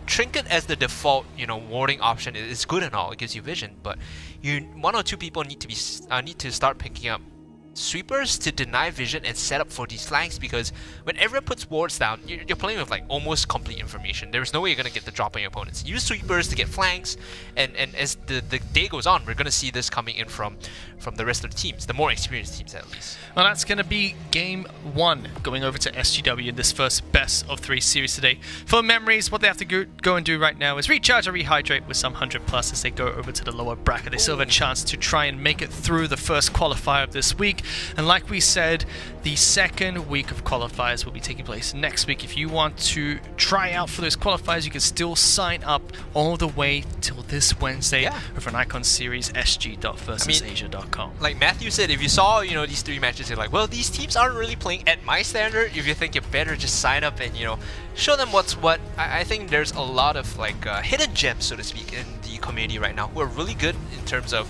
[SPEAKER 5] Trinket as the default, warding option is good and all. It gives you vision, but one or two people need to start picking up sweepers to deny vision and set up for these flanks, because when everyone puts wards down, you're playing with almost complete information. There's no way you're going to get the drop on your opponents. Use sweepers to get flanks, and as the day goes on, we're going to see this coming in from the rest of the teams, the more experienced teams at least.
[SPEAKER 4] Well, that's going to be Game 1 going over to SGW in this first best of 3 series today. For Memories, what they have to go and do right now is recharge or rehydrate with some 100+ as they go over to the lower bracket. They still have a chance to try and make it through the first qualifier of this week. And like we said, the second week of qualifiers will be taking place next week. If you want to try out for those qualifiers, you can still sign up all the way till this Wednesday over an Icon Series sg.versusasia.com.
[SPEAKER 5] Like Matthew said, if you saw these 3 matches, you're like, well, these teams aren't really playing at my standard. If you think you're better, just sign up and show them what's what. I think there's a lot of hidden gems, so to speak, in the community right now who are really good in terms of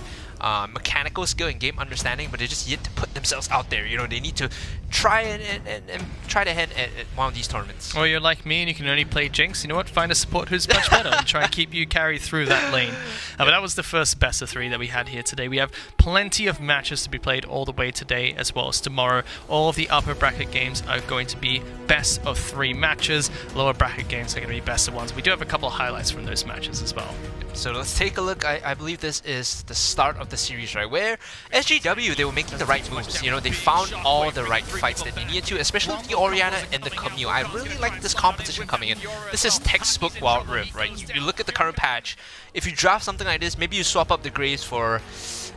[SPEAKER 5] mechanical skill and game understanding, but they're just yet to put themselves out there. They need to try and try to hand at one of these tournaments.
[SPEAKER 4] Or you're like me and you can only play Jinx. You know what? Find a support who's much better and try and keep you carried through that lane. But that was the first best of 3 that we had here today. We have plenty of matches to be played all the way today as well as tomorrow. All of the upper bracket games are going to be best of 3 matches. Lower bracket games are going to be best of 1s. We do have a couple of highlights from those matches as well.
[SPEAKER 5] So let's take a look. I believe this is the start of the series, right? Where SGW, they were making the right moves. You know, they found all the right fights that they needed to, especially the Orianna and the Camille. I really like this composition coming in. This is textbook Wild Rift, right? You look at the current patch. If you draft something like this, maybe you swap up the Graves for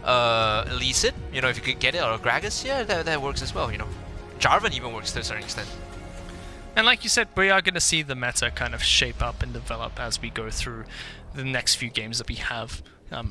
[SPEAKER 5] Lee-Sin, you know, if you could get it, or Gragas, yeah, that works as well, you know. Jarvan even works to a certain extent.
[SPEAKER 4] And like you said, we are going to see the meta kind of shape up and develop as we go through the next few games that we have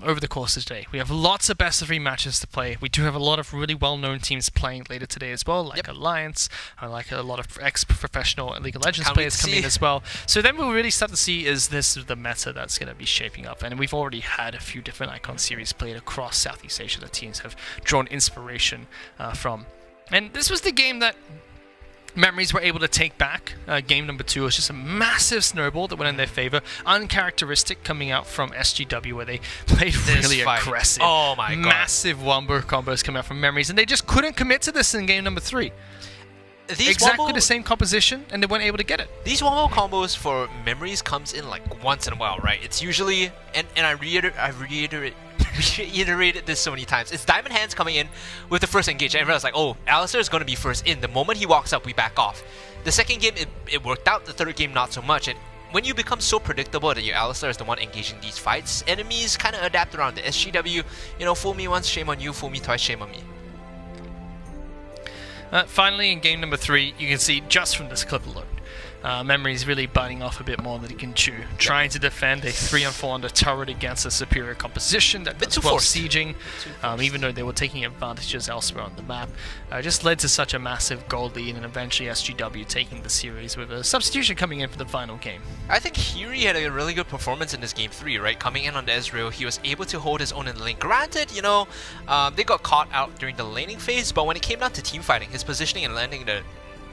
[SPEAKER 4] over the course of today. We have lots of best of 3 matches to play. We do have a lot of really well-known teams playing later today as well, like Alliance, like a lot of ex-professional League of Legends players coming in as well. So then we'll really start to see, is this the meta that's going to be shaping up? And we've already had a few different Icon series played across Southeast Asia that teams have drawn inspiration from. And this was the game that Memories were able to take back. Game number 2 was just a massive snowball that went in their favor. Uncharacteristic coming out from SGW, where they played really aggressive.
[SPEAKER 5] Oh my god.
[SPEAKER 4] Massive wombo combos coming out from Memories, and they just couldn't commit to this in game number 3. Exactly the same composition, and they weren't able to get it.
[SPEAKER 5] These wombo combos for Memories comes in like once in a while, right? It's usually, and I reiterate this so many times. It's Diamond Hands coming in with the first engage, and everyone's like, oh, Alistair is going to be first in. The moment he walks up, we back off. The second game, it worked out. The third game, not so much. And when you become so predictable that your Alistair is the one engaging these fights, enemies kind of adapt around the SGW. You know, fool me once, shame on you. Fool me twice, shame on me.
[SPEAKER 4] Finally, in game number 3, you can see just from this clip alone, Memories really biting off a bit more than he can chew. Trying to defend a 3-on-4 on the turret against a superior composition that does well sieging, even though they were taking advantages elsewhere on the map. Just led to such a massive goal lead, and eventually SGW taking the series with a substitution coming in for the final game.
[SPEAKER 5] I think Hiri had a really good performance in this game 3, right? Coming in on the Ezreal, he was able to hold his own in the lane. Granted, you know, they got caught out during the laning phase, but when it came down to team fighting, his positioning and landing the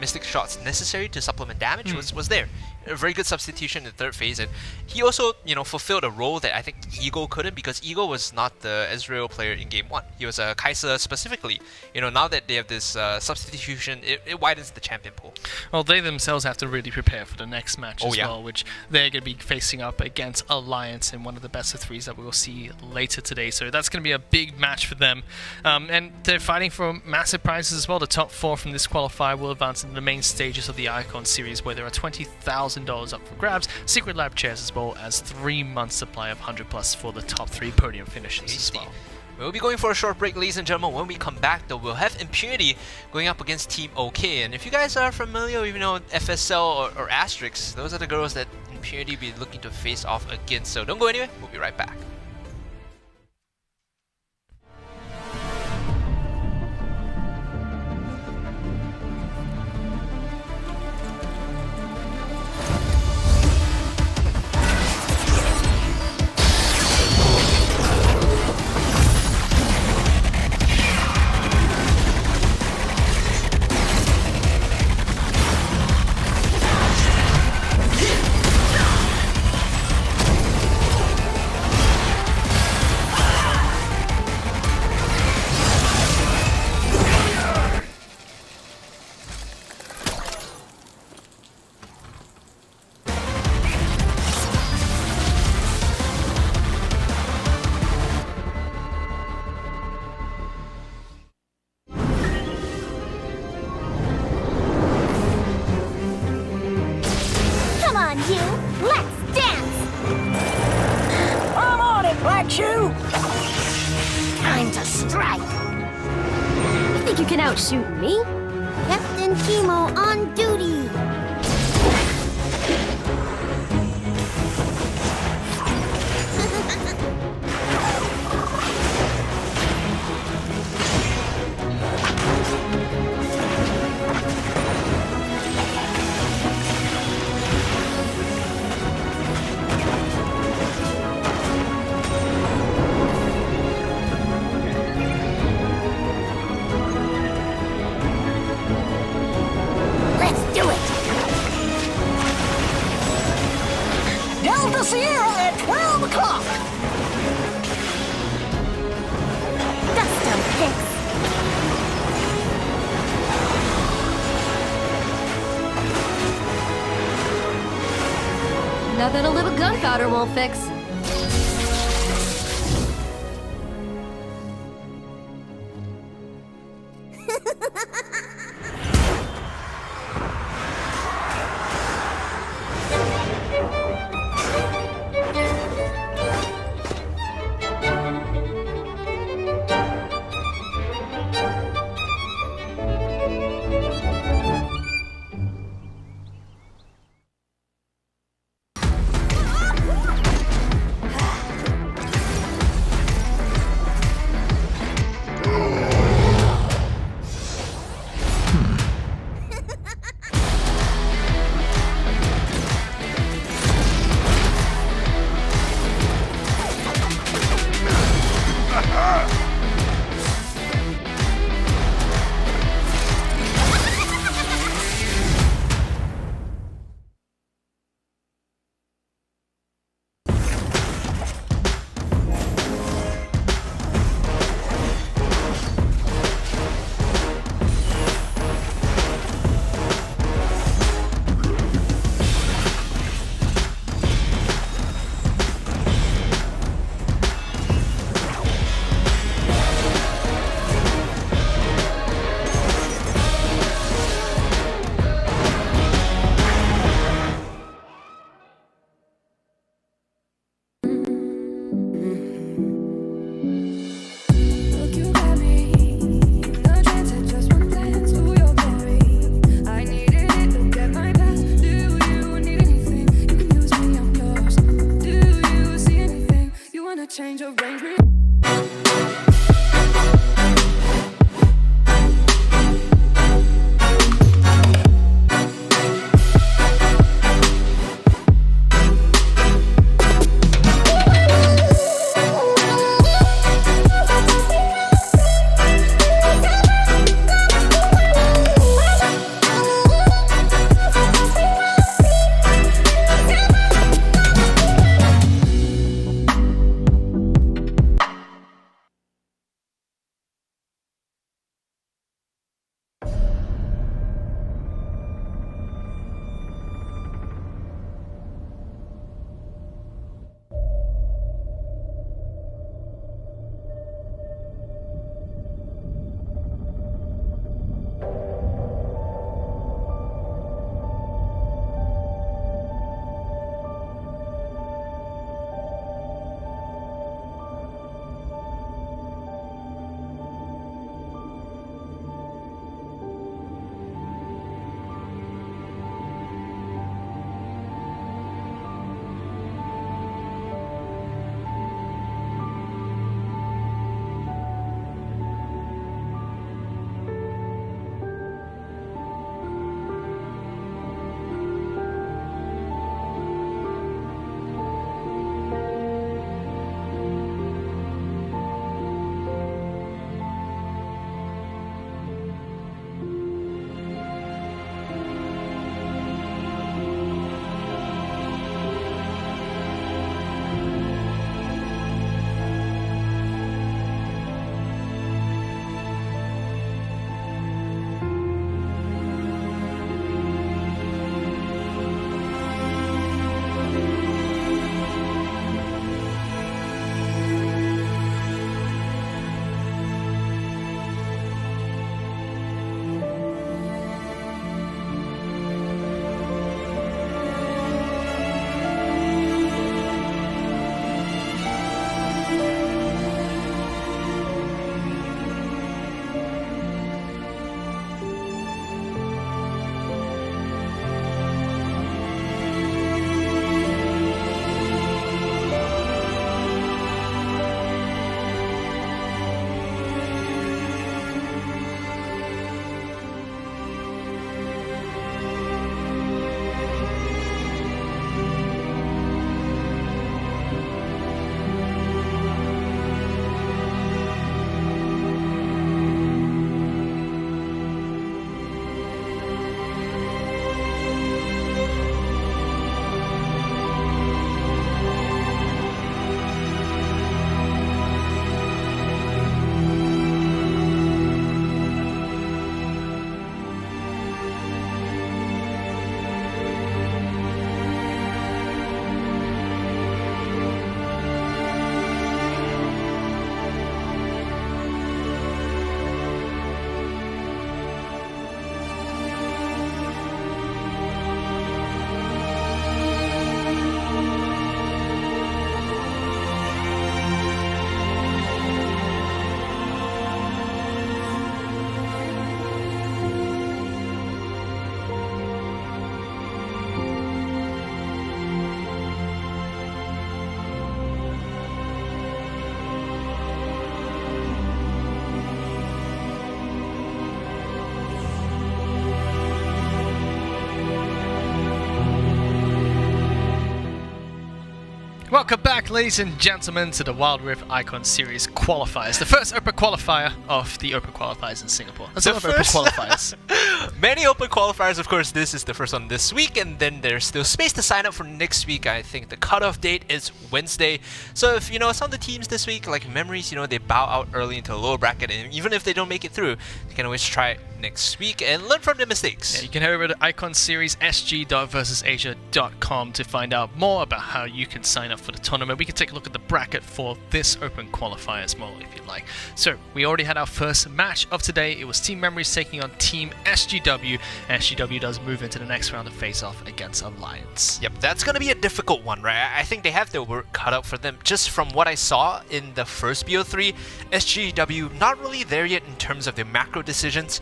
[SPEAKER 5] Mystic shots necessary to supplement damage was there. A very good substitution in the third phase, and he also, you know, fulfilled a role that I think Ego couldn't, because Ego was not the Ezreal player in game 1. He was a Kai'Sa specifically. You know, now that they have this substitution, it widens the champion pool.
[SPEAKER 4] Well, they themselves have to really prepare for the next match as well, which they're going to be facing up against Alliance in one of the best of 3s that we will see later today. So that's going to be a big match for them. And they're fighting for massive prizes as well. The top 4 from this qualifier will advance into the main stages of the Icon series, where there are $20,000 up for grabs, Secretlab chairs, as well as 3 months supply of 100+ for the top 3 podium finishes as well.
[SPEAKER 5] We'll be going for a short break, ladies and gentlemen. When we come back, though, we'll have Impunity going up against Team OK. And if you guys are familiar, you know, FSL or Asterix, those are the girls that Impunity will be looking to face off against. So don't go anywhere. We'll be right back.
[SPEAKER 1] Time to strike! You think you can outshoot me? Captain Chemo on duty!
[SPEAKER 2] Sierra at 12 o'clock.
[SPEAKER 1] Gusto picks.
[SPEAKER 3] Nothing a little gunpowder won't fix.
[SPEAKER 7] change of range.
[SPEAKER 4] Welcome back, ladies and gentlemen, to the Wild Rift Icon Series qualifiers. The first Open Qualifier of the Open Qualifiers in Singapore. That's a lot of Open Qualifiers.
[SPEAKER 5] Many Open Qualifiers, of course. This is the first one this week, and then there's still space to sign up for next week. I think the cutoff date is Wednesday. So if, some of the teams this week, like Memories, they bow out early into the lower bracket, and even if they don't make it through, they can always try it next week and learn from their mistakes.
[SPEAKER 4] Yeah, you can head over to iconseries.sg.versusasia.com to find out more about how you can sign up for the tournament. We can take a look at the bracket for this Open Qualifiers model if you'd like. So we already had our first match of today. It was Team Memories taking on Team SGW. SGW does move into the next round of face-off against Alliance.
[SPEAKER 5] Yep, that's going to be a difficult one, right? I think they have their work cut out for them. Just from what I saw in the first BO3, SGW not really there yet in terms of their macro decisions.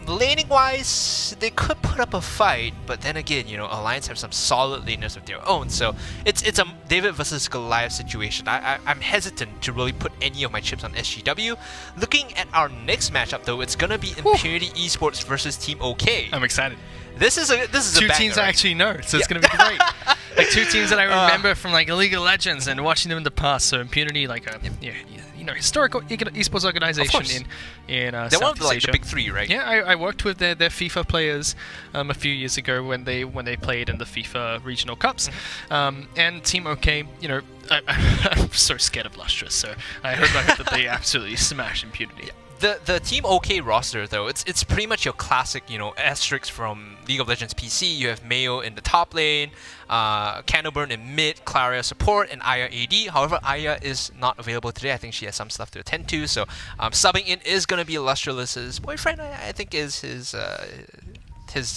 [SPEAKER 5] laning wise, they could put up a fight, but then again, Alliance have some solid laners of their own, so it's a David versus Goliath situation. I'm hesitant to really put any of my chips on SGW. Looking at our next matchup though, it's gonna be Impunity Esports versus Team OK.
[SPEAKER 4] I'm excited.
[SPEAKER 5] This is a
[SPEAKER 4] two
[SPEAKER 5] banger,
[SPEAKER 4] teams
[SPEAKER 5] right?
[SPEAKER 4] I actually know, so it's gonna be great. Like two teams that I remember from like League of Legends and watching them in the past. So Impunity, like a historical esports organization in
[SPEAKER 5] they're
[SPEAKER 4] Southeast
[SPEAKER 5] one of the,
[SPEAKER 4] Asia.
[SPEAKER 5] the big three, right?
[SPEAKER 4] Yeah, I worked with their FIFA players a few years ago when they played in the FIFA regional cups, and Team OK. I'm so scared of Lustrous, so I hope that they absolutely smash Impunity.
[SPEAKER 5] Yeah. The Team OK roster though, it's pretty much your classic, asterisks from League of Legends PC. You have Mayo in the top lane, Candleburn in mid, Claria support, and Aya AD. However, Aya is not available today. I think she has some stuff to attend to, so subbing in is going to be Lustreless's boyfriend, I think is his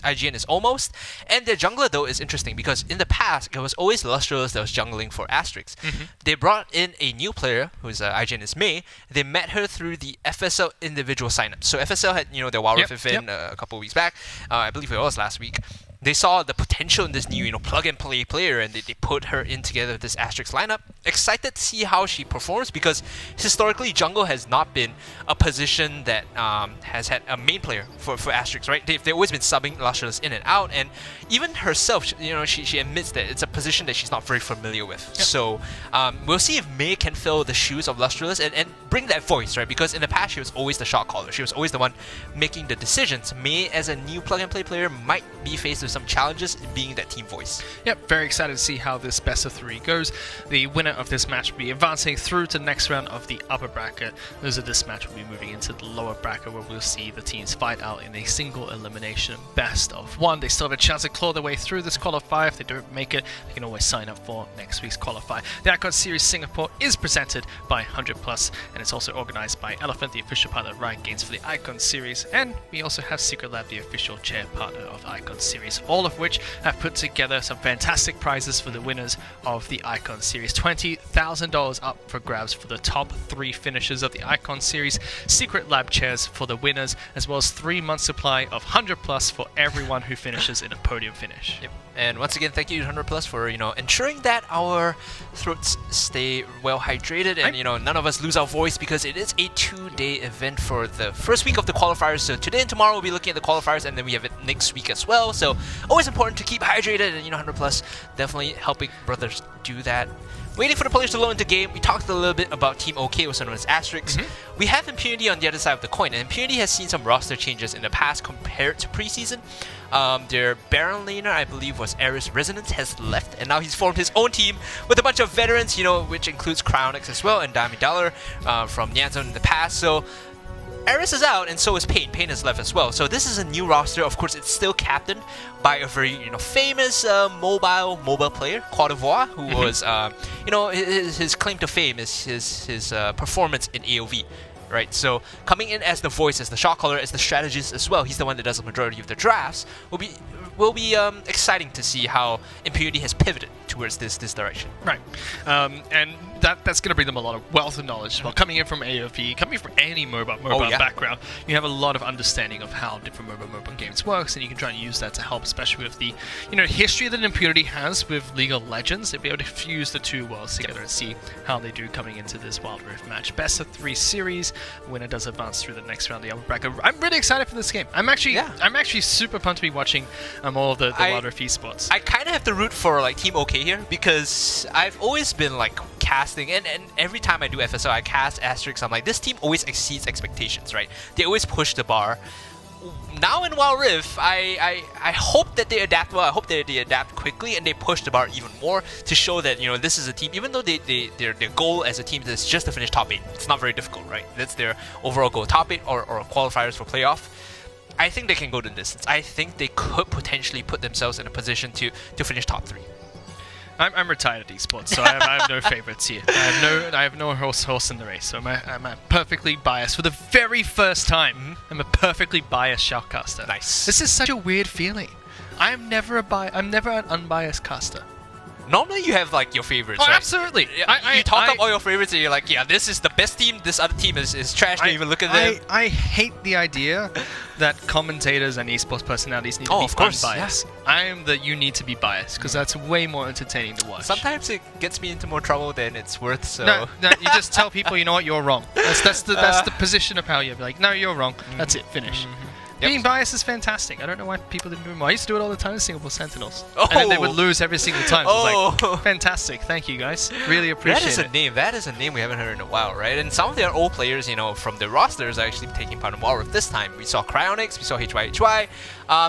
[SPEAKER 5] IGN is almost. And their jungler though is interesting because in the past it was always Lustreless that was jungling for Asterix. They brought in a new player whose IGN is May. They met her through the FSL individual signup. So FSL had their Wild Rift event a couple of weeks back. I believe it was last week. They saw the potential in this new, plug and play player, and they put her in together with this Asterix lineup. Excited to see how she performs because historically jungle has not been a position that has had a main player for Asterix, right? They've always been subbing Lustreless in and out, and even herself, she admits that it's a position that she's not very familiar with. So we'll see if May can fill the shoes of Lustreless and bring that voice, right? Because in the past she was always the shot caller. She was always the one making the decisions. May, as a new plug and play player, might be faced with some challenges in being that team voice.
[SPEAKER 4] Yep, very excited to see how this best of 3 goes. The winner of this match will be advancing through to the next round of the upper bracket. Loser of this match will be moving into the lower bracket where we'll see the teams fight out in a single elimination best of 1. They still have a chance to claw their way through this qualifier. If they don't make it, they can always sign up for next week's qualifier. The Icon Series Singapore is presented by 100+, and it's also organized by Elephant, the official partner of Riot Games for the Icon Series, and we also have Secretlab, the official chair partner of the Icon Series, all of which have put together some fantastic prizes for the winners of the Icon Series. $20,000 up for grabs for the top 3 finishers of the Icon Series, Secretlab chairs for the winners, as well as 3 months supply of 100+ for everyone who finishes in a podium finish.
[SPEAKER 5] Yep. And once again, thank you to 100+ for ensuring that our throats stay well hydrated and none of us lose our voice because it is a 2-day event for the first week of the qualifiers. So today and tomorrow we'll be looking at the qualifiers, and then we have it next week as well. So always important to keep hydrated, and 100+ definitely helping brothers do that. Waiting for the players to load into game, we talked a little bit about Team OK, also known as Asterix. We have Impunity on the other side of the coin, and Impunity has seen some roster changes in the past compared to preseason. Their Baron laner, I believe, was Ares Resonance, has left, and now he's formed his own team with a bunch of veterans, which includes Cryonics as well, and Dami Dollar from Nyanzone in the past. So Ares is out, and so is Pain. Pain is left as well. So this is a new roster. Of course, it's still captained by a very famous mobile player, Cote d'Ivoire, who was his claim to fame is his performance in AoV. Right, so coming in as the voice, as the shot caller, as the strategist as well, he's the one that does the majority of the drafts. Will be exciting to see how Impunity has pivoted towards this direction.
[SPEAKER 4] Right, and that's going to bring them a lot of wealth of knowledge. Well, coming in from AoV, coming from any mobile background, you have a lot of understanding of how different mobile games works, and you can try and use that to help, especially with the history that Impunity has with League of Legends. They'll be able to fuse the two worlds together and see how they do coming into this Wild Rift match. Best of 3 series. Winner does advance through the next round of the upper bracket. I'm really excited for this game. I'm actually super pumped to be watching all of the Wild Rift esports.
[SPEAKER 5] I kind of have to root for Team OK here because I've always been casting, and every time I do FSO, I cast Asterix. I'm like, this team always exceeds expectations, right? They always push the bar. Now in Wild Rift, I hope that they adapt well. I hope that they adapt quickly and they push the bar even more to show that this is a team. Even though their goal as a team is just to finish top 8, it's not very difficult, right? That's their overall goal, top 8 or qualifiers for playoff. I think they can go the distance. I think they could potentially put themselves in a position to finish top 3.
[SPEAKER 4] I'm retired at esports, so I have no favorites here. I have no horse in the race. So I'm perfectly biased for the very first time. I'm a perfectly biased shoutcaster.
[SPEAKER 5] Nice.
[SPEAKER 4] This is such a weird feeling. I'm never an unbiased caster.
[SPEAKER 5] Normally you have like your favorites,
[SPEAKER 4] Oh,
[SPEAKER 5] right?
[SPEAKER 4] absolutely.
[SPEAKER 5] You talk up all your favorites and you're like, yeah, this is the best team, this other team is trash, don't even look at them.
[SPEAKER 4] I hate the idea that commentators and esports personalities need to be
[SPEAKER 5] of course,
[SPEAKER 4] unbiased. I am that you need to be biased because that's way more entertaining to watch.
[SPEAKER 5] Sometimes it gets me into more trouble than it's worth, so...
[SPEAKER 4] No, you just tell people, you know what, you're wrong. That's the position of how you're like, no, you're wrong. That's it, finish.
[SPEAKER 5] Yep.
[SPEAKER 4] Being biased is fantastic. I don't know why people didn't do it more. I used to do it all the time in Singapore Sentinels.
[SPEAKER 5] Oh.
[SPEAKER 4] And then they would lose every single time. So I was
[SPEAKER 5] Oh.
[SPEAKER 4] like, fantastic. Thank you, guys. Really appreciate it.
[SPEAKER 5] That is a name we haven't heard in a while, right? And some of their old players, you know, from the rosters are actually taking part in War this time. We saw Cryonics, we saw HYHY,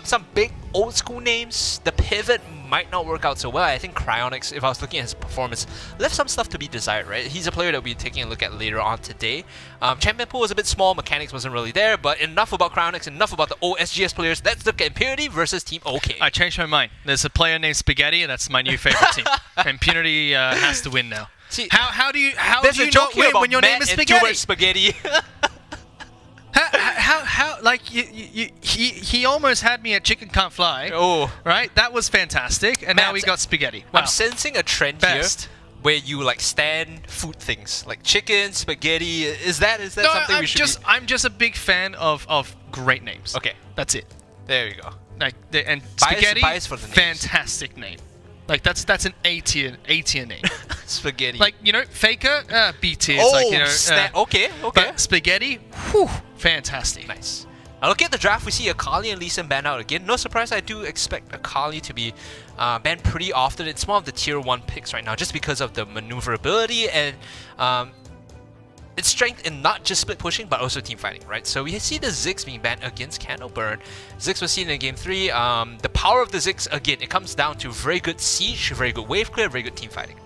[SPEAKER 5] some big old school names. The pivot might not work out so well. I think Cryonics, if I was looking at his performance, left some stuff to be desired, right? He's a player that we'll be taking a look at later on today. Champion pool was a bit small, mechanics wasn't really there, but enough about Cryonics, enough about the old SGS players. Let's look at Impunity versus Team OK.
[SPEAKER 4] I changed my mind. There's a player named Spaghetti, and that's my new favorite team. Impunity has to win now.
[SPEAKER 5] See,
[SPEAKER 4] How do you
[SPEAKER 5] there's a
[SPEAKER 4] not
[SPEAKER 5] joke here
[SPEAKER 4] win
[SPEAKER 5] about
[SPEAKER 4] when your
[SPEAKER 5] Matt
[SPEAKER 4] name is
[SPEAKER 5] and
[SPEAKER 4] Spaghetti?
[SPEAKER 5] too much spaghetti.
[SPEAKER 4] How like he almost had me at Chicken Can't Fly.
[SPEAKER 5] Oh.
[SPEAKER 4] Right? That was fantastic, and now we
[SPEAKER 5] Matt,
[SPEAKER 4] got Spaghetti. Wow.
[SPEAKER 5] I'm sensing a trend
[SPEAKER 4] Best.
[SPEAKER 5] here where you like stand food things like chicken, spaghetti. Is that
[SPEAKER 4] No,
[SPEAKER 5] something
[SPEAKER 4] I'm
[SPEAKER 5] we should
[SPEAKER 4] just
[SPEAKER 5] be?
[SPEAKER 4] I'm just a big fan of great names.
[SPEAKER 5] Okay,
[SPEAKER 4] That's it.
[SPEAKER 5] there you go.
[SPEAKER 4] Like and
[SPEAKER 5] Bias-
[SPEAKER 4] Spaghetti,
[SPEAKER 5] bias for the names.
[SPEAKER 4] fantastic name. Like that's an A tier name.
[SPEAKER 5] Spaghetti.
[SPEAKER 4] Like, you know, Faker, B tier.
[SPEAKER 5] oh,
[SPEAKER 4] It's like, you know,
[SPEAKER 5] okay.
[SPEAKER 4] But Spaghetti, whew, fantastic.
[SPEAKER 5] Nice. Now look at the draft. We see Akali and Lee Sin banned out again. No surprise, I do expect Akali to be banned pretty often. It's one of the tier 1 picks right now just because of the maneuverability and its strength in not just split pushing but also team fighting, right? So we see the Ziggs being banned against Candleburn. Ziggs was seen in Game 3. The power of the Ziggs, again, it comes down to very good siege, very good wave clear, very good team fighting.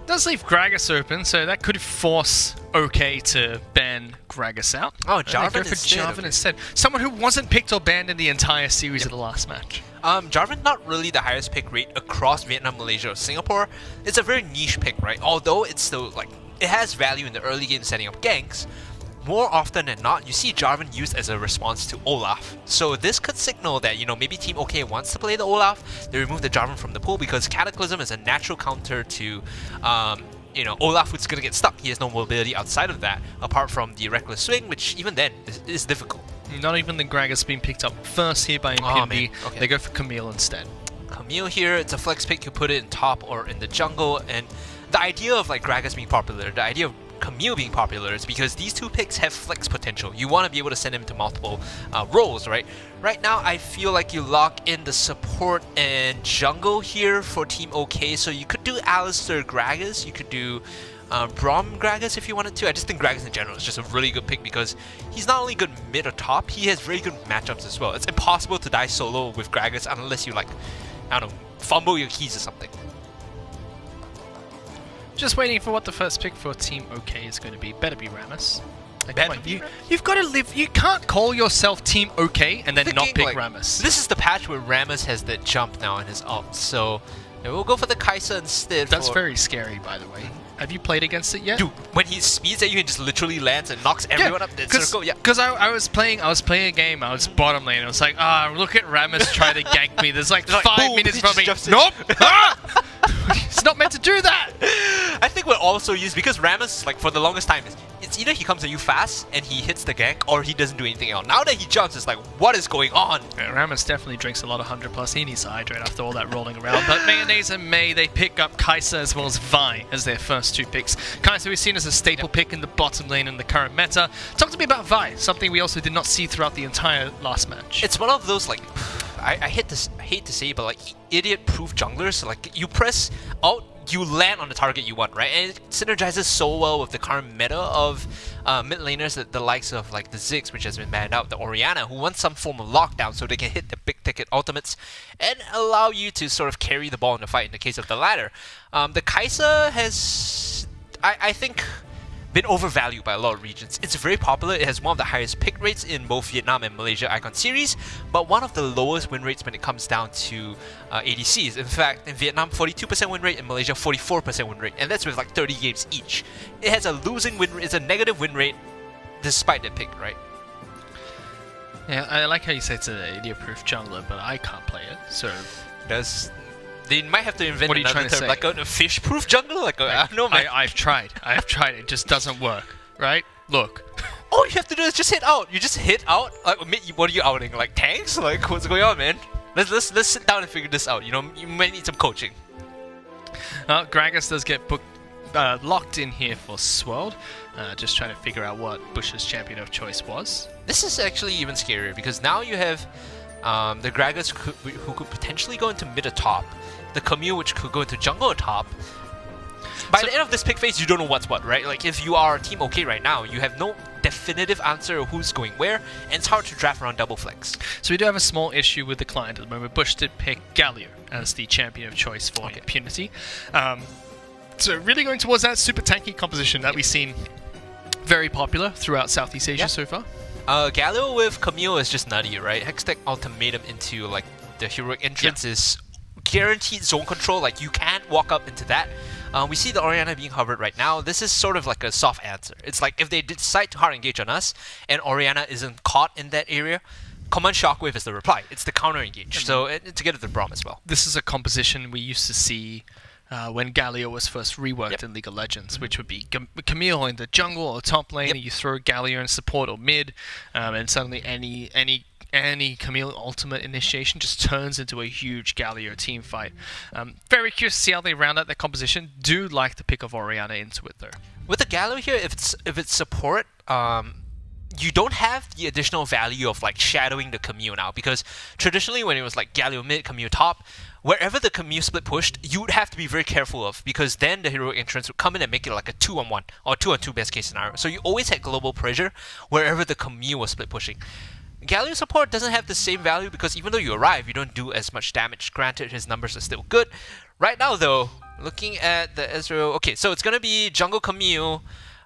[SPEAKER 4] Does leave Gragas open, so that could force OK to ban Gragas out.
[SPEAKER 5] Oh,
[SPEAKER 4] They
[SPEAKER 5] Jarvan
[SPEAKER 4] go for
[SPEAKER 5] instead,
[SPEAKER 4] Jarvan
[SPEAKER 5] okay.
[SPEAKER 4] instead. Someone who wasn't picked or banned in the entire series of the last match.
[SPEAKER 5] Jarvan not really the highest pick rate across Vietnam, Malaysia, or Singapore. It's a very niche pick, right? Although it's still like it has value in the early game setting up ganks. More often than not, you see Jarvan used as a response to Olaf. So this could signal that, you know, maybe Team OK wants to play the Olaf. They remove the Jarvan from the pool because Cataclysm is a natural counter to, you know, Olaf who's gonna get stuck. He has no mobility outside of that, apart from the Reckless Swing, which even then is difficult.
[SPEAKER 4] Not even the Gragas being picked up first here by
[SPEAKER 5] Oh,
[SPEAKER 4] Impunity.
[SPEAKER 5] man. Okay.
[SPEAKER 4] They go for Camille instead.
[SPEAKER 5] Camille here, it's a flex pick. You put it in top or in the jungle, and the idea of like Gragas being popular, the idea of Camille being popular is because these two picks have flex potential. You want to be able to send him to multiple roles, right? Right now, I feel like you lock in the support and jungle here for Team OK. So you could do Alistair Gragas, you could do Braum Gragas if you wanted to. I just think Gragas in general is just a really good pick because he's not only good mid or top, he has very good matchups as well. It's impossible to die solo with Gragas unless you like, I don't know, fumble your keys or something.
[SPEAKER 4] Just waiting for what the first pick for Team OK is going to be. Better be Rammus. Like,
[SPEAKER 5] Better
[SPEAKER 4] come on,
[SPEAKER 5] be Rammus?
[SPEAKER 4] you've got to live. You can't call yourself Team OK and then not
[SPEAKER 5] Thinking,
[SPEAKER 4] pick
[SPEAKER 5] like,
[SPEAKER 4] Rammus.
[SPEAKER 5] This is the patch where Rammus has the jump now in his ult, so we'll go for the Kai'Sa instead.
[SPEAKER 4] That's
[SPEAKER 5] for...
[SPEAKER 4] very scary, by the way. Have you played against it yet?
[SPEAKER 5] Dude, when he speeds at you and just literally lands and knocks everyone up that circle, yeah.
[SPEAKER 4] Because I was playing a game. I was bottom lane. I was like, look at Rammus try to gank me. There's like
[SPEAKER 5] Like,
[SPEAKER 4] 5
[SPEAKER 5] boom,
[SPEAKER 4] minutes
[SPEAKER 5] he
[SPEAKER 4] from
[SPEAKER 5] just
[SPEAKER 4] me.
[SPEAKER 5] jumps in.
[SPEAKER 4] Nope. It's not meant to do that.
[SPEAKER 5] I think we're also used because Rammus, like for the longest time, it's either he comes at you fast and he hits the gank, or he doesn't do anything else. Now that he jumps, it's like, what is going on?
[SPEAKER 4] Yeah, Rammus definitely drinks a lot of 100+. He needs to hydrate after all that rolling around. But Mayonnaise and May, they pick up Kai'Sa as well as Vi as their first 2 picks. Kai'Sa we've seen as a staple pick in the bottom lane in the current meta. Talk to me about Vi, something we also did not see throughout the entire last match.
[SPEAKER 5] It's one of those like, I hate to say, but like idiot-proof junglers. Like you press out, you land on the target you want, right? And it synergizes so well with the current meta of mid laners, the likes of like the Ziggs, which has been banned out, the Orianna, who wants some form of lockdown so they can hit the big ticket ultimates and allow you to sort of carry the ball in the fight in the case of the latter. The Kai'Sa has, I think, been overvalued by a lot of regions. It's very popular. It has one of the highest pick rates in both Vietnam and Malaysia Icon series, but one of the lowest win rates when it comes down to ADCs. In fact, in Vietnam, 42% win rate, in Malaysia, 44% win rate, and that's with like 30 games each. It has a losing win rate, it's a negative win rate despite that pick, right?
[SPEAKER 4] Yeah, I like how you say it's an idiot-proof jungler, but I can't play it, so...
[SPEAKER 5] Does They might have to invent
[SPEAKER 4] What are you
[SPEAKER 5] another
[SPEAKER 4] trying to
[SPEAKER 5] term,
[SPEAKER 4] say?
[SPEAKER 5] like a fish-proof jungle. Like I don't know, man.
[SPEAKER 4] I've tried. It just doesn't work. Right? Look.
[SPEAKER 5] All you have to do is just hit out. You just hit out. Like, what are you outing? Like tanks? Like what's going on, man? Let's sit down and figure this out. You know, you might need some coaching.
[SPEAKER 4] Gragas does get locked in here for Swirled. Just trying to figure out what Bush's champion of choice was.
[SPEAKER 5] This is actually even scarier because now you have the Gragas who could potentially go into mid or top, the Camille which could go into jungle or top. By the end of this pick phase, you don't know what's what, right? Like if you are Team OK right now, you have no definitive answer of who's going where, and it's hard to draft around double flex.
[SPEAKER 4] So we do have a small issue with the client at the moment. Bush did pick Galio as the champion of choice for Impunity. So really going towards that super tanky composition that we've seen very popular throughout Southeast Asia so far.
[SPEAKER 5] Galio with Camille is just nutty, right? Hextech Ultimatum into like the heroic entrance is guaranteed zone control. Like you can't walk up into that. We see the Orianna being hovered right now. This is sort of like a soft answer. It's like if they decide to hard engage on us and Orianna isn't caught in that area, Command Shockwave is the reply. It's the counter engage. So to get at the Braum as well.
[SPEAKER 4] This is a composition we used to see when Galio was first reworked in League of Legends, which would be Camille in the jungle or top lane, and you throw Galio in support or mid, and suddenly any Camille ultimate initiation just turns into a huge Galio team fight. Very curious to see how they round out their composition. Do like the pick of Orianna into it though.
[SPEAKER 5] With the Galio here, if it's support, you don't have the additional value of like shadowing the Camille now, because traditionally when it was like Galio mid, Camille top, wherever the Camille split pushed, you would have to be very careful of, because then the heroic entrance would come in and make it like a 2-on-1 or 2-on-2 best case scenario. So you always had global pressure wherever the Camille was split pushing. Galio support doesn't have the same value because even though you arrive, you don't do as much damage. Granted, his numbers are still good. Right now though, looking at the Ezreal, okay, so it's going to be jungle Camille,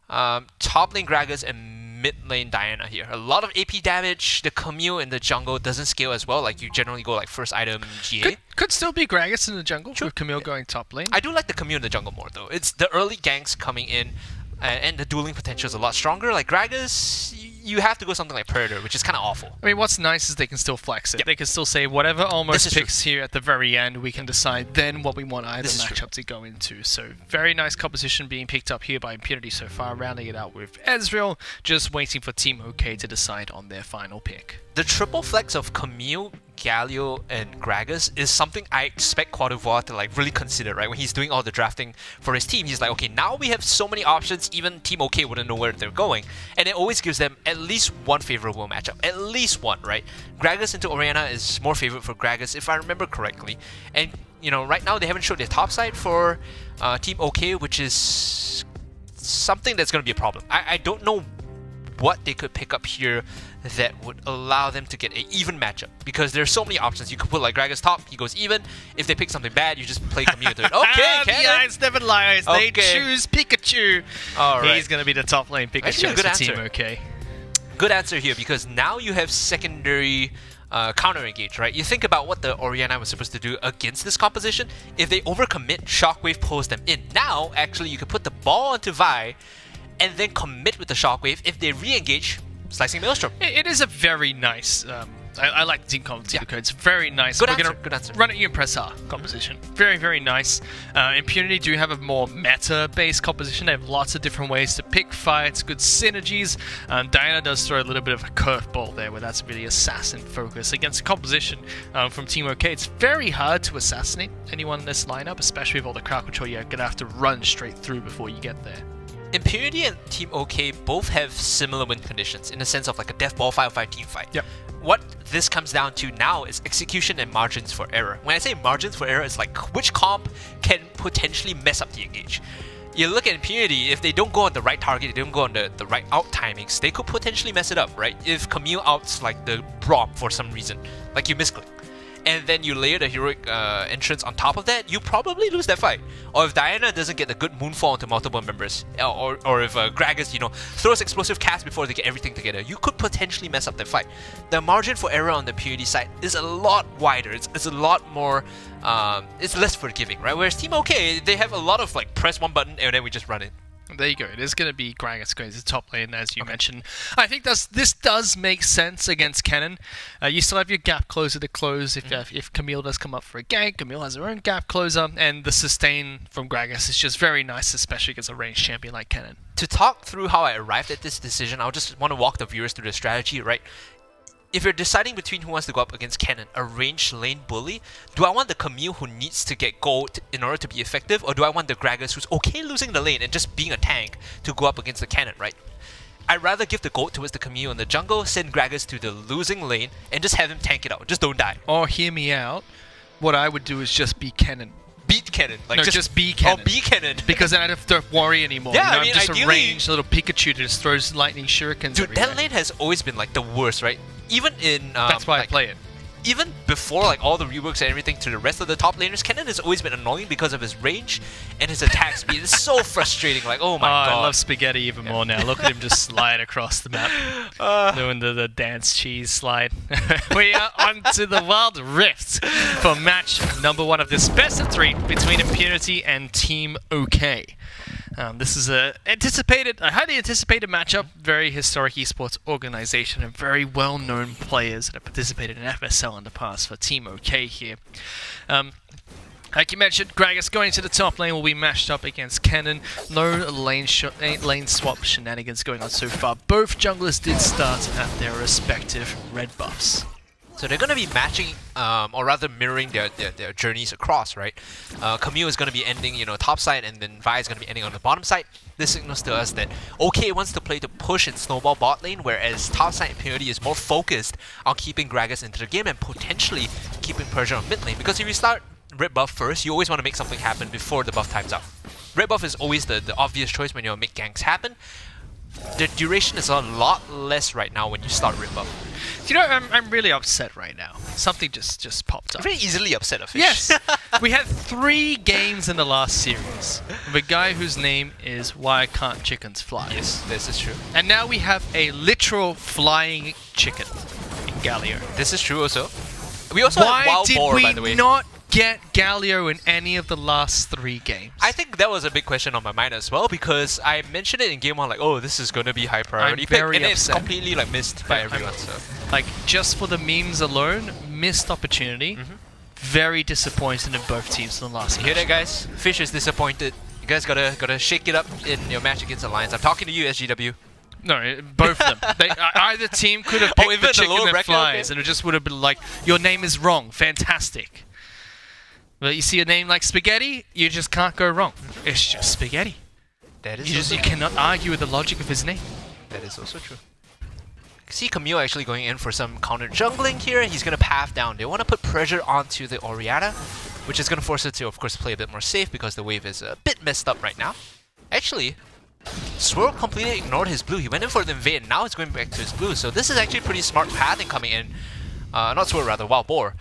[SPEAKER 5] top lane Gragas, and mid lane Diana here. A lot of AP damage. The Camille in the jungle doesn't scale as well. Like you generally go like first item GA.
[SPEAKER 4] Could still be Gragas in the jungle with Camille going top lane.
[SPEAKER 5] I do like the Camille in the jungle more though. It's the early ganks coming in, and the dueling potential is a lot stronger. Like Gragas, you have to go something like Predator, which is kind of awful.
[SPEAKER 4] I mean, what's nice is they can still flex it. They can still say whatever almost picks here at the very end, we can decide then what we want either matchup to go into. So very nice composition being picked up here by Impunity so far, rounding it out with Ezreal, just waiting for Team OK to decide on their final pick.
[SPEAKER 5] The triple flex of Camille, Galio, and Gragas is something I expect Cote d'Ivoire to like really consider, right? When he's doing all the drafting for his team, he's like, okay, now we have so many options, even Team OK wouldn't know where they're going. And it always gives them at least one favorable matchup. At least one, right? Gragas into Orianna is more favorite for Gragas, if I remember correctly. And, you know, right now they haven't showed their top side for Team OK, which is something that's going to be a problem. I don't know what they could pick up here that would allow them to get an even matchup, because there's so many options. You could put like Gragas top, he goes even. If they pick something bad, you just play Camille to it. Okay,
[SPEAKER 4] the eyes never lies. They choose Pikachu.
[SPEAKER 5] All right.
[SPEAKER 4] He's going to be the top lane Pikachu for Team OK.
[SPEAKER 5] Good answer here, because now you have secondary counter engage, right? You think about what the Orianna was supposed to do against this composition. If they overcommit, Shockwave pulls them in. Now, actually, you could put the ball onto Vi and then commit with the Shockwave. If they re-engage, Slicing Maelstrom.
[SPEAKER 4] It is a very nice, I like the team composition because it's very nice.
[SPEAKER 5] Good answer.
[SPEAKER 4] Run at you and press R composition. Very, very nice. Impunity do have a more meta-based composition. They have lots of different ways to pick fights, good synergies. Diana does throw a little bit of a curveball there where that's really assassin focus. Against a composition from Team OK, it's very hard to assassinate anyone in this lineup, especially with all the crowd control. You're going to have to run straight through before you get there.
[SPEAKER 5] Impunity and Team OK both have similar win conditions in the sense of like a death ball 5-5 team fight.
[SPEAKER 4] Yep.
[SPEAKER 5] What this comes down to now is execution and margins for error. When I say margins for error, it's like which comp can potentially mess up the engage. You look at Impunity, if they don't go on the right target, they don't go on the right out timings, they could potentially mess it up, right? If Camille outs like the Braum for some reason, like you misclick, and then you layer the heroic entrance on top of that, you probably lose that fight. Or if Diana doesn't get the good moonfall into multiple members, or if Gragas, you know, throws explosive cast before they get everything together, you could potentially mess up that fight. The margin for error on the Impunity side is a lot wider. It's a lot more, it's less forgiving, right? Whereas Team OK, they have a lot of like press one button and then we just run it.
[SPEAKER 4] There you go. It is going to be Gragas going to the top lane, as you mentioned. I think this does make sense against Kennen. You still have your gap closer to close. If Camille does come up for a gank, Camille has her own gap closer, and the sustain from Gragas is just very nice, especially against a ranged champion like Kennen.
[SPEAKER 5] To talk through how I arrived at this decision, I'll just want to walk the viewers through the strategy, right? If you're deciding between who wants to go up against Kennen, a ranged lane bully, do I want the Camille who needs to get gold in order to be effective, or do I want the Gragas who's okay losing the lane and just being a tank to go up against the Kennen, right? I'd rather give the gold towards the Camille in the jungle, send Gragas to the losing lane, and just have him tank it out. Just don't die.
[SPEAKER 4] Or hear me out, what I would do is just be Kennen.
[SPEAKER 5] Beat Kennen. Like
[SPEAKER 4] No, just be Kennen.
[SPEAKER 5] Oh, be Kennen.
[SPEAKER 4] Because then I don't have to worry anymore.
[SPEAKER 5] Yeah,
[SPEAKER 4] you know,
[SPEAKER 5] I mean,
[SPEAKER 4] I'm just
[SPEAKER 5] ideally-
[SPEAKER 4] a ranged little Pikachu that just throws lightning shurikens
[SPEAKER 5] Dude,
[SPEAKER 4] everywhere.
[SPEAKER 5] that lane has always been like the worst, right? Even in
[SPEAKER 4] That's why I play it.
[SPEAKER 5] even before like all the reworks and everything to the rest of the top laners, Kennen has always been annoying because of his range and his attack speed. It's so frustrating. Like, oh my god.
[SPEAKER 4] I love Spaghetti even more now. Look at him just slide across the map, doing the dance cheese slide. We are on to the Wild Rift for match number 1 of this best of 3 between Impunity and Team OK. This is a highly anticipated matchup. Very historic esports organization and very well-known players that have participated in FSL in the past for Team OK here. Like you mentioned, Gragas going to the top lane will be matched up against Kennen. No lane swap shenanigans going on so far. Both junglers did start at their respective red buffs.
[SPEAKER 5] So they're going to be matching, or rather mirroring their journeys across, right? Camille is going to be ending, top side, and then Vi is going to be ending on the bottom side. This signals to us that OK wants to play to push and snowball bot lane, whereas top side Impunity is more focused on keeping Gragas into the game and potentially keeping pressure on mid lane. Because if you start red buff first, you always want to make something happen before the buff times out. Red buff is always the obvious choice when you make ganks happen. The duration is a lot less right now when you start red buff.
[SPEAKER 4] I'm really upset right now. Something just popped up.
[SPEAKER 5] Very easily upset of fish.
[SPEAKER 4] Yes! We had 3 games in the last series of a guy whose name is Why Can't Chickens Fly?
[SPEAKER 5] Yes, this is true.
[SPEAKER 4] And now we have a literal flying chicken in Galio.
[SPEAKER 5] This is true also. We also have
[SPEAKER 4] Why
[SPEAKER 5] Wild
[SPEAKER 4] did
[SPEAKER 5] Boar,
[SPEAKER 4] we
[SPEAKER 5] by the way.
[SPEAKER 4] not get Galio in any of the last 3 games?
[SPEAKER 5] I think that was a big question on my mind as well, because I mentioned it in game 1, like, oh, this is going to be high priority
[SPEAKER 4] I'm
[SPEAKER 5] pick,
[SPEAKER 4] very
[SPEAKER 5] and it's
[SPEAKER 4] upset.
[SPEAKER 5] completely like missed by everyone. So
[SPEAKER 4] Like, just for the memes alone, missed opportunity. Very disappointed in both teams in the last
[SPEAKER 5] you hear
[SPEAKER 4] match.
[SPEAKER 5] that, guys? Fish is disappointed. You guys gotta shake it up in your match against Alliance. I'm talking to you, SGW.
[SPEAKER 4] No, both of them. Either team could have
[SPEAKER 5] Oh,
[SPEAKER 4] picked
[SPEAKER 5] even
[SPEAKER 4] the
[SPEAKER 5] the
[SPEAKER 4] chicken
[SPEAKER 5] lower
[SPEAKER 4] that
[SPEAKER 5] bracket,
[SPEAKER 4] flies,
[SPEAKER 5] okay.
[SPEAKER 4] and it just would have been like, your name is wrong. Fantastic. But you see a name like Spaghetti, you just can't go wrong. It's just Spaghetti.
[SPEAKER 5] That is
[SPEAKER 4] You cannot argue with the logic of his name.
[SPEAKER 5] That is also true. See Camille actually going in for some counter jungling here. He's going to path down. They want to put pressure onto the Orianna, which is going to force it to, of course, play a bit more safe because the wave is a bit messed up right now. Actually, Swirl completely ignored his blue. He went in for the invade, and now he's going back to his blue. So this is actually pretty smart pathing coming in. Not Swirl, rather, Wild Boar.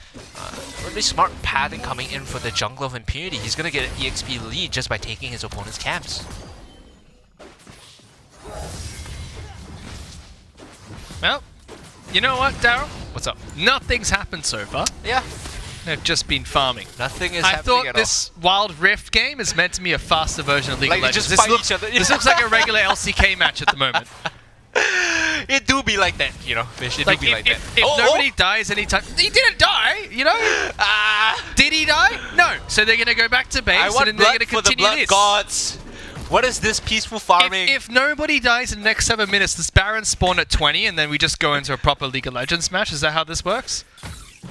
[SPEAKER 5] Really smart pathing coming in for the jungle of Impunity. He's going to get an EXP lead just by taking his opponent's camps.
[SPEAKER 4] Well, you know what, Daryl?
[SPEAKER 5] What's up?
[SPEAKER 4] Nothing's happened so far.
[SPEAKER 5] Yeah,
[SPEAKER 4] They've just been farming.
[SPEAKER 5] nothing is
[SPEAKER 4] I
[SPEAKER 5] happening
[SPEAKER 4] thought
[SPEAKER 5] at
[SPEAKER 4] this Wild Rift game is meant to be a faster version of League
[SPEAKER 5] Like,
[SPEAKER 4] of
[SPEAKER 5] they
[SPEAKER 4] Legends.
[SPEAKER 5] just fight each other.
[SPEAKER 4] This looks like a regular LCK match at the moment.
[SPEAKER 5] all. It do be like that, Fish. It
[SPEAKER 4] Like,
[SPEAKER 5] do be like that.
[SPEAKER 4] if nobody dies anytime... He didn't die, Did he die? No. So they're going to go back to base
[SPEAKER 5] I want
[SPEAKER 4] and then they're
[SPEAKER 5] blood
[SPEAKER 4] going to
[SPEAKER 5] for the
[SPEAKER 4] continue
[SPEAKER 5] blood
[SPEAKER 4] this.
[SPEAKER 5] gods. What is this peaceful farming?
[SPEAKER 4] If nobody dies in the next 7 minutes, does Baron spawn at 20 and then we just go into a proper League of Legends match? Is that how this works?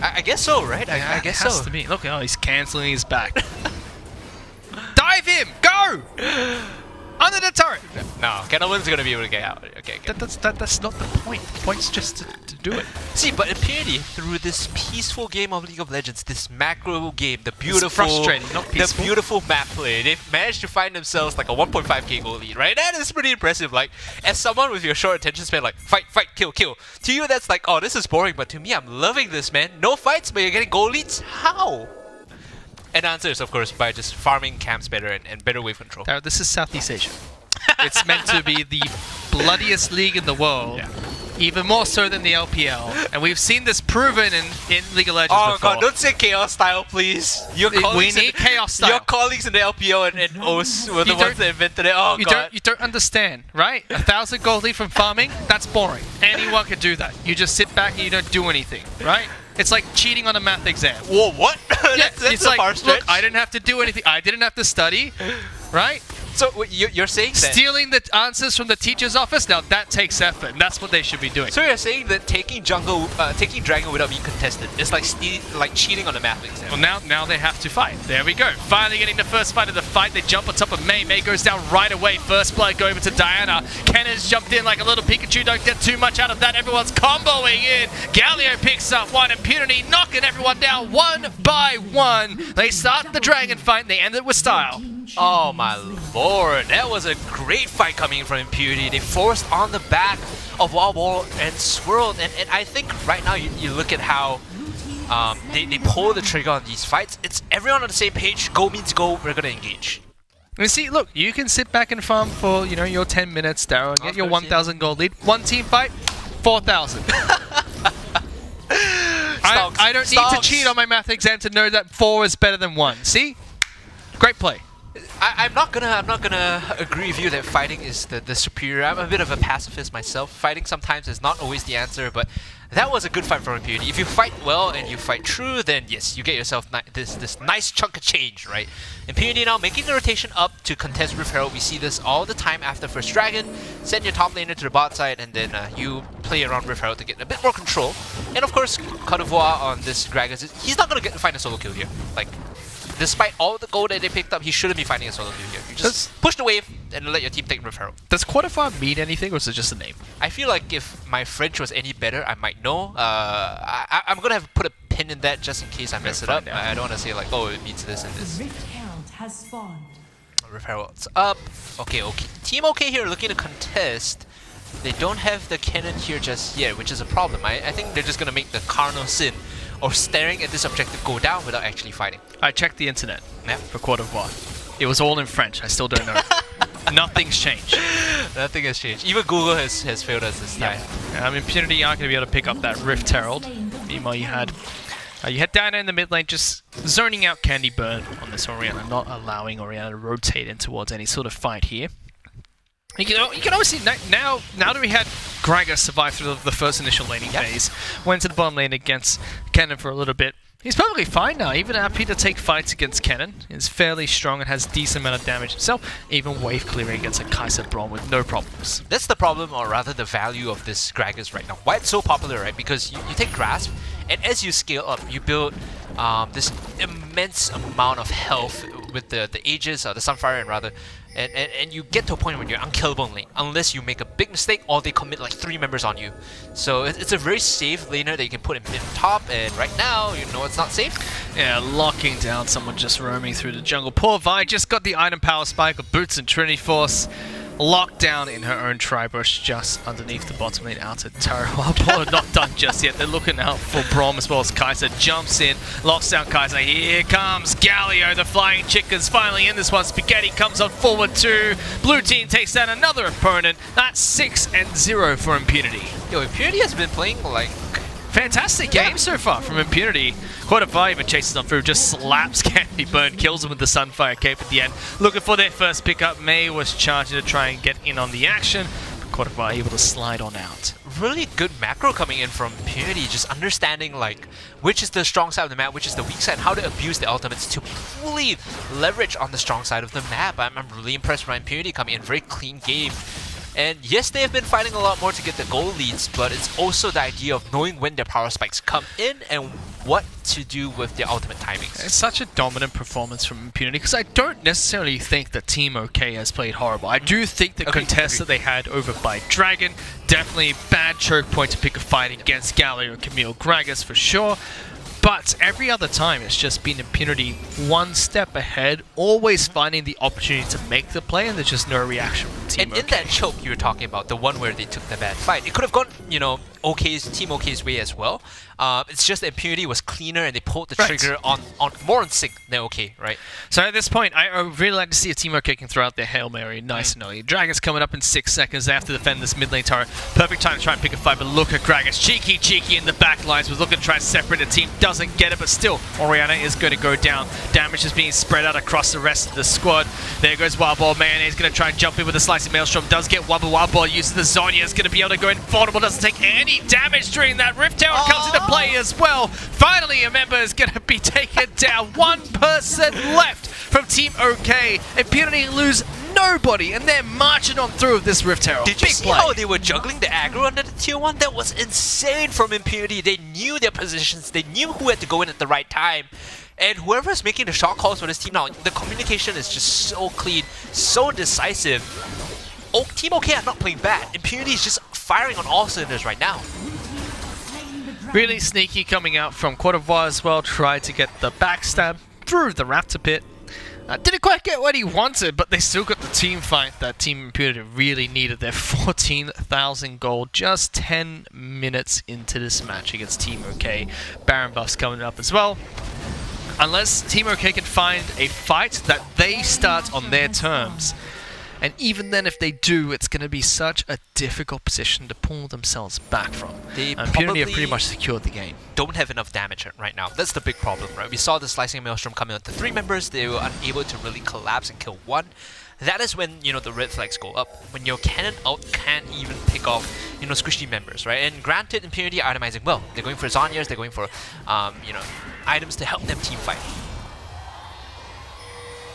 [SPEAKER 5] I guess so, right? I guess
[SPEAKER 4] it has
[SPEAKER 5] so.
[SPEAKER 4] to be. Look, he's cancelling his back. Dive him! Go! Under the turret!
[SPEAKER 5] No, Kettleman's gonna be able to get out. Okay, okay.
[SPEAKER 4] That's not the point. The point's just to do it.
[SPEAKER 5] See, but Impunity, through this peaceful game of League of Legends, this macro game, the beautiful,
[SPEAKER 4] frustrating, not
[SPEAKER 5] the
[SPEAKER 4] peaceful.
[SPEAKER 5] beautiful map play, they've managed to find themselves like a 1.5k goal lead, right? That is pretty impressive. Like, as someone with your short attention span, like fight, fight, kill, kill. To you, that's like, oh, this is boring. But to me, I'm loving this, man. No fights, but you're getting goal leads. How? And the answer is, of course, by just farming camps better and better wave control.
[SPEAKER 4] Now, this is Southeast Asia. It's meant to be the bloodiest league in the world.
[SPEAKER 5] Yeah.
[SPEAKER 4] even more so than the LPL. And we've seen this proven in League of Legends
[SPEAKER 5] Oh
[SPEAKER 4] before.
[SPEAKER 5] god, don't say chaos style, please. Your
[SPEAKER 4] We
[SPEAKER 5] colleagues
[SPEAKER 4] need chaos style.
[SPEAKER 5] Your colleagues in the LPL and OS were the ones that invented it. Oh god.
[SPEAKER 4] You don't understand, right? 1,000 gold lead from farming, that's boring. Anyone can do that. You just sit back and you don't do anything, right? It's like cheating on a math exam.
[SPEAKER 5] Whoa, what?
[SPEAKER 4] Yeah,
[SPEAKER 5] that's
[SPEAKER 4] it's
[SPEAKER 5] a
[SPEAKER 4] like,
[SPEAKER 5] far stretch.
[SPEAKER 4] look, I didn't have to do anything. I didn't have to study, right?
[SPEAKER 5] So you're saying that...
[SPEAKER 4] Stealing the answers from the teacher's office, now that takes effort, and that's what they should be doing.
[SPEAKER 5] So you're saying that taking dragon without being contested is like cheating on a math exam?
[SPEAKER 4] Well, now they have to fight. There we go. Finally getting the first fight of the fight. They jump on top of Mei. Mei goes down right away. First blood go over to Diana. Kennan's jumped in like a little Pikachu. Don't get too much out of that. Everyone's comboing in. Galio picks up one. Impunity knocking everyone down one by one. They start the dragon fight and they end it with style.
[SPEAKER 5] Oh my lord, that was a great fight coming from Impunity. They forced on the back of Wild Ball and swirled, and I think right now you look at how they pull the trigger on these fights. It's everyone on the same page. Go means go, we're gonna engage.
[SPEAKER 4] You see, look, you can sit back and farm for, you know, your 10 minutes, Daryl, and get your 1,000 gold lead. One team fight, 4,000. I don't need to cheat on my math exam to know that 4 is better than 1. See? Great play.
[SPEAKER 5] I'm not gonna agree with you that fighting is the superior. I'm a bit of a pacifist myself. Fighting sometimes is not always the answer, but that was a good fight for Impunity. If you fight well and you fight true, then yes, you get yourself this nice chunk of change, right? Impunity now making the rotation up to contest Rift Herald. We see this all the time after first dragon. Send your top laner to the bot side, and then you play around Rift Herald to get a bit more control. And of course, Cote d'Ivoire on this dragon, he's not gonna find a solo kill here. Like, despite all the gold that they picked up, he shouldn't be finding a solo kill here. You just push the wave and let your team take Rift Herald.
[SPEAKER 4] Does Qualifier mean anything, or is it just a name?
[SPEAKER 5] I feel like if my French was any better, I might know. I'm gonna have to put a pin in that just in case I mess it up. I don't want to say like, oh, it means this and this.
[SPEAKER 6] Rift Herald has spawned.
[SPEAKER 5] Rift Herald's up. Okay. Team OK here looking to contest. They don't have the cannon here just yet, which is a problem. I think they're just gonna make the cardinal sin of staring at this objective go down without actually fighting.
[SPEAKER 4] I checked the internet for Cote d'Ivoire. It was all in French. I still don't know. Nothing's changed.
[SPEAKER 5] Nothing has changed. Even Google has failed us this time.
[SPEAKER 4] Impunity aren't going to be able to pick up that Rift Herald. Meanwhile, you had Diana in the mid lane just zoning out Candy Burn on this Orianna, not allowing Orianna to rotate in towards any sort of fight here. You can obviously, now that we had Gragas survive through the first initial laning phase, went to the bottom lane against Kennen for a little bit. He's perfectly fine now, even happy to take fights against Kennen. He's fairly strong and has decent amount of damage himself, even wave clearing against a Kai'Sa Braum with no problems.
[SPEAKER 5] That's the problem, or rather the value of this Gragas right now. Why it's so popular, right? Because you take Grasp, and as you scale up, you build this immense amount of health with the Aegis, or the Sunfire and rather, and you get to a point when you're unkillable in lane, unless you make a big mistake or they commit like 3 members on you. So it's a very safe laner that you can put in mid top, and right now, you know it's not safe.
[SPEAKER 4] Yeah, locking down someone just roaming through the jungle. Poor Vi just got the item power spike of Boots and Trinity Force. Locked down in her own tri-bush just underneath the bottom lane outer turret. Wild Ball are not done just yet. They're looking out for Braum as well as Kai'Sa jumps in, locks down Kai'Sa. Here comes Galio, the flying chickens finally in this one. Spaghetti comes on forward too. Blue team takes down another opponent. That's 6-0 for Impunity.
[SPEAKER 5] Yo, Impunity has been playing like
[SPEAKER 4] fantastic game so far from Impunity. Cote d'Ivoire even chases on through, just slaps Candy Burn, kills him with the Sunfire Cape at the end. Looking for their first pickup. Mei was charging to try and get in on the action, but Cote d'Ivoire able to slide on out.
[SPEAKER 5] really good macro coming in from Impunity, just understanding like which is the strong side of the map, which is the weak side, and how to abuse the ultimates to fully leverage on the strong side of the map. I'm really impressed by Impunity coming in, very clean game. And yes, they have been fighting a lot more to get the goal leads, but it's also the idea of knowing when their power spikes come in and what to do with their ultimate timings.
[SPEAKER 4] It's such a dominant performance from Impunity, because I don't necessarily think that Team OK has played horrible. I do think the contest that they had over by Dragon, definitely a bad choke point to pick a fight against Galio and Camille Gragas for sure. But every other time, it's just been Impunity one step ahead, always finding the opportunity to make the play, and there's just no reaction from Team
[SPEAKER 5] And in that choke you were talking about, the one where they took the bad fight, it could have gone, you know, Team OK's way as well. It's just that Impunity was cleaner and they pulled the trigger on more on sync than OK, right?
[SPEAKER 4] So at this point, I really like to see a Team OK can throw out their Hail Mary nice and early. Dragon's coming up in 6 seconds. They have to defend this mid lane turret. Perfect time to try and pick a fight, but look at Gragas. Cheeky in the back lines. Was looking to try and separate the team. Doesn't get it, but still, Orianna is going to go down. Damage is being spread out across the rest of the squad. There goes Wild Ball. Mayonnaise going to try and jump in with a slicing Maelstrom. Does get one, but Wild Ball uses the Zhonya. Is going to be able to go in vulnerable. Doesn't take any damage during that. Rift Tower comes into play as well. Finally, a member is going to be taken down. One person left from Team OK. Impunity lose nobody, and they're marching on through with this Rift Tower.
[SPEAKER 5] Did you see how they were juggling the aggro under the tier 1? That was insane from Impunity. They knew their positions. They knew who had to go in at the right time. And whoever's making the shot calls for this team now, the communication is just so clean, so decisive. Team OK are not playing bad. Impunity is just firing on all cylinders right now.
[SPEAKER 4] Really sneaky coming out from Cote d'Ivoire as well. Tried to get the backstab through the Raptor pit. Didn't quite get what he wanted, but they still got the team fight that Team Impunity really needed. Their 14,000 gold just 10 minutes into this match against Team OK. Baron buffs coming up as well. Unless Team OK can find a fight that they start on their terms. And even then, if they do, it's going to be such a difficult position to pull themselves back from. Impunity have pretty much secured the game.
[SPEAKER 5] Don't have enough damage right now. That's the big problem, right? We saw the Slicing Maelstrom coming onto 3 members. They were unable to really collapse and kill 1. That is when, you know, the red flags go up. When your cannon out can't even pick off, you know, squishy members, right? And granted, Impunity are itemizing well. They're going for Zhonyas, they're going for, you know, items to help them team fight.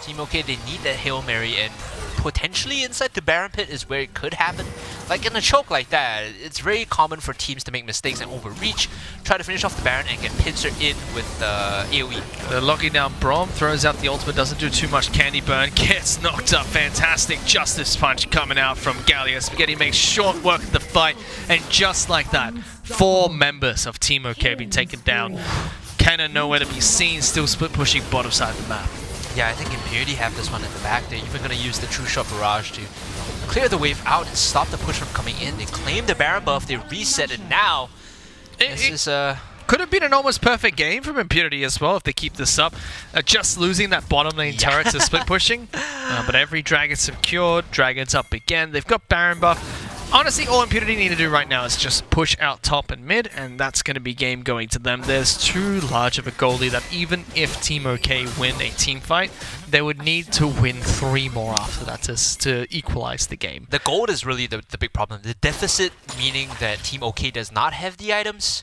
[SPEAKER 5] Team OK, they need that Hail Mary, and potentially inside the Baron pit is where it could happen. Like in a choke like that, it's very common for teams to make mistakes and overreach, try to finish off the Baron and get pincer in with AoE.
[SPEAKER 4] They're locking down Braum, throws out the ultimate, doesn't do too much. Candy Burn gets knocked up. Fantastic Justice Punch coming out from Gallia. Spaghetti makes short work of the fight, and just like that, 4 members of Team OK have been taken down. Cannon nowhere to be seen, still split pushing bottom side of the map.
[SPEAKER 5] Yeah, I think Impunity have this one at the back. They're even going to use the True Shot Barrage to clear the wave out and stop the push from coming in. They claim the Baron buff, they reset it now. This is
[SPEAKER 4] could have been an almost perfect game from Impunity as well if they keep this up. Just losing that bottom lane turret to split pushing. But every Dragon's secured, Dragon's up again. They've got Baron buff. Honestly, all Impunity need to do right now is just push out top and mid, and that's going to be game going to them. There's too large of a goalie that even if Team OK win a team fight, they would need to win 3 more after that to equalize the game.
[SPEAKER 5] The gold is really the big problem. The deficit, meaning that Team OK does not have the items,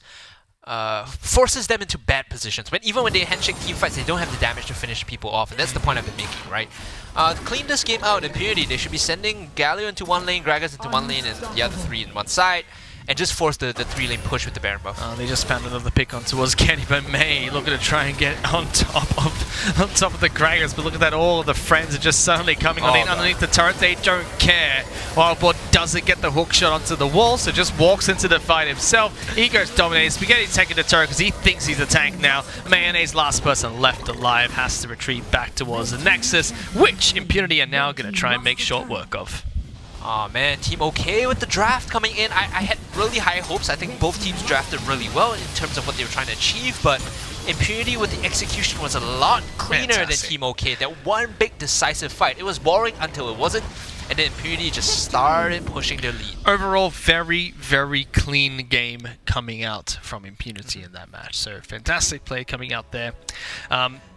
[SPEAKER 5] forces them into bad positions. Even when they handshake team fights, they don't have the damage to finish people off, and that's the point I've been making, right? To clean this game out in Impunity, they should be sending Galio into one lane, Gragas into one lane, and the other 3 in one side, and just force the 3-lane push with the Baron buff.
[SPEAKER 4] They just found another pick on towards Kenny, but May looking to try and get on top of the Gragas. But look at that, all of the friends are just suddenly coming on in underneath the turret. They don't care. Wildboard doesn't get the hook shot onto the wall, so just walks into the fight himself. He goes dominating. Spaghetti taking the turret because he thinks he's a tank now. Mayonnaise, last person left alive, has to retreat back towards the Nexus, which Impunity are now going to try and make short work of.
[SPEAKER 5] Oh man, Team OK with the draft coming in. I had really high hopes. I think both teams drafted really well in terms of what they were trying to achieve, but Impunity with the execution was a lot cleaner than Team OK. That one big decisive fight. It was boring until it wasn't, and then Impunity just started pushing their lead.
[SPEAKER 4] Overall, very, very clean game coming out from Impunity in that match. So fantastic play coming out there.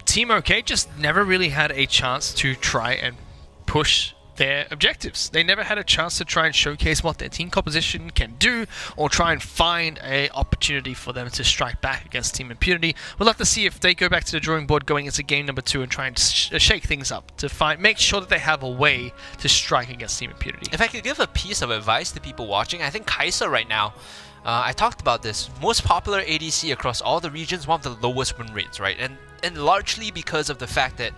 [SPEAKER 4] Team OK just never really had a chance to try and push their objectives. They never had a chance to try and showcase what their team composition can do, or try and find an opportunity for them to strike back against Team Impunity. We'll have to see if they go back to the drawing board going into game number 2 and try and shake things up to make sure that they have a way to strike against Team Impunity.
[SPEAKER 5] If I could give a piece of advice to people watching, I think Kai'Sa right now, I talked about this, most popular ADC across all the regions, one of the lowest win rates, right? And largely because of the fact that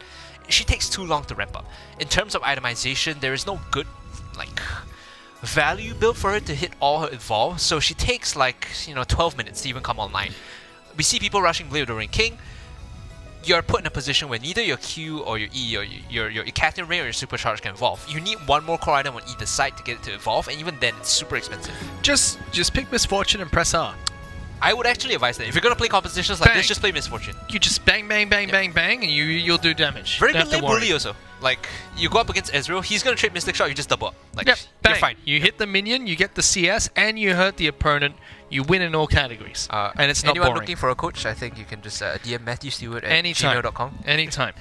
[SPEAKER 5] she takes too long to ramp up. In terms of itemization, there is no good, like, value built for her to hit all her evolve, so she takes, like, 12 minutes to even come online. We see people rushing Blade of the Ring King. you're put in a position where neither your Q or your E or your Catherine Ray or your Supercharge can evolve. You need one more core item on either side to get it to evolve, and even then, it's super expensive.
[SPEAKER 4] Just pick Misfortune and press R.
[SPEAKER 5] I would actually advise that. If you're going to play compositions like this, just play Misfortune.
[SPEAKER 4] You just bang, bang, bang, bang, bang, and you'll do damage.
[SPEAKER 5] Very good lane bully also. Like, you go up against Ezreal, he's going to trade Mystic Shot, you just double up. Like,
[SPEAKER 4] yep,
[SPEAKER 5] you're fine.
[SPEAKER 4] You hit the minion, you get the CS, and you hurt the opponent. You win in all categories. And it's not
[SPEAKER 5] anyone
[SPEAKER 4] boring.
[SPEAKER 5] looking for a coach, I think you can just DM Matthew Stewart at
[SPEAKER 4] Anytime.
[SPEAKER 5] gmail.com.
[SPEAKER 4] Anytime.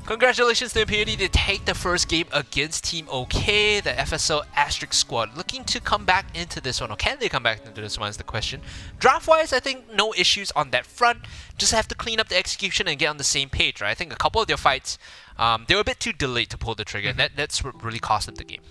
[SPEAKER 5] Congratulations to Impunity to take the first game against Team OK, the FSL Asterisk squad. Looking to come back into this one, or can they come back into this one is the question. Draft-wise, I think no issues on that front. Just have to clean up the execution and get on the same page, right? I think a couple of their fights, they were a bit too delayed to pull the trigger, and that's what really cost them the game.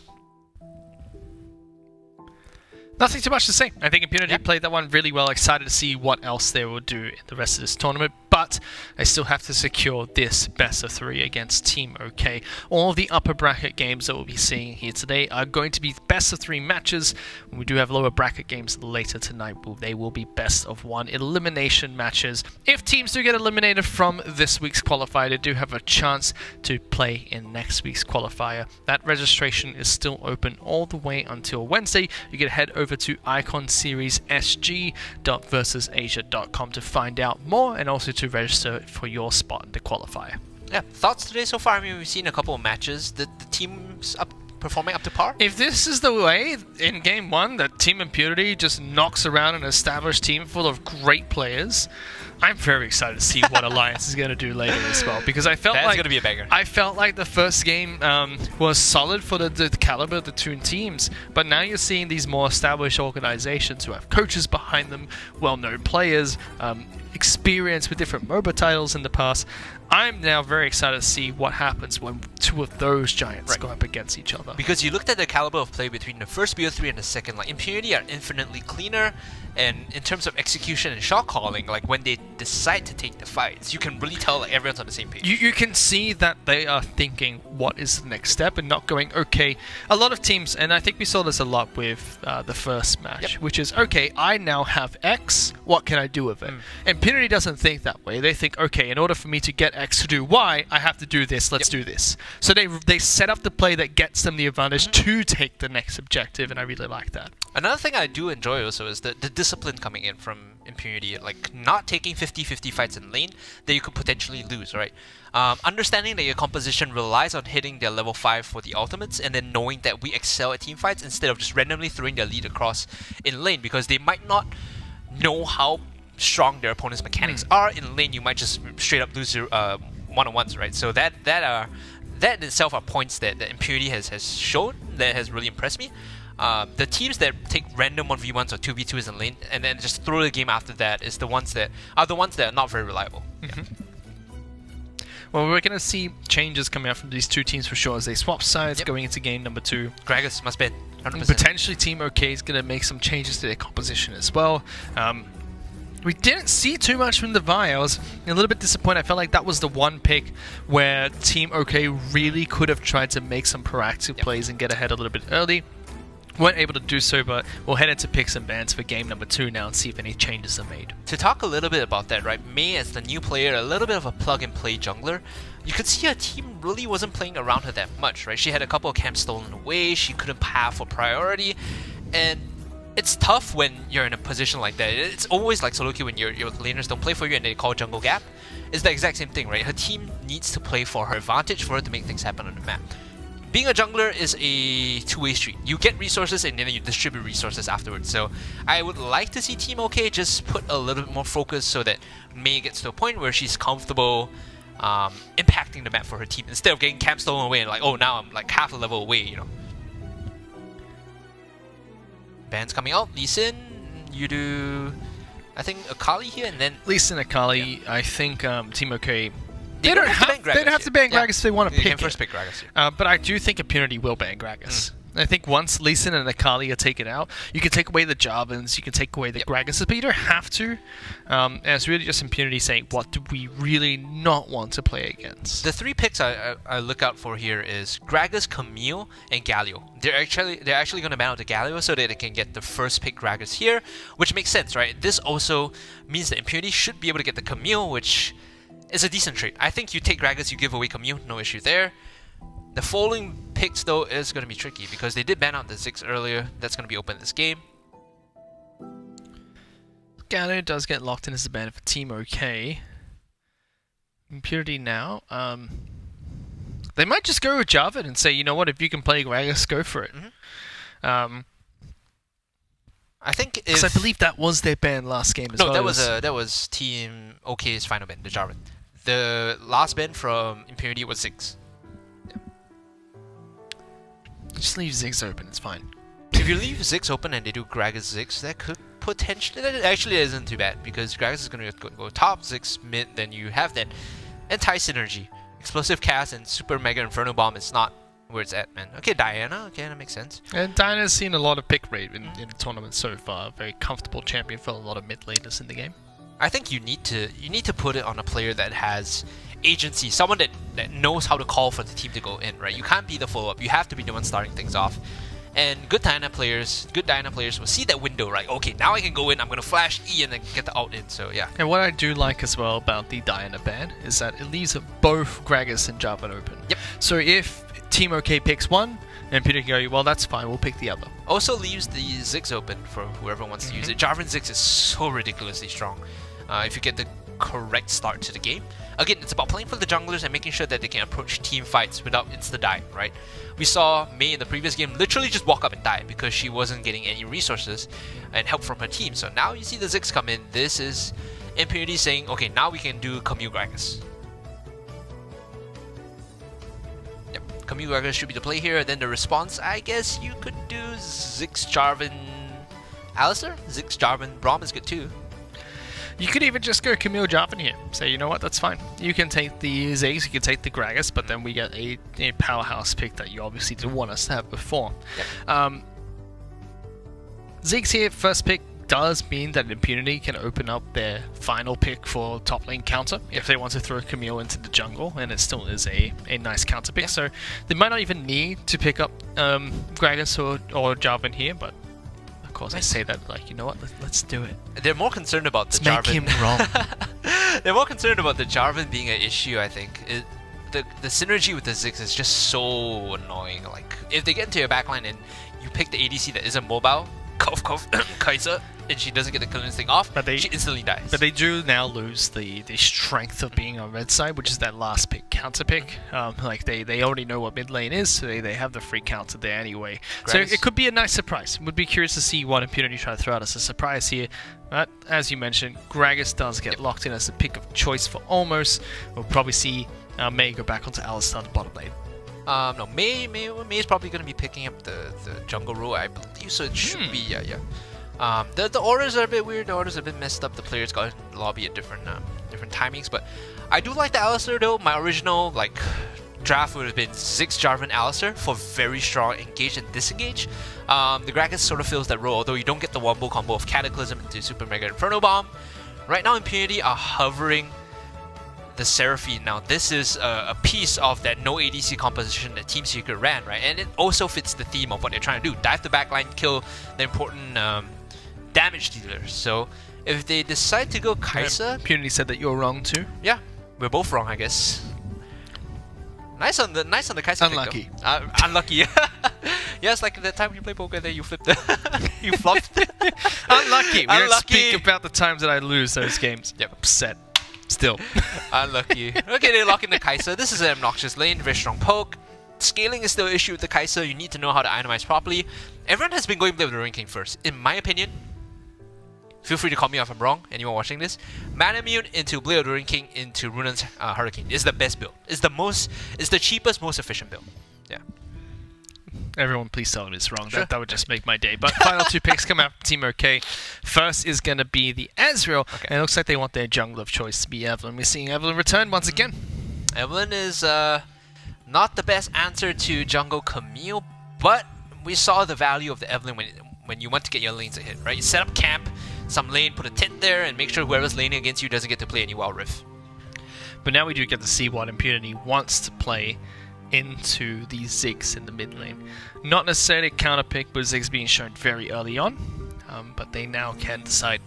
[SPEAKER 4] Nothing too much to say. I think Impunity played that one really well. Excited to see what else they will do in the rest of this tournament. But they still have to secure this best of 3 against Team OK. All the upper bracket games that we'll be seeing here today are going to be best of 3 matches. We do have lower bracket games later tonight. They will be best of 1 elimination matches. If teams do get eliminated from this week's qualifier, they do have a chance to play in next week's qualifier. That registration is still open all the way until Wednesday. You can head over to iconseriessg.versusasia.com to find out more and also to register for your spot in the qualifier.
[SPEAKER 5] Yeah, thoughts today so far? I mean, we've seen a couple of matches. The team's performing up to par?
[SPEAKER 4] If this is the way in Game 1 that Team Impunity just knocks around an established team full of great players, I'm very excited to see what Alliance is going to do later as well, because I felt
[SPEAKER 5] That's going to be a banger.
[SPEAKER 4] I felt like the first game was solid for the caliber of the two teams, but now you're seeing these more established organizations who have coaches behind them, well-known players, experience with different MOBA titles in the past. I'm now very excited to see what happens when two of those giants go up against each other.
[SPEAKER 5] Because you looked at the caliber of play between the first BO3 and the second, like Impunity are infinitely cleaner, and in terms of execution and shot calling, like when they decide to take the fights, you can really tell like everyone's on the same page.
[SPEAKER 4] You can see that they are thinking what is the next step and not going, okay, a lot of teams, and I think we saw this a lot with the first match, which is, okay, I now have X, what can I do with it? Impunity doesn't think that way. They think, okay, in order for me to get X to do Y, I have to do this, let's do this. So they set up the play that gets them the advantage to take the next objective, and I really like that.
[SPEAKER 5] Another thing I do enjoy also is the discipline coming in from Impunity, like not taking 50-50 fights in lane that you could potentially lose, right? Understanding that your composition relies on hitting their level 5 for the ultimates, and then knowing that we excel at team fights instead of just randomly throwing their lead across in lane, because they might not know how strong their opponent's mechanics are. In lane, you might just straight up lose one-on-ones, right? So that in itself are points that Impunity has shown that has really impressed me. The teams that take random 1v1s or 2v2s in lane and then just throw the game after that is the ones that are not very reliable.
[SPEAKER 4] Well, we're going to see changes coming out from these two teams for sure as they swap sides going into game number 2.
[SPEAKER 5] Gragas must be 100%.
[SPEAKER 4] Potentially Team OK is going to make some changes to their composition as well. We didn't see too much from the Vi. I was a little bit disappointed. I felt like that was the one pick where Team OK really could have tried to make some proactive plays and get ahead a little bit early. Weren't able to do so, but we'll head into picks and bans for game number 2 now and see if any changes are made.
[SPEAKER 5] To talk a little bit about that, right? Mei as the new player, a little bit of a plug-and-play jungler. You could see her team really wasn't playing around her that much, right? She had a couple of camps stolen away, she couldn't path for priority, and it's tough when you're in a position like that. It's always like Soloki when your laners don't play for you and they call jungle gap. It's the exact same thing, right? Her team needs to play for her advantage for her to make things happen on the map. Being a jungler is a two-way street. You get resources and then you distribute resources afterwards. So I would like to see Team OK just put a little bit more focus so that Mei gets to a point where she's comfortable impacting the map for her team instead of getting camp stolen away and like, oh, now I'm like half a level away, you know. Bans coming out. Lee Sin, you do, I think, Akali here and then...
[SPEAKER 4] Lee Sin, Akali, I think Team OK...
[SPEAKER 5] They don't have
[SPEAKER 4] to ban Gragas if they want to pick
[SPEAKER 5] They
[SPEAKER 4] it.
[SPEAKER 5] can first pick Gragas.
[SPEAKER 4] But I do think Impunity will ban Gragas. I think once Lee Sin and Akali are taken out, you can take away the Jarvans, you can take away the Gragases, but you don't have to. And it's really just Impunity saying, what do we really not want to play against?
[SPEAKER 5] The 3 picks I look out for here is Gragas, Camille, and Galio. They're actually going to ban out the Galio so that they can get the first pick Gragas here, which makes sense, right? This also means that Impunity should be able to get the Camille, which It's a decent trade. I think you take Gragas, you give away Camille, no issue there. The following picks, though, is going to be tricky because they did ban out the Ziggs earlier. That's going to be open this game.
[SPEAKER 4] Gano does get locked in as a ban for Team OK. Impurity now. They might just go with Jarvan and say, you know what, if you can play Gragas, go for it.
[SPEAKER 5] I think
[SPEAKER 4] because I believe that was their ban last game as well.
[SPEAKER 5] No, that was Team OK's final ban, the Jarvan. The last ban from Impurity was Ziggs.
[SPEAKER 4] Just leave Ziggs open, it's fine.
[SPEAKER 5] If you leave Ziggs open and they do Gragas Ziggs, that could potentially... That actually isn't too bad, because Gragas is going to go top, Ziggs mid, then you have that anti-synergy. Explosive cast and Super Mega Inferno Bomb is not where it's at, man. Okay, Diana, okay, that makes sense.
[SPEAKER 4] And Diana's seen a lot of pick rate in the tournament so far. Very comfortable champion for a lot of mid laners in the game.
[SPEAKER 5] I think you need to put it on a player that has agency, someone that knows how to call for the team to go in, right? You can't be the follow-up. You have to be the one starting things off. And good Diana players will see that window, right? Okay, now I can go in, I'm going to flash E and then get the ult in, so yeah.
[SPEAKER 4] And what I do like as well about the Diana ban is that it leaves both Gragas and Jarvan open.
[SPEAKER 5] Yep.
[SPEAKER 4] So if Team OK picks one, and Peter can go, well, that's fine, we'll pick the other.
[SPEAKER 5] Also leaves the Ziggs open for whoever wants to use it. Jarvan Ziggs is so ridiculously strong if you get the correct start to the game. Again, it's about playing for the junglers and making sure that they can approach team fights without insta-die, right? We saw Mei in the previous game literally just walk up and die because she wasn't getting any resources and help from her team. So now you see the Ziggs come in. This is Impurity saying, okay, now we can do Camille Gragas. Yep, Camille Gragas should be the play here. Then the response, I guess you could do Ziggs, Jarvan, Alistar? Ziggs, Jarvan, Braum is good too.
[SPEAKER 4] You could even just go Camille Jarvan here. Say, you know what, that's fine. You can take the Ziggs, you can take the Gragas, but then we get a powerhouse pick that you obviously didn't want us to have before. Yep. Ziggs here, first pick, does mean that Impunity can open up their final pick for top lane counter if they want to throw Camille into the jungle, and it still is a nice counter pick. So they might not even need to pick up Gragas or Jarvan here, but of course I say that like, you know what, let's do it.
[SPEAKER 5] They're more concerned about the Jarvan.
[SPEAKER 4] Make him wrong.
[SPEAKER 5] They're more concerned about the Jarvan being an issue, I think. The synergy with the Ziggs is just so annoying. Like, if they get into your backline and you pick the ADC that isn't mobile, Kai'Sa, and she doesn't get the killing thing off, she instantly dies.
[SPEAKER 4] But they do now lose the strength of being on red side, which is that last pick, counter pick. Like they already know what mid lane is, so they have the free counter there anyway. Gragas. So it could be a nice surprise. Would be curious to see what Impunity try to throw out as a surprise here. But as you mentioned, Gragas does get locked in as the pick of choice for almost. We'll probably see Mei go back onto Alistar on the bottom lane.
[SPEAKER 5] No, Mei is probably going to be picking up the jungle role, I believe, so it should be, yeah. The orders are a bit weird, the orders are a bit messed up, the players got in the lobby at different timings, but I do like the Alistar though. My original draft would have been Ziggs, Jarvan, Alistar for very strong engage and disengage. The Gragas sort of fills that role, although you don't get the wombo combo of Cataclysm into Super Mega Inferno Bomb. Right now Impunity are hovering the Seraphine. Now this is a piece of that no ADC composition that Team Secret ran, right? And it also fits the theme of what they're trying to do. Dive the backline, kill the important damage dealers. So if they decide to go Kai'Sa...
[SPEAKER 4] Impunity said that you're wrong too.
[SPEAKER 5] Yeah, we're both wrong, I guess. Nice on the Kai'Sa.
[SPEAKER 4] Unlucky.
[SPEAKER 5] Unlucky. Yeah, it's like the time you play poker there, you flipped you flopped.
[SPEAKER 4] Unlucky. We don't speak about the times that I lose those games.
[SPEAKER 5] Yep.
[SPEAKER 4] Upset. Still.
[SPEAKER 5] Unlucky. Okay, they lock in the Kai'Sa. This is an obnoxious lane, very strong poke. Scaling is still an issue with the Kai'Sa. You need to know how to itemize properly. Everyone has been going Blade of the Ruined King first. In my opinion, feel free to call me if I'm wrong, anyone watching this. Manamune into Blade of the Ruined King into Runan's Hurricane is the best build. It's the cheapest, most efficient build. Yeah.
[SPEAKER 4] Everyone, please tell them it's wrong.
[SPEAKER 5] Sure.
[SPEAKER 4] That would just make my day. But final two picks come out from Team OK. First is going to be the Ezreal. Okay. And it looks like they want their jungle of choice to be Evelyn. We're seeing Evelyn return once again.
[SPEAKER 5] Evelyn is not the best answer to jungle Camille, but we saw the value of the Evelyn when you want to get your lanes ahead, right? You set up camp, some lane, put a tent there, and make sure whoever's laning against you doesn't get to play any Wild Rift.
[SPEAKER 4] But now we do get to see what Impunity wants to play into the Ziggs in the mid lane. Not necessarily a counter pick, but Ziggs being shown very early on. But they now can decide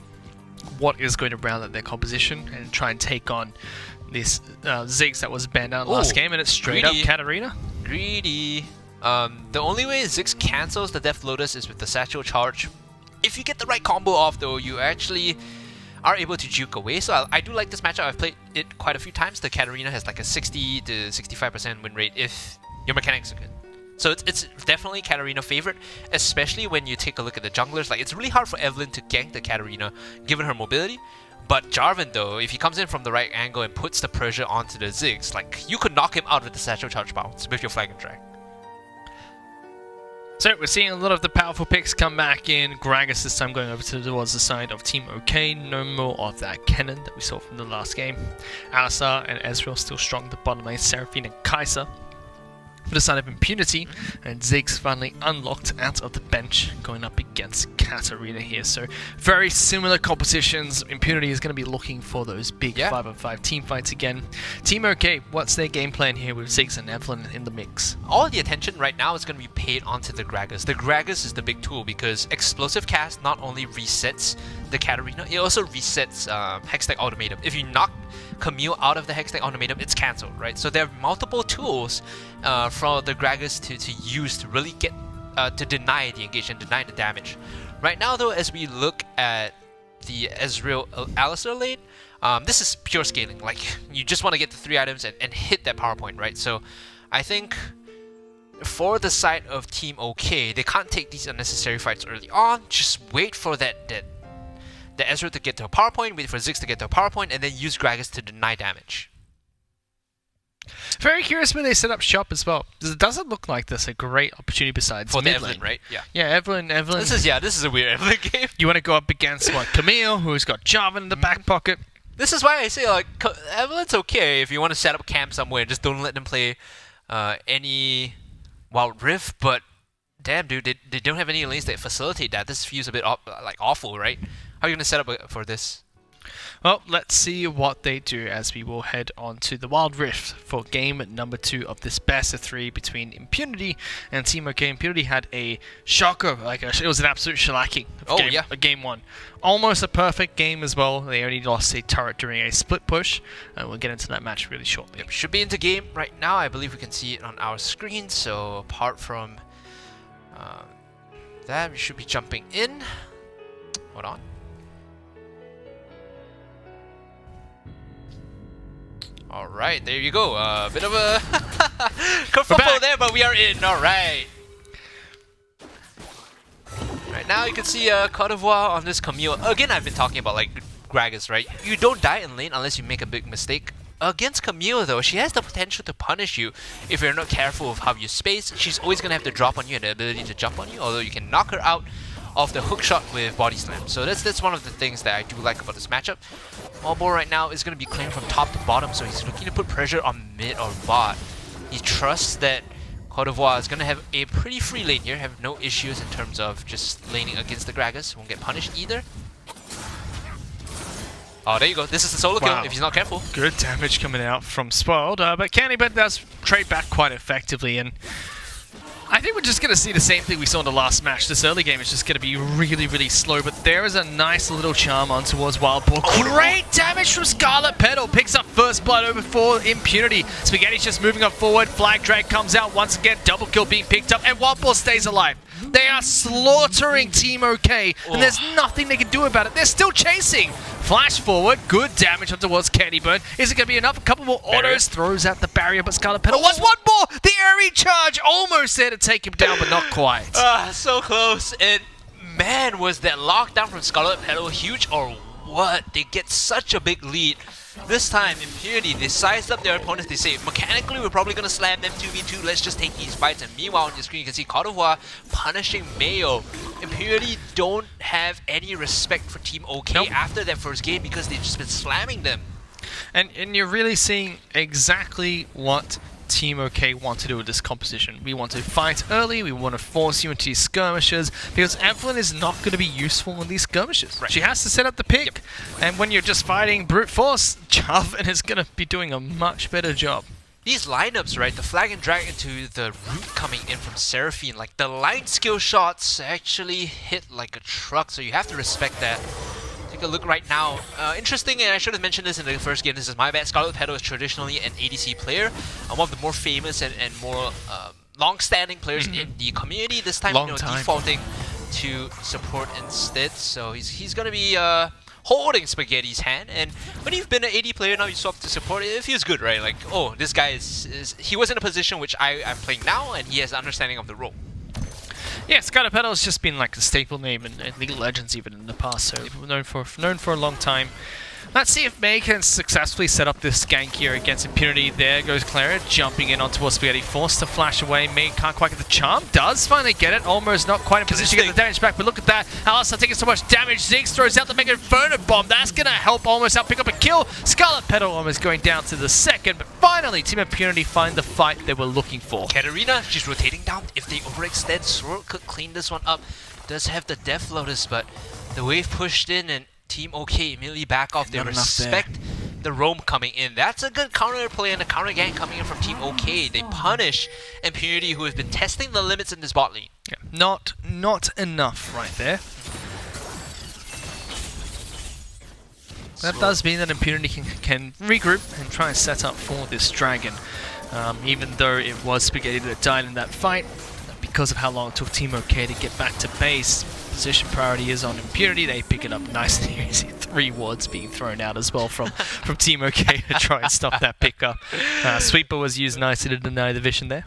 [SPEAKER 4] what is going to round out their composition and try and take on this Ziggs that was banned out last game, and it's straight
[SPEAKER 5] greedy.
[SPEAKER 4] up Katarina.
[SPEAKER 5] Greedy. The only way Ziggs cancels the Death Lotus is with the Satchel Charge. If you get the right combo off though, you actually are able to juke away. So I do like this matchup. I've played it quite a few times. The Katarina has like a 60 to 65% win rate if your mechanics are good. So it's definitely Katarina favorite, especially when you take a look at the junglers. Like, it's really hard for Evelynn to gank the Katarina given her mobility. But Jarvan though, if he comes in from the right angle and puts the pressure onto the Ziggs, like, you could knock him out with the Satchel Charge bounce with your flag and drag.
[SPEAKER 4] So we're seeing a lot of the powerful picks come back in. Gragas this time going over towards the side of Team OK. No more of that Kennen that we saw from the last game. Alistar and Ezreal still strong. The bottom lane, Seraphine and Kai'Sa. For the side of Impunity, and Ziggs finally unlocked out of the bench, going up against Katarina here. So very similar compositions. Impunity is going to be looking for those big 5-on-5 team fights again. Team OK, what's their game plan here with Ziggs and Evelynn in the mix?
[SPEAKER 5] All the attention right now is going to be paid onto the Gragas. The Gragas is the big tool because Explosive Cast not only resets the Katarina, it also resets Hextech Ultimatum. If you knock Camille out of the Hextech Ultimatum, it's cancelled, right? So there are multiple tools for the Gragas to use to really get to deny the engagement, deny the damage. Right now though, as we look at the Ezreal Alistar lane, this is pure scaling. Like, you just want to get the 3 items and hit that power point, right? So I think for the side of Team OK, they can't take these unnecessary fights early on. Just wait for the Ezreal to get to a power point, wait for Ziggs to get to a power point, and then use Gragas to deny damage.
[SPEAKER 4] Very curious when they set up shop as well. It doesn't look like there's a great opportunity besides
[SPEAKER 5] for the
[SPEAKER 4] mid
[SPEAKER 5] Evelynn,
[SPEAKER 4] lane.
[SPEAKER 5] right? Yeah.
[SPEAKER 4] Yeah, Evelynn.
[SPEAKER 5] This is a weird Evelynn game.
[SPEAKER 4] You want to go up against what, Camille, who's got Jarvan in the back pocket.
[SPEAKER 5] This is why I say, like, Evelynn's okay if you want to set up camp somewhere. Just don't let them play any Wild Rift. But damn, dude, they don't have any lanes that facilitate that. This feels a bit like awful, right? How are you gonna set up for this?
[SPEAKER 4] Well, let's see what they do as we will head on to the Wild Rift for game number 2 of this best of 3 between Impunity and Team OK. Impunity had a shocker, it was an absolute shellacking of game 1. Almost a perfect game as well. They only lost a turret during a split push, and we'll get into that match really shortly.
[SPEAKER 5] Yep, should be into game right now. I believe we can see it on our screen. So apart from that, we should be jumping in. Hold on. Alright, there you go. A bit of a kerfuffle there, but we are in. Alright. Right now you can see Cote d'Ivoire on this Camille. Again, I've been talking about, like, Gragas, right? You don't die in lane unless you make a big mistake. Against Camille though, she has the potential to punish you if you're not careful of how you space. She's always going to have to drop on you and the ability to jump on you, although you can knock her out of the hook shot with body slam. So that's one of the things that I do like about this matchup. Malbo right now is going to be clearing from top to bottom, so he's looking to put pressure on mid or bot. He trusts that Cote d'Ivoire is going to have a pretty free lane here, have no issues in terms of just laning against the Gragas. Won't get punished either. Oh, there you go. This is the solo kill if he's not careful.
[SPEAKER 4] Good damage coming out from Spoiled, but Cannibal does trade back quite effectively, and I think we're just going to see the same thing we saw in the last match. This early game is just going to be really, really slow, but there is a nice little charm on towards Wild Boar. Great damage from Scarlet Petal. Picks up first blood over for Impunity. Spaghetti's just moving up forward. Flag Drag comes out once again. Double kill being picked up, and Wild Boar stays alive. They are slaughtering Team OK, and there's nothing they can do about it. They're still chasing. Flash forward, good damage on towards Candyburn. Is it going to be enough? A couple more autos, throws out the barrier, but Scarlet Petal wants one more! The airy charge almost there to take him down, but not quite.
[SPEAKER 5] So close, and man, was that lockdown from Scarlet Petal huge or what? They get such a big lead. This time, Impunity, they sized up their opponents. They say, mechanically, we're probably going to slam them 2v2. Let's just take these fights. And meanwhile, on your screen, you can see Cote d'Ivoire punishing Mayo. Impunity don't have any respect for Team OK after that first game because they've just been slamming them.
[SPEAKER 4] And you're really seeing exactly what Team OK want to do with this composition. We want to fight early, we want to force you into these skirmishes, because Evelynn is not going to be useful in these skirmishes. Right. She has to set up the pick, and when you're just fighting brute force, Jarvan is going to be doing a much better job.
[SPEAKER 5] These lineups, right, the flag and drag into the root coming in from Seraphine, like the line skill shots actually hit like a truck, so you have to respect that. take a look right now. Interesting, and I should have mentioned this in the first game, this is my bad. Scarlet Petal is traditionally an ADC player, one of the more famous and more long-standing players in the community. This time, defaulting to support instead, so he's gonna be holding Spaghetti's hand, and when you've been an AD player, now you swap to support, it feels good, right? Like, oh, this guy he was in a position which I'm playing now, and he has an understanding of the role.
[SPEAKER 4] Yeah, Scarlet Petal has just been like a staple name in League of Legends even in the past, so known for a long time. Let's see if Mei can successfully set up this gank here against Impunity. There goes Clara, jumping in onto Spaghetti, forced to flash away. Mei can't quite get the charm, does finally get it. Almost not quite in position to get the damage back, but look at that. Alistar taking so much damage. Ziggs throws out the Mega Inferno Bomb. That's going to help almost out pick up a kill. Scarlet Petal almost going down to the second, but finally Team Impunity find the fight they were looking for.
[SPEAKER 5] Katarina, she's rotating down. If they overextend, Sword could clean this one up. Does have the Death Lotus, but the wave pushed in and Team OK immediately back off. They respect the roam coming in. That's a good counter play and a counter gank coming in from Team OK. They punish Impunity, who has been testing the limits in this bot lane.
[SPEAKER 4] Yeah, not enough right there. That does mean that Impunity can regroup and try and set up for this dragon. Even though it was Spaghetti that died in that fight, because of how long it took Team OK to get back to base, position priority is on Impunity. They pick it up nice and easy. 3 wards being thrown out as well from Team OK to try and stop that pickup. Sweeper was used nicely to deny the vision there.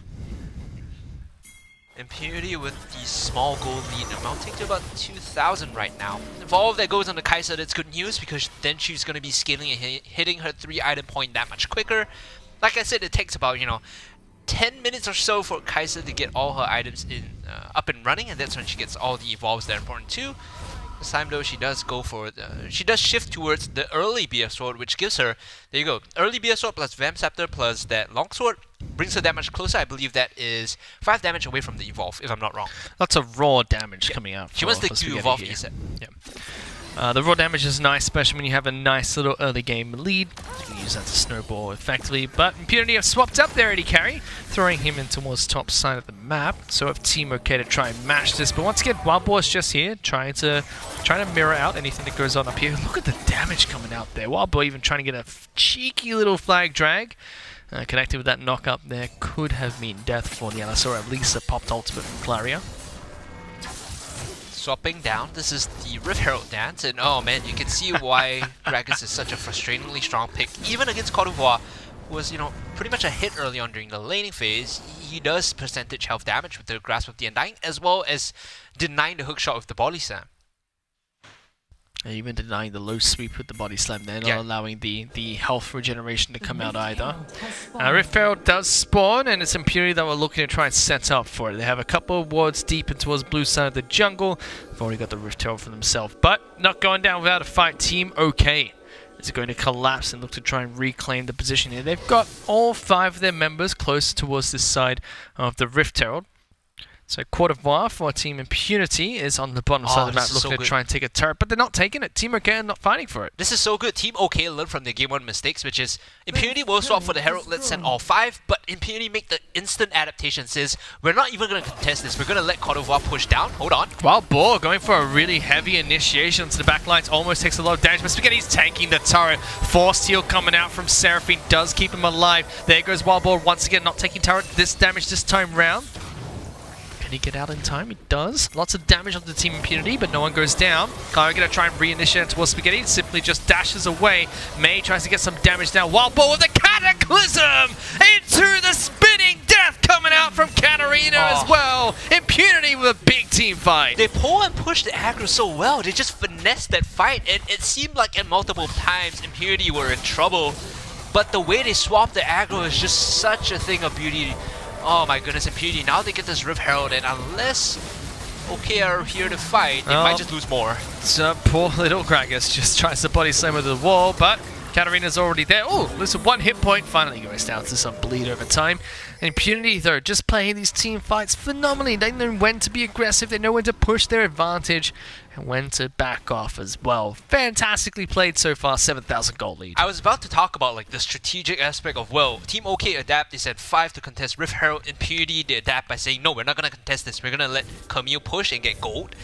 [SPEAKER 5] Impunity with the small gold lead amounting to about 2,000 right now. Evolve that goes on the Kai'Sa, that's good news because then she's going to be scaling and hitting her 3 item point that much quicker. Like I said, it takes about, 10 minutes or so for Kai'Sa to get all her items up and running, and that's when she gets all the evolves that are important too. This time though, she does go for she does shift towards the early BF Sword, which gives her, there you go, early BF Sword plus Vamp Scepter plus that Longsword brings her that much closer. I believe that is 5 damage away from the evolve, if I'm not wrong.
[SPEAKER 4] Lots of raw damage coming out.
[SPEAKER 5] She wants to do evolve, he said.
[SPEAKER 4] Yeah. The raw damage is nice, especially when you have a nice little early game lead. You can use that to snowball effectively, but Impunity have swapped up their AD carry, throwing him in towards top side of the map. So if Team OK to try and match this, but once again, Wild Boar is just here, trying to mirror out anything that goes on up here. Look at the damage coming out there. Wild Boar even trying to get a cheeky little flag drag. Connected with that knock up there could have mean death for the Alistar, or at least a popped ultimate from Claria.
[SPEAKER 5] Swapping down, this is the Rift Herald dance, and oh man, you can see why Gragas is such a frustratingly strong pick. Even against Cote d'Ivoire, who was, pretty much a hit early on during the laning phase, he does percentage health damage with the Grasp of the Undying, as well as denying the hookshot with the body slam.
[SPEAKER 4] Even denying the low sweep with the body slam there, not allowing the health regeneration to come out either. Rift Herald does spawn, and it's Impunity that we're looking to try and set up for it. They have a couple of wards deep in towards blue side of the jungle. They've already got the Rift Herald for themselves, but not going down without a fight. Team OK is going to collapse and look to try and reclaim the position here. They've got all 5 of their members close towards this side of the Rift Herald. So Cote d'Ivoire for Team Impunity is on the bottom side of the map looking to try and take a turret, but they're not taking it. Team OK are not fighting for it.
[SPEAKER 5] This is so good. Team OK learned from their game 1 mistakes, which is Impunity will swap for the Herald, let's send all 5, but Impunity make the instant adaptation, says we're not even going to contest this, we're going to let Cote d'Ivoire push down. Hold on.
[SPEAKER 4] Wild Boar going for a really heavy initiation to the back lines, almost takes a lot of damage, but Spaghetti's tanking the turret. Force heal coming out from Seraphine does keep him alive. There goes Wild Boar once again, not taking turret this damage this time round. Can he get out in time? He does. Lots of damage onto Team Impunity, but no one goes down. Kyra gonna try and reinitiate towards Spaghetti. Simply just dashes away. Mei tries to get some damage down. Wild Boar with the Cataclysm into the spinning death coming out from Katarina as well. Impunity with a big team fight.
[SPEAKER 5] They pull and push the aggro so well. They just finessed that fight, and it seemed like at multiple times Impunity were in trouble. But the way they swapped the aggro is just such a thing of beauty. Oh my goodness, Impunity, now they get this Rift Herald, and unless OK are here to fight, they might just lose more.
[SPEAKER 4] So poor little Gragas just tries to body slam with the wall, but Katarina's already there. Oh, loses 1 hit point, finally goes down to some bleed over time. Impunity, though, just playing these team fights phenomenally. They know when to be aggressive, they know when to push their advantage, and when to back off as well. Fantastically played so far, 7,000 gold lead.
[SPEAKER 5] I was about to talk about the strategic aspect of, well, Team OK adapt, they said 5 to contest Rift Herald. Impunity, they adapt by saying, no, we're not going to contest this, we're going to let Camille push and get gold.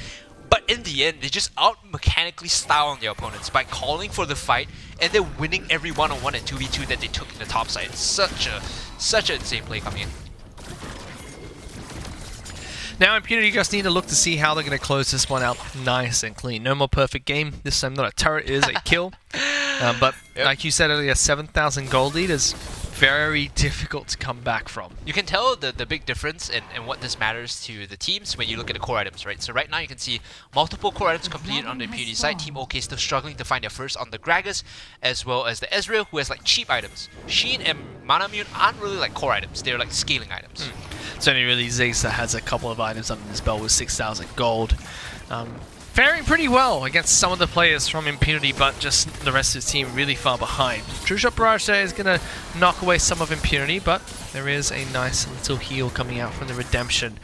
[SPEAKER 5] But in the end, they just out-mechanically style on their opponents by calling for the fight and then winning every one-on-one and 2v2 that they took in the top side. Such an insane play coming in.
[SPEAKER 4] Now Impunity just need to look to see how they're going to close this one out nice and clean. No more perfect game. This time not a turret, it is a kill. But like you said earlier, 7,000 gold lead is very difficult to come back from.
[SPEAKER 5] You can tell the big difference and what this matters to the teams when you look at the core items, right? So right now you can see multiple core items completed on the Impunity side. Team OK still struggling to find their first on the Gragas, as well as the Ezreal, who has like cheap items. Sheen and Manamune aren't really like core items, they're like scaling items.
[SPEAKER 4] It's only really Ziggs that has a couple of items under his belt with 6,000 gold. Faring pretty well against some of the players from Impunity, but just the rest of the team really far behind. True Shot Barrage there is going to knock away some of Impunity, but there is a nice little heal coming out from the Redemption.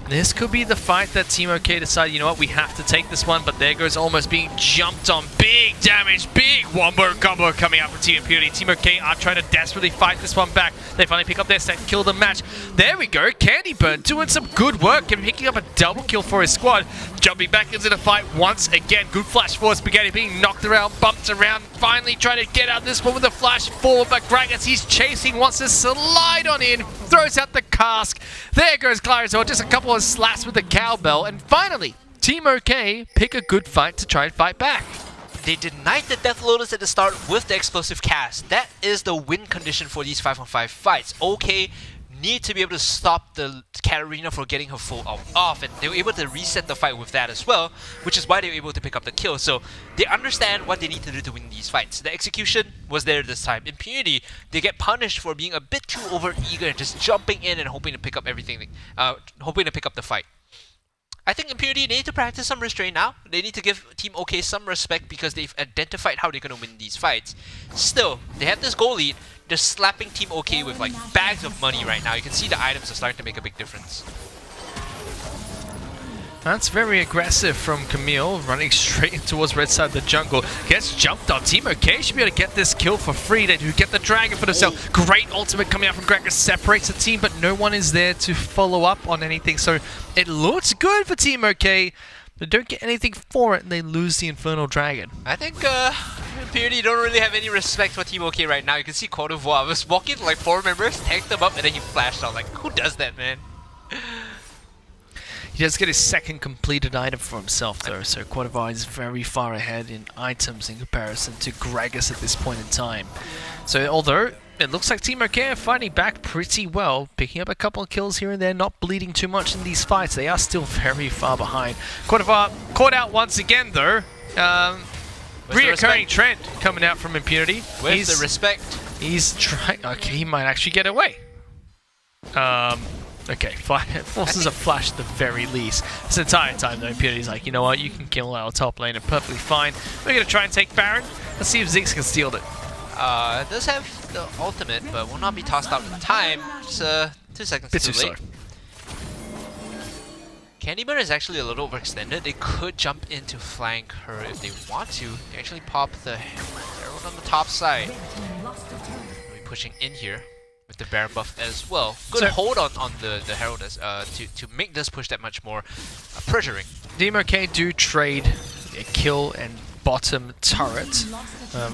[SPEAKER 4] This could be the fight that Team OK decide, you know what, we have to take this one, but there goes almost being jumped on. Big damage, big wombo combo coming out from Team Impunity. Team OK are trying to desperately fight this one back. They finally pick up their second kill of the match. There we go, Candy Burn doing some good work and picking up a double kill for his squad. Jumping back into the fight once again. Good flash for Spaghetti, being knocked around, bumped around, finally trying to get out this one with a flash forward, but Gragas, he's chasing, wants to slide on in, throws out the cask. There goes Clarizor, just a couple of slaps with the cowbell, and finally, Team OK pick a good fight to try and fight back.
[SPEAKER 5] They denied the Death Lotus at the start with the explosive cast. That is the win condition for these 5-on-5 fights. OK need to be able to stop the Katarina from getting her full off, and they were able to reset the fight with that as well, which is why they were able to pick up the kill. So they understand what they need to do to win these fights. The execution was there this time. Impunity, they get punished for being a bit too over-eager and just jumping in and hoping to pick up everything, hoping to pick up the fight. I think Impunity, they need to practice some restraint now. They need to give Team OK some respect because they've identified how they're going to win these fights. Still, they have this goal lead. They're slapping Team OK with like bags of money right now. You can see the items are starting to make a big difference.
[SPEAKER 4] That's very aggressive from Camille, running straight in towards red side of the jungle. Gets jumped on. Team OK should be able to get this kill for free. They do get the dragon for themselves. Great ultimate coming out from Gragas, separates the team, but no one is there to follow up on anything. So it looks good for Team OK. They don't get anything for it, and they lose the Infernal Dragon.
[SPEAKER 5] I think Impunity don't really have any respect for Team OK right now. You can see Cote d'Ivoire was walking like 4 members, tanked them up, and then he flashed out. Like, who does that, man?
[SPEAKER 4] He does get his second completed item for himself though, so Cote d'Ivoire is very far ahead in items in comparison to Gragas at this point in time. So although it looks like Team OK are fighting back pretty well, picking up a couple of kills here and there, not bleeding too much in these fights, they are still very far behind. Cote d'Ivoire caught out once again though. Reoccurring trend coming out from Impunity.
[SPEAKER 5] Where's the respect?
[SPEAKER 4] He's trying. Okay, he might actually get away. Okay, forces a flash at the very least. This entire time though, Impunity's like, you know what, you can kill our top laner perfectly fine. We're going to try and take Baron. Let's see if Ziggs can steal it.
[SPEAKER 5] It does have the ultimate, but will not be tossed out in time. It's 2 seconds
[SPEAKER 4] Bit
[SPEAKER 5] too
[SPEAKER 4] too
[SPEAKER 5] late.
[SPEAKER 4] slow.
[SPEAKER 5] Candyburn is actually a little overextended. They could jump in to flank her if they want to. They actually pop the Herald on the top side. We'll be pushing in here with the Baron buff as well. Good hold on the Herald as, to make this push that much more pressuring.
[SPEAKER 4] Team OK do trade a kill and bottom turret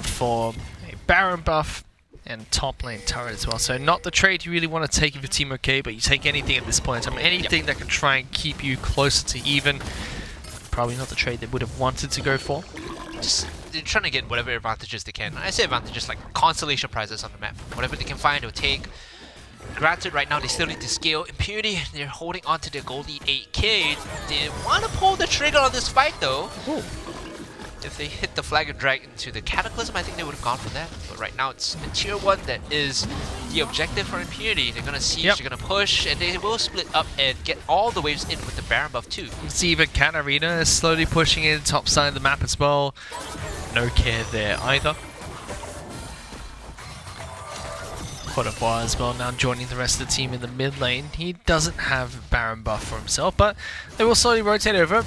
[SPEAKER 4] for a Baron buff and top lane turret as well. So not the trade you really want to take for Team OK, but you take anything at this point in time. Anything that can try and keep you closer to even. Probably not the trade they would have wanted to go for.
[SPEAKER 5] Just they're trying to get whatever advantages they can. I say advantages like constellation prizes on the map. Whatever they can find, they'll take. Granted, right now they still need to scale. Impunity, they're holding on to their gold lead 8k. They want to pull the trigger on this fight though. Ooh. If they hit the flag and drag into the Cataclysm, I think they would have gone for that. But right now it's a tier 1 that is the objective for Impunity. They're going to siege, they're going to push, and they will split up and get all the waves in with the Baron buff too.
[SPEAKER 4] You see even Katarina is slowly pushing in top side of the map as well. No care there either. Cote d'Ivoire as well now joining the rest of the team in the mid lane. He doesn't have Baron buff for himself, but they will slowly rotate over.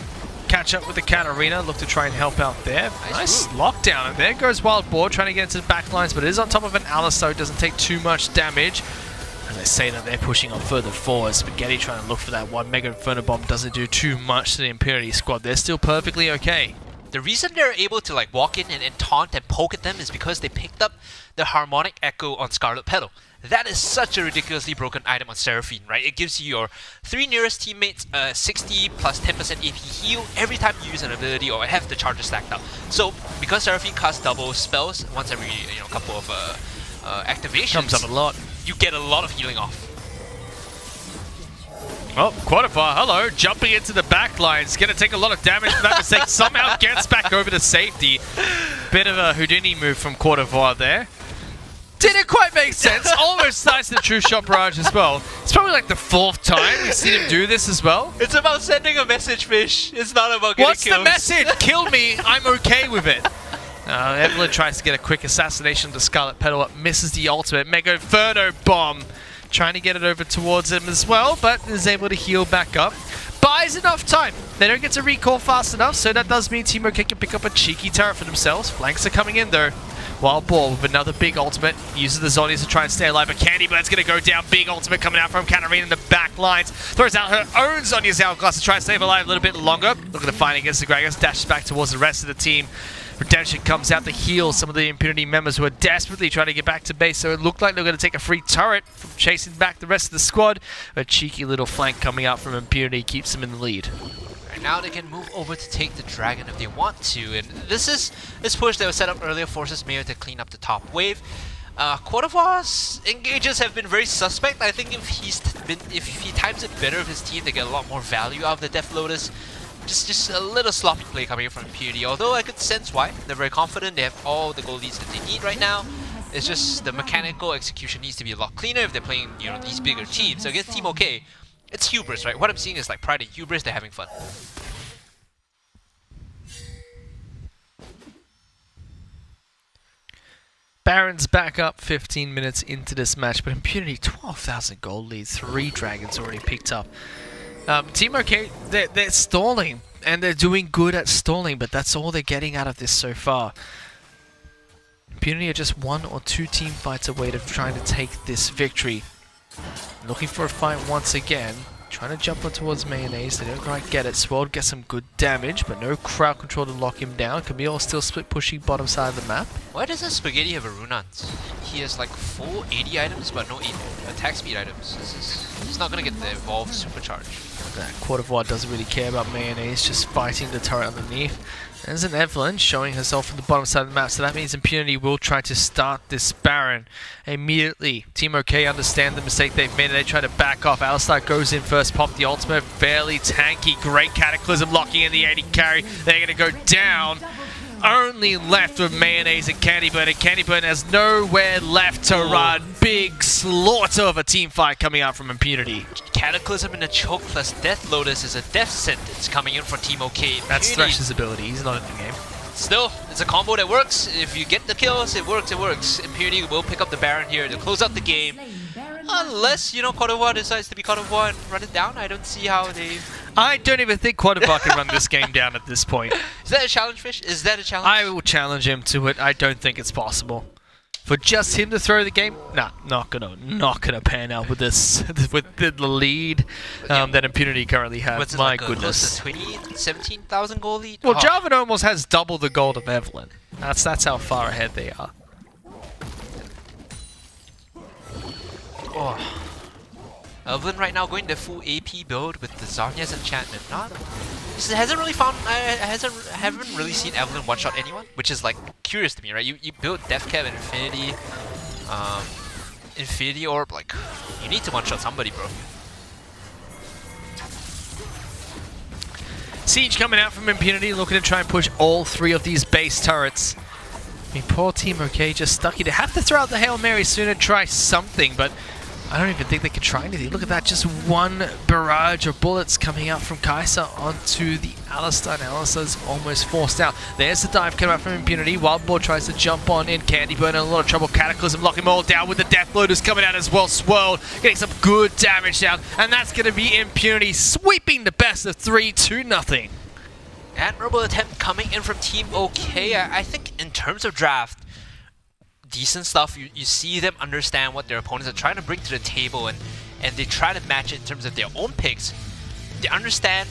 [SPEAKER 4] Catch up with the Katarina, look to try and help out there. Nice lockdown, and there goes Wild Boar trying to get into the back lines, but it is on top of an Alistar, doesn't take too much damage. And they say that they're pushing on further forward. Spaghetti trying to look for that one. Mega Inferno Bomb doesn't do too much to the Impurity squad. They're still perfectly okay.
[SPEAKER 5] The reason they're able to like walk in and taunt and poke at them is because they picked up the Harmonic Echo on Scarlet Petal. That is such a ridiculously broken item on Seraphine, right? It gives you your 3 nearest teammates 60 plus 10% AP heal every time you use an ability or have the charges stacked up. So because Seraphine casts double spells once every couple of activations,
[SPEAKER 4] Comes up a lot.
[SPEAKER 5] You get a lot of healing off.
[SPEAKER 4] Oh, Qualifier, hello, jumping into the back line. It's going to take a lot of damage for that mistake. Somehow gets back over to safety. Bit of a Houdini move from Qualifier there. Didn't quite make sense. Almost nice and true shot barrage as well. It's probably like the 4th time we've seen him do this as well.
[SPEAKER 5] It's about sending a message, Fish. It's not about getting
[SPEAKER 4] What's
[SPEAKER 5] kills.
[SPEAKER 4] the message? Kill me, I'm okay with it. Evelyn tries to get a quick assassination to Scarlet Petal, but misses the ultimate. Mega Inferno Bomb. Trying to get it over towards him as well, but is able to heal back up. Buys enough time. They don't get to recall fast enough, so that does mean Team OK can pick up a cheeky turret for themselves. Flanks are coming in though. Wild Boar with another big ultimate. Uses the Zonies to try and stay alive, but Candybird's going to go down. Big ultimate coming out from Katarina in the back lines. Throws out her own Zonia's Hourglass to try and stay alive a little bit longer. Looking to fight against the Gragas. Dashes back towards the rest of the team. Redemption comes out to heal some of the Impunity members who are desperately trying to get back to base, so it looked like they were going to take a free turret from chasing back the rest of the squad. A cheeky little flank coming out from Impunity keeps them in the lead.
[SPEAKER 5] Right now they can move over to take the dragon if they want to, and this push that was set up earlier forces Mayo to clean up the top wave. Quadavar's engages have been very suspect. I think if he times it better with his team, they get a lot more value out of the Death Lotus. Just a little sloppy play coming in from Impurity, although I could sense why. They're very confident, they have all the gold leads that they need right now. It's just the mechanical execution needs to be a lot cleaner if they're playing, these bigger teams. So against Team OK, it's hubris, right? What I'm seeing is like pride and hubris, they're having fun.
[SPEAKER 4] Baron's back up 15 minutes into this match, but Impunity 12,000 gold leads, 3 dragons already picked up. Team OK, they're stalling, and they're doing good at stalling, but that's all they're getting out of this so far. Impunity are just 1 or 2 team fights away of trying to take this victory. Looking for a fight once again. Trying to jump on towards Mayonnaise. They don't quite get it. Swirled gets some good damage, but no crowd control to lock him down. Camille still split pushing bottom side of the map.
[SPEAKER 5] Why doesn't Spaghetti have a Runans? He has like full 80 items, but no attack speed items. He's not going to get the evolved supercharge.
[SPEAKER 4] That Quadavar doesn't really care about Mayonnaise, just fighting the turret underneath. There's an Evelyn showing herself on the bottom side of the map, so that means Impunity will try to start this Baron immediately. Team OK understand the mistake they've made and they try to back off. Alistar goes in first, pop the ultimate, fairly tanky, great Cataclysm locking in the 80 carry. They're going to go down. Only left with Mayonnaise and Candybird, and Candybird has nowhere left to run. Big slaughter of a team fight coming out from Impunity.
[SPEAKER 5] Cataclysm in a choke plus Death Lotus is a death sentence coming in for Team OK.
[SPEAKER 4] That's Thresh's ability, he's not in the game.
[SPEAKER 5] Still, it's a combo that works. If you get the kills, it works, it works. Impunity will pick up the Baron here to close out the game. Unless, Quadavar decides to be Quadavar and run it down. I don't see how they...
[SPEAKER 4] I don't even think Quadavar can run this game down at this point.
[SPEAKER 5] Is that a challenge, Fish? Is that a challenge?
[SPEAKER 4] I will challenge him to it. I don't think it's possible. For just him to throw the game, nah, not gonna pan out with this, with the lead that Impunity currently has.
[SPEAKER 5] What's it,
[SPEAKER 4] My
[SPEAKER 5] like
[SPEAKER 4] goodness.
[SPEAKER 5] A 20, 17,000 goal lead?
[SPEAKER 4] Well, Jarvan almost has double the gold of Evelyn. That's how far ahead they are.
[SPEAKER 5] Oh. Evelyn right now going the full AP build with the Zarya's enchantment. I haven't really seen Evelyn one-shot anyone, which is like curious to me, right? You build Death Cap and Infinity Orb, like you need to one-shot somebody, bro.
[SPEAKER 4] Siege coming out from Impunity, looking to try and push all 3 of these base turrets. I mean, poor Team OK just stuck here. They have to throw out the Hail Mary soon and try something, but I don't even think they can try anything. Look at that, just one barrage of bullets coming out from Kai'Sa onto the Alistar, and Alistar's almost forced out. There's the dive coming out from Impunity. Wild Boar tries to jump on in. Candybird in a lot of trouble. Cataclysm locking them all down with the Death Lotus coming out as well. Swirled, getting some good damage down, and that's going to be Impunity sweeping the best of 3 2-0.
[SPEAKER 5] Admirable attempt coming in from Team OK. I think in terms of draft, decent stuff. You see them understand what their opponents are trying to bring to the table, and they try to match it in terms of their own picks. They understand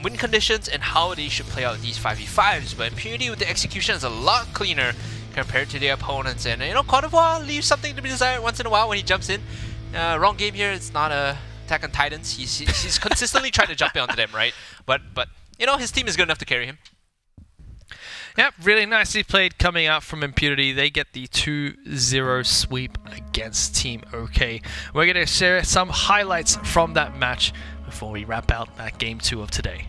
[SPEAKER 5] win conditions and how they should play out these 5v5s, but Impunity with the execution is a lot cleaner compared to their opponents, and you know, Cote d'Ivoire leaves something to be desired once in a while when he jumps in. Wrong game here, it's not Attack on Titans. He's consistently trying to jump in onto them, right? But you know, his team is good enough to carry him.
[SPEAKER 4] Yep, really nicely played coming out from Impunity. They get the 2-0 sweep against Team OK. We're going to share some highlights from that match before we wrap out that Game 2 of today.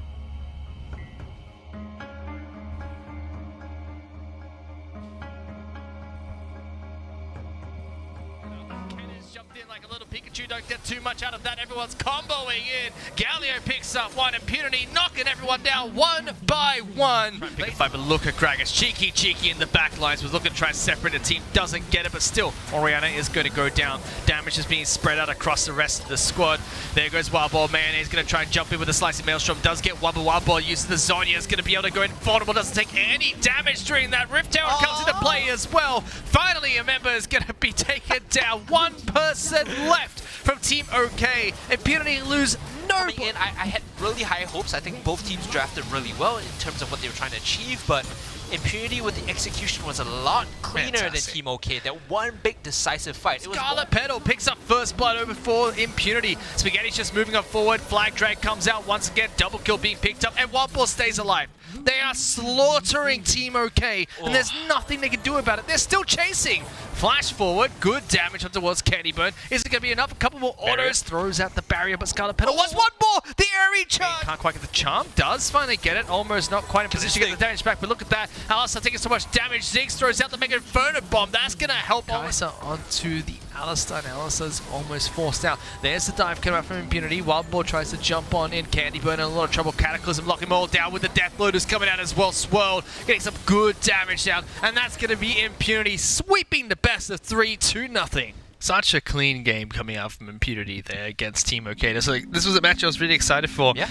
[SPEAKER 4] Pikachu don't get too much out of that. Everyone's comboing in. Galio picks up one. Impunity knocking everyone down one by one. Pick a fight, but look at Gragas. Cheeky in the back lines. Was looking to try and separate the team. Doesn't get it, but still, Oriana is going to go down. Damage is being spread out across the rest of the squad. There goes Wild Ball. Man, he's going to try and jump in with a slicing Maelstrom. Does get one, but Wild Ball uses the Zonya. Is going to be able to go in vulnerable. Doesn't take any damage during that. Rift Tower comes into play as well. Finally, a member is going to be taken down. One person left from Team OK. Impunity lose no.
[SPEAKER 5] Coming in, I had really high hopes. I think both teams drafted really well in terms of what they were trying to achieve, but Impunity with the execution was a lot cleaner than Team OK. That one big decisive fight.
[SPEAKER 4] Scarlet Petal picks up first blood over for Impunity. Spaghetti's just moving up forward. Flag drag comes out once again. Double kill being picked up, and Wild Ball stays alive. They are slaughtering Team OK, and there's nothing they can do about it. They're still chasing. Flash forward, good damage on towards Candy Burn. Is it going to be enough? A couple more autos, throws out the barrier, but Scarlet Petal wants one more! The airy charm! Can't quite get the charm, does finally get it. Almost not quite in position to get the damage back, but look at that. Alistar taking so much damage. Ziggs throws out the Mega Inferno Bomb. That's going to help Kai'Sa onto the Alistar, and Alistar's almost forced out. There's the dive coming out from Impunity. Wild Ball tries to jump on in. Candy Burn in a lot of trouble. Cataclysm locking them all down with the Death Loaders coming out as well. Swirled, getting some good damage down, and that's going to be Impunity sweeping the best of 3-2-0. Such a clean game coming out from Impunity there against Team OK. This was a match I was really excited for. Yeah.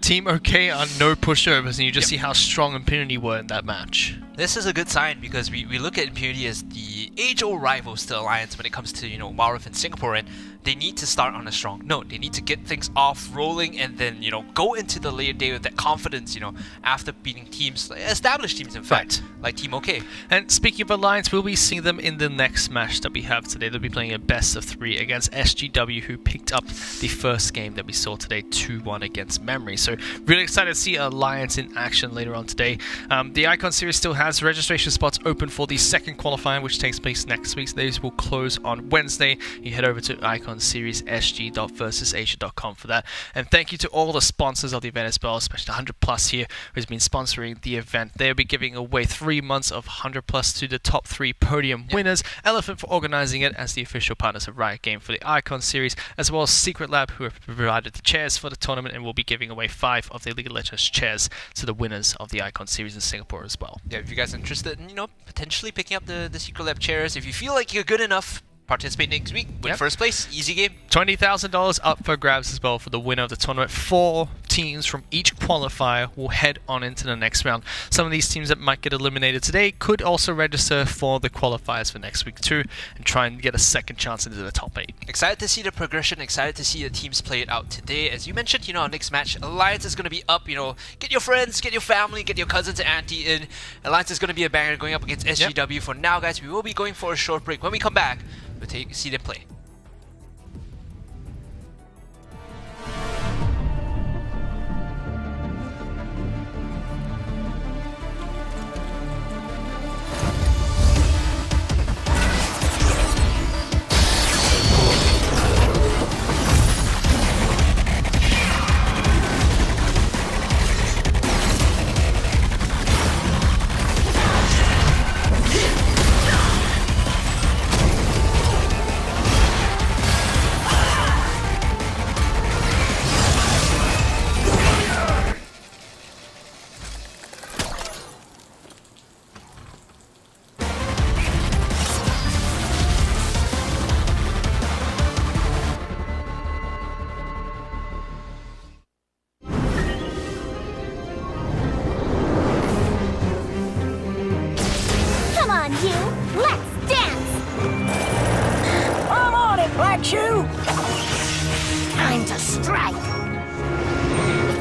[SPEAKER 4] Team OK are no pushovers, and you just see how strong Impunity were in that match.
[SPEAKER 5] This is a good sign because we look at Impunity as the age-old rivals to Alliance when it comes to, you know, Wild Rift and Singapore, and they need to start on a strong note. They need to get things off rolling and then, you know, go into the later day with that confidence, you know, after beating teams, established teams in fact, like Team OK.
[SPEAKER 4] And speaking of Alliance, we'll be seeing them in the next match that we have today. They'll be playing a best of 3 against SGW, who picked up the first game that we saw today, 2-1 against Memory. So really excited to see Alliance in action later on today. The Icon Series still has registration spots open for the second qualifying, which takes place next week. So those will close on Wednesday. You head over to Icon Series SG.versusasia.com for that. And thank you to all the sponsors of the event as well, especially 100 Plus here, who's been sponsoring the event. They'll be giving away 3 months of 100 Plus to the top 3 podium winners. Elephant for organizing it as the official partners of Riot Game for the Icon Series, as well as Secretlab, who have provided the chairs for the tournament and will be giving away 5 of the League of Legends chairs to the winners of the Icon Series in Singapore as well.
[SPEAKER 5] Yeah, if you guys are interested in, you know, potentially picking up the Secretlab chairs, if you feel like you're good enough, participate next week. Win first place, easy game.
[SPEAKER 4] $20,000 up for grabs as well for the winner of the tournament. 4 teams from each qualifier will head on into the next round. Some of these teams that might get eliminated today could also register for the qualifiers for next week too, and try and get a second chance into the top 8.
[SPEAKER 5] Excited to see the progression, excited to see the teams play it out today. As you mentioned, you know, our next match, Alliance is going to be up, you know, get your friends, get your family, get your cousins and auntie in. Alliance is going to be a banger going up against SGW. For now, guys, we will be going for a short break. When we come back, we'll see them play.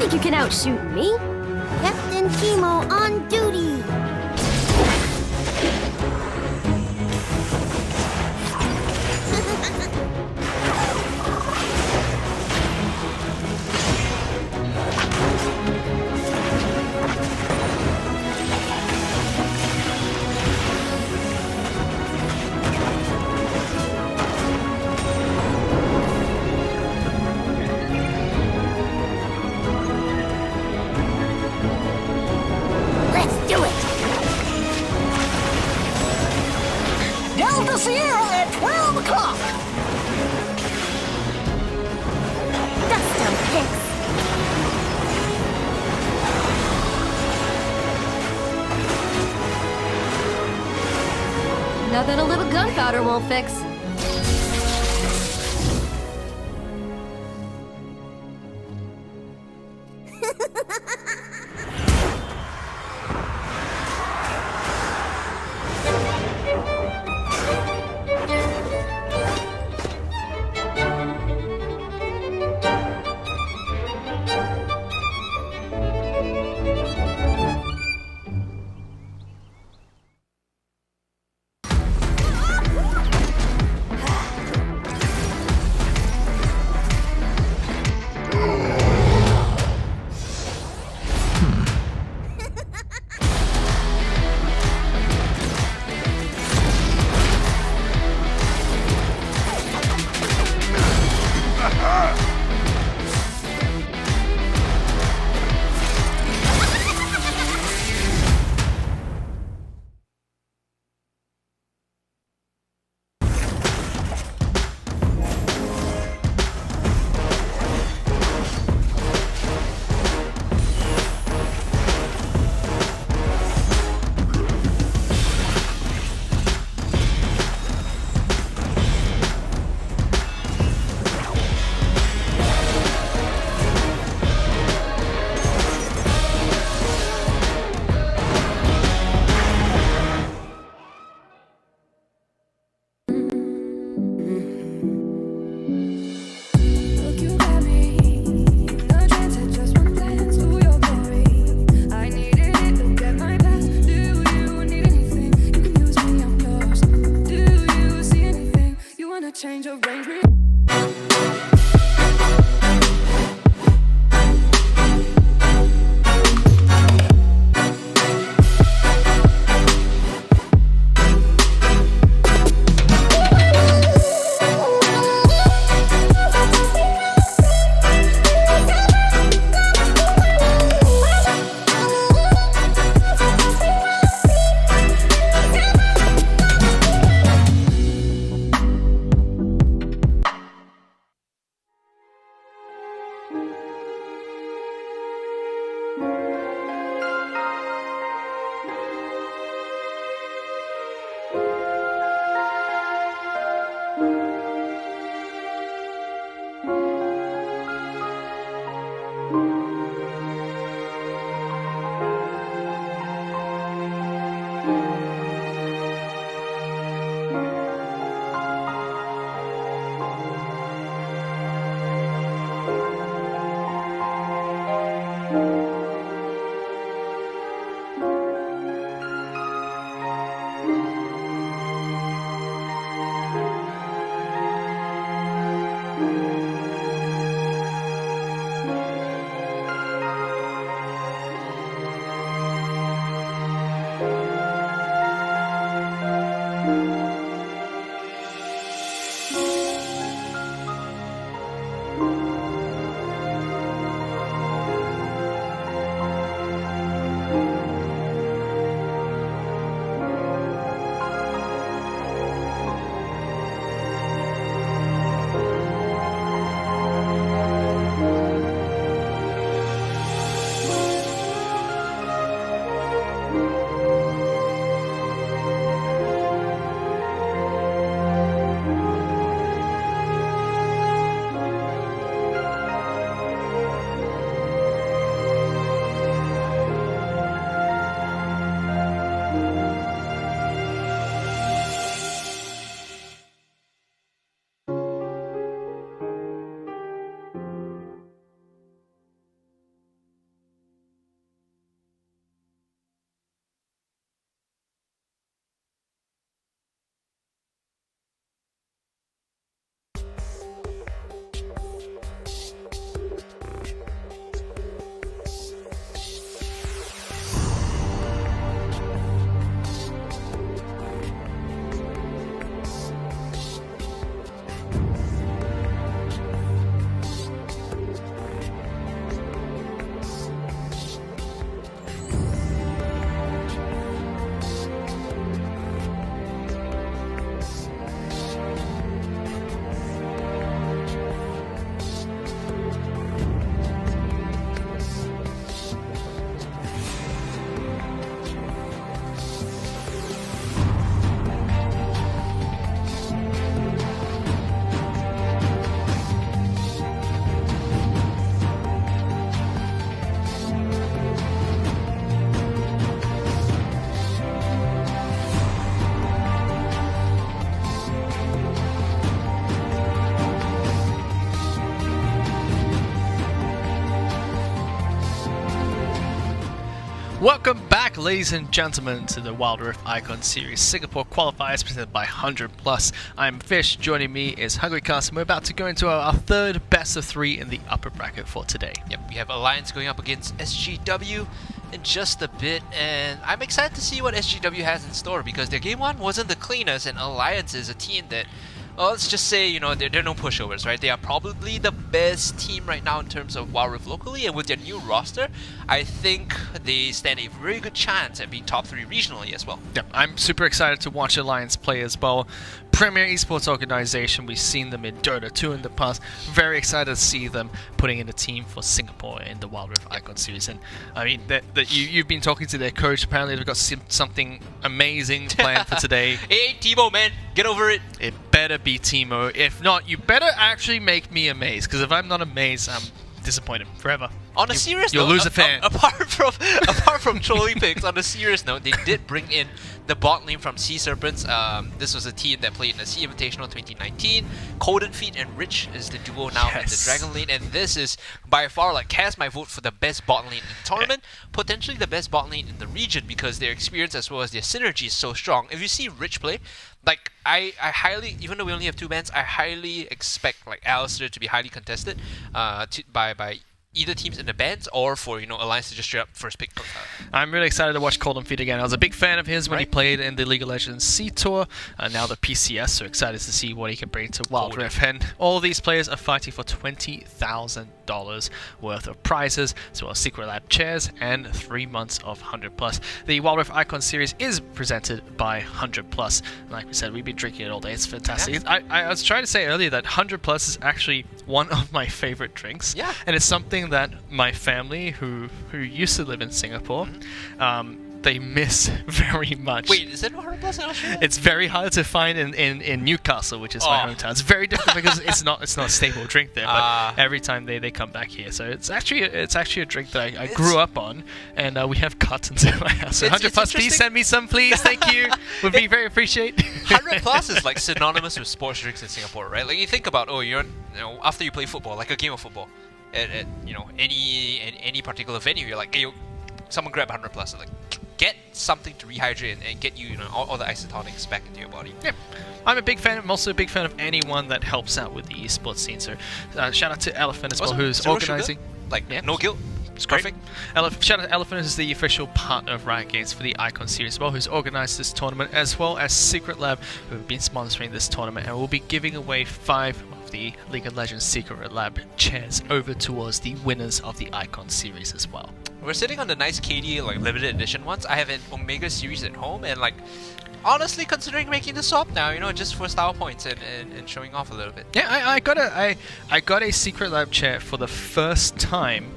[SPEAKER 1] think you can outshoot me? Captain Chemo on duty! Let's do it!
[SPEAKER 2] Delta Sierra at 12 o'clock.
[SPEAKER 1] Dust 'em, Hicks!
[SPEAKER 3] Nothing a little gunpowder won't fix.
[SPEAKER 7] Look, you got me. The chance at just one glance to your glory. I needed it. Look at my past. Do you need anything? You can use me. I'm yours. Do you see anything? You wanna change, arrange me?
[SPEAKER 4] Welcome back, ladies and gentlemen, to the Wild Rift Icon Series Singapore Qualifiers presented by 100+. I'm Fish, joining me is Hungry Cast, and we're about to go into our third best of 3 in the upper bracket for today.
[SPEAKER 5] Yep, we have Alliance going up against SGW in just a bit, and I'm excited to see what SGW has in store because their game 1 wasn't the cleanest, and Alliance is a team that, well, let's just say, you know, they're no pushovers, right? They are probably the best team right now in terms of Wild Rift locally, and with their new roster, I think they stand a very good chance at being top 3 regionally as well.
[SPEAKER 4] Yep, I'm super excited to watch Alliance play as well. Premier esports organization, we've seen them in Dota 2 in the past. Very excited to see them putting in a team for Singapore in the Wild Rift Icon Series. And I mean, you've been talking to their coach. Apparently, they've got something amazing planned for today.
[SPEAKER 5] Hey, Timo, man, get over it.
[SPEAKER 4] It better be Timo. If not, you better actually make me amazed. Because if I'm not amazed, I'm disappointed forever.
[SPEAKER 5] On a serious
[SPEAKER 4] you'll
[SPEAKER 5] note,
[SPEAKER 4] lose a fan.
[SPEAKER 5] apart from trolling picks, on a serious note, they did bring in the bot lane from Sea Serpents. This was a team that played in the Sea Invitational 2019. Coden Feet and Rich is the duo now in the Dragon lane, and this is by far, like, cast my vote for the best bot lane in the tournament, potentially the best bot lane in the region because their experience as well as their synergy is so strong. If you see Rich play, like, I highly, even though we only have 2 bans, I highly expect like Alistair to be highly contested by either teams in the bands or for, you know, Alliance to just straight up first pick.
[SPEAKER 4] I'm really excited to watch Cold & Feet again. I was a big fan of his when he played in the League of Legends C Tour, now the PCS, so excited to see what he can bring to Wild Rift. And all these players are fighting for $20,000 worth of prizes, as well as Secretlab chairs and 3 months of 100+. The Wild Rift Icon Series is presented by 100+. Like we said, we've been drinking it all day. It's fantastic.
[SPEAKER 5] Yeah.
[SPEAKER 4] I was trying to say earlier that 100+ is actually one of my favorite drinks.
[SPEAKER 5] Yeah.
[SPEAKER 4] And it's something that my family, who used to live in Singapore, they miss very much.
[SPEAKER 5] Wait, is it 100+ in Australia?
[SPEAKER 4] It's very hard to find in Newcastle, which is my hometown. It's very difficult because it's not a stable drink there. But every time they come back here, so it's actually a drink that I grew up on, and we have cartons in my house. So 100+, please send me some, please. Thank you. Would be very appreciated.
[SPEAKER 5] 100+ is like synonymous with sports drinks in Singapore, right? Like, you think about, after you play football, like a game of football, at you know, any particular venue, you're like, hey, someone grab 100+. Like, get something to rehydrate and get you, all the isotonics back into your body.
[SPEAKER 4] Yep. I'm a big fan. I'm also a big fan of anyone that helps out with the esports scene. So shout out to Elephant as well, who's organizing.
[SPEAKER 5] Sugar? Like, no guilt. It's perfect.
[SPEAKER 4] Shout out to Elephant, who's the official partner of Riot Games for the Icon Series as well, who's organized this tournament, as well as Secretlab, who have been sponsoring this tournament, and will be giving away 5 of the League of Legends Secretlab chairs over towards the winners of the Icon Series as well.
[SPEAKER 5] We're sitting on the nice KD, like, limited edition ones. I have an Omega series at home, and, like, honestly considering making the swap now, just for style points and showing off a little bit.
[SPEAKER 4] Yeah, I got a Secretlab chair for the first time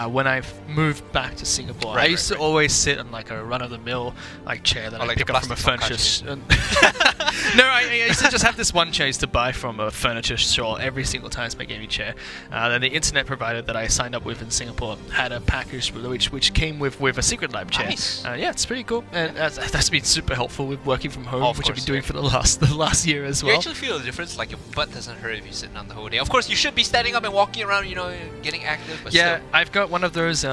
[SPEAKER 4] when I moved back to Singapore. I used to always sit on like a run-of-the-mill like chair that I pick up from a furniture. No, I used to just have this one chair I used to buy from a furniture store every single time it's my gaming chair. Then the internet provider that I signed up with in Singapore had a package which came with a Secretlab chair. Nice. Yeah, it's pretty cool, and that's been super helpful with working from home, which I've been doing for the last year as well.
[SPEAKER 5] You actually feel the difference, like your butt doesn't hurt if you're sitting on the whole day. Of course, you should be standing up and walking around, getting active. But
[SPEAKER 4] yeah,
[SPEAKER 5] still.
[SPEAKER 4] I've got one of those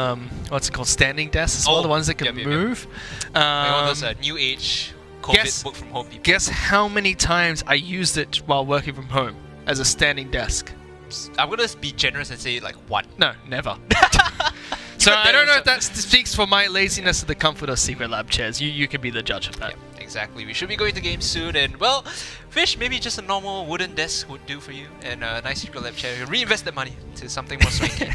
[SPEAKER 4] what's it called, standing desks as well, the ones that can move.
[SPEAKER 5] One of those new age COVID book from home people.
[SPEAKER 4] Guess how many times I used it while working from home as a standing desk?
[SPEAKER 5] I'm gonna be generous and say like 1.
[SPEAKER 4] No, never. So I don't know if that speaks for my laziness or the comfort of Secretlab chairs. You can be the judge of that.
[SPEAKER 5] Yeah, exactly. We should be going to games soon, and well, Fish, maybe just a normal wooden desk would do for you, and a nice Secretlab chair. Reinvest that money to something more swanky,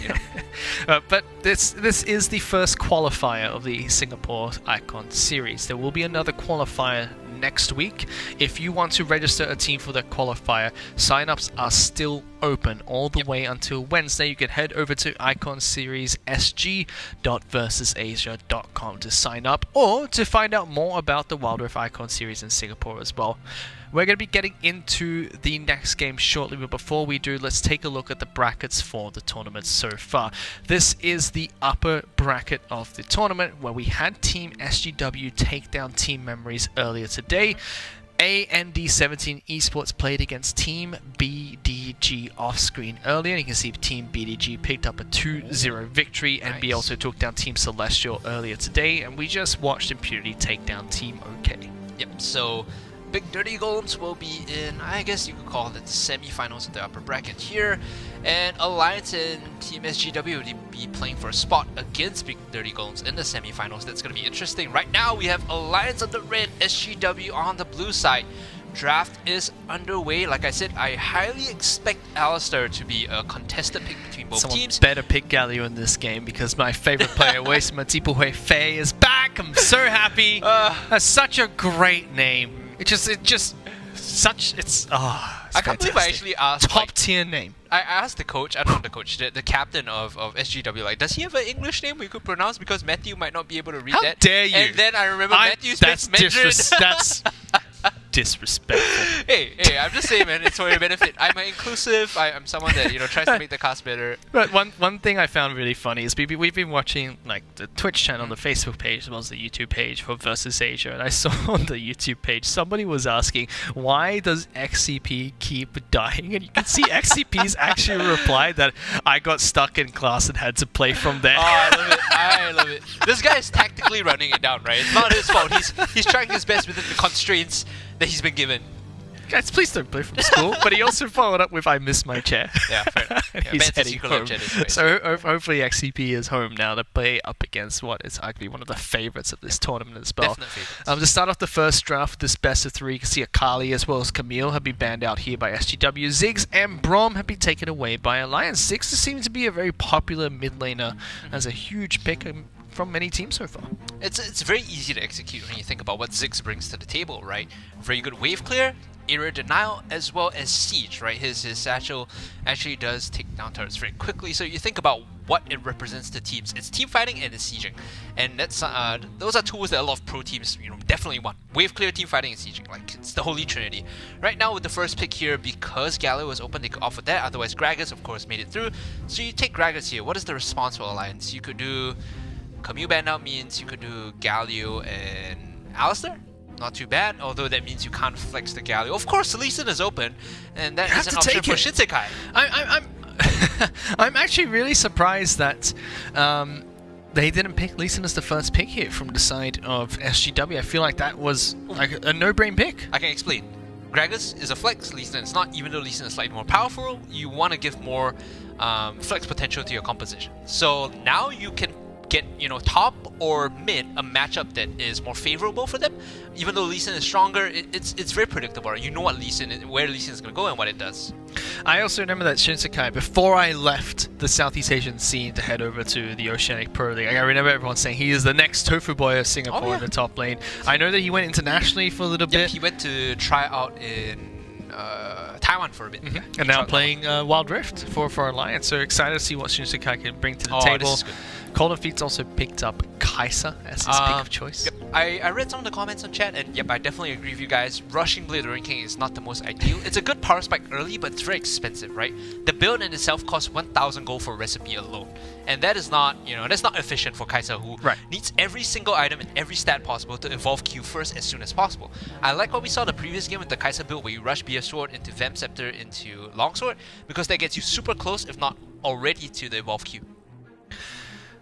[SPEAKER 4] But this is the first qualifier of the Singapore Icon Series. There will be another qualifier next week. If you want to register a team for the qualifier, sign-ups are still open all the way until Wednesday. You can head over to iconseriessg.versusasia.com to sign up, or to find out more about the Wild Rift Icon Series in Singapore as well. We're going to be getting into the next game shortly, but before we do, let's take a look at the brackets for the tournament so far. This is the upper bracket of the tournament, where we had Team SGW take down Team Memories earlier today. AND17 Esports played against Team BDG off-screen earlier. You can see Team BDG picked up a 2-0 victory. NB also took down Team Celestial earlier today, and we just watched Impunity take down Team OK.
[SPEAKER 5] Yep, so Big Dirty Golems will be in, I guess you could call it the semi-finals of the upper bracket here. And Alliance and Team SGW will be playing for a spot against Big Dirty Golems in the semi-finals. That's going to be interesting. Right now, we have Alliance on the red, SGW on the blue side. Draft is underway. Like I said, I highly expect Alistair to be a contested pick between both
[SPEAKER 4] Someone
[SPEAKER 5] teams.
[SPEAKER 4] better pick Galio in this game because my favorite player, Weisma Tipuhui Fei, is back. I'm so happy. That's such a great name. I
[SPEAKER 5] can't believe I actually asked.
[SPEAKER 4] Top tier name.
[SPEAKER 5] I asked the coach, not the coach, the captain of SGW, like, does he have an English name we could pronounce? Because Matthew might not be able to read
[SPEAKER 4] How
[SPEAKER 5] that.
[SPEAKER 4] dare you?
[SPEAKER 5] And then I remember Matthew speaks Mandarin.
[SPEAKER 4] That's disrespectful.
[SPEAKER 5] Hey, I'm just saying, man, it's for your benefit. I'm an inclusive. I'm someone that tries to make the cast better.
[SPEAKER 4] But one thing I found really funny is we've been watching like the Twitch channel, the Facebook page, as well as the YouTube page for Versus Asia, and I saw on the YouTube page somebody was asking why does XCP keep dying, and you can see XCP's actually replied that I got stuck in class and had to play from there.
[SPEAKER 5] Oh, I love it. This guy is tactically running it down, right? It's not his fault. He's trying his best within the constraints that he's been given.
[SPEAKER 4] Guys, please don't play from school. But he also followed up with I missed my chair.
[SPEAKER 5] Yeah, fair enough. Yeah,
[SPEAKER 4] He's
[SPEAKER 5] Ben's a
[SPEAKER 4] heading
[SPEAKER 5] Secretlab
[SPEAKER 4] home.
[SPEAKER 5] jet anyway.
[SPEAKER 4] So hopefully XCP is home now to play up against what is arguably one of the favorites of this tournament as well.
[SPEAKER 5] Definite favorites.
[SPEAKER 4] To start off the first draft, this best of three, you can see Akali as well as Camille have been banned out here by SGW. Ziggs and Brom have been taken away by Alliance. Ziggs seems to be a very popular mid laner as a huge pick from many teams so far.
[SPEAKER 5] It's very easy to execute when you think about what Ziggs brings to the table, right? Very good wave clear, area denial, as well as siege, right? His satchel actually does take down turrets very quickly. So you think about what it represents to teams. It's team fighting and it's sieging, and that's those are tools that a lot of pro teams definitely want. Wave clear, team fighting, and sieging. Like, it's the holy trinity. Right now with the first pick here, because Galio was open, they could offer that. Otherwise, Gragas of course made it through. So you take Gragas here. What is the response for Alliance? You could do Camille banned out means you could do Galio and Alistair. Not too bad, although that means you can't flex the Galio. Of course, Lee Sin is open, and that is an option for Shinsekai.
[SPEAKER 4] I'm actually really surprised that they didn't pick Lee Sin as the first pick here from the side of SGW. I feel like that was like a no-brain pick.
[SPEAKER 5] I can explain. Gragas is a flex, Lee Sin is not. Even though Lee Sin is slightly more powerful, you want to give more flex potential to your composition. So now you can get top or mid a matchup that is more favorable for them. Even though Lee Sin is stronger, it's very predictable. You know what where Lee Sin is going to go and what it does.
[SPEAKER 4] I also remember that Shinsekai, before I left the Southeast Asian scene to head over to the Oceanic Pro League, I remember everyone saying he is the next Tofu Boy of Singapore in the top lane. I know that he went internationally for a little bit.
[SPEAKER 5] He went to try out in Taiwan for a bit. Yeah,
[SPEAKER 4] and now playing Wild Rift for Alliance. So excited to see what Shinsekai can bring to the table.
[SPEAKER 5] This is good.
[SPEAKER 4] Cold Feet's also picked up Kai'Sa as his pick of choice.
[SPEAKER 5] Yep. I read some of the comments on chat, and yep, I definitely agree with you guys. Rushing Blade Ring King is not the most ideal. It's a good power spike early, but it's very expensive, right? The build in itself costs 1,000 gold for recipe alone, and that is not, that's not efficient for Kai'Sa, who needs every single item and every stat possible to evolve Q first as soon as possible. I like what we saw the previous game with the Kai'Sa build, where you rush BF Sword into Vamp Scepter into Longsword, because that gets you super close, if not already, to the evolve Q.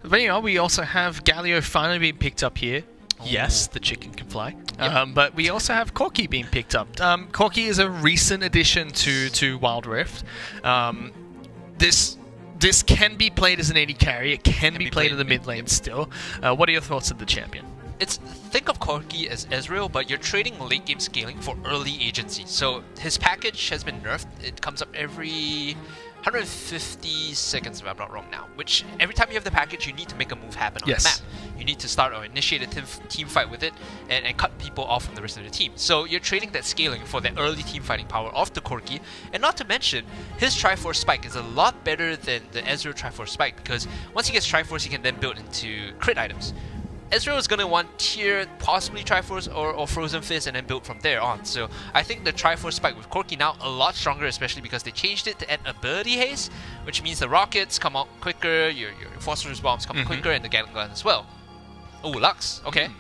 [SPEAKER 4] But we also have Galio finally being picked up here. Yes, the chicken can fly.
[SPEAKER 5] Yep.
[SPEAKER 4] But we also have Corki being picked up. Corki is a recent addition to Wild Rift. This can be played as an AD carry. It can be played in the mid lane still. What are your thoughts of the champion?
[SPEAKER 5] Think of Corki as Ezreal, but you're trading late game scaling for early agency. So his package has been nerfed. It comes up every 150 seconds, if I'm not wrong now, which every time you have the package, you need to make a move happen on the map. You need to start or initiate a team fight with it and cut people off from the rest of the team. So you're trading that scaling for the early team fighting power of the Corki, and not to mention, his Triforce Spike is a lot better than the Ezreal Triforce Spike, because once he gets Triforce, he can then build into crit items. Ezreal is going to want tier, possibly Triforce or Frozen Fist, and then build from there on. So I think the Triforce Spike with Corki now a lot stronger, especially because they changed it to add ability haste, which means the rockets come out quicker, your Phosphorus bombs come out quicker, and the Gatling gun as well. Oh, Lux. Okay.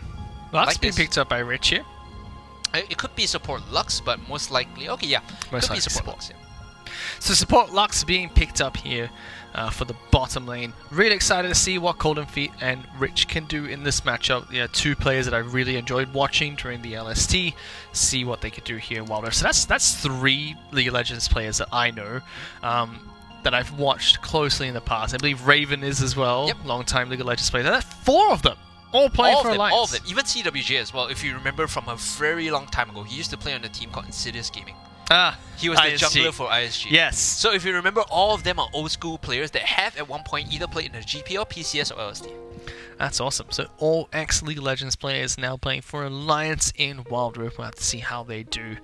[SPEAKER 4] Lux being picked up by Rich here.
[SPEAKER 5] It could be support Lux, but most likely, okay, yeah,
[SPEAKER 4] Most
[SPEAKER 5] could be
[SPEAKER 4] likely
[SPEAKER 5] support
[SPEAKER 4] support.
[SPEAKER 5] Lux. Yeah.
[SPEAKER 4] So support Lux being picked up here for the bottom lane. Really excited to see what Golden Feet and Rich can do in this matchup. Yeah, two players that I really enjoyed watching during the LST. See what they could do here in Wild Rift. So that's 3 League of Legends players that I know. That I've watched closely in the past. I believe Raven is as well.
[SPEAKER 5] Yep. Long-time
[SPEAKER 4] League of Legends player. That's 4 of them. All playing for Alliance.
[SPEAKER 5] All of them. Even CWJ as well. If you remember from a very long time ago, he used to play on a team called Insidious Gaming. He was the
[SPEAKER 4] ISG.
[SPEAKER 5] jungler for ISG.
[SPEAKER 4] Yes.
[SPEAKER 5] So if you remember, all of them are old school players that have at one point either played in the GPL, PCS, or LSD.
[SPEAKER 4] That's awesome. So all ex-League of Legends players now playing for Alliance in Wild Rift. We'll have to see how they do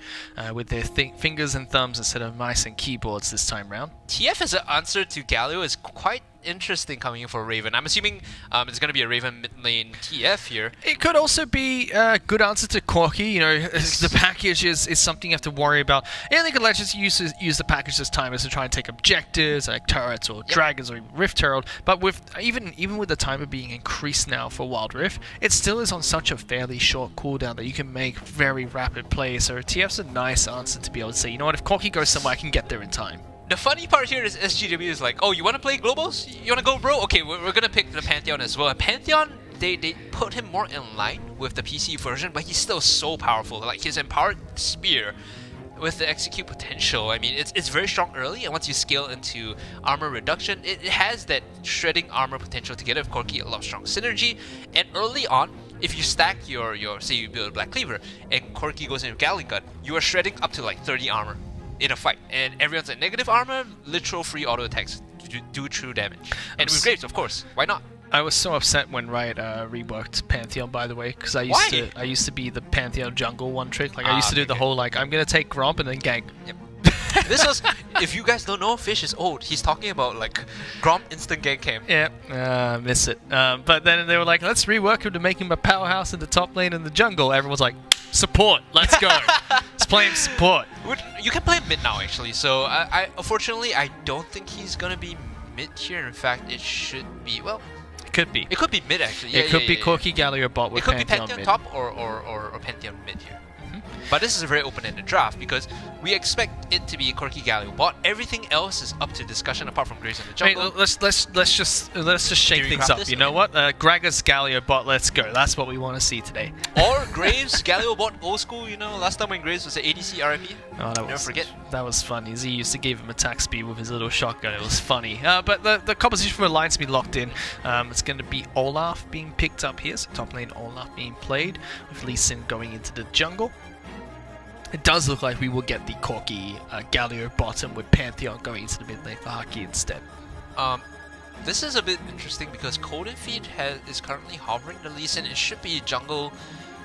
[SPEAKER 4] with their fingers and thumbs instead of mice and keyboards this time round.
[SPEAKER 5] TF as an answer to Galio is quite interesting coming in for Raven. I'm assuming it's going to be a Raven mid lane TF here.
[SPEAKER 4] It could also be a good answer to Corki. You know, the package is something you have to worry about. In League of Legends, you use the package this time as to try and take objectives like turrets or dragons or Rift Herald. But with even with the timer being increased now for Wild Rift, it still is on such a fairly short cooldown that you can make very rapid plays. So TF's a nice answer to be able to say, you know what, if Corki goes somewhere, I can get there in time.
[SPEAKER 5] The funny part here is SGW is like, oh, you want to play globals? You want to go, bro? Okay, we're going to pick the Pantheon as well. And Pantheon, they put him more in line with the PC version, but he's still so powerful. Like his Empowered Spear with the execute potential, I mean, it's very strong early, and once you scale into armor reduction, it has that shredding armor potential together with Corki, a lot of strong synergy. And early on, if you stack your say you build a Black Cleaver, and Corki goes into Gatling Gun, you are shredding up to like 30 armor in a fight, and everyone's at negative armor, literal free auto attacks do true damage. And with Graves, of course, why not?
[SPEAKER 4] I was so upset when Riot reworked Pantheon, by the way, because I used to be the Pantheon jungle one trick. Like I used to do the whole like I'm gonna take Gromp and then gank.
[SPEAKER 5] Yep. This was, if you guys don't know, Fish is old. He's talking about like Gromp instant gank cam.
[SPEAKER 4] Yeah, miss it. But then they were like, let's rework him to make him a powerhouse in the top lane in the jungle. Everyone's like, support, let's go. Let's play him support.
[SPEAKER 5] You can play him mid now, actually. So I unfortunately I don't think he's gonna be mid here. In fact, it should be
[SPEAKER 4] It could be.
[SPEAKER 5] It could be mid actually.
[SPEAKER 4] It could be Corki Galio bot with
[SPEAKER 5] it could
[SPEAKER 4] Pantheon
[SPEAKER 5] be Pantheon
[SPEAKER 4] mid.
[SPEAKER 5] top or Pantheon mid here. But this is a very open-ended draft because we expect it to be Corki Galio bot. Everything else is up to discussion apart from Graves in the jungle.
[SPEAKER 4] Hey, let's just shake things up.
[SPEAKER 5] this?
[SPEAKER 4] You know what? Gragas Galio bot. Let's go. That's what we want to see today.
[SPEAKER 5] Or Graves Galio bot old school. You know, last time when Graves was an ADC RIP.
[SPEAKER 4] Oh,
[SPEAKER 5] Never forget.
[SPEAKER 4] That was funny. Z used to give him attack speed with his little shotgun. It was funny. But the composition for Alliance be locked in. It's going to be Olaf being picked up here. So top lane Olaf being played with Lee Sin going into the jungle. It does look like we will get the Corki Galio bottom with Pantheon going into the mid lane for Haki instead.
[SPEAKER 5] This is a bit interesting because Golden Feet is currently hovering the Lee Sin. It should be jungle,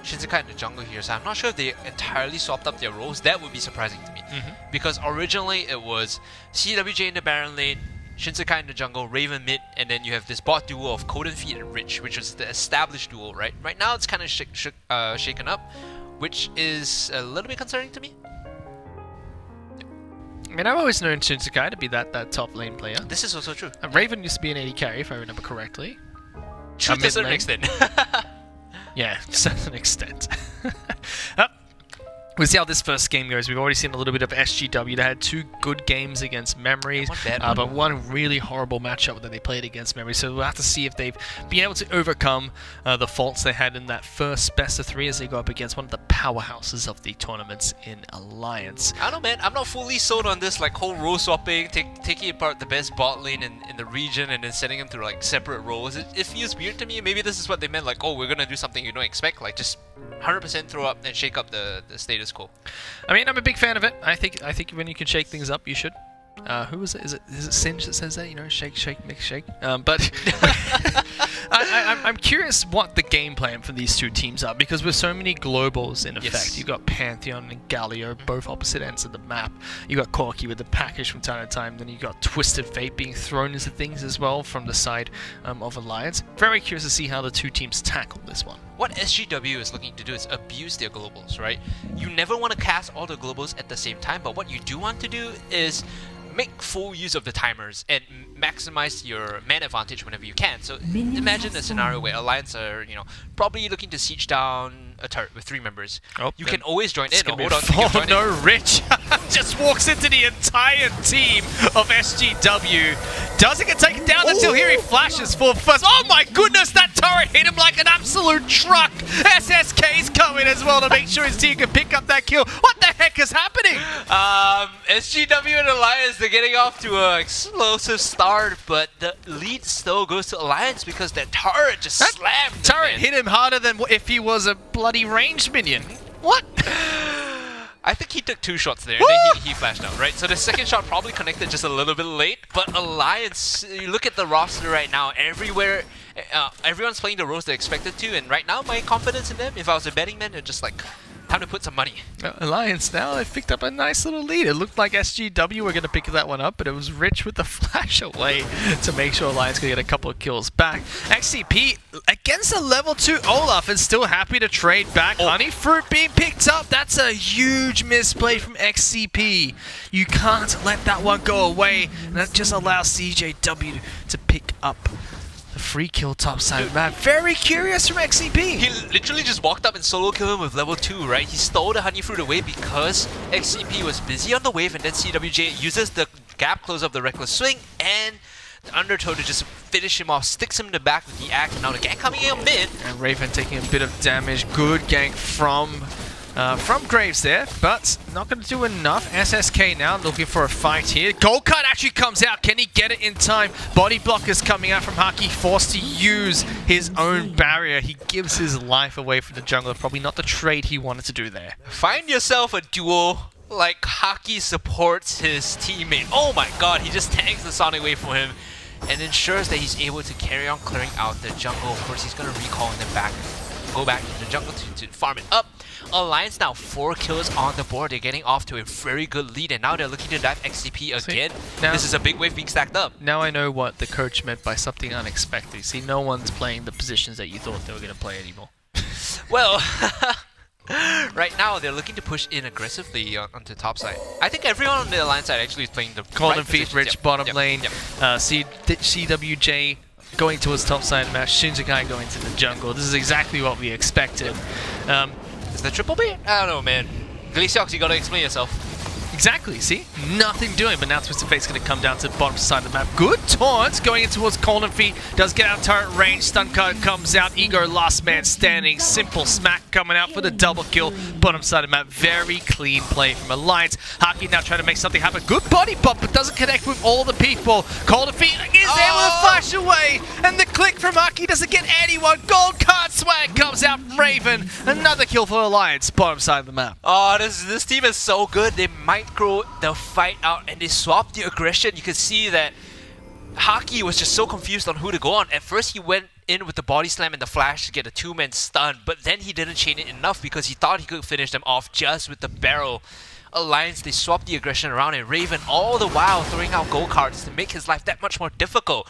[SPEAKER 5] Shinsekai in the jungle here. So I'm not sure if they entirely swapped up their roles. That would be surprising to me. Because originally it was CWJ in the Baron lane, Shinsekai in the jungle, Raven mid, and then you have this bot duo of Golden Feet and Rich, which was the established duo, right? Right now it's kind of shaken up, which is a little bit concerning to me.
[SPEAKER 4] I mean, I've always known Shinsekai to be that top lane player.
[SPEAKER 5] This is also true.
[SPEAKER 4] Raven used to be an AD carry, if I remember correctly.
[SPEAKER 5] True to a certain
[SPEAKER 4] mid-lane.
[SPEAKER 5] extent.
[SPEAKER 4] Yeah, to a certain extent. We'll see how this first game goes. We've already seen a little bit of SGW. They had 2 good games against Memories,
[SPEAKER 5] One bad one.
[SPEAKER 4] but one really horrible matchup that they played against Memories. So we'll have to see if they've been able to overcome the faults they had in that first best of 3 as they go up against one of the powerhouses of the tournaments in Alliance.
[SPEAKER 5] I don't know, man. I'm not fully sold on this like whole role swapping, taking apart the best bot lane in the region and then sending them through like separate roles. It feels weird to me. Maybe this is what they meant, like, oh, we're gonna do something you don't expect, like just 100% throw up and shake up the status quo.
[SPEAKER 4] I mean, I'm a big fan of it. I think when you can shake things up, you should. Who was it? Is it Singe that says that? You know, shake, shake, mix, shake. But I'm curious what the game plan for these 2 teams are, because with so many globals in effect, you've got Pantheon and Galio, both opposite ends of the map. You got Corki with the package from time to time. Then you got Twisted Fate being thrown into things as well from the side of Alliance. Very curious to see how the 2 teams tackle this one.
[SPEAKER 5] What SGW is looking to do is abuse their globals, right? You never want to cast all the globals at the same time, but what you do want to do is make full use of the timers and maximize your man advantage whenever you can. So imagine a scenario where Alliance are, probably looking to siege down a turret with 3 members,
[SPEAKER 4] Oh,
[SPEAKER 5] you
[SPEAKER 4] then
[SPEAKER 5] can always join in or
[SPEAKER 4] Gonna
[SPEAKER 5] hold
[SPEAKER 4] be
[SPEAKER 5] on to your join in.
[SPEAKER 4] no, Rich just walks into the entire team of SGW. Doesn't get taken down until here he flashes for first. Oh my goodness, that turret hit him like an absolute truck. SSK's coming as well to make sure his team can pick up that kill. What the heck is happening?
[SPEAKER 5] SGW and Alliance, they're getting off to an explosive start, but the lead still goes to Alliance because that turret just slammed him,
[SPEAKER 4] Turret
[SPEAKER 5] man.
[SPEAKER 4] hit him harder than if he was a bloody ranged minion. What?
[SPEAKER 5] I think he took 2 shots there, and then he flashed out, right? So the second shot probably connected just a little bit late, but Alliance, you look at the roster right now, everywhere, everyone's playing the roles they expected to, and right now, my confidence in them, if I was a betting man, it's just like, time to put some money.
[SPEAKER 4] Alliance now, they've picked up a nice little lead. It looked like SGW were going to pick that one up, but it was Rich with the flash away to make sure Alliance could get a couple of kills back. XCP against a level 2 Olaf is still happy to trade back. Honey Fruit being picked up. That's a huge misplay from XCP. You can't let that one go away, and that just allows CJW to pick up the free kill topside of the map. Very curious from XCP.
[SPEAKER 5] He literally just walked up and solo killed him with level 2, right? He stole the honey fruit away because XCP was busy on the wave, and then CWJ uses the gap close of the reckless swing and the undertow to just finish him off, sticks him in the back with the axe, and now the gank coming in mid.
[SPEAKER 4] And Raven taking a bit of damage. Good gank from Graves there, but not going to do enough. SSK now looking for a fight here. Gold card actually comes out. Can he get it in time? Body block is coming out from Haki, forced to use his own barrier. He gives his life away for the jungler. Probably not the trade he wanted to do there.
[SPEAKER 5] Find yourself a duo like Haki supports his teammate. Oh my god, he just tanks the Sonic Wave for him and ensures that he's able to carry on clearing out the jungle. Of course, he's going to recall and then go back into the jungle to farm it up. Alliance now 4 kills on the board. They're getting off to a very good lead, and now they're looking to dive XCP again.
[SPEAKER 4] now-
[SPEAKER 5] This is a big wave being stacked up.
[SPEAKER 4] Now I know what the coach meant by something unexpected. See, no one's playing the positions that you thought they were going to play anymore.
[SPEAKER 5] Well, right now they're looking to push in aggressively onto the top side. I think everyone on the Alliance side actually is playing the
[SPEAKER 4] Golden
[SPEAKER 5] right
[SPEAKER 4] Feet,
[SPEAKER 5] positions.
[SPEAKER 4] Rich,
[SPEAKER 5] Yep,
[SPEAKER 4] bottom
[SPEAKER 5] yep,
[SPEAKER 4] lane.
[SPEAKER 5] yep.
[SPEAKER 4] CWJ going towards top side match. Shinjikai going to the jungle. This is exactly what we expected.
[SPEAKER 5] Is the triple bait? I don't know, man. Glaciax, you gotta explain yourself.
[SPEAKER 4] Exactly, see? Nothing doing, but now Twisted Fate's going to come down to the bottom side of the map. Good taunts going in towards Golden Feet. Does get out of turret range. Stun card comes out. Ego last man standing. Simple smack coming out for the double kill. Bottom side of the map. Very clean play from Alliance. Haki now trying to make something happen. Good body bump, but doesn't connect with all the people. Golden Feet is able to flash away. And the click from Haki doesn't get anyone. Gold card swag comes out from Raven. Another kill for Alliance. Bottom side of the map.
[SPEAKER 5] Oh, this team is so good. They might grow the fight out, and they swap the aggression. You can see that Haki was just so confused on who to go on. At first, he went in with the body slam and the flash to get a 2-man stun, but then he didn't chain it enough because he thought he could finish them off just with the barrel. Alliance, they swapped the aggression around, and Raven all the while throwing out gold cards to make his life that much more difficult.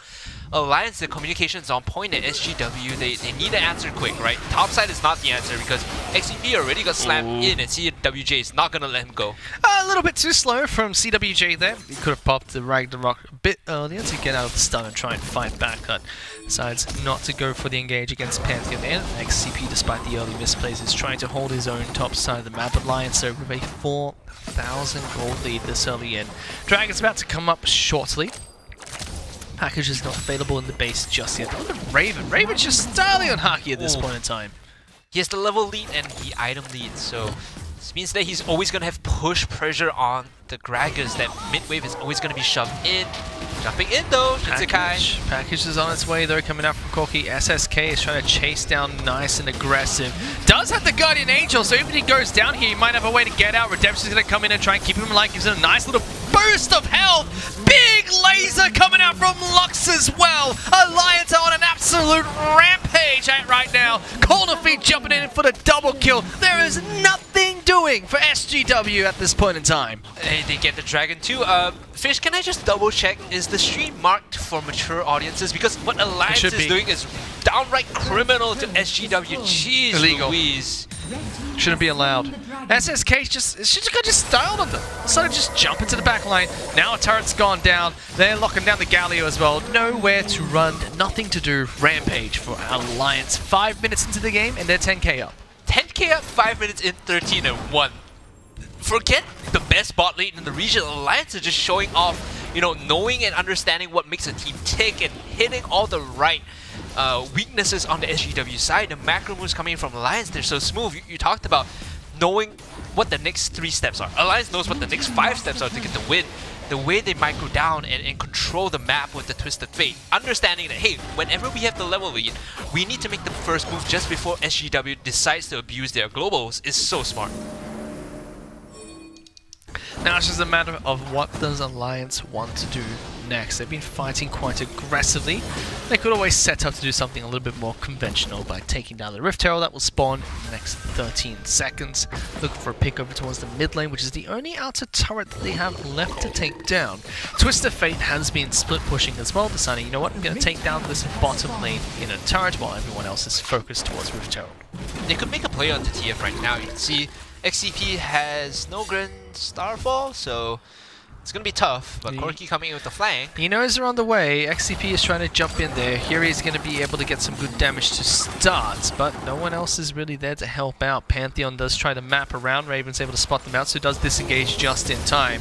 [SPEAKER 5] Alliance, the communication is on point at SGW. They need an answer quick, right? Topside is not the answer because XCP already got slammed in, and CWJ is not going to let him go.
[SPEAKER 4] A little bit too slow from CWJ there. He could have popped the Ragnarok a bit earlier to get out of the stun and try and fight back, but decides not to go for the engage against Pantheon there. XCP, despite the early misplays, is trying to hold his own top side of the map. Alliance, though, with a 4,000 gold lead this early in. Dragon's about to come up shortly. Package is not available in the base just yet. Look at Raven. Raven's just styling on Haki at this point in time.
[SPEAKER 5] He has the level lead and the item lead, so this means that he's always going to have push pressure on the Gragas. That mid wave is always going to be shoved in. Jumping in though, Shinsekai.
[SPEAKER 4] Package is on its way though, coming out from Corki. SSK is trying to chase down nice and aggressive. Does have the Guardian Angel, so even if he goes down here, he might have a way to get out. Redemption's going to come in and try and keep him alive. Gives him a nice little boost of health. Big laser coming out from Lux as well. Alliance are on an absolute rampage right now. Corner Feet jumping in for the double kill. There is nothing doing for SGW at this point in time.
[SPEAKER 5] And they get the dragon too. Fish, can I just double check? Is the stream marked for mature audiences? Because what Alliance is doing is downright criminal to SGW. Jeez
[SPEAKER 4] Illegal.
[SPEAKER 5] Louise.
[SPEAKER 4] Shouldn't be allowed. SSK just styled on them. Decided to just jump into the back line. Now a turret's gone down. They're locking down the Galio as well. Nowhere to run, nothing to do. Rampage for Alliance. 5 minutes into the game and they're 10k up.
[SPEAKER 5] 10k up 5 minutes in, 13 and 1. Forget the best bot lane in the region. Alliance are just showing off, you know, knowing and understanding what makes a team tick and hitting all the right weaknesses on the SGW side. The macro moves coming from Alliance, they're so smooth. You talked about knowing what the next 3 steps are. Alliance knows what the next 5 steps are to get the win. The way they micro down and control the map with the Twisted Fate. Understanding that, hey, whenever we have the level lead, we need to make the first move just before SGW decides to abuse their globals is so smart.
[SPEAKER 4] Now it's just a matter of what does Alliance want to do next. They've been fighting quite aggressively. They could always set up to do something a little bit more conventional by taking down the Rift Herald that will spawn in the next 13 seconds. Look for a pick over towards the mid lane, which is the only outer turret that they have left to take down. Twisted Fate has been split pushing as well, deciding, you know what, I'm going to take down this bottom lane in a turret while everyone else is focused towards Rift Herald.
[SPEAKER 5] They could make a play onto TF right now. You can see XCP has no Grand Starfall, so it's going to be tough, but Corki coming in with the flank.
[SPEAKER 4] He knows they're on the way. XCP is trying to jump in there. Here he's going to be able to get some good damage to start, but no one else is really there to help out. Pantheon does try to map around. Raven's able to spot them out, so does disengage just in time.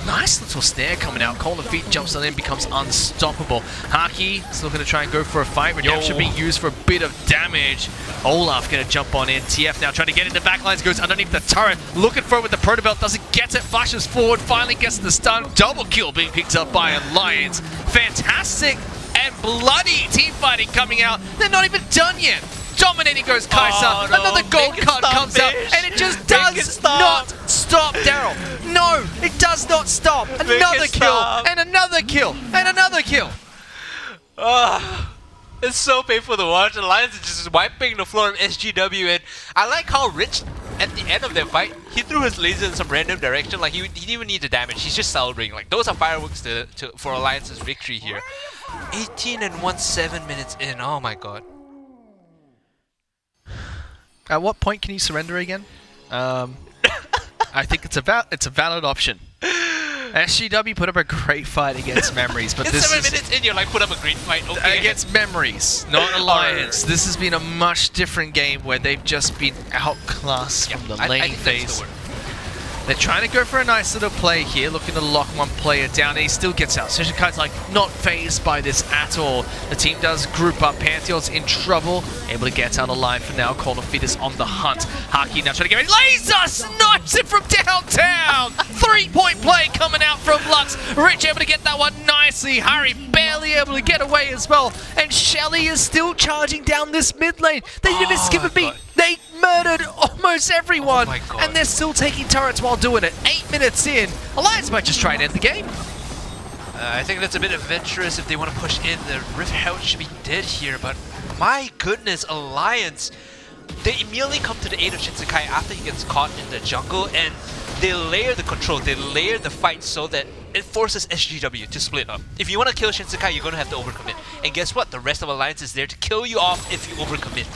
[SPEAKER 4] Nice little snare coming out. Cold Feet jumps on in, becomes unstoppable. Haki is looking to try and go for a fight. Redemption being used for a bit of damage. Olaf going to jump on in. TF now trying to get into backlines, goes underneath the turret. Looking for it with the Proto Belt, doesn't get it. Flashes forward, finally gets the stun. Double kill being picked up by Alliance. Fantastic and bloody team fighting coming out. They're not even done yet. Dominating goes Kai'Sa.
[SPEAKER 5] Oh, no.
[SPEAKER 4] Another gold
[SPEAKER 5] Make it
[SPEAKER 4] card
[SPEAKER 5] stop,
[SPEAKER 4] comes out,
[SPEAKER 5] bitch.
[SPEAKER 4] and it just
[SPEAKER 5] Make
[SPEAKER 4] does
[SPEAKER 5] it stop.
[SPEAKER 4] not stop, Daryl. No, it does not stop. Another
[SPEAKER 5] it
[SPEAKER 4] kill,
[SPEAKER 5] stop.
[SPEAKER 4] and another kill, and another kill.
[SPEAKER 5] It's so painful to watch. Alliance is just wiping the floor of SGW, and I like how Rich, at the end of that fight, he threw his laser in some random direction. Like, he didn't even need the damage. He's just celebrating. Like, those are fireworks for Alliance's victory here. 18 and 1, 7 minutes in. Oh my god.
[SPEAKER 4] At what point can you surrender again? I think it's a valid option. SGW put up a great fight against Memories, but
[SPEAKER 5] In
[SPEAKER 4] this
[SPEAKER 5] 7
[SPEAKER 4] is
[SPEAKER 5] minutes in, you're like, put up a great fight. Okay.
[SPEAKER 4] against Memories, not Alliance. This has been a much different game where they've just been outclassed from the laning phase. They're trying to go for a nice little play here, looking to lock one player down, and he still gets out. Shishinkai's like not phased by this at all. The team does group up. Pantheon's in trouble, able to get out alive for now. Call of Feet is on the hunt. Haki now trying to get ready. Laser snipes it from downtown. 3-point play coming out from Lux. Rich able to get that one nicely. Harry barely able to get away as well. And Shelly is still charging down this mid lane. They didn't skip a beat. They murdered almost everyone, and they're still taking turrets while doing it. 8 minutes in, Alliance might just try and end the game.
[SPEAKER 5] I think that's a bit adventurous if they want to push in. The Rift Herald should be dead here, but my goodness, Alliance, they immediately come to the aid of Shinsekai after he gets caught in the jungle, and they layer the control, they layer the fight so that it forces SGW to split up. If you want to kill Shinsekai, you're going to have to overcommit. And guess what? The rest of Alliance is there to kill you off if you overcommit.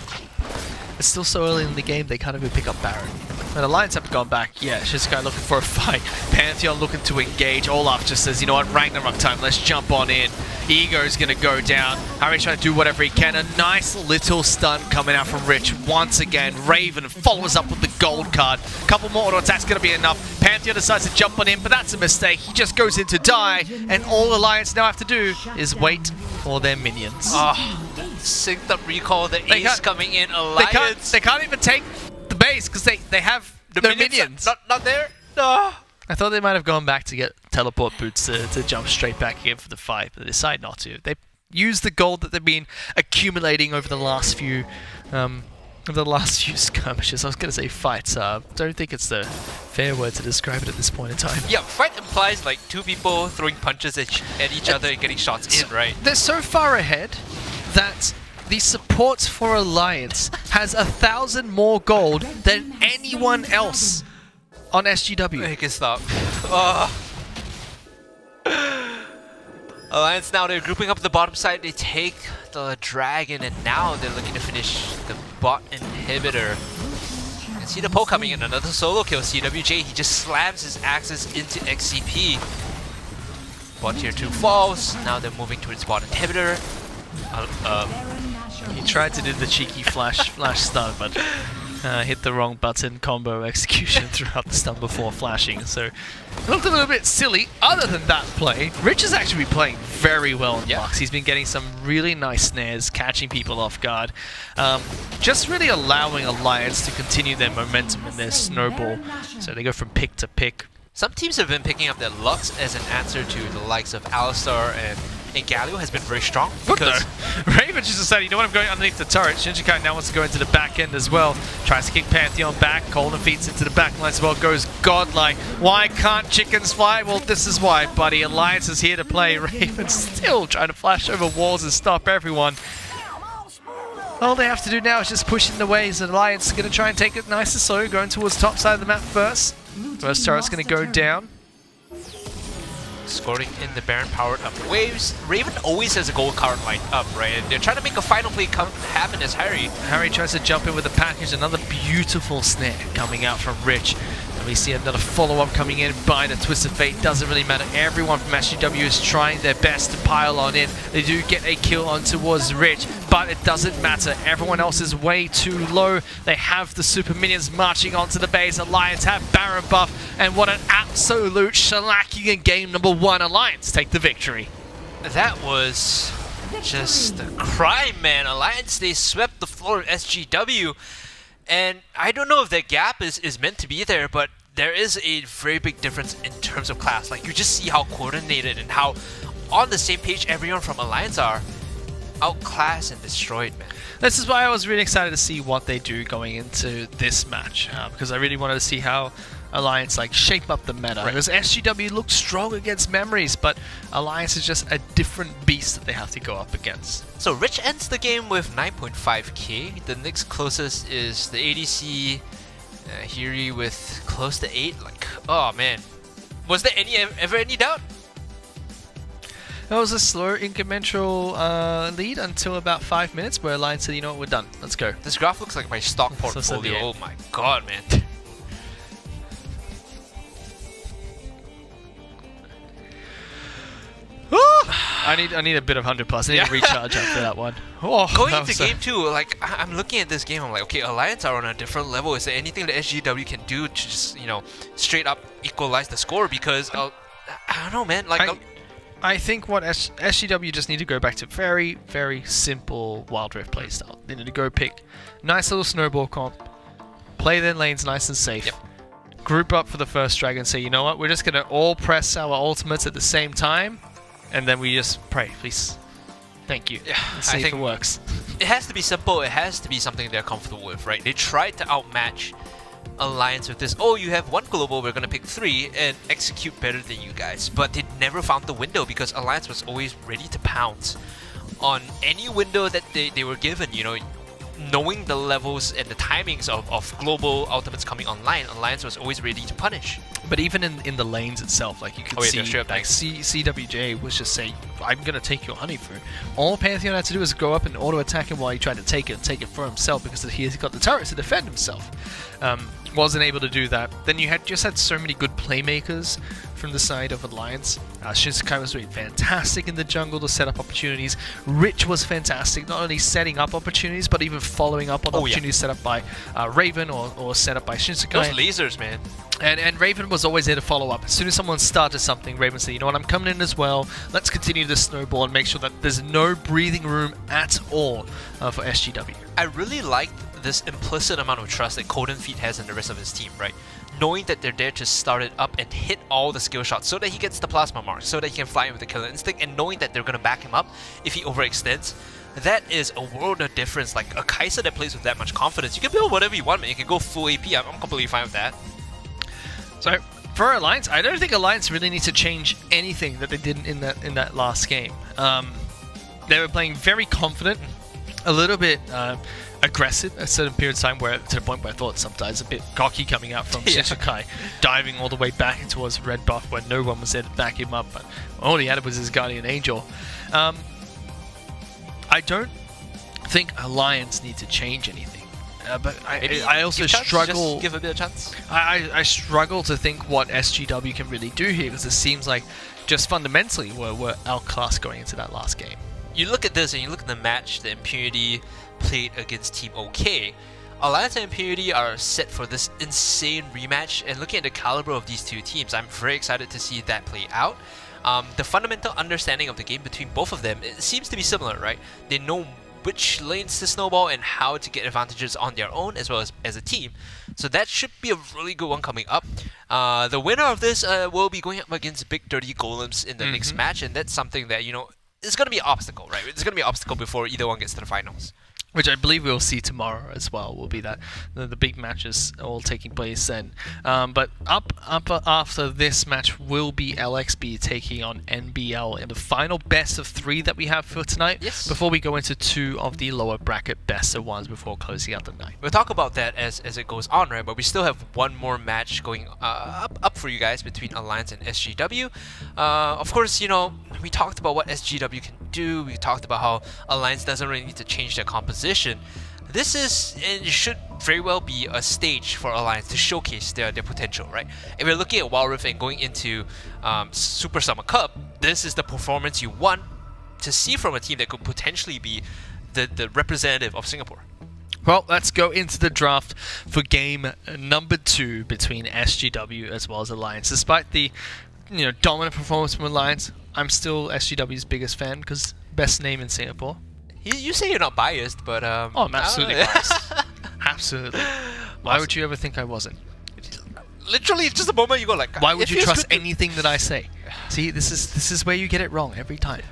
[SPEAKER 4] It's still so early in the game, they can't even pick up Baron. And Alliance haven't gone back. Yeah, Shinsekai looking for a fight. Pantheon looking to engage. Olaf just says, you know what, Ragnarok time, let's jump on in. Ego's gonna go down. Harry's trying to do whatever he can. A nice little stun coming out from Rich. Once again, Raven follows up with the gold card. Couple more auto attacks gonna be enough. Pantheon decides to jump on in, but that's a mistake. He just goes in to die, and all Alliance now have to do is wait for their minions.
[SPEAKER 5] Synced up recall, the ace coming in. Alliance.
[SPEAKER 4] They can't even take the base because they have
[SPEAKER 5] The
[SPEAKER 4] no minions.
[SPEAKER 5] Not there? No.
[SPEAKER 4] I thought they might have gone back to get teleport boots to jump straight back in for the fight, but they decide not to. They use the gold that they've been accumulating over the last few skirmishes. I was going to say fights. Don't think it's the fair word to describe it at this point in time.
[SPEAKER 5] Yeah, fight implies like two people throwing punches at each other and getting shots in, right?
[SPEAKER 4] They're so far ahead that the support for Alliance has 1,000 more gold than anyone else on SGW.
[SPEAKER 5] Make it stop. Alliance now, they're grouping up the bottom side. They take the dragon, and now they're looking to finish the bot inhibitor. You can see the poke coming in. Another solo kill. CWJ, he just slams his axes into XCP. Bot tier 2 falls. Now they're moving towards bot inhibitor.
[SPEAKER 4] He tried to do the cheeky flash stun, but hit the wrong button combo execution throughout the stun before flashing. So it looked a little bit silly. Other than that play, Rich has actually been playing very well in Lux. He's been getting some really nice snares, catching people off guard. Just really allowing Alliance to continue their momentum and their snowball. So they go from pick to pick.
[SPEAKER 5] Some teams have been picking up that Lux as an answer to the likes of Alistar and Galio has been very strong.
[SPEAKER 4] Because Raven just decided, you know what, I'm going underneath the turret. Shinjikai now wants to go into the back end as well. Tries to kick Pantheon back. Colden feeds into the back line as well. Goes godlike. Why can't chickens fly? Well, this is why, buddy. Alliance is here to play. Raven still trying to flash over walls and stop everyone. All they have to do now is just push in the ways. Alliance is going to try and take it nice and slow. Going towards top side of the map first. First turret's going to go down.
[SPEAKER 5] Scoring in the Baron powered up waves. Raven always has a gold card lined up, right? And they're trying to make a final play happen as Harry.
[SPEAKER 4] Harry tries to jump in with a package. Another beautiful snare coming out from Rich. And we see another follow-up coming in by the Twist of Fate. Doesn't really matter. Everyone from SGW is trying their best to pile on in. They do get a kill on towards Rich, but it doesn't matter. Everyone else is way too low. They have the super minions marching onto the base. Alliance have Baron buff, and what an absolute shellacking in game number 1. Alliance take the victory.
[SPEAKER 5] That was just a crime, man. Alliance, they swept the floor of SGW. And I don't know if that gap is meant to be there, but there is a very big difference in terms of class. Like, you just see how coordinated and how on the same page everyone from Alliance are. Outclassed and destroyed, man.
[SPEAKER 4] This is why I was really excited to see what they do going into this match, because I really wanted to see how Alliance shape up the meta.
[SPEAKER 5] Right.
[SPEAKER 4] Because SGW looked strong against Memories, but Alliance is just a different beast that they have to go up against.
[SPEAKER 5] So Rich ends the game with 9.5k. The next closest is the ADC Hiri with close to 8. Like, oh man, was there ever any doubt?
[SPEAKER 4] That was a slow incremental lead until about 5 minutes, where Alliance said, you know what, we're done. Let's go.
[SPEAKER 5] This graph looks like my stock
[SPEAKER 4] So
[SPEAKER 5] portfolio.
[SPEAKER 4] yeah.
[SPEAKER 5] Oh my god, man.
[SPEAKER 4] I need a bit of 100 plus. I need to recharge after that one. Oh,
[SPEAKER 5] Going
[SPEAKER 4] that
[SPEAKER 5] into
[SPEAKER 4] was
[SPEAKER 5] game 2, like, I'm looking at this game, I'm like, okay, Alliance are on a different level. Is there anything that SGW can do to just, you know, straight up equalize the score? Because, I don't know, man. Like,
[SPEAKER 4] I think what SGW just need to go back to very, very simple Wild Rift playstyle. They need to go pick nice little snowball comp, play their lanes nice and safe, group up for the first dragon, say, you know what, we're just going to all press our ultimates at the same time, and then we just pray, please. Thank you.
[SPEAKER 5] Yeah,
[SPEAKER 4] Let's see
[SPEAKER 5] I
[SPEAKER 4] if
[SPEAKER 5] think
[SPEAKER 4] it works.
[SPEAKER 5] it has to be simple. It has to be something they're comfortable with, right? They tried to outmatch Alliance with this, oh, you have one global, we're gonna pick 3 and execute better than you guys. But they never found the window because Alliance was always ready to pounce on any window that they were given. You know, knowing the levels and the timings of global ultimates coming online, Alliance was always ready to punish.
[SPEAKER 4] But even in the lanes itself, like you could see, CWJ was just saying, I'm going to take your honey fruit. All Pantheon had to do was go up and auto-attack him while he tried to take it for himself, because he's got the turrets to defend himself. Wasn't able to do that. Then you had so many good playmakers from the side of Alliance. Shinsukai was doing fantastic in the jungle to set up opportunities. Rich was fantastic, not only setting up opportunities, but even following up on opportunities set up by Raven or set up by Shinsukai.
[SPEAKER 5] Those lasers, man.
[SPEAKER 4] And Raven was always there to follow up. As soon as someone started something, Raven said, you know what, I'm coming in as well. Let's continue this snowball and make sure that there's no breathing room at all for SGW.
[SPEAKER 5] I really liked this implicit amount of trust that Colden Feet has in the rest of his team, right? Knowing that they're there to start it up and hit all the skill shots so that he gets the plasma mark, so that he can fly in with the killer instinct, and knowing that they're going to back him up if he overextends. That is a world of difference. Like, a Kai'Sa that plays with that much confidence, you can build whatever you want, man. You can go full AP. I'm completely fine with that.
[SPEAKER 4] So for Alliance, I don't think Alliance really needs to change anything that they did in that last game. They were playing very confident, a little bit aggressive at certain periods of time, where to the point where I thought sometimes a bit cocky coming out from Shinsukai, diving all the way back towards red buff when no one was there to back him up, but all he had was his guardian angel. I don't think Alliance need to change anything. But I also struggle.
[SPEAKER 5] Just give a bit of chance.
[SPEAKER 4] I struggle to think what SGW can really do here, because it seems like just fundamentally we're outclassed going into that last game.
[SPEAKER 5] You look at this and you look at the match, the Impunity played against Team OK. Alliance and Impunity are set for this insane rematch, and looking at the caliber of these two teams, I'm very excited to see that play out. The fundamental understanding of the game between both of them, it seems to be similar, right? They know which lanes to snowball and how to get advantages on their own as well as a team. So that should be a really good one coming up. The winner of this will be going up against Big Dirty Golems in the next match, and that's something that, you know, is going to be an obstacle, right? It's going to be an obstacle before either one gets to the finals.
[SPEAKER 4] Which I believe we'll see tomorrow as well. Will be that the big matches all taking place then. But up after this match will be LXB taking on NBL in the final best of 3 that we have for tonight.
[SPEAKER 5] Yes.
[SPEAKER 4] Before we go into 2 of the lower bracket best of 1s before closing out the night.
[SPEAKER 5] We'll talk about that as it goes on, right? But we still have one more match going up for you guys between Alliance and SGW. Of course, you know, we talked about what SGW can do. We talked about how Alliance doesn't really need to change their composition. This is, and should very well be, a stage for Alliance to showcase their potential, right? If we're looking at Wild Rift and going into Super Summer Cup, this is the performance you want to see from a team that could potentially be the representative of Singapore.
[SPEAKER 4] Well, let's go into the draft for game number 2 between SGW as well as Alliance. Despite the dominant performance from Alliance, I'm still SGW's biggest fan because best name in Singapore.
[SPEAKER 5] You say you're not biased, but
[SPEAKER 4] Oh, I'm absolutely biased. Absolutely. Why would you ever think I wasn't?
[SPEAKER 5] literally just a moment you go like,
[SPEAKER 4] why would you trust anything that I say? See, this is where you get it wrong every time.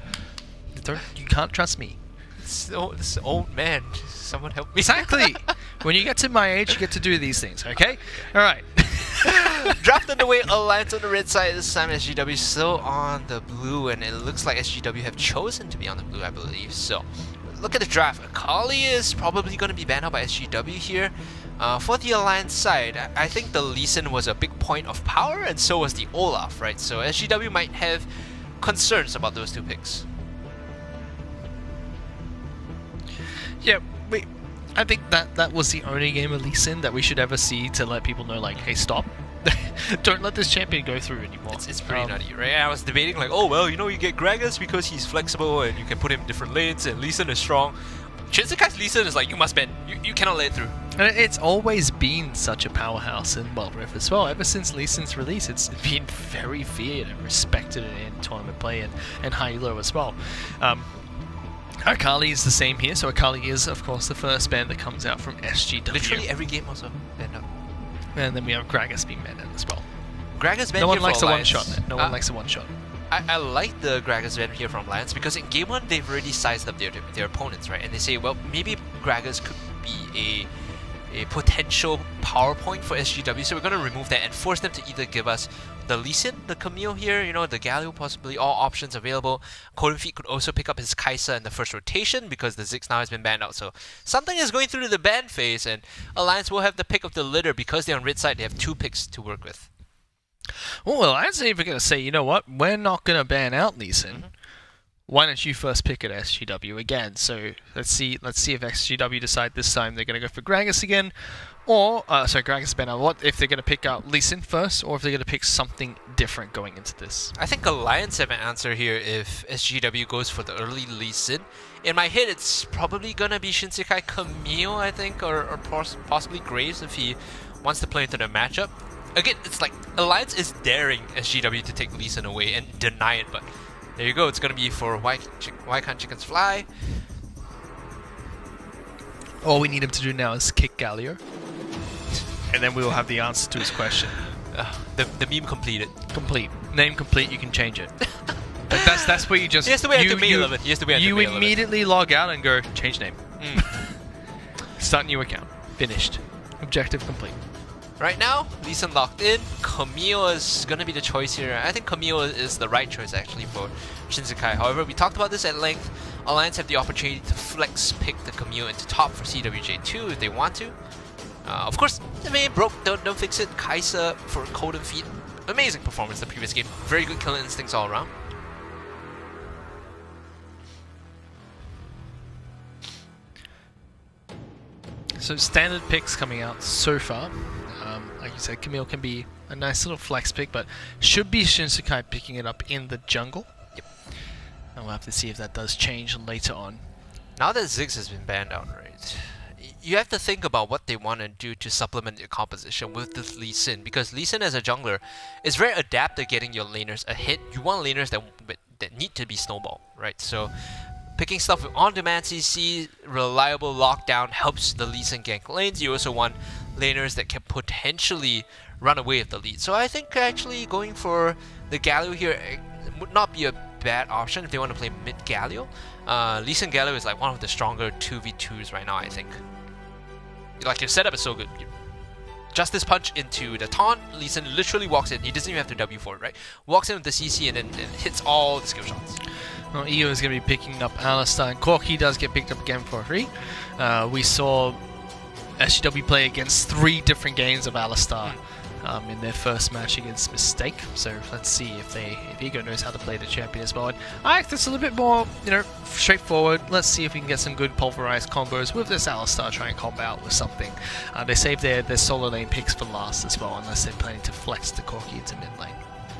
[SPEAKER 4] You can't trust me.
[SPEAKER 5] This old man, someone help me.
[SPEAKER 4] Exactly. When you get to my age, you get to do these things, okay? Alright.
[SPEAKER 5] Draft underway, Alliance on the red side. This time SGW still on the blue, and it looks like SGW have chosen to be on the blue, I believe. So, look at the draft. Akali is probably going to be banned out by SGW here. For the Alliance side, I think the Lee Sin was a big point of power, and so was the Olaf, right? So SGW might have concerns about those two picks.
[SPEAKER 4] Yeah, I think that was the only game of Lee Sin that we should ever see to let people know, like, hey, stop. Don't let this champion go through anymore.
[SPEAKER 5] It's pretty nutty, right? I was debating like, oh, well, you get Gragas because he's flexible and you can put him in different lanes, and Lee Sin is strong. Shinsekai's Lee Sin is like, you must ban. You cannot let it through.
[SPEAKER 4] And it's always been such a powerhouse in Wild Rift as well. Ever since Lee Sin's release, it's been very feared and respected in tournament play and high-elo as well. Akali is the same here, so Akali is, of course, the first ban that comes out from SGW.
[SPEAKER 5] Literally every game also banned out.
[SPEAKER 4] And then we have Gragas being banned as well.
[SPEAKER 5] Gragas banned
[SPEAKER 4] No one
[SPEAKER 5] here
[SPEAKER 4] likes
[SPEAKER 5] for
[SPEAKER 4] a
[SPEAKER 5] Alliance.
[SPEAKER 4] one-shot, man. No one likes a one-shot.
[SPEAKER 5] I like the Gragas ban here from Alliance because in game 1 they've already sized up their opponents, right? And they say, well, maybe Gragas could be a potential power point for SGW, so we're going to remove that and force them to either give us the Lee Sin, the Camille here, the Galio, possibly all options available. Coden Feet could also pick up his Kai'Sa in the first rotation because the Ziggs now has been banned out. So something is going through the ban phase, and Alliance will have the pick of the litter because they're on red side. They have 2 picks to work with.
[SPEAKER 4] Well, I'd even going to say, you know what? We're not going to ban out Lee Sin. Why don't you first pick at SGW again? So let's see if SGW decide this time they're going to go for Gragas again, or Gragas ban out. What if they're going to pick out Lee Sin first, or if they're going to pick something different going into this?
[SPEAKER 5] I think Alliance have an answer here if SGW goes for the early Lee Sin. In my head, it's probably going to be Shinsekai Camille, I think, or possibly Graves if he wants to play into the matchup. Again, it's like Alliance is daring SGW to take Lee Sin away and deny it, but there you go. It's gonna be for why can't chickens fly?
[SPEAKER 4] All we need him to do now is kick Galio, and then we will have the answer to his question.
[SPEAKER 5] The meme completed.
[SPEAKER 4] Complete. Name complete. You can change it. Like that's where you just.
[SPEAKER 5] He has to wait until May 11th. He has to wait until May 11th.
[SPEAKER 4] You immediately log out and go change name. Start new account. Finished. Objective complete.
[SPEAKER 5] Right now, Lee Sin locked in. Camille is gonna be the choice here. I think Camille is the right choice actually for Shinsekai. However, we talked about this at length. Alliance have the opportunity to flex pick the Camille into top for CWJ2 if they want to. Of course, if it ain't broke, don't fix it. Kai'Sa for Coden Feet. Amazing performance the previous game. Very good killing instincts all around.
[SPEAKER 4] So standard picks coming out so far. Like you said, Camille can be a nice little flex pick, but should be Shinsekai picking it up in the jungle.
[SPEAKER 5] Yep.
[SPEAKER 4] And we'll have to see if that does change later on.
[SPEAKER 5] Now that Ziggs has been banned out, right? you have to think about what they want to do to supplement your composition with this Lee Sin, because Lee Sin as a jungler is very adept at getting your laners ahead. You want laners that need to be snowball, right? So picking stuff with on-demand CC, reliable lockdown helps the Lee Sin gank lanes. You also want laners that can potentially run away with the lead. So I think actually going for the Galio here would not be a bad option if they want to play mid Galio. Lee Sin Galio is like one of the stronger 2v2s right now, I think. Like, your setup is so good. Justice Punch into the taunt, Lee Sin literally walks in. He doesn't even have to W for it, right? Walks in with the CC and then hits all the skill shots.
[SPEAKER 4] Well, EO is going to be picking up Alistar, and Corki does get picked up again for free. We saw SGW play against 3 different games of Alistar in their first match against Mistake. So let's see if Ego knows how to play the champion as well. And I think it's a little bit more, straightforward. Let's see if we can get some good pulverized combos with this Alistar, try and combo out with something. They save their solo lane picks for last as well, unless they're planning to flex the Corki into mid lane.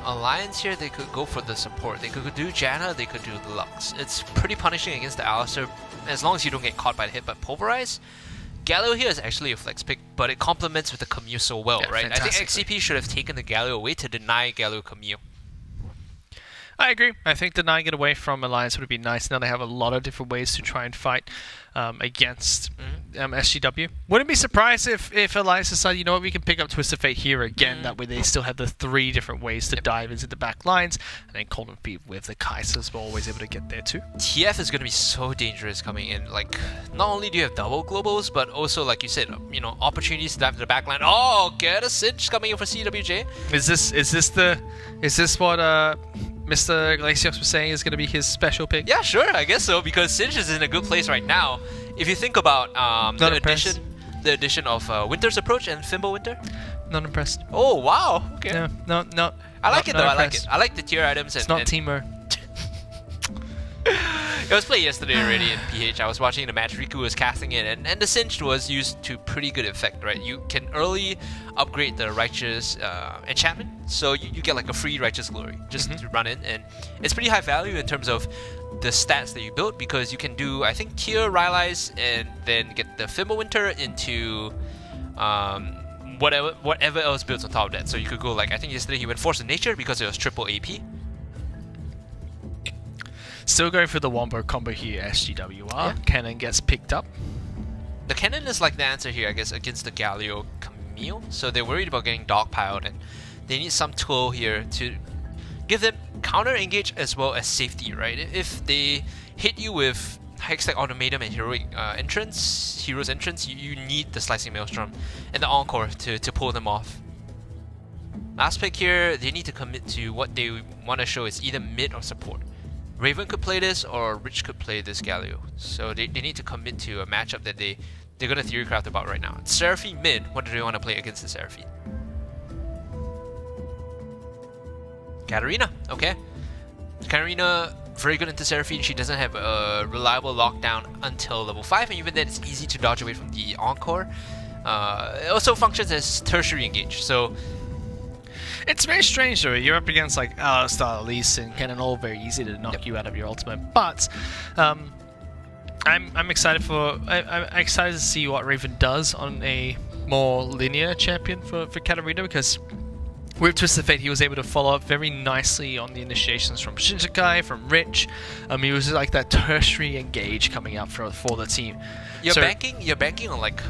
[SPEAKER 5] Alliance here, they could go for the support. They could do Janna, they could do the Lux. It's pretty punishing against the Alistar, as long as you don't get caught by the hit. But Pulverize, Galio here is actually a flex pick, but it complements with the Camille so well, right? I think XCP should have taken the Galio away to deny Galio Camille.
[SPEAKER 4] I agree. I think denying it away from Alliance would be nice. Now they have a lot of different ways to try and fight against SGW. Wouldn't be surprised if Alliance decided, you know what, we can pick up Twisted Fate here again. That way they still have the 3 different ways to dive into the back lines. And then Colton Feet with the Kaisers were always able to get there too.
[SPEAKER 5] TF is going to be so dangerous coming in. Like, not only do you have double globals, but also, like you said, opportunities to dive into the back line. Oh, get a Cinch coming in for CWJ.
[SPEAKER 4] Is this what Mr. Iglesias was saying is going to be his special pick?
[SPEAKER 5] Yeah, sure, I guess so, because Cinch is in a good place right now. If you think about the addition of Winter's Approach and Fimble Winter.
[SPEAKER 4] Not impressed.
[SPEAKER 5] Oh, wow. Okay.
[SPEAKER 4] Yeah, no.
[SPEAKER 5] I like it though, I like it. I like the tier items.
[SPEAKER 4] It's not Teemo.
[SPEAKER 5] It was played yesterday already in PH. I was watching the match. Riku was casting it, and the Cinch was used to pretty good effect, right? You can early upgrade the Righteous enchantment, so you get like a free Righteous Glory just to run in, and it's pretty high value in terms of the stats that you build, because you can do, I think, tier Rylai's and then get the Fimble Winter into whatever else builds on top of that. So you could go like, I think yesterday he went Force of Nature because it was triple AP.
[SPEAKER 4] Still going for the Wombo combo here, SGWR. Yeah. Cannon gets picked up.
[SPEAKER 5] The Cannon is like the answer here, I guess, against the Galio Camille. So they're worried about getting dogpiled, and they need some tool here to give them counter engage as well as safety, right? If they hit you with Hextech Automatum and Hero's Entrance, you need the Slicing Maelstrom and the Encore to pull them off. Last pick here, they need to commit to what they want to show is either mid or support. Raven could play this, or Rich could play this Galio. So they need to commit to a matchup that they're going to theorycraft about right now. Seraphine mid, what do they want to play against the Seraphine? Katarina, okay. Katarina, very good into Seraphine. She doesn't have a reliable lockdown until level 5, and even then it's easy to dodge away from the Encore. It also functions as tertiary engage, so
[SPEAKER 4] it's very strange though. You're up against like Alistar, Lee Sin, Cannon, all very easy to knock you out of your ultimate. But I'm excited I'm excited to see what Raven does on a more linear champion for Katarina, because with Twisted Fate he was able to follow up very nicely on the initiations from Shinsekai, from Rich. He was like that tertiary engage coming out for the team.
[SPEAKER 5] You're banking on like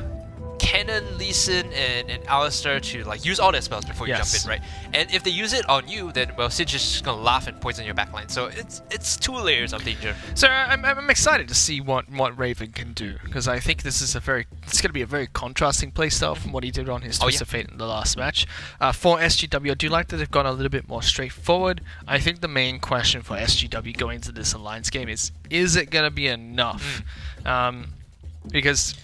[SPEAKER 5] Cannon, Lee Sin, and Alistar to like use all their spells before you jump in, right? And if they use it on you, then well, Sinch is just gonna laugh and poison your backline. So it's 2 layers of danger.
[SPEAKER 4] So I'm excited to see what Raven can do, because I think this is it's gonna be a very contrasting playstyle from what he did on his Twisted Fate in the last match. For SGW, I do like that they've gone a little bit more straightforward. I think the main question for SGW going into this Alliance game is it gonna be enough? Because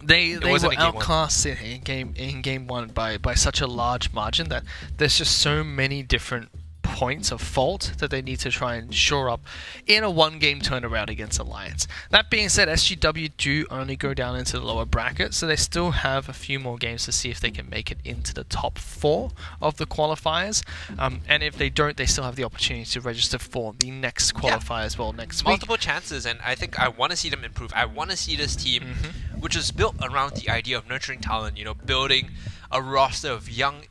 [SPEAKER 4] they were outclassed in game one by such a large margin that there's just so many different points of fault that they need to try and shore up in a 1-game turnaround against Alliance. That being said, SGW do only go down into the lower bracket, so they still have a few more games to see if they can make it into the top 4 of the qualifiers. And if they don't, they still have the opportunity to register for the next qualifier as well next week.
[SPEAKER 5] Multiple chances, and I think I want to see them improve. I want to see this team which is built around the idea of nurturing talent, you know, building a roster of young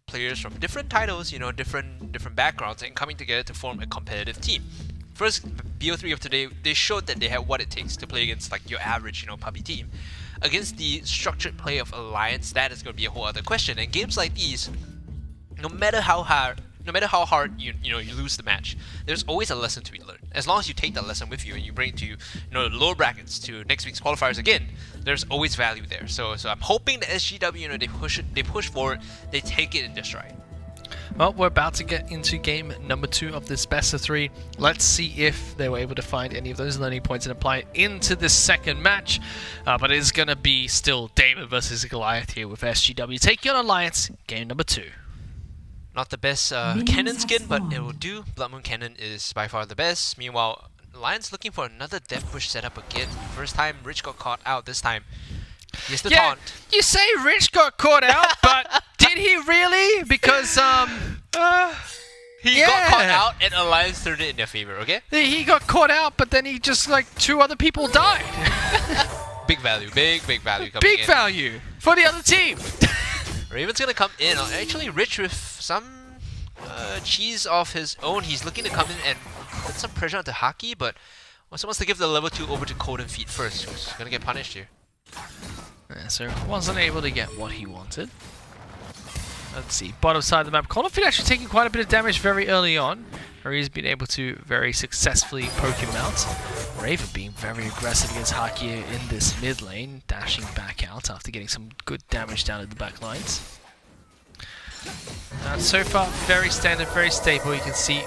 [SPEAKER 5] players from different titles, you know, different backgrounds, and coming together to form a competitive team. First BO3 of today, they showed that they have what it takes to play against like your average, you know, puppy team. Against the structured play of Alliance, that is going to be a whole other question. And games like these, no matter how hard you lose the match, there's always a lesson to be learned. As long as you take that lesson with you and you bring it to the lower brackets to next week's qualifiers again, there's always value there. So I'm hoping that SGW, they push forward, they take it in their stride.
[SPEAKER 4] Well, we're about to get into game number 2 of this best of 3. Let's see if they were able to find any of those learning points and apply it into this second match. But it is going to be still David versus Goliath here with SGW taking on Alliance, game number 2.
[SPEAKER 5] Not the best cannon skin, but it will do. Blood Moon Cannon is by far the best. Meanwhile, Alliance looking for another death push setup again. First time Rich got caught out, this time he has the taunt.
[SPEAKER 4] You say Rich got caught out, but did he really? Because
[SPEAKER 5] he got caught out and Alliance turned it in their favor, okay?
[SPEAKER 4] He got caught out, but then he just, like, 2 other people died.
[SPEAKER 5] Big value, big value coming
[SPEAKER 4] Big
[SPEAKER 5] in.
[SPEAKER 4] value for the other team.
[SPEAKER 5] Raven's gonna come in. Actually, Rich with some cheese of his own. He's looking to come in and put some pressure onto Haki, but also wants to give the level 2 over to Cold and Feet first, who's gonna get punished here.
[SPEAKER 4] Yeah, so wasn't able to get what he wanted. Let's see, bottom side of the map. Cold and Feet actually taking quite a bit of damage very early on, where he's been able to very successfully poke him out. Raven being very aggressive against Haki in this mid lane, dashing back out after getting some good damage down at the back lines. So far, very standard, very stable. You can see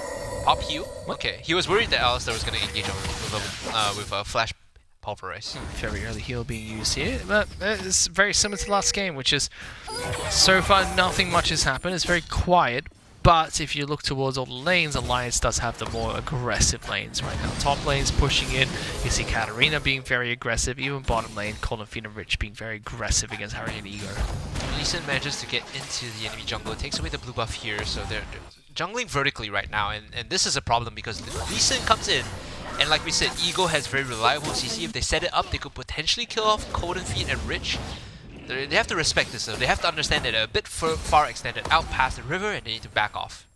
[SPEAKER 5] Up heal? Okay, he was worried that Alistar was going to engage with a flash pulverize.
[SPEAKER 4] very early heal being used here, but it's very similar to last game, which is so far nothing much has happened. It's very quiet. But if you look towards all the lanes, Alliance does have the more aggressive lanes right now. Top lane's pushing in. You see Katarina being very aggressive. Even bottom lane, Colin Fina Rich being very aggressive against Harry and Ego.
[SPEAKER 5] Lee Sin manages to get into the enemy jungle. It takes away the blue buff here, so they're jungling vertically right now. And this is a problem because Lee Sin comes in, and like we said, Ego has very reliable CC. If they set it up, they could potentially kill off Cold and Feet and Rich. They have to respect this though. They have to understand that they're a bit far extended out past the river and they need to back off.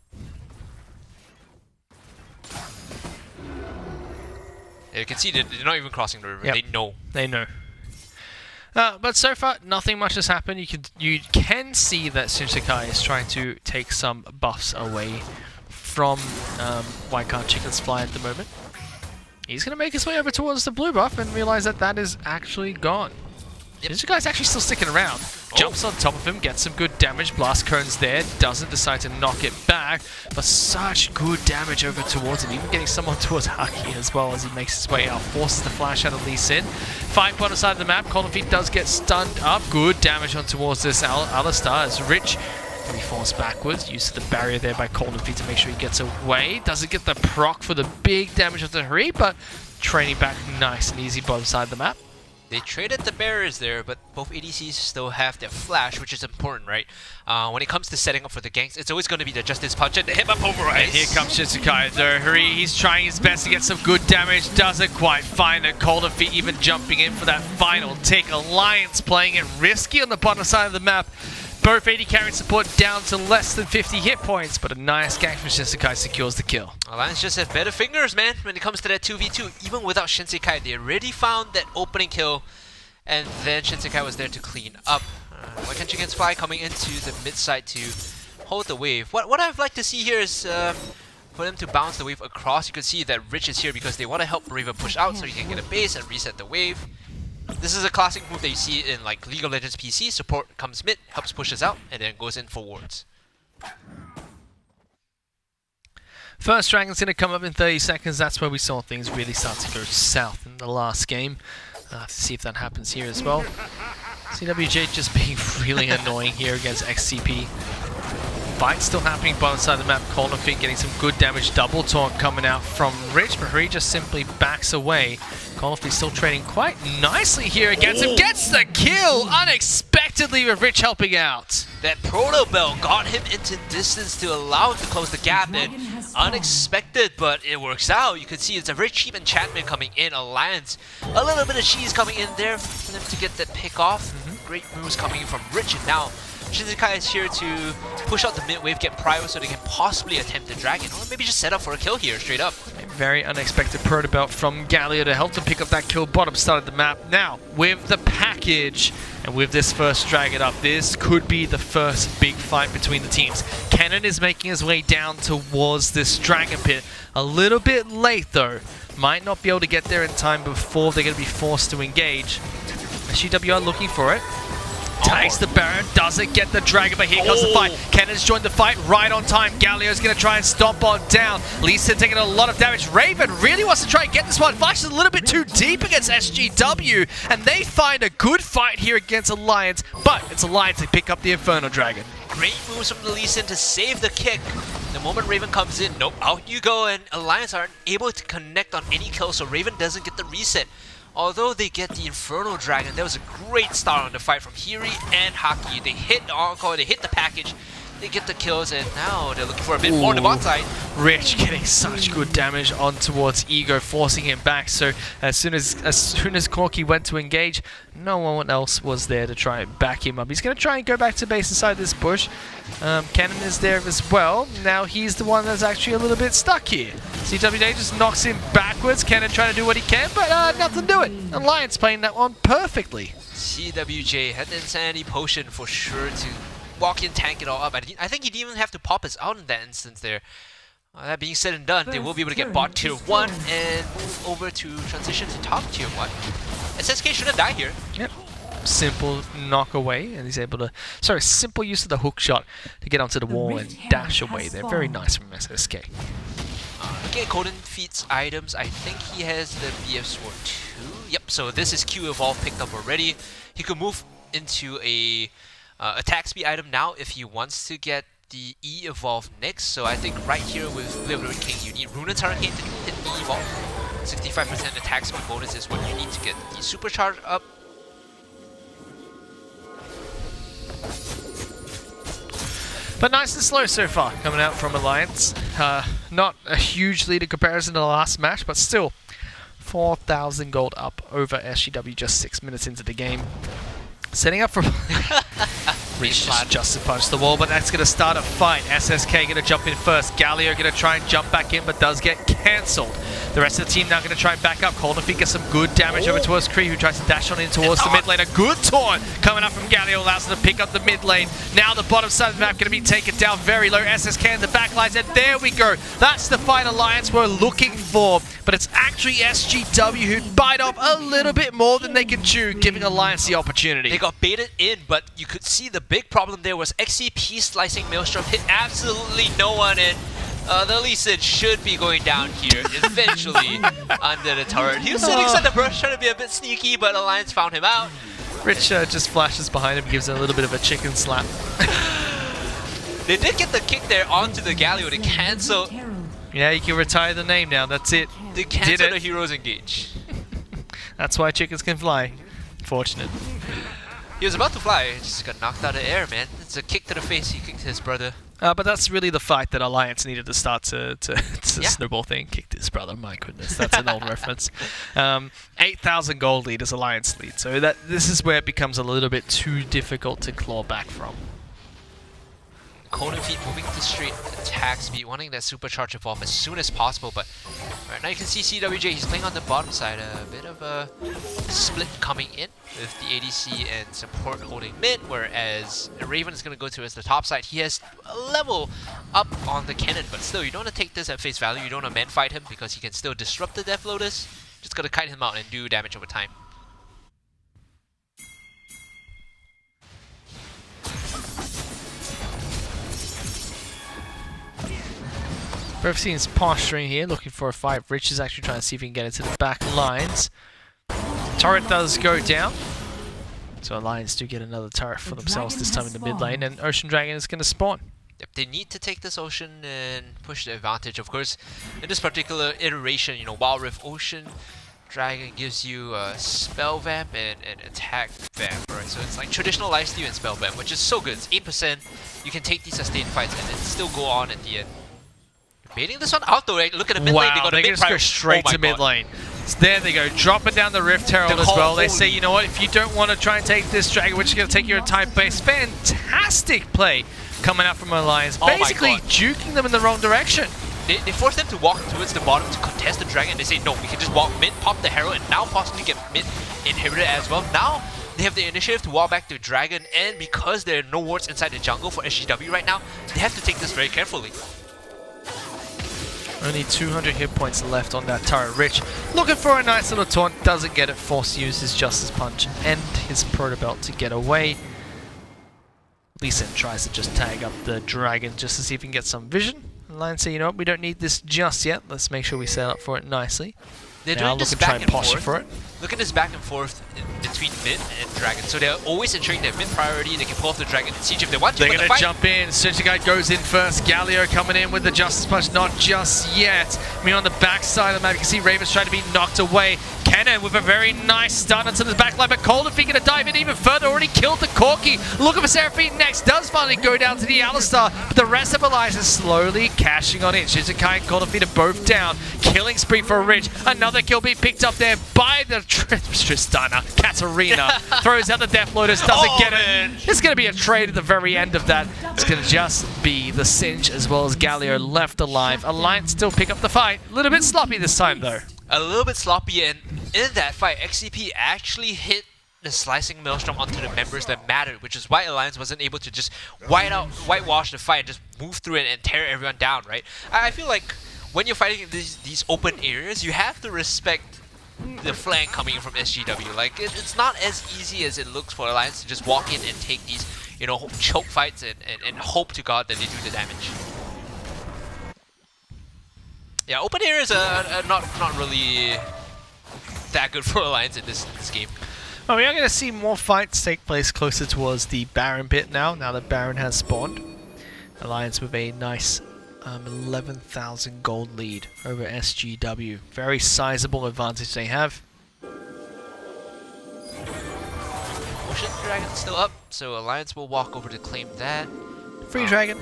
[SPEAKER 5] Yeah, you can see that they're not even crossing the river.
[SPEAKER 4] Yep.
[SPEAKER 5] They know.
[SPEAKER 4] They know. But so far, nothing much has happened. You can see that Shinsekai is trying to take some buffs away from Why Can't Chickens Fly at the moment. He's going to make his way over towards the blue buff and realize that that is actually gone.
[SPEAKER 5] Yep.
[SPEAKER 4] Shinsekai's actually still sticking around. Jumps on top of him, gets some good damage. Blast Cone's there, doesn't decide to knock it back, but such good damage over towards him, even getting someone towards Haki as well as he makes his way out. Forces the flash out of Lee Sin. Fight bottom side of the map, Cold and Feet does get stunned up. Good damage on towards this Alistar as Rich. He falls backwards, used the barrier there by Cold and Feet to make sure he gets away. Doesn't get the proc for the big damage of the Hari, but training back nice and easy bottom side of the map.
[SPEAKER 5] They traded the barriers there, but both ADCs still have their flash, which is important, right? When it comes to setting up for the ganks, it's always going to be the Justice Punch and the Hit Pulverize.
[SPEAKER 4] And here comes Shinsekai. The Hari, he's trying his best to get some good damage, doesn't quite find it. Cold and Feet even jumping in for that final tick. Alliance playing it risky on the bottom side of the map. Both AD carrying support down to less than 50 hit points, but a nice gank from Shinsekai secures the kill.
[SPEAKER 5] Alliance just have better fingers, man, when it comes to that 2v2. Even without Shinsekai, they already found that opening kill, and then Shinsekai was there to clean up. Why Can't Chickens Fly coming into the mid side to hold the wave. What I'd like to see here is for them to bounce the wave across. You can see that Rich is here because they want to help Raven push out so he can get a base and reset the wave. This is a classic move that you see in like League of Legends PC. Support comes mid, helps push us out, and then goes in for wards.
[SPEAKER 4] First Dragon's going to come up in 30 seconds. That's where we saw things really start to go south in the last game. To see if that happens here as well. CWJ just being really annoying here against XCP. Fight still happening bottom side of the map. Cold and Feet getting some good damage. Double taunt coming out from Rich, but Hari just simply backs away. Cold and Feet still trading quite nicely here against him. Gets the kill unexpectedly with Rich helping out.
[SPEAKER 5] That Proto Bell got him into distance to allow him to close the gap, and Unexpected, but it works out. You can see it's a very cheap enchantment coming in. Alliance, a little bit of cheese coming in there for them to get that pick off. Great moves coming in from Rich, and now Shinsekai is here to push out the mid wave, get prio so they can possibly attempt the dragon, or maybe just set up for a kill here straight up.
[SPEAKER 4] A very unexpected proto belt from Galio to help them pick up that kill. Bottom side of the map. Now, with the package and with this first dragon up, this could be the first big fight between the teams. Kennen is making his way down towards this dragon pit. A little bit late though. Might not be able to get there in time before they're going to be forced to engage. SGW are looking for it. Takes the Baron, doesn't get the dragon, but here comes the fight. Kennen's joined the fight right on time. Galio's going to try and stomp on down. Lee Sin taking a lot of damage. Raven really wants to try and get this one. Flash is a little bit too deep against SGW, and they find a good fight here against Alliance, but it's Alliance to pick up the Inferno Dragon.
[SPEAKER 5] Great moves from the Lee Sin to save the kick. The moment Raven comes in, nope, out you go, and Alliance aren't able to connect on any kill, so Raven doesn't get the reset. Although they get the Inferno Dragon, that was a great start on the fight from Hiri and Haki. They hit the encore, they hit the package, they get the kills, and now they're looking for a bit more on the bot side.
[SPEAKER 4] Rich getting such good damage on towards Ego, forcing him back. So as soon as Corky went to engage, no one else was there to try and back him up. He's going to try and go back to base inside this bush. Kennen is there as well. Now he's the one that's actually a little bit stuck here. CWJ just knocks him backwards. Kennen trying to do what he can, but nothing to it. Alliance playing that one perfectly.
[SPEAKER 5] CWJ had the Insanity Potion for sure to walk in, tank it all up. I think he didn't even have to pop his out in that instance there. That being said and done, they will be able to get bot tier 1 and move over to transition to top tier 1. SSK shouldn't die here.
[SPEAKER 4] Yep. Simple knock away, and he's able to... Sorry, simple use of the hook shot to get onto the wall and dash away there. Very nice from SSK.
[SPEAKER 5] Looking at Golden Feet's items, I think he has the BF Sword 2. Yep, so this is Q Evolve picked up already. He could move into a attack speed item now if he wants to get the E Evolve next. So I think right here with Blade King, you need Runa's Hurricane to hit the Evolve. 65% attack speed bonus is what you need to get the Supercharge up.
[SPEAKER 4] But nice and slow so far coming out from Alliance. Not a huge lead in comparison to the last match, but still 4,000 gold up over SGW just 6 minutes into the game. Setting up for... Rich just punched the wall, but that's going to start a fight. SSK going to jump in first. Galio going to try and jump back in, but does get cancelled. The rest of the team now going to try and back up. Coldenfeet gets some good damage over towards Kree, who tries to dash on in towards the mid lane. A good taunt coming up from Galio allows him to pick up the mid lane. Now the bottom side of the map going to be taken down very low. SSK in the back lines, and there we go. That's the fight Alliance were looking for, but it's actually SGW who bite off a little bit more than they can chew, giving Alliance the opportunity.
[SPEAKER 5] They got baited in, but you could see the big problem there was XCP slicing Maelstrom hit absolutely no one, and the Lee Sin should be going down here eventually under the turret. He was sitting inside the brush trying to be a bit sneaky, but Alliance found him out.
[SPEAKER 4] Rich just flashes behind him, gives him a little bit of a chicken slap.
[SPEAKER 5] They did get the kick there onto the Galio to cancel.
[SPEAKER 4] Yeah, you can retire the name now, that's it.
[SPEAKER 5] They cancel the heroes engage.
[SPEAKER 4] That's why chickens can fly. Fortunate.
[SPEAKER 5] He was about to fly, just got knocked out of the air, man. It's a kick to the face, he kicked his brother.
[SPEAKER 4] But that's really the fight that Alliance needed to start to snowball thing. Kicked his brother, my goodness, that's an old reference. 8,000 gold lead is Alliance lead, so this is where it becomes a little bit too difficult to claw back from.
[SPEAKER 5] Coldenfeet moving to straight attack speed, wanting that supercharge evolve as soon as possible, but right now you can see CWJ, he's playing on the bottom side, a bit of a split coming in with the ADC and support holding mid, whereas Raven is going to go to as the top side. He has a level up on the cannon, but still, you don't want to take this at face value, you don't want to man fight him because he can still disrupt the Death Lotus, just got to kite him out and do damage over time.
[SPEAKER 4] Both teams posturing here, looking for a fight. Rich is actually trying to see if he can get into the back lines. Turret does go down. So Alliance do get another turret for themselves this time in the mid lane, and Ocean Dragon is going to spawn.
[SPEAKER 5] Yep, they need to take this Ocean and push the advantage. Of course, in this particular iteration, Wild Rift Ocean Dragon gives you a Spell Vamp and an Attack Vamp, right? So it's like traditional lifesteal and Spell Vamp, which is so good. It's 8%. You can take these sustained fights and then still go on at the end. Baiting this one out though, right? Look at the mid lane, they
[SPEAKER 4] Wow,
[SPEAKER 5] got a
[SPEAKER 4] they
[SPEAKER 5] mid
[SPEAKER 4] just go
[SPEAKER 5] prior.
[SPEAKER 4] straight
[SPEAKER 5] Oh my
[SPEAKER 4] to mid
[SPEAKER 5] God.
[SPEAKER 4] lane. So there they go, dropping down the Rift Herald
[SPEAKER 5] The
[SPEAKER 4] as
[SPEAKER 5] call,
[SPEAKER 4] well. They
[SPEAKER 5] holy-
[SPEAKER 4] say, you know what, if you don't want to try and take this dragon, we're just going to take your entire base. Fantastic play coming out from Alliance,
[SPEAKER 5] Oh my
[SPEAKER 4] basically
[SPEAKER 5] God.
[SPEAKER 4] juking them in the wrong direction.
[SPEAKER 5] They force them to walk towards the bottom to contest the dragon, and they say, no, we can just walk mid, pop the Herald, and now possibly get mid inhibited as well. Now, they have the initiative to walk back to dragon, and because there are no wards inside the jungle for SGW right now, they have to take this very carefully.
[SPEAKER 4] Only 200 hit points left on that turret. Rich looking for a nice little taunt, doesn't get it, forced to use his Justice Punch and his Proto Belt to get away. Lee Sin tries to just tag up the dragon just to see if he can get some vision. Lion say, you know what, we don't need this just yet. Let's make sure we set up for it nicely.
[SPEAKER 5] They're
[SPEAKER 4] Now
[SPEAKER 5] doing this
[SPEAKER 4] look to try
[SPEAKER 5] back
[SPEAKER 4] and
[SPEAKER 5] and
[SPEAKER 4] posture
[SPEAKER 5] forth.
[SPEAKER 4] for it.
[SPEAKER 5] Look at this back and forth between mid and dragon. So they're always ensuring their mid priority. They can pull off the dragon and siege if they want to.
[SPEAKER 4] They're
[SPEAKER 5] but
[SPEAKER 4] going
[SPEAKER 5] the
[SPEAKER 4] to
[SPEAKER 5] fight,
[SPEAKER 4] jump in. Guy goes in first. Galio coming in with the Justice Punch. Not just yet. I mean, on the backside of the map, you can see Ravens trying to be knocked away. Cannon with a very nice stun onto the backline, but Coldefeet going to dive in even further. Already killed the Corki. Looking for Seraphine next. Does finally go down to the Alistar, but the rest of Alliance is slowly cashing on in. Shizukai and Coldefeet are both down. Killing spree for Rich. Another kill being picked up there by the Tristana. Katarina throws out the Death Lotus, doesn't get it. It's going to be a trade at the very end of that. It's going to just be the Singe as well as Galio left alive. Alliance still pick up the fight. A little bit sloppy this time though.
[SPEAKER 5] a little bit sloppy, and in that fight, XCP actually hit the slicing maelstrom onto the members that mattered, which is why Alliance wasn't able to just whitewash the fight and just move through it and tear everyone down, right? I feel like when you're fighting in these open areas, you have to respect the flank coming in from SGW. Like, it's not as easy as it looks for Alliance to just walk in and take these, you know, choke fights and hope to God that they do the damage. Yeah, open areas are not really that good for Alliance in this game.
[SPEAKER 4] Well, we are going to see more fights take place closer towards the Baron bit now that Baron has spawned. Alliance with a nice 11,000 gold lead over SGW. Very sizable advantage they have.
[SPEAKER 5] Ocean Dragon's still up, so Alliance will walk over to claim that.
[SPEAKER 4] Free Dragon.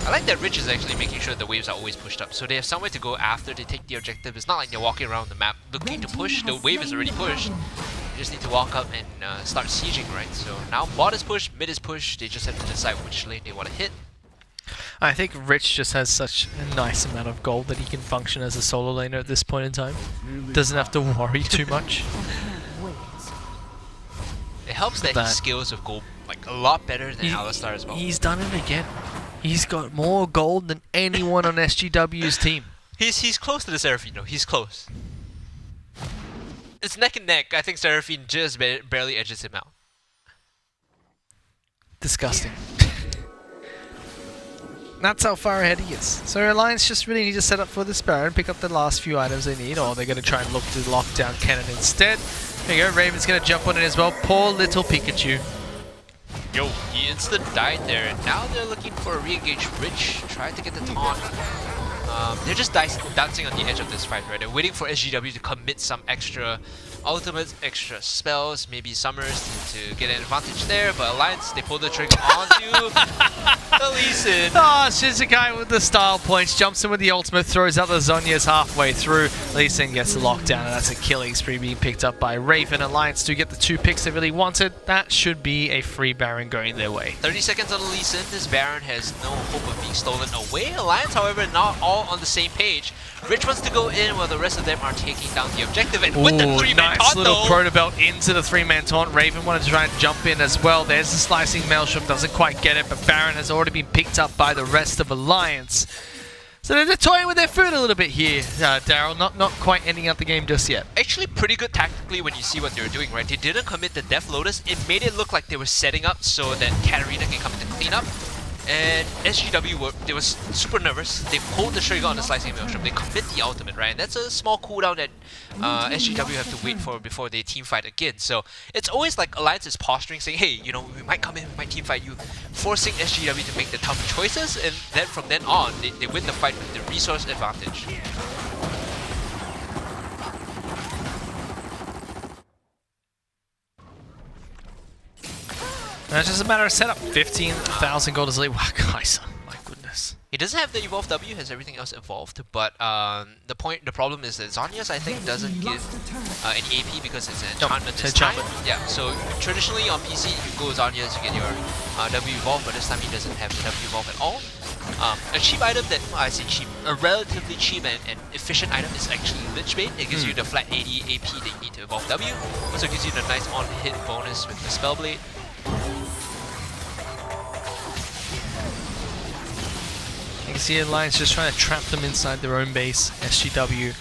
[SPEAKER 5] I like that Rich is actually making sure the waves are always pushed up, so they have somewhere to go after they take the objective. It's not like they're walking around the map looking to push. The wave is already pushed. You just need to walk up and start sieging, right? So now bot is pushed, mid is pushed. They just have to decide which lane they want to hit.
[SPEAKER 4] I think Rich just has such a nice amount of gold that he can function as a solo laner at this point in time. Doesn't have to worry too much.
[SPEAKER 5] It helps that he scales with gold like a lot better than Alistar as well.
[SPEAKER 4] He's done it again. He's got more gold than anyone on SGW's team.
[SPEAKER 5] He's close to the Seraphine though. He's close. It's neck and neck. I think Seraphine just barely edges him out.
[SPEAKER 4] Disgusting. That's how far ahead he is. So Alliance just really need to set up for this Baron, pick up the last few items they need, or they're going to try and look to lock down Cannon instead. There you go, Raven's going to jump on it as well. Poor little Pikachu.
[SPEAKER 5] Yo, he instant died there, and now they're looking for a re-engage. Rich tried to get the taunt. They're just dancing on the edge of this fight, right? They're waiting for SGW to commit some extra ultimates, extra spells, maybe summers to get an advantage there, but Alliance, they pull the trigger onto the Lee Sin.
[SPEAKER 4] Oh, Shizukai with the style points, jumps in with the ultimate, throws out the Zhonya's halfway through. Lee Sin gets the lockdown, and that's a killing spree being picked up by Raven. Alliance do get the 2 picks they really wanted. That should be a free Baron going their way.
[SPEAKER 5] 30 seconds on the Lee Sin. This Baron has no hope of being stolen away. Alliance, however, not all on the same page. Rich wants to go in while the rest of them are taking down the objective, and with the 3-man
[SPEAKER 4] nice
[SPEAKER 5] taunt
[SPEAKER 4] little
[SPEAKER 5] though,
[SPEAKER 4] Proto Belt into the 3-man taunt. Raven wanted to try and jump in as well. There's the slicing Maelstrom, doesn't quite get it, but Baron has already been picked up by the rest of Alliance. So they're toying with their food a little bit here, Daryl. Not quite ending up the game just yet.
[SPEAKER 5] actually pretty good tactically when you see what they were doing, right? They didn't commit the Death Lotus. It made it look like they were setting up so that Katarina can come in to clean up. And SGW they was super nervous. They pulled the trigger on the slicing maelstrom. They commit the ultimate, right? And that's a small cooldown that SGW have to wait for before they team fight again. So it's always like Alliance is posturing, saying, hey, you know, we might come in, we might team fight you, forcing SGW to make the tough choices. And then from then on, they win the fight with the resource advantage.
[SPEAKER 4] And it's just a matter of setup. 15,000 gold is lead. Wow, guys, my goodness.
[SPEAKER 5] He doesn't have the evolved W, has everything else evolved, but the problem is that Zhonya's I think doesn't give any AP because it's an enchantment this time. Yeah, so traditionally on PC you go Zhonya's, you get your W evolved, but this time he doesn't have the W evolved at all. A cheap item that, well, I say cheap, a relatively cheap and efficient item is actually Lich Bane. It gives you the flat 80 AP that you need to evolve W. Also gives you the nice on-hit bonus with the Spellblade.
[SPEAKER 4] You can see Alliance just trying to trap them inside their own base. SGW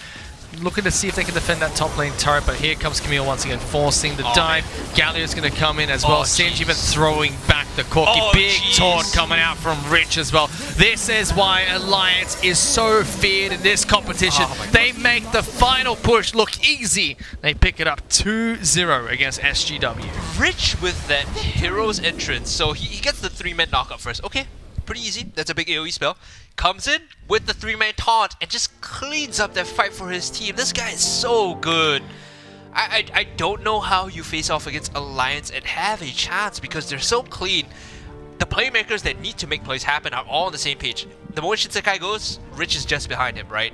[SPEAKER 4] looking to see if they can defend that top lane turret, but here comes Camille once again, forcing the dive. Galio's going to come in as well. Singe even throwing back the Corky. Big taunt coming out from Rich as well. This is why Alliance is so feared in this competition. They make the final push look easy. They pick it up 2-0 against SGW.
[SPEAKER 5] Rich with that hero's entrance, so he gets the 3-man knockup first. Okay, pretty easy. That's a big AoE spell. Comes in with the 3-man taunt and just cleans up that fight for his team. This guy is so good. I don't know how you face off against Alliance and have a chance because they're so clean. The playmakers that need to make plays happen are all on the same page. The moment Shinsekai goes, Rich is just behind him, right?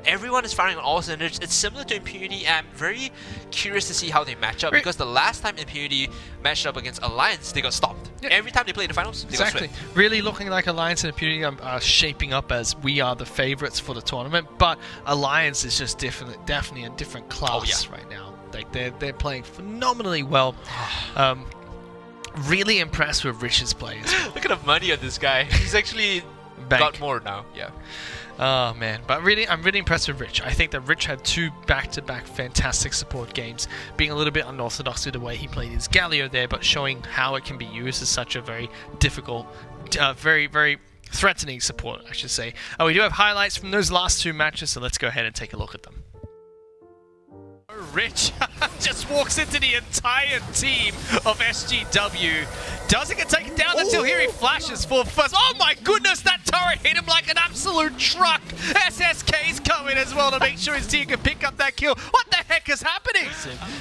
[SPEAKER 5] Everyone is firing on all cylinders. It's similar to Impunity. I'm very curious to see how they match up because the last time Impunity matched up against Alliance, they got stopped. Yeah. Every time they play the finals, they got swept.
[SPEAKER 4] Really looking like Alliance and Impunity are shaping up as we are the favorites for the tournament, but Alliance is just definitely a different class right now. Like they're playing phenomenally well. Really impressed with Rich's plays.
[SPEAKER 5] Look at the money on this guy. He's actually got more now. Yeah.
[SPEAKER 4] Oh man, but really, I'm really impressed with Rich. I think that Rich had 2 back-to-back fantastic support games, being a little bit unorthodox with the way he played his Galio there, but showing how it can be used as such a very difficult, very, very threatening support, I should say. We do have highlights from those last 2 matches, so let's go ahead and take a look at them. Rich just walks into the entire team of SGW. Doesn't get taken down until here he flashes for first. Oh my goodness, that turret hit him like an absolute truck. SSK's coming as well to make sure his team can pick up that kill. What the heck is happening?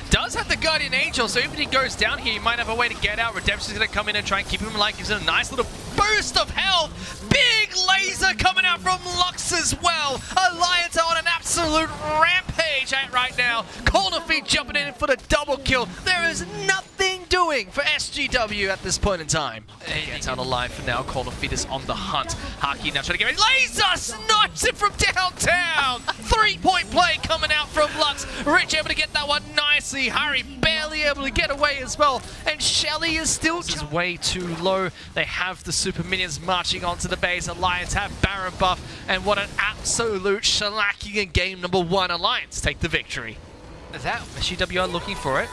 [SPEAKER 4] Does have the Guardian Angel, so even if he goes down here, he might have a way to get out. Redemption's going to come in and try and keep him alive. Gives him a nice little boost of health. Big laser coming out from Lux as well. Alliance are on an absolute rampage right now. Feet jumping in for the double kill. There is nothing doing for SGW at this point in time. He gets out alive for now. Feet is on the hunt. Haki now trying to get ready. Laser snipes it from downtown. 3-point play coming out from Lux. Rich able to get that one nicely. Harry barely able to get away as well. And Shelly is still just way too low. They have the super minions marching onto the base. Alliance have Baron buff. And what an absolute shellacking in game number 1. Alliance take the victory. That SGW are looking for it.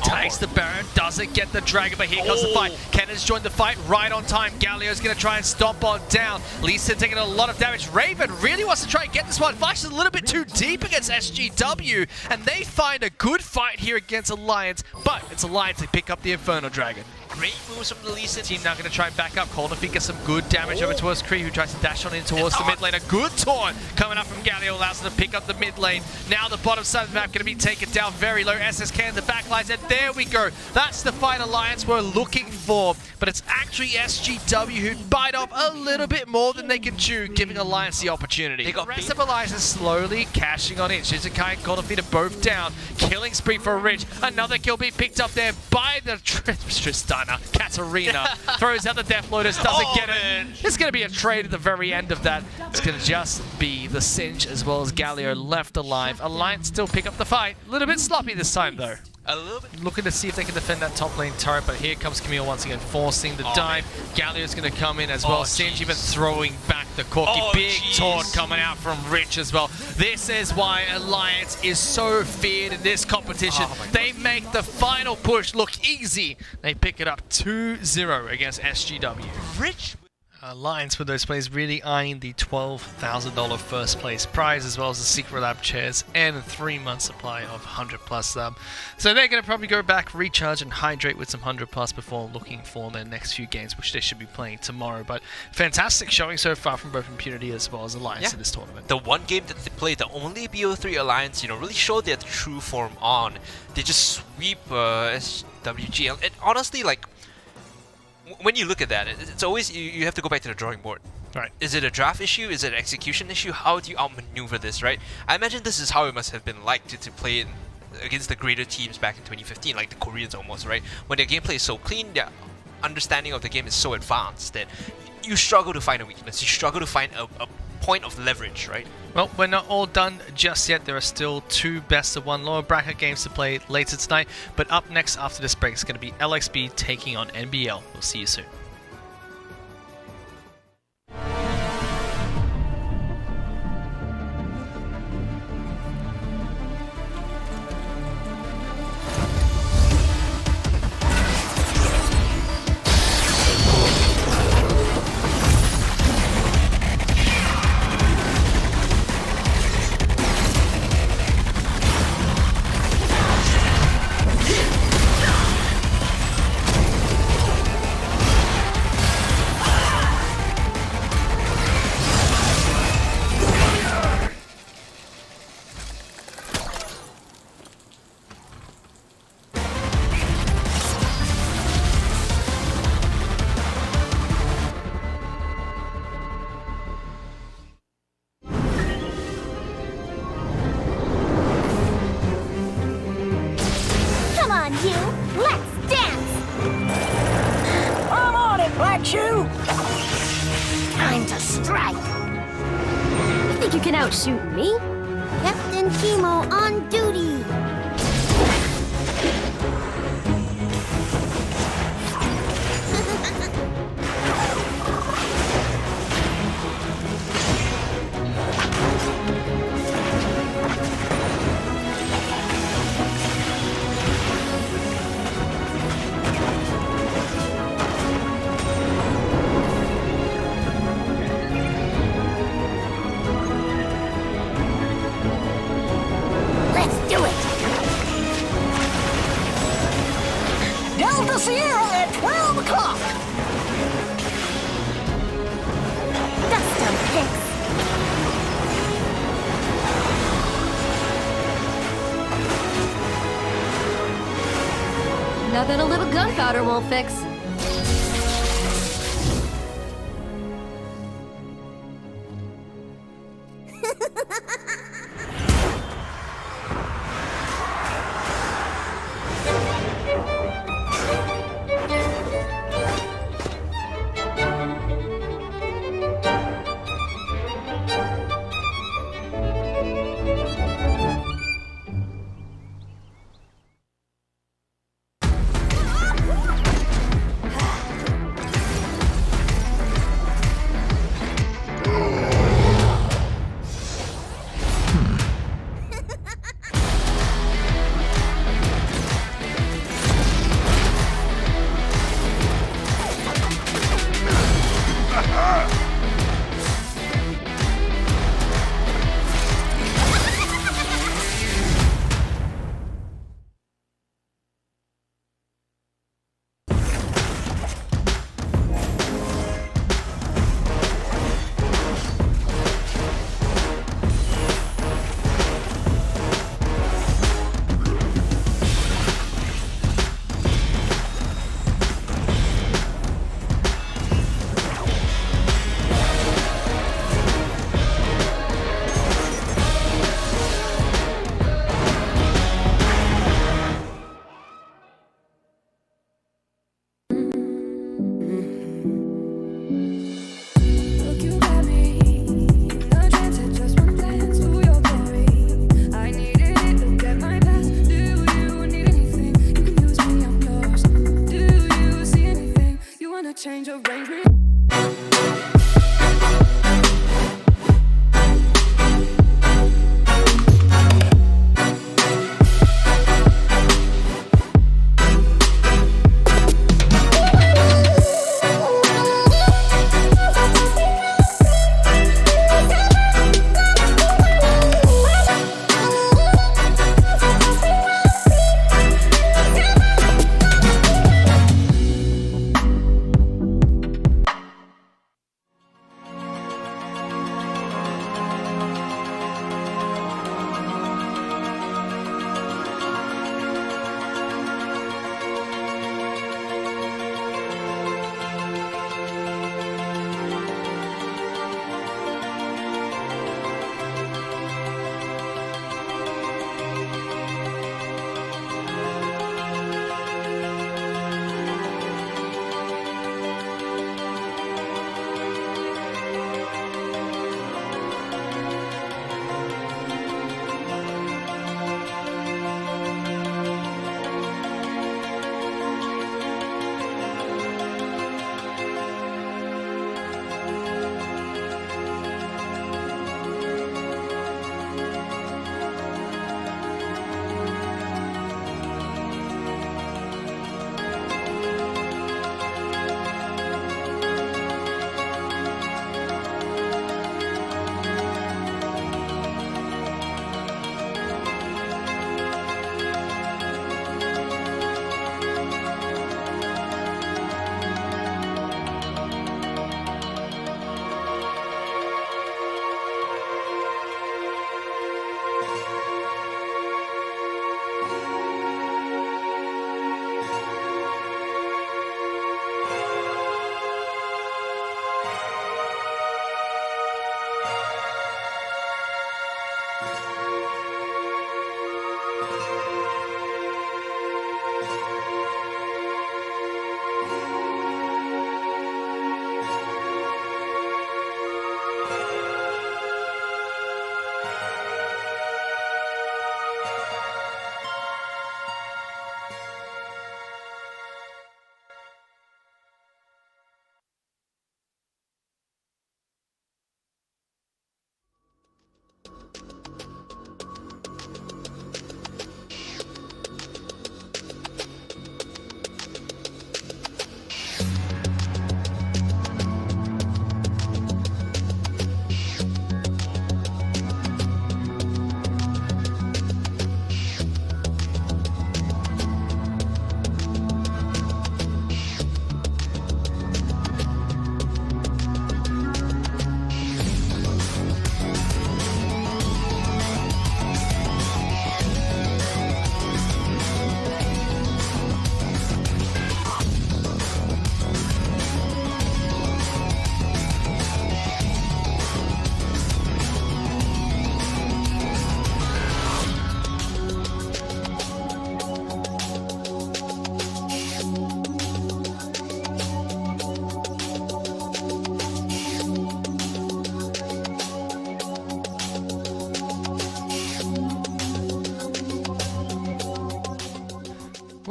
[SPEAKER 4] Takes the Baron, doesn't get the Dragon, but here comes the fight. Cannon's joined the fight right on time. Galio's going to try and stomp on down. Lee Sin taking a lot of damage. Raven really wants to try and get this one. Flash is a little bit too deep against SGW, and they find a good fight here against Alliance, but it's Alliance to pick up the Inferno Dragon. Great moves from the Lee Sin team now going to try and back up. Feet gets some good damage over towards Kree, who tries to dash on in towards the mid lane. A good taunt coming up from Galio allows him to pick up the mid lane. Now the bottom side of the map going to be taken down very low. SSK in the back lines, and there we go. That's the fight Alliance we're looking for, but it's actually SGW who bite off a little bit more than they can chew, giving Alliance the opportunity. The rest of Alliance is slowly cashing on in. Shizukai and Feet are both down. Killing spree for Rich. Another kill being picked up there by the Tristan. Katarina throws out the Death Lotus, doesn't get it. There's going to be a trade at the very end of that. It's going to just be the Singe as well as Galio left alive. Alliance still pick up the fight. A little bit sloppy this time though.
[SPEAKER 5] A little bit.
[SPEAKER 4] Looking to see if they can defend that top lane turret, but here comes Camille once again, forcing the dive. Galio's going to come in as well. Singe even throwing back the Corky. Big taunt coming out from Rich as well. This is why Alliance is so feared in this competition. They make the final push look easy. They pick it up 2-0 against SGW. Rich Alliance with those plays really eyeing the $12,000 first place prize, as well as the Secretlab chairs and a 3-month supply of 100+. So they're going to probably go back, recharge and hydrate with some 100+ before looking for their next few games, which they should be playing tomorrow. But fantastic showing so far from both Impunity as well as Alliance in this tournament.
[SPEAKER 5] The one game that they played, the only BO3 Alliance, really showed their true form on. They just sweep SWG, and honestly, like, when you look at that, it's always, you have to go back to the drawing board.
[SPEAKER 4] Right.
[SPEAKER 5] Is it a draft issue? Is it an execution issue? How do you outmaneuver this, right? I imagine this is how it must have been like to play in against the greater teams back in 2015, like the Koreans almost, right? When their gameplay is so clean, their understanding of the game is so advanced that you struggle to find a weakness. You struggle to find a point of leverage, right?
[SPEAKER 4] Well, we're not all done just yet. There are still 2 best-of-1 lower bracket games to play later tonight. But up next after this break is going to be LXB taking on NBL. We'll see you soon.
[SPEAKER 1] Come on, you. Let's dance.
[SPEAKER 2] I'm on it, Black Shoe!
[SPEAKER 1] Time to strike. You think you can outshoot me? Captain Chemo on duty. Let's do it.
[SPEAKER 2] Delta Sierra at 12 o'clock!
[SPEAKER 1] Dust 'em, Hicks.
[SPEAKER 3] Nothing a little gunpowder won't fix.
[SPEAKER 7] Look, you got me. A chance at just one glance to your glory. I needed it. Look at my past. Do you need anything? You can use me. I'm yours. Do you see anything? You wanna change arrangement?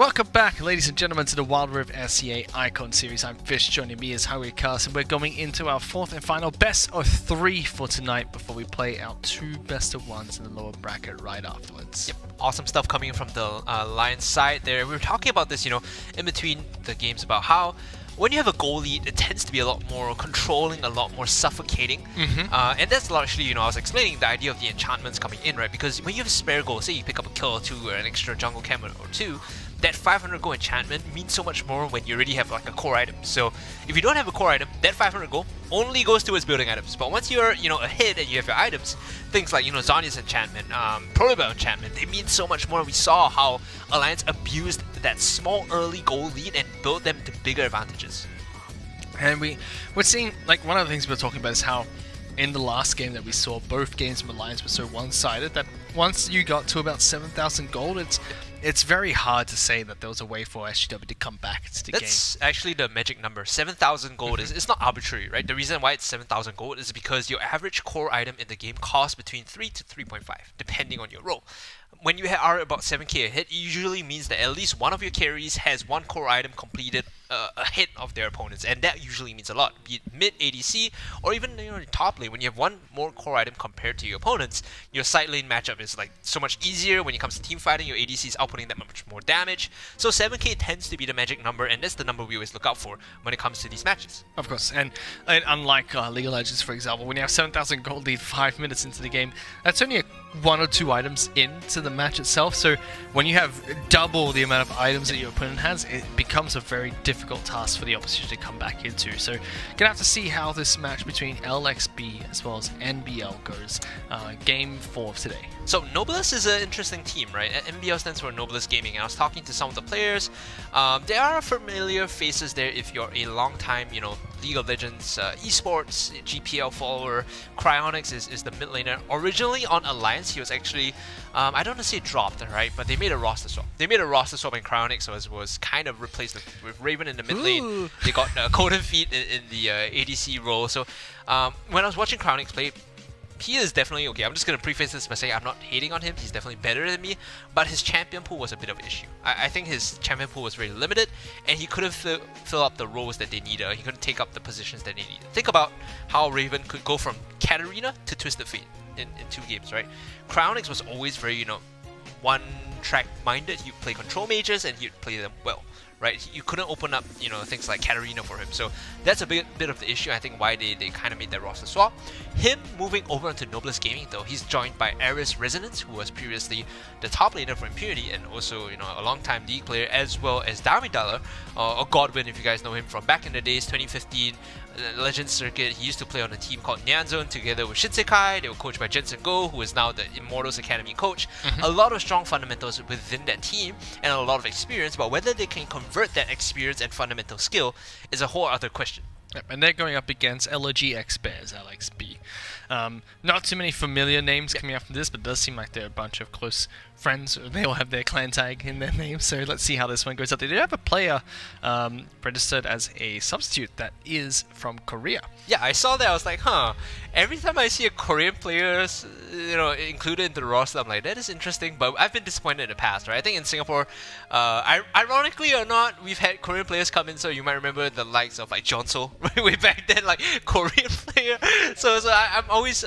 [SPEAKER 4] Welcome back, ladies and gentlemen, to the Wild Rift SCA Icon Series. I'm Fish, joining me is Highway Cast, and we're going into our fourth and final best of 3 for tonight before we play our 2 best of 1s in the lower bracket right afterwards.
[SPEAKER 5] Yep, awesome stuff coming from the Lions side there. We were talking about this, in between the games about how when you have a goal lead, it tends to be a lot more controlling, a lot more suffocating. And that's largely, I was explaining the idea of the enchantments coming in, right? Because when you have a spare goal, say you pick up a kill or 2 or an extra jungle cam or 2, that 500 goal enchantment means so much more when you already have like a core item. So if you don't have a core item, that 500 goal only goes towards building items. But once you're, ahead and you have your items, things like, Zhonya's enchantment, Prolibel enchantment, they mean so much more. We saw how Alliance abused that small early goal lead and built them to bigger advantages.
[SPEAKER 4] And we're seeing, like, one of the things we're talking about is how in the last game that we saw, both games from Alliance were so one-sided that once you got to about 7,000 gold, it's very hard to say that there was a way for SGW to come back into the game.
[SPEAKER 5] That's actually the magic number. 7,000 gold it's not arbitrary, right? The reason why it's 7,000 gold is because your average core item in the game costs between 3 to 3.5, depending on your role. When you are about 7k ahead, it usually means that at least one of your carries has one core item completed ahead of their opponents, and that usually means a lot. Be it mid ADC or even top lane, when you have one more core item compared to your opponents, your side lane matchup is like so much easier. When it comes to team fighting, your ADC is outputting that much more damage. So 7k tends to be the magic number, and that's the number we always look out for when it comes to these matches.
[SPEAKER 4] Of course, and unlike League of Legends, for example, when you have 7,000 gold lead 5 minutes into the game, that's only 1 or 2 items into the match itself. So when you have double the amount of items that your opponent has, it becomes a very difficult task for the opposition to come back into. So gonna have to see how this match between LXB as well as NBL goes. Game 4 of today.
[SPEAKER 5] So Noblest is an interesting team, right? NBL stands for Noblest Gaming, and I was talking to some of the players. There are familiar faces there if you're a long time, League of Legends esports, GPL follower. Cryonics is the mid laner. Originally on Alliance, he was actually, I don't want to say dropped, right? But they made a roster swap. They made a roster swap in Cryonics was kind of replaced with Raven in the mid lane. They got Coden Feet in the ADC role. So when I was watching Cryonics play, he is definitely okay. I'm just going to preface this by saying I'm not hating on him. He's definitely better than me, but his champion pool was a bit of an issue. I think his champion pool was very limited, and he couldn't fill up the roles that they needed. He couldn't take up the positions that they needed. Think about how Raven could go from Katarina to Twisted Fate in 2 games, right? Cryonics was always very, one-track minded. He'd play control mages, and he'd play them well. Right, you couldn't open up, things like Katarina for him. So that's a bit of the issue. I think why they kind of made that roster swap. Him moving over into Noblest Gaming, though, he's joined by Ares Resonance, who was previously the top laner for Impunity and also, a long-time League player, as well as Damidala, or Godwin, if you guys know him from back in the days, 2015. Legends circuit. He used to play on a team called Nyanzone together with Shinsekai. They were coached by Jensen Go, who is now the Immortals Academy coach. A lot of strong fundamentals within that team and a lot of experience, but whether they can convert that experience and fundamental skill is a whole other question.
[SPEAKER 4] Yep, and they're going up against LOG X-Bears, LXB. Not too many familiar names coming after this, but it does seem like they're a bunch of close friends. They all have their clan tag in their name, so let's see how this one goes up. They do have a player registered as a substitute that is from Korea.
[SPEAKER 5] Yeah, I saw that. I was like, every time I see a Korean player, included in the roster, I'm like, that is interesting. But I've been disappointed in the past, right? I think in Singapore, ironically or not, we've had Korean players come in. So you might remember the likes of like Jonso, way back then, like Korean player. So I'm always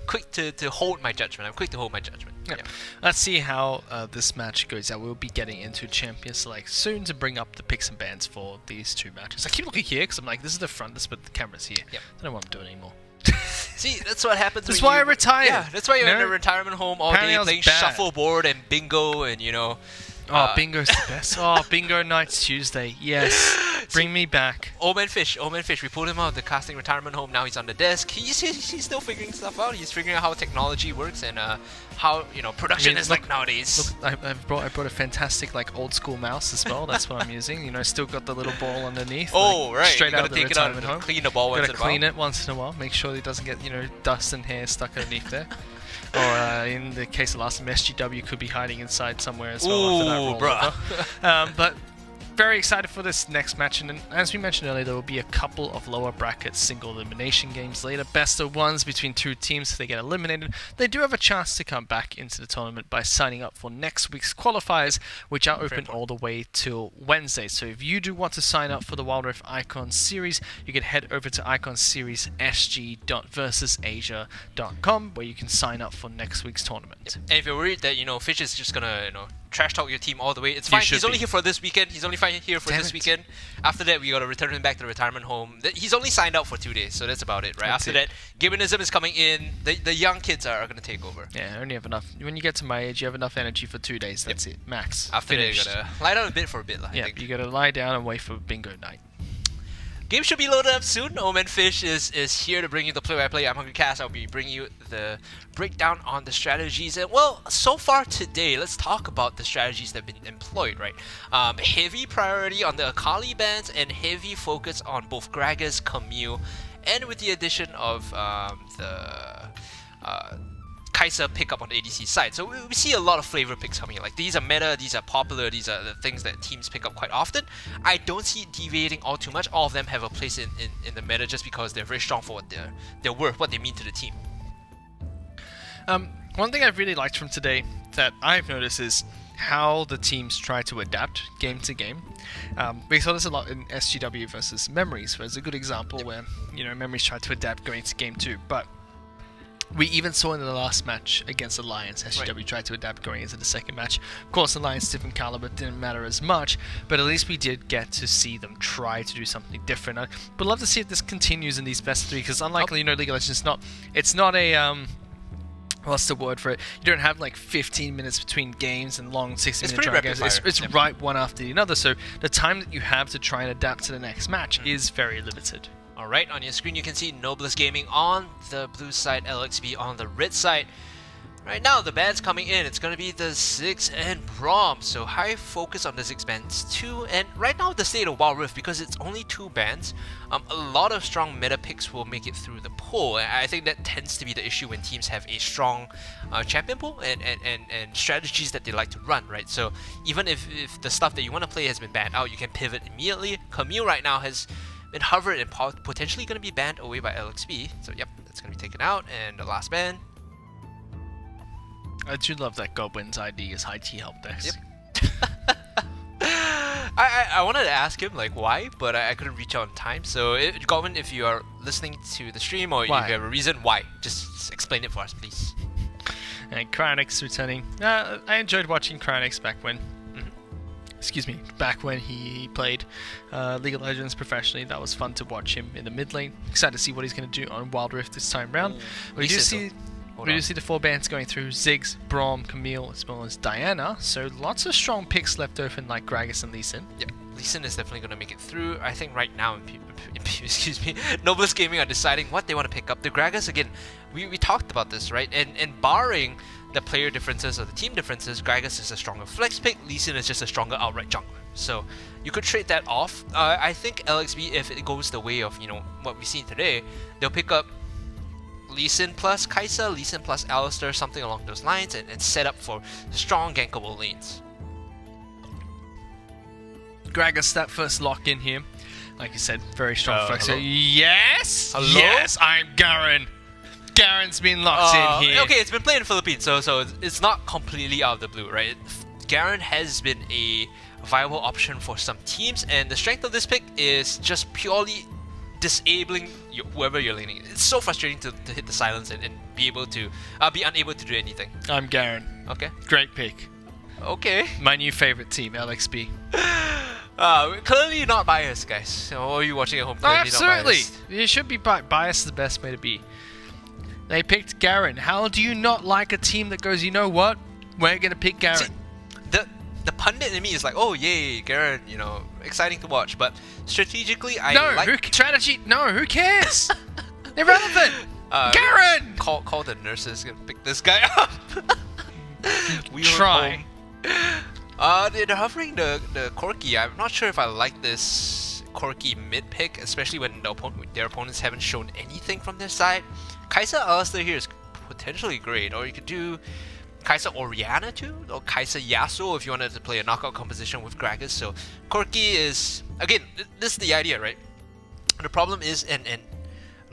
[SPEAKER 5] quick to hold my judgment. I'm quick to hold my judgment.
[SPEAKER 4] Yep. Yeah. Let's see how this match goes out. We'll be getting into Champion Select soon to bring up the picks and bans for these 2 matches. I keep looking here because I'm like, this is the front, but the camera's here.
[SPEAKER 5] Yep.
[SPEAKER 4] I don't know what I'm doing anymore.
[SPEAKER 5] See, that's what happens.
[SPEAKER 4] That's why I retired.
[SPEAKER 5] Yeah, that's why you're in a retirement home all day playing shuffleboard and bingo and
[SPEAKER 4] bingo's the best. Bingo nights Tuesday. Yes. Bring me back.
[SPEAKER 5] Old Fish. We pulled him out of the casting retirement home. Now he's on the desk. He's still figuring stuff out. He's figuring out how technology works and how production is like nowadays.
[SPEAKER 4] Look, I brought a fantastic old school mouse as well. That's what I'm using. Still got the little ball underneath.
[SPEAKER 5] Oh, right.
[SPEAKER 4] Straight
[SPEAKER 5] you
[SPEAKER 4] out of the
[SPEAKER 5] take it out
[SPEAKER 4] retirement home.
[SPEAKER 5] Clean the ball once in a while.
[SPEAKER 4] Clean it once in a while. Make sure it doesn't get dust and hair stuck underneath there. Or in the case of last time, SGW could be hiding inside somewhere as well after that rollover.
[SPEAKER 5] Bruh.
[SPEAKER 4] But very excited for this next match, and as we mentioned earlier, there will be a couple of lower bracket single elimination games later. Best of ones between two teams. If they get eliminated, they do have a chance to come back into the tournament by signing up for next week's qualifiers, which are open all the way till Wednesday. So if you do want to sign up for the Wild Rift Icon Series, you can head over to iconseriessg.versusasia.com, where you can sign up for next week's tournament.
[SPEAKER 5] And if you're worried that, Fish is just gonna, trash talk your team all the way, it's fine. He's only here for this weekend. He's only here for this weekend. After that, we gotta return him back to the retirement home. He's only signed up for 2 days, so that's about it, right? After that, Gibbonism is coming in. The young kids are gonna take over.
[SPEAKER 4] Yeah, I only have enough. When you get to my age, you have enough energy for 2 days. That's it, max.
[SPEAKER 5] After that, you gotta lie down a bit for a bit, I think.
[SPEAKER 4] You gotta lie down and wait for bingo night.
[SPEAKER 5] Game should be loaded up soon. Omen Fish is here to bring you the play-by-play. I'm Hungry Cass. I'll be bringing you the breakdown on the strategies. And well, so far today, let's talk about the strategies that have been employed, right? Heavy priority on the Akali bans and heavy focus on both Gragas, Camille, and with the addition of the Kai'Sa pickup on the ADC side. So we see a lot of flavor picks coming in. Like, these are meta, these are popular, these are the things that teams pick up quite often. I don't see it deviating all too much. All of them have a place in the meta just because they're very strong for what they're worth, what they mean to the team.
[SPEAKER 4] One thing I've really liked from today that I've noticed is how the teams try to adapt game to game. We saw this a lot in SGW versus Memories, where it's a good example where, Memories tried to adapt going to game 2, but we even saw in the last match against Alliance, SGW tried to adapt going into the second match. Of course, Alliance different caliber didn't matter as much, but at least we did get to see them try to do something different. I would love to see if this continues in these best of 3, because unlike League of Legends, it's not a what's the word for it? You don't have like 15 minutes between games and long 60-minute dry games. It's right one after the other, so the time that you have to try and adapt to the next match is very limited.
[SPEAKER 5] Alright, on your screen you can see Noblest Gaming on the blue side, LXB on the red side. Right now, the bans coming in, it's going to be the Ziggs and Braum. So high focus on the Ziggs bans too. And right now, the state of Wild Rift, because it's only 2 bans, a lot of strong meta picks will make it through the pool. And I think that tends to be the issue when teams have a strong champion pool and strategies that they like to run, right? So even if the stuff that you want to play has been banned out, you can pivot immediately. Camille right now has been hovered and potentially going to be banned away by LXB. So yep, that's going to be taken out. And the last ban.
[SPEAKER 4] I do love that Goblin's ID is high T help desk.
[SPEAKER 5] Yep. I wanted to ask him like why, but I couldn't reach out in time. So Goblin, if you are listening to the stream or if you have a reason why, just explain it for us, please.
[SPEAKER 4] And Cryonix returning. I enjoyed watching Cryonix back when. Back when he played League of Legends professionally. That was fun to watch him in the mid lane. Excited to see what he's going to do on Wild Rift this time round. We do see the 4 bans going through: Ziggs, Braum, Camille, as well as Diana. So lots of strong picks left open like Gragas and Lee Sin.
[SPEAKER 5] Yep, Lee Sin is definitely going to make it through. I think right now, Noblest Gaming are deciding what they want to pick up. The Gragas, again, we talked about this, right? And barring the player differences or the team differences, Gragas is a stronger flex pick, Lee Sin is just a stronger outright jungler. So you could trade that off. I think LXB, if it goes the way of what we've seen today, they'll pick up Lee Sin plus Kai'Sa, Lee Sin plus Alistar, something along those lines, and set up for strong gankable lanes.
[SPEAKER 4] Gragas, that first lock in here, like you said, very strong flex.
[SPEAKER 5] Hello?
[SPEAKER 4] Yes!
[SPEAKER 5] Hello?
[SPEAKER 4] Yes, I'm Garen. Garen's been locked in here.
[SPEAKER 5] Okay, it's been played in the Philippines, so it's not completely out of the blue, right? Garen has been a viable option for some teams, and the strength of this pick is just purely disabling whoever you're laning. It's so frustrating to hit the silence and be unable to do anything.
[SPEAKER 4] I'm Garen.
[SPEAKER 5] Okay.
[SPEAKER 4] Great pick.
[SPEAKER 5] Okay.
[SPEAKER 4] My new favorite team, LXB.
[SPEAKER 5] Clearly not biased, guys. Or are you watching at home? Clearly
[SPEAKER 4] Absolutely.
[SPEAKER 5] Not biased.
[SPEAKER 4] You should be biased. Is the best way to be. They picked Garen. How do you not like a team that goes, you know what? We're gonna pick Garen.
[SPEAKER 5] See, the pundit in me is like, oh yay, Garen, exciting to watch. But strategically,
[SPEAKER 4] who cares? Irrelevant. Garen.
[SPEAKER 5] Call the nurses gonna pick this guy up.
[SPEAKER 4] Try.
[SPEAKER 5] They're hovering the Corki. I'm not sure if I like this Corki mid pick, especially when their opponents haven't shown anything from their side. Kai'Sa Alistar here is potentially great, or you could do Kai'Sa Orianna too, or Kai'Sa Yasuo if you wanted to play a knockout composition with Gragas. So Corki is, again, this is the idea, right? The problem is, and I'm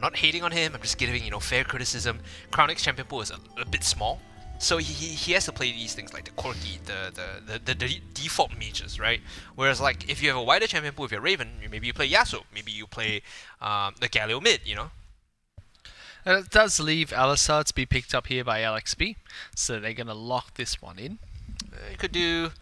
[SPEAKER 5] not hating on him, I'm just giving, fair criticism. Crownix champion pool is a bit small. So he has to play these things like the Corki, the default mages, right? Whereas like if you have a wider champion pool, if you're Raven, maybe you play Yasuo, maybe you play the Galio mid,
[SPEAKER 4] And it does leave Alistar to be picked up here by LXB, so they're going to lock this one in.
[SPEAKER 5] You could do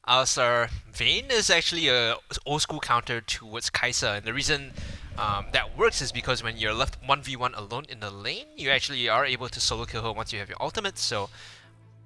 [SPEAKER 5] Alistar. Vayne is actually a old school counter towards Kai'Sa, and the reason that works is because when you're left 1v1 alone in the lane, you actually are able to solo kill her once you have your ultimate. So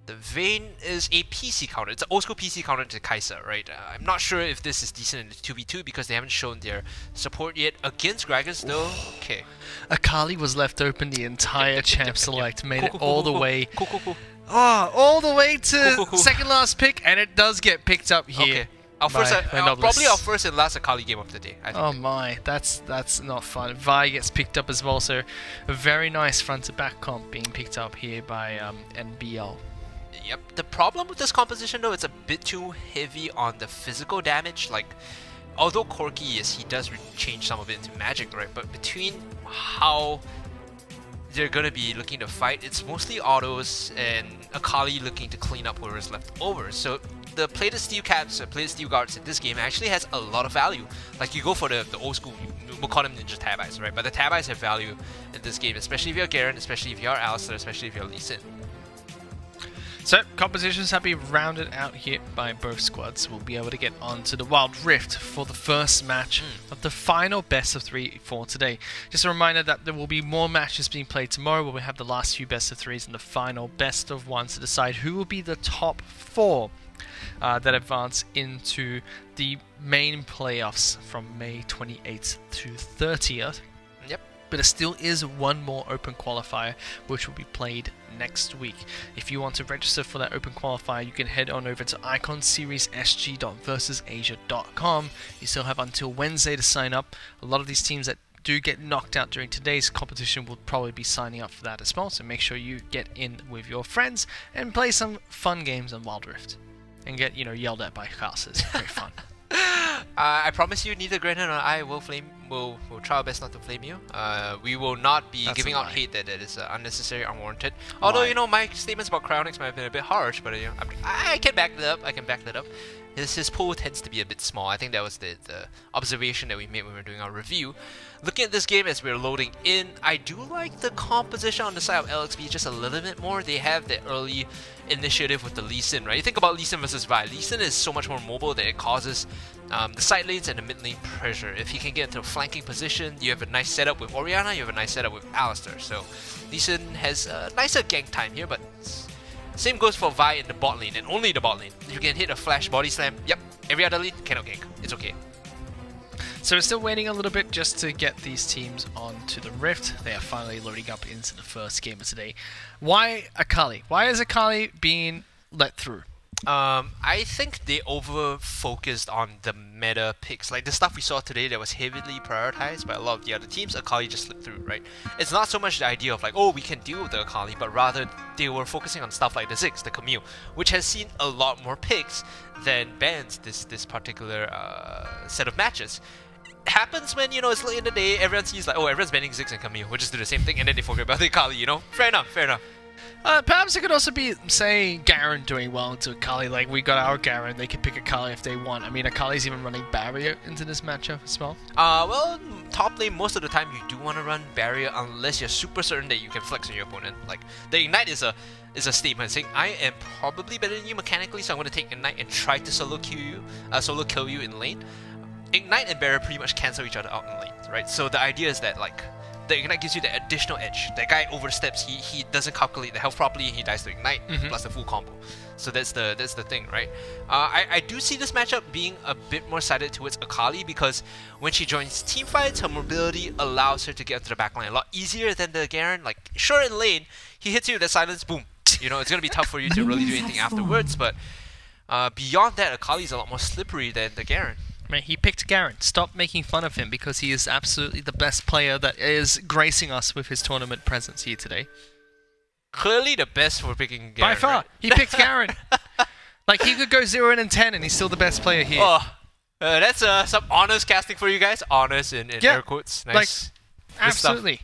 [SPEAKER 5] the Vayne is a PC counter. It's an old school PC counter to Kai'Sa, right? I'm not sure if this is decent in the 2v2 because they haven't shown their support yet against Gragas though. Okay.
[SPEAKER 4] Akali was left open the entire champ select, made it
[SPEAKER 5] Cool,
[SPEAKER 4] all the
[SPEAKER 5] cool.
[SPEAKER 4] way.
[SPEAKER 5] Cool.
[SPEAKER 4] All the way to
[SPEAKER 5] Cool.
[SPEAKER 4] second last pick, and it does get picked up here.
[SPEAKER 5] Okay. Probably our first and last Akali game of the day, I think.
[SPEAKER 4] Oh my, that's not fun. Vi gets picked up as well, so a very nice front to back comp being picked up here by NBL.
[SPEAKER 5] Yep. The problem with this composition though, it's a bit too heavy on the physical damage. Like, although Corki he does change some of it into magic, right? But between how they're gonna be looking to fight, it's mostly autos and Akali looking to clean up whatever's left over. So the plated steel caps, plated steel guards in this game actually has a lot of value. Like you go for the old school, we'll call them ninja tab eyes, right? But the tab eyes have value in this game, especially if you're Garen, especially if you're Alistar, especially if you're Lee Sin.
[SPEAKER 4] So, compositions have been rounded out here by both squads. We'll be able to get on to the Wild Rift for the first match of the final best of 3 for today. Just a reminder that there will be more matches being played tomorrow where we have the last few best of 3s and the final best of 1s to decide who will be the top 4 that advance into the main playoffs from May 28th to 30th.
[SPEAKER 5] Yep.
[SPEAKER 4] But there still is one more open qualifier which will be played next week. If you want to register for that open qualifier, you can head on over to iconseriessg.versusasia.com. You still have until Wednesday to sign up. A lot of these teams that do get knocked out during today's competition will probably be signing up for that as well, so make sure you get in with your friends and play some fun games on Wild Rift and get yelled at by classes. Very fun.
[SPEAKER 5] I promise you, neither Grennan or I will try our best not to flame you. We will not be giving out hate that is unnecessary, unwarranted. Although my statements about Crownix might have been a bit harsh, but I can back that up. His pool tends to be a bit small. I think that was the observation that we made when we were doing our review. Looking at this game as we're loading in, I do like the composition on the side of LXB just a little bit more. They have the early initiative with the Lee Sin, right? You think about Lee Sin versus Vi. Lee Sin is so much more mobile that it causes the side lanes and the mid lane pressure. If he can get into a flanking position, you have a nice setup with Orianna, you have a nice setup with Alistar. So Lee Sin has a nicer gank time here, but same goes for Vi in the bot lane, and only the bot lane. You can hit a flash body slam. Yep, every other lane cannot gank. It's okay.
[SPEAKER 4] So we're still waiting a little bit just to get these teams onto the Rift. They are finally loading up into the first game of today. Why Akali? Why is Akali being let through?
[SPEAKER 5] I think they over-focused on the meta picks. Like the stuff we saw today that was heavily prioritized by a lot of the other teams, Akali just slipped through, right? It's not so much the idea of like, oh, we can deal with the Akali, but rather they were focusing on stuff like the Ziggs, the Camille, which has seen a lot more picks than bans this particular set of matches. It happens when, it's late in the day, everyone sees like, oh, everyone's banning Ziggs and Camille, we'll just do the same thing, and then they forget about the Akali, Fair enough.
[SPEAKER 4] Perhaps it could also be, say, Garen doing well into Akali. Like, we got our Garen, they could pick Akali if they want. I mean, Akali's even running Barrier into this matchup as well.
[SPEAKER 5] Well, top lane, most of the time you do want to run Barrier unless you're super certain that you can flex on your opponent. Like, the Ignite is a statement saying, I am probably better than you mechanically, so I'm going to take Ignite and try to solo kill you in lane. Ignite and Barrier pretty much cancel each other out in lane, right? So the idea is that, like, the Ignite gives you the additional edge. That guy oversteps, he doesn't calculate the health properly, and he dies to Ignite, plus the full combo. So that's the thing, right? I do see this matchup being a bit more sided towards Akali because when she joins team fights, her mobility allows her to get into the backline a lot easier than the Garen. Like, sure, in lane, he hits you with that silence, boom. It's gonna be tough for you to really do anything afterwards, but beyond that, Akali's a lot more slippery than the Garen.
[SPEAKER 4] Man, he picked Garen. Stop making fun of him because he is absolutely the best player that is gracing us with his tournament presence here today.
[SPEAKER 5] Clearly the best for picking Garen.
[SPEAKER 4] By far,
[SPEAKER 5] right?
[SPEAKER 4] he picked Garen. Like, he could go 0-10 and he's still the best player here.
[SPEAKER 5] Oh, that's some honest casting for you guys. Honest in
[SPEAKER 4] Yeah,
[SPEAKER 5] air quotes. Nice.
[SPEAKER 4] like,
[SPEAKER 5] Good stuff.
[SPEAKER 4] absolutely.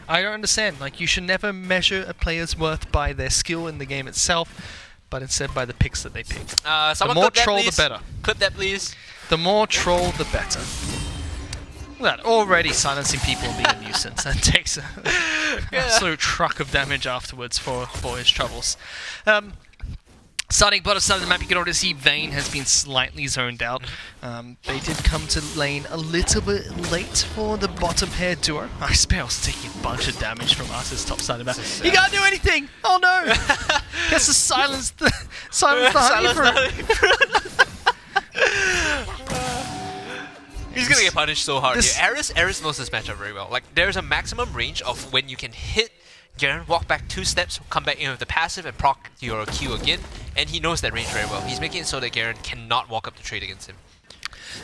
[SPEAKER 4] I don't understand. Like, you should never measure a player's worth by their skill in the game itself, but instead by the picks that they pick.
[SPEAKER 5] Someone
[SPEAKER 4] the more
[SPEAKER 5] clip that,
[SPEAKER 4] troll, the
[SPEAKER 5] please.
[SPEAKER 4] better.
[SPEAKER 5] Clip that, please.
[SPEAKER 4] The more troll, the better. Look at that, already silencing people and being a nuisance. That takes an absolute truck of damage afterwards for his troubles. Starting bottom side of the map, you can already see Vayne has been slightly zoned out. They did come to lane a little bit late for the bottom pair duo. Icebell's taking a bunch of damage from Arthur's top side of the map. He can't do anything! Oh no! He has to silence the honey fruit.
[SPEAKER 5] He's gonna get punished so hard
[SPEAKER 4] This-
[SPEAKER 5] here. Eris knows this matchup very well. Like, there's a maximum range of when you can hit Garen, walk back 2 steps, come back in with the passive and proc your Q again, and he knows that range very well. He's making it so that Garen cannot walk up the trade against him.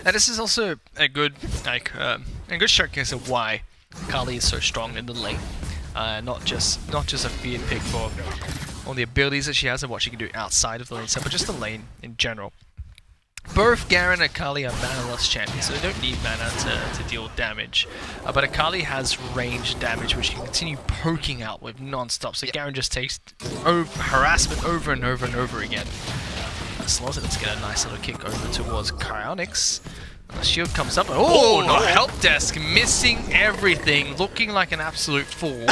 [SPEAKER 4] And this is also a good a good showcase of why Kali is so strong in the lane. Not just a feared pick for all the abilities that she has and what she can do outside of the lane itself, but just the lane in general. Both Garen and Akali are mana-less champions, so they don't need mana to deal damage. But Akali has range damage, which you can continue poking out with non-stop. So Garen just takes harassment over and over and over again. Slaughter, let's get a nice little kick over towards Cryonics. The shield comes up. Oh, no! Help desk missing everything, looking like an absolute fool.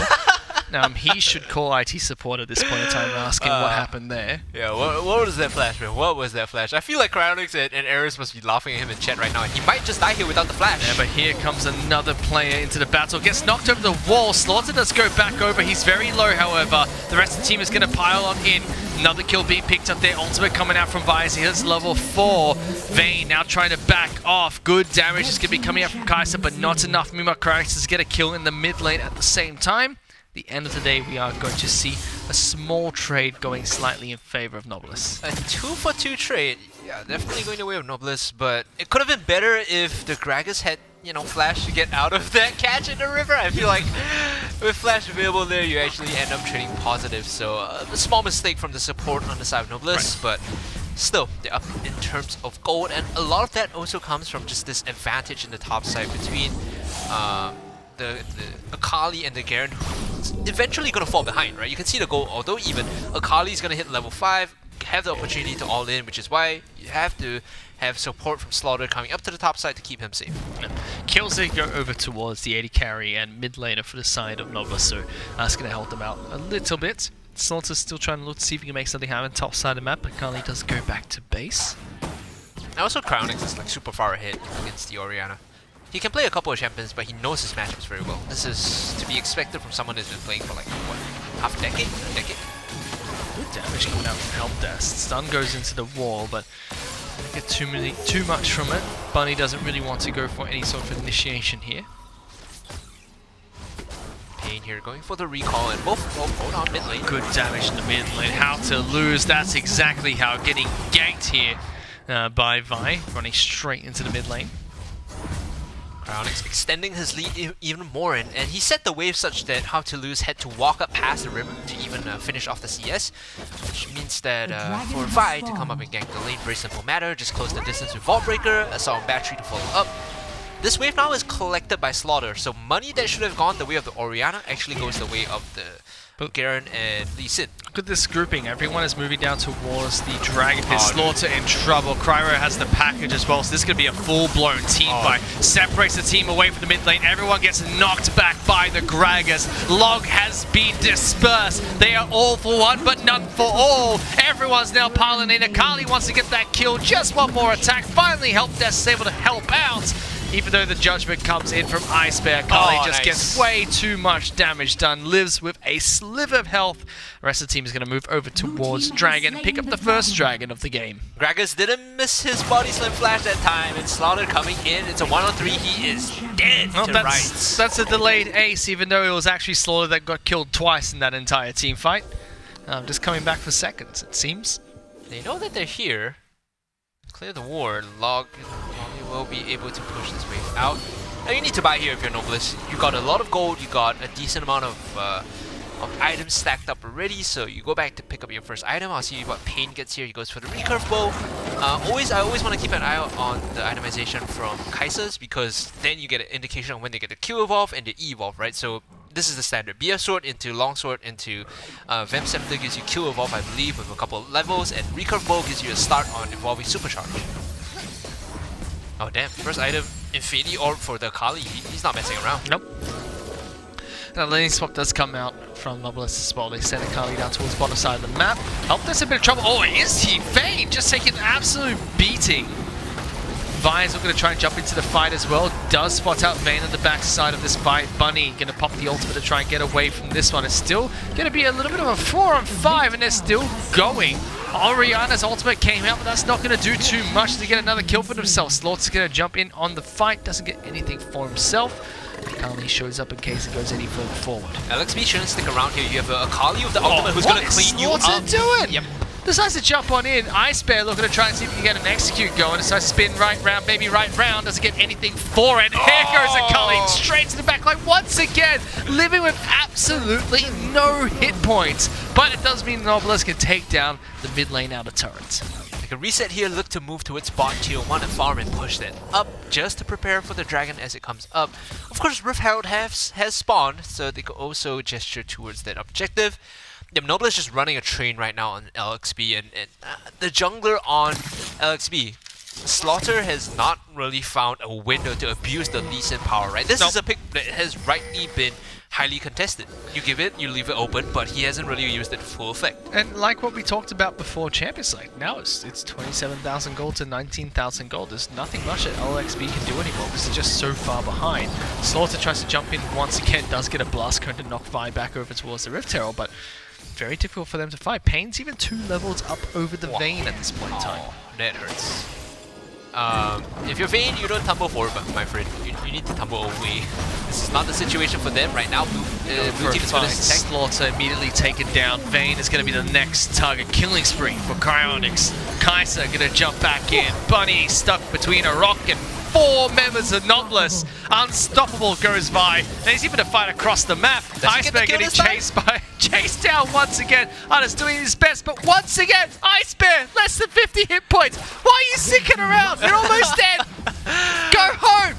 [SPEAKER 4] He should call IT support at this point in time, asking what happened there.
[SPEAKER 5] Yeah, what was that flash, man? What was that flash? I feel like Cryonics and Eris must be laughing at him in chat right now. He might just die here without the flash.
[SPEAKER 4] Yeah, but here comes another player into the battle. Gets knocked over the wall. Slaughter does go back over. He's very low, however. The rest of the team is going to pile on in. Another kill being picked up there. Ultimate coming out from Vyze. He hits level 4. Vayne now trying to back off. Good damage is going to be coming out from Kai'Sa, but not enough. Meanwhile, Cryonics to get a kill in the mid lane at the same time. The end of the day, we are going to see a small trade going slightly in favor of Nobilis.
[SPEAKER 5] A 2-for-2 trade. Yeah, definitely going the way of Nobilis, but it could have been better if the Gragas had, Flash to get out of that catch in the river. I feel like with Flash available there, you actually end up trading positive. So a small mistake from the support on the side of Nobilis, but still, they're up in terms of gold, and a lot of that also comes from just this advantage in the top side between the Akali and the Garen, who's eventually going to fall behind, right? You can see the goal, although even Akali is going to hit level 5, have the opportunity to all in, which is why you have to have support from Slaughter coming up to the top side to keep him safe.
[SPEAKER 4] Kills it go over towards the AD carry and mid laner for the side of Nobilis, so that's going to help them out a little bit. Slaughter's still trying to look to see if he can make something happen top side of the map, but Akali does go back to base.
[SPEAKER 5] And also Cryonics is like super far ahead against the Orianna. He can play a couple of champions, but he knows his matchups very well. This is to be expected from someone who's been playing for like, what, half a decade? A decade?
[SPEAKER 4] Good damage coming out from Help Desk. Stun goes into the wall, but don't get too much from it. Bunny doesn't really want to go for any sort of initiation here.
[SPEAKER 5] Pain here going for the recall, and both hold on mid lane.
[SPEAKER 4] Good damage in the mid lane. How to lose, that's exactly how. Getting ganked here by Vi, running straight into the mid lane.
[SPEAKER 5] Cryonics extending his lead even more, and he set the wave such that How to Lose had to walk up past the river to even finish off the CS, which means that for Vi to come up and gank the lane, very simple matter, just close the distance with Vault Breaker, Assault and Battery to follow up. This wave now is collected by Slaughter, so money that should have gone the way of the Orianna actually goes the way of the Garen and Lee Sin.
[SPEAKER 4] Look at this grouping. Everyone is moving down towards the Dragon Pit. Slaughter in trouble. Cryo has the package as well, so this is going to be a full-blown team fight. Separates the team away from the mid lane. Everyone gets knocked back by the Gragas. Log has been dispersed. They are all for one, but none for all. Everyone's now piling in. Akali wants to get that kill. Just one more attack. Finally, Help Desk is able to help out. Even though the judgment comes in from Ice Bear, Kali just gets way too much damage done, lives with a sliver of health. The rest of the team is going to move over towards Dragon, pick up the first Dragon of the game.
[SPEAKER 5] Gragas didn't miss his body slam flash that time, and Slaughter coming in. It's a 1-on-3. He is dead to rights.
[SPEAKER 4] That's a delayed ace, even though it was actually Slaughter that got killed twice in that entire team fight. Just coming back for seconds, it seems.
[SPEAKER 5] They know that they're here. Clear the ward. Log will be able to push this wave out. Now you need to buy here if you're Nobilis. You got a lot of gold, you got a decent amount of of items stacked up already, so you go back to pick up your first item. I'll see what Pain gets here. He goes for the recurve bow. I always want to keep an eye out on the itemization from Kai'Sa's, because then you get an indication on when they get the Q evolve and the E evolve, right? So this is the standard. BF sword into longsword into Vamp Scepter gives you Q evolve, I believe, with a couple of levels, and recurve bow gives you a start on evolving supercharge. Oh damn! First item, Infinity Orb for the Kali. He's not messing around.
[SPEAKER 4] Nope. And a laning swap does come out from Nobilis as well. They send Akali down towards the bottom side of the map. Oh, there's a bit of trouble. Oh, is he? Vayne just taking an absolute beating. Vi's not going to try and jump into the fight as well. Does spot out Vayne on the backside of this fight. Bunny going to pop the ultimate to try and get away from this one. It's still going to be a little bit of a 4-on-5, and they're still going. Orianna's ultimate came out, but that's not going to do too much to get another kill for themselves. Slaughter's going to jump in on the fight. Doesn't get anything for himself. Akali shows up in case it goes any further forward.
[SPEAKER 5] LXB shouldn't stick around here. You have a Akali with the ultimate who's going to clean you up.
[SPEAKER 4] What's it doing?
[SPEAKER 5] Yep.
[SPEAKER 4] Decides to jump on in. Ice Bear looking to try and see if he can get an execute going. Decides to spin right round, baby right round. Doesn't get anything for it. Here goes Akali straight to the back line once again. Living with absolutely no hit points. But it does mean Nobilis can take down the mid lane out of turret.
[SPEAKER 5] Like a reset here, look to move towards bot tier 1 and farm and push that up just to prepare for the dragon as it comes up. Of course, Rift Herald has spawned, so they could also gesture towards that objective. Yeah, Nobilis is just running a train right now on LXB, and the jungler on LXB, Slaughter has not really found a window to abuse the Lee Sin power, right? This is a pick that has rightly been highly contested. You give it, you leave it open, but he hasn't really used it to full effect.
[SPEAKER 4] And like what we talked about before Champions League, now it's 27,000 gold to 19,000 gold. There's nothing much that LXB can do anymore because they're just so far behind. Slaughter tries to jump in once again, does get a blast cone to knock Vi back over towards the Rift Herald, but very difficult for them to fight. Pain's even 2 levels up over the Vayne at this point in time.
[SPEAKER 5] That hurts. If you're Vayne, you don't tumble forward, but my friend, you need to tumble away. This is not the situation for them right now. Blue team is going to stack.
[SPEAKER 4] Slaughter immediately taken down. Vayne is going to be the next target. Killing spree for Cryonics. Kai'Sa going to jump back in. Bunny stuck between a rock and 4 members of Nobilis. Unstoppable goes by. And he's even to fight across the map. Icebear getting chased down once again. Ana's doing his best, but once again, Icebear, less than 50 hit points. Why are you sticking around? You're almost dead. Go home.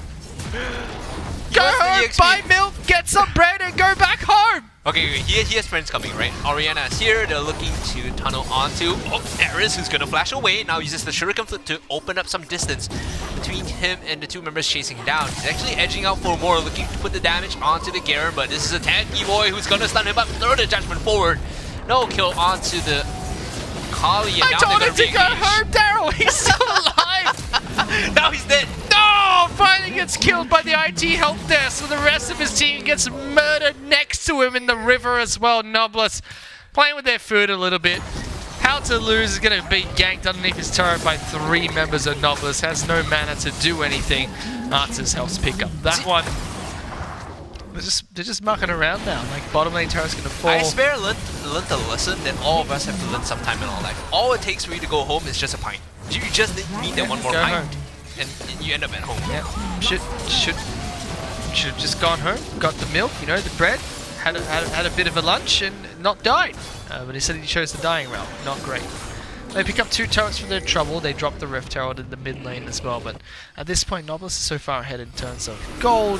[SPEAKER 4] Go home, buy milk, get some bread, and go back home.
[SPEAKER 5] Okay, he has friends coming, right? Orianna is here. They're looking to tunnel onto Eris, who's going to flash away. Now uses the Shuriken Flip to open up some distance between him and the 2 members chasing down. He's actually edging out for more, looking to put the damage onto the Garen, but this is a tanky boy who's going to stun him up. Throw the judgment forward. No kill onto the Kali. And
[SPEAKER 4] I told him to go home, Daryl. He's still alive.
[SPEAKER 5] Now he's dead.
[SPEAKER 4] No! Finally gets killed by the IT help desk, so the rest of his team gets murdered next to him in the river as well. Nobilis playing with their food a little bit. How to Lose is going to be ganked underneath his turret by 3 members of Nobilis. Has no mana to do anything. Arthas helps pick up that one. They're just mucking around now. Like, bottom lane turret's going to fall.
[SPEAKER 5] Icebear learned a lesson that all of us have to learn sometime in our life. All it takes for you to go home is just a pint. You just need that one more pint. And you end up at home.
[SPEAKER 4] Yeah, should have just gone home, got the milk, you know, the bread, had a bit of a lunch, and not died. But he said he chose the dying route. Not great. They pick up 2 turrets for their trouble. They drop the Rift Herald in the mid lane as well. But at this point, Nobilis is so far ahead in terms of gold.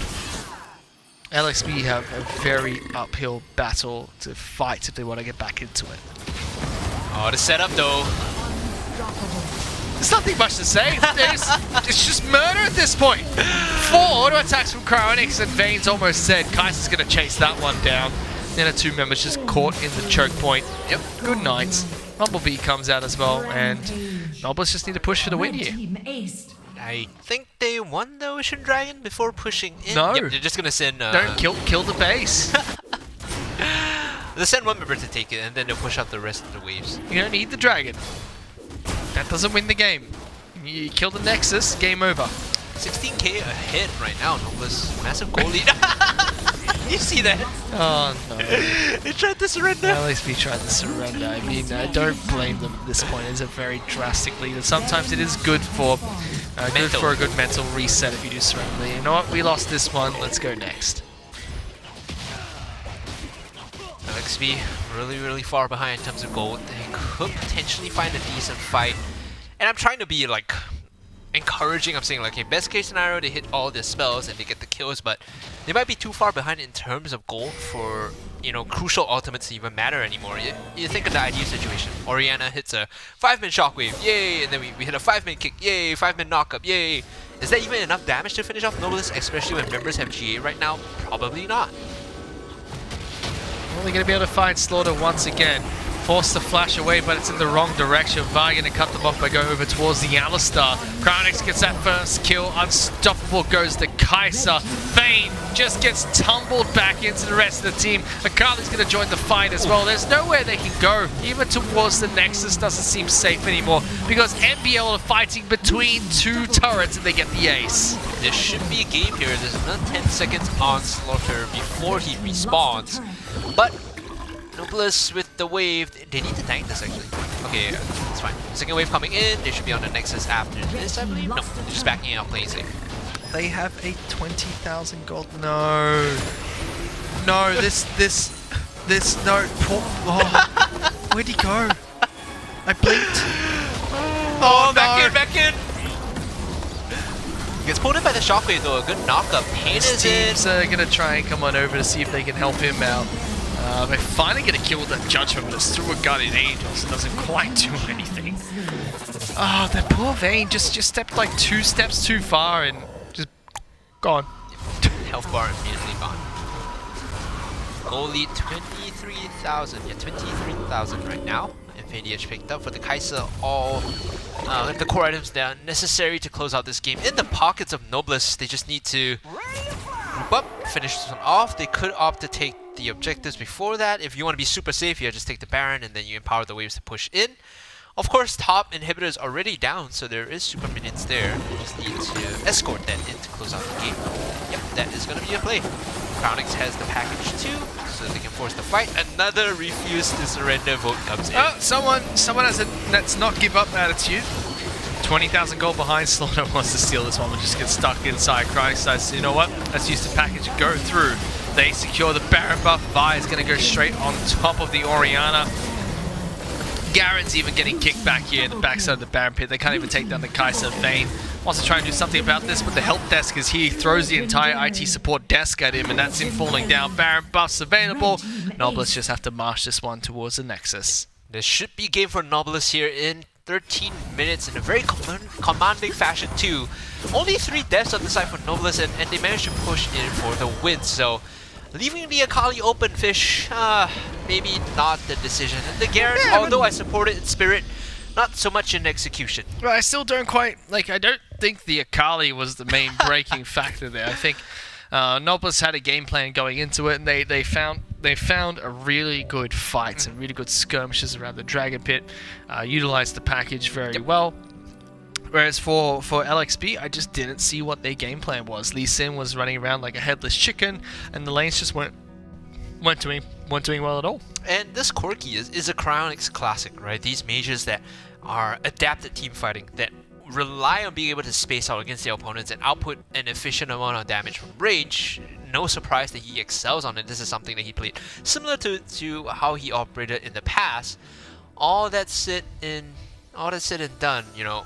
[SPEAKER 4] LXB have a very uphill battle to fight if they want to get back into it.
[SPEAKER 5] Oh, the setup though.
[SPEAKER 4] There's nothing much to say. It's just murder at this point. 4 auto attacks from Cryonics, and Vayne's almost dead. Kai'Sa's going to chase that one down. Then the 2 members just caught in the choke point. Yep, good night. Bumblebee comes out as well, and Nobilis just need to push for the win here.
[SPEAKER 5] I think they won the Ocean Dragon before pushing in.
[SPEAKER 4] No.
[SPEAKER 5] Yep, they're just going to send...
[SPEAKER 4] Don't kill the base.
[SPEAKER 5] They'll send 1 member to take it, and then they'll push out the rest of the waves.
[SPEAKER 4] You don't need the dragon. That doesn't win the game. You kill the Nexus, game over.
[SPEAKER 5] 16k ahead right now, Nobilis. Massive goal lead. You see that?
[SPEAKER 4] Oh no.
[SPEAKER 5] They tried to surrender.
[SPEAKER 4] At least we tried to surrender. I mean, I don't blame them at this point. It's a very drastic lead. And sometimes it is good for a good mental reset if you do surrender. You know what? We lost this one. Let's go next.
[SPEAKER 5] LXB really far behind in terms of gold. They could potentially find a decent fight. And I'm trying to be like encouraging. I'm saying like, hey, best case scenario, they hit all their spells and they get the kills, but they might be too far behind in terms of gold for, you know, crucial ultimates to even matter anymore. You think of the ideal situation. Orianna hits a 5-min shockwave, yay! And then we hit a 5-min kick, yay! 5-min knockup, yay! Is that even enough damage to finish off Nobilis, especially when members have GA right now? Probably not.
[SPEAKER 4] Only going to be able to find Slaughter once again. Forced to flash away, but it's in the wrong direction. Vi going to cut them off by going over towards the Alistar. Crownix gets that first kill. Unstoppable goes the Kai'Sa. Vayne just gets tumbled back into the rest of the team. Akali's going to join the fight as well. There's nowhere they can go. Even towards the Nexus doesn't seem safe anymore because NBL are fighting between two turrets and they get the ace.
[SPEAKER 5] There should be a game here. There's another 10 seconds on Slaughter before he respawns. But Nobilis with the wave, they need to tank this actually. Okay, it's fine. Second wave coming in, they should be on the Nexus after this, I believe. No, they're just backing out, playing safe.
[SPEAKER 4] They have a 20,000 gold. No. No, this, no. Poor, oh. Where'd he go? I blinked.
[SPEAKER 5] Oh, back in! Gets pulled in by the shockwave though, a good knockup. Pain
[SPEAKER 4] His
[SPEAKER 5] is in.
[SPEAKER 4] teams are going to try and come on over to see if they can help him out. They finally get a kill with that Judgment, but it's through a Guardian Angel, so it doesn't quite do anything. Oh, that poor Vayne just stepped like 2 steps too far and just gone.
[SPEAKER 5] Health bar immediately gone. Goal lead 23,000. Yeah, 23,000 right now. Infinity picked up for the Kai'Sa. All the core items that are necessary to close out this game. In the pockets of Nobilis, they just need to group up, finish this one off. They could opt to take the objectives before that. If you want to be super safe, you just take the Baron and then you empower the waves to push in. Of course, top inhibitor is already down, so there is super minions there. You just need to escort that in to close out the game. Yep, that is going to be a play. Crownix has the package too, so they can force the fight. Another refuse to surrender vote comes in.
[SPEAKER 4] Oh, someone has a let's not give up attitude. 20,000 gold behind. Slaughter wants to steal this one, but just gets stuck inside. Crownix says, you know what? Let's use the package and go through. They secure the Baron buff. Vi is going to go straight on top of the Orianna. Garen's even getting kicked back here in the backside of the Baron pit. They can't even take down the Kai'Sa. Vayne wants to try and do something about this, but the help desk is here. He throws the entire IT support desk at him, and that's him falling down. Baron buffs available. Nobilis just have to march this one towards the Nexus.
[SPEAKER 5] There should be a game for Nobilis here in 13 minutes in a very commanding fashion too. Only 3 deaths on the side for Nobilis, and they managed to push in for the win. So leaving the Akali open fish, maybe not the decision. And the Garen, although I support it in spirit, not so much in execution.
[SPEAKER 4] Well, I still don't quite, like, I don't think the Akali was the main breaking factor there. I think Nobilis had a game plan going into it, and they found a really good fights and really good skirmishes around the Dragon Pit, utilized the package very well. Whereas for LXB, I just didn't see what their game plan was. Lee Sin was running around like a headless chicken, and the lanes just weren't doing well at all.
[SPEAKER 5] And this Corki is a Cryonics classic, right? These mages that are adapted team fighting, that rely on being able to space out against their opponents and output an efficient amount of damage from range. No surprise that he excels on it. This is something that he played similar to how he operated in the past. All that said and done, you know,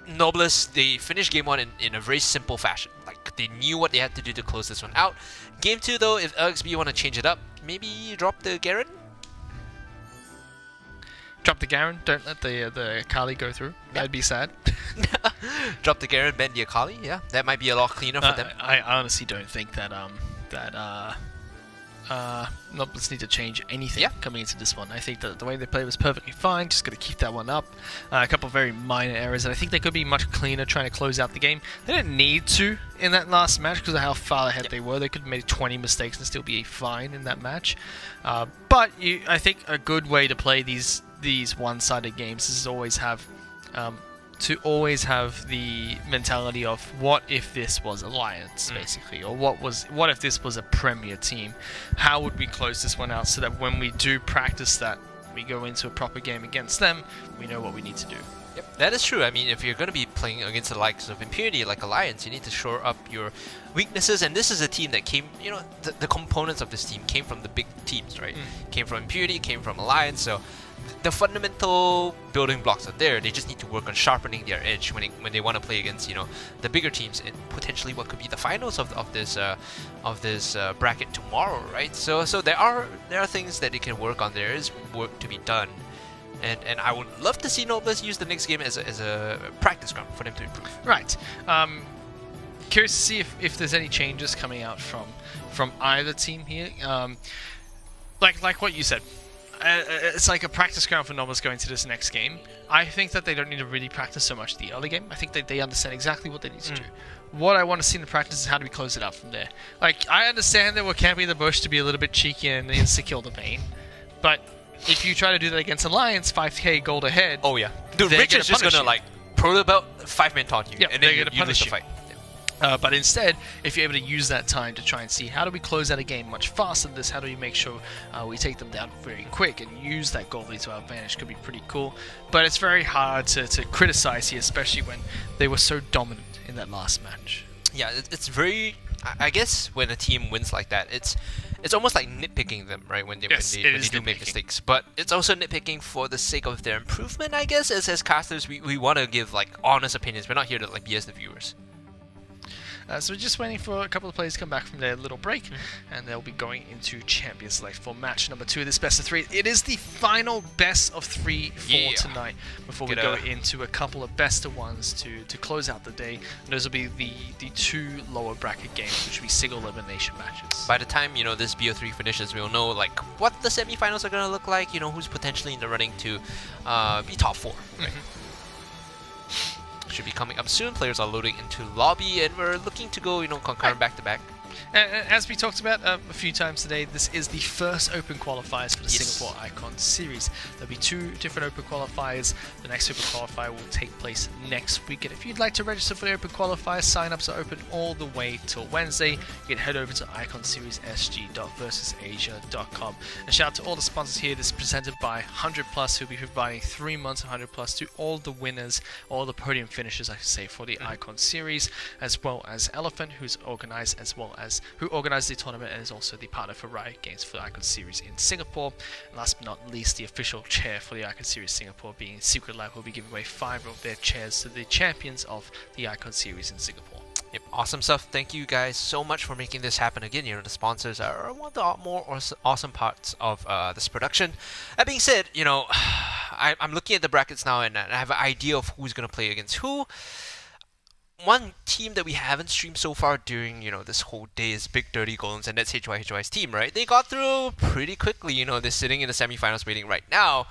[SPEAKER 5] Nobilis, they finished game 1 in a very simple fashion. Like, they knew what they had to do to close this one out. Game 2 though, if LXB want to change it up, maybe drop the Garen?
[SPEAKER 4] Drop the Garen, don't let the Akali go through. Yep. That'd be sad.
[SPEAKER 5] Drop the Garen, bend the Akali, yeah. That might be a lot cleaner for them.
[SPEAKER 4] I honestly don't think that Nobilis need to change anything coming into this one. I think that the way they played was perfectly fine. Just got to keep that one up. A couple of very minor errors, and I think they could be much cleaner trying to close out the game. They didn't need to in that last match because of how far ahead they were. They could have made 20 mistakes and still be fine in that match. But I think a good way to play these one-sided games is always have the mentality of what if this was Alliance, basically, or what if this was a Premier team? How would we close this one out so that when we do practice that, we go into a proper game against them, we know what we need to do.
[SPEAKER 5] Yep, that is true. I mean, if you're going to be playing against the likes of Impunity, like Alliance, you need to shore up your weaknesses. And this is a team that came, you know, the components of this team came from the big teams, right? Came from Impunity, came from Alliance. So the fundamental building blocks are there. They just need to work on sharpening their edge when they want to play against, you know, the bigger teams in potentially what could be the finals of this bracket tomorrow, right? So there are things that they can work on. There is work to be done. And I would love to see Noblesse use the next game as a practice ground for them to improve.
[SPEAKER 4] Right. Curious to see if there's any changes coming out from either team here. Like what you said, it's like a practice ground for Noblesse going to this next game. I think that they don't need to really practice so much the early game. I think that they understand exactly what they need to do. What I want to see in the practice is how do we close it out from there. Like, I understand that we're camping the bush to be a little bit cheeky and insta-kill the Vayne, but if you try to do that against Alliance, 5k gold ahead.
[SPEAKER 5] Oh yeah, dude, Rich is just gonna like pro the belt, 5-man taunt you, and then you lose the fight.
[SPEAKER 4] But instead, if you're able to use that time to try and see how do we close out a game much faster than this, how do we make sure we take them down very quick and use that gold lead to our advantage, could be pretty cool. But it's very hard to criticize here, especially when they were so dominant in that last match.
[SPEAKER 5] Yeah, it's very. I guess when a team wins like that, it's almost like nitpicking them, right? When they do make mistakes, but it's also nitpicking for the sake of their improvement, I guess. As casters, we want to give like honest opinions. We're not here to like BS the viewers.
[SPEAKER 4] So we're just waiting for a couple of players to come back from their little break, and they'll be going into Champions Select for match number 2 of this best of 3. It is the final best of 3 for tonight, before we go into a couple of best of 1s to close out the day. And those will be the 2 lower bracket games, which will be single elimination matches.
[SPEAKER 5] By the time, you know, this BO3 finishes, we'll know like what the semifinals are going to look like, you know, who's potentially in the running to be top 4, right? Should be coming up soon. Players are loading into lobby, and we're looking to go, you know, concurrent back-to-back.
[SPEAKER 4] As we talked about a few times today, this is the first Open Qualifiers for the Singapore Icon Series. There'll be 2 different Open Qualifiers. The next Open Qualifier will take place next week. And if you'd like to register for the Open Qualifiers, sign-ups are open all the way till Wednesday. You can head over to iconseriessg.versusasia.com. And shout out to all the sponsors here. This is presented by 100+, who'll be providing 3 months of 100+ to all the winners, all the podium finishers, I should say, for the Icon Series, as well as Elephant, who's organized, as well as who organized the tournament and is also the partner for Riot Games for the Icon Series in Singapore. And last but not least, the official chair for the Icon Series Singapore being Secretlab, who will be giving away 5 of their chairs to the champions of the Icon Series in Singapore.
[SPEAKER 5] Yep, awesome stuff. Thank you guys so much for making this happen again. You know, the sponsors are one of the more awesome parts of this production. That being said, you know, I'm looking at the brackets now and I have an idea of who's going to play against who. One team that we haven't streamed so far during, you know, this whole day is Big Dirty Golems, and that's HYHY's team, right? They got through pretty quickly, you know, they're sitting in the semifinals waiting right now.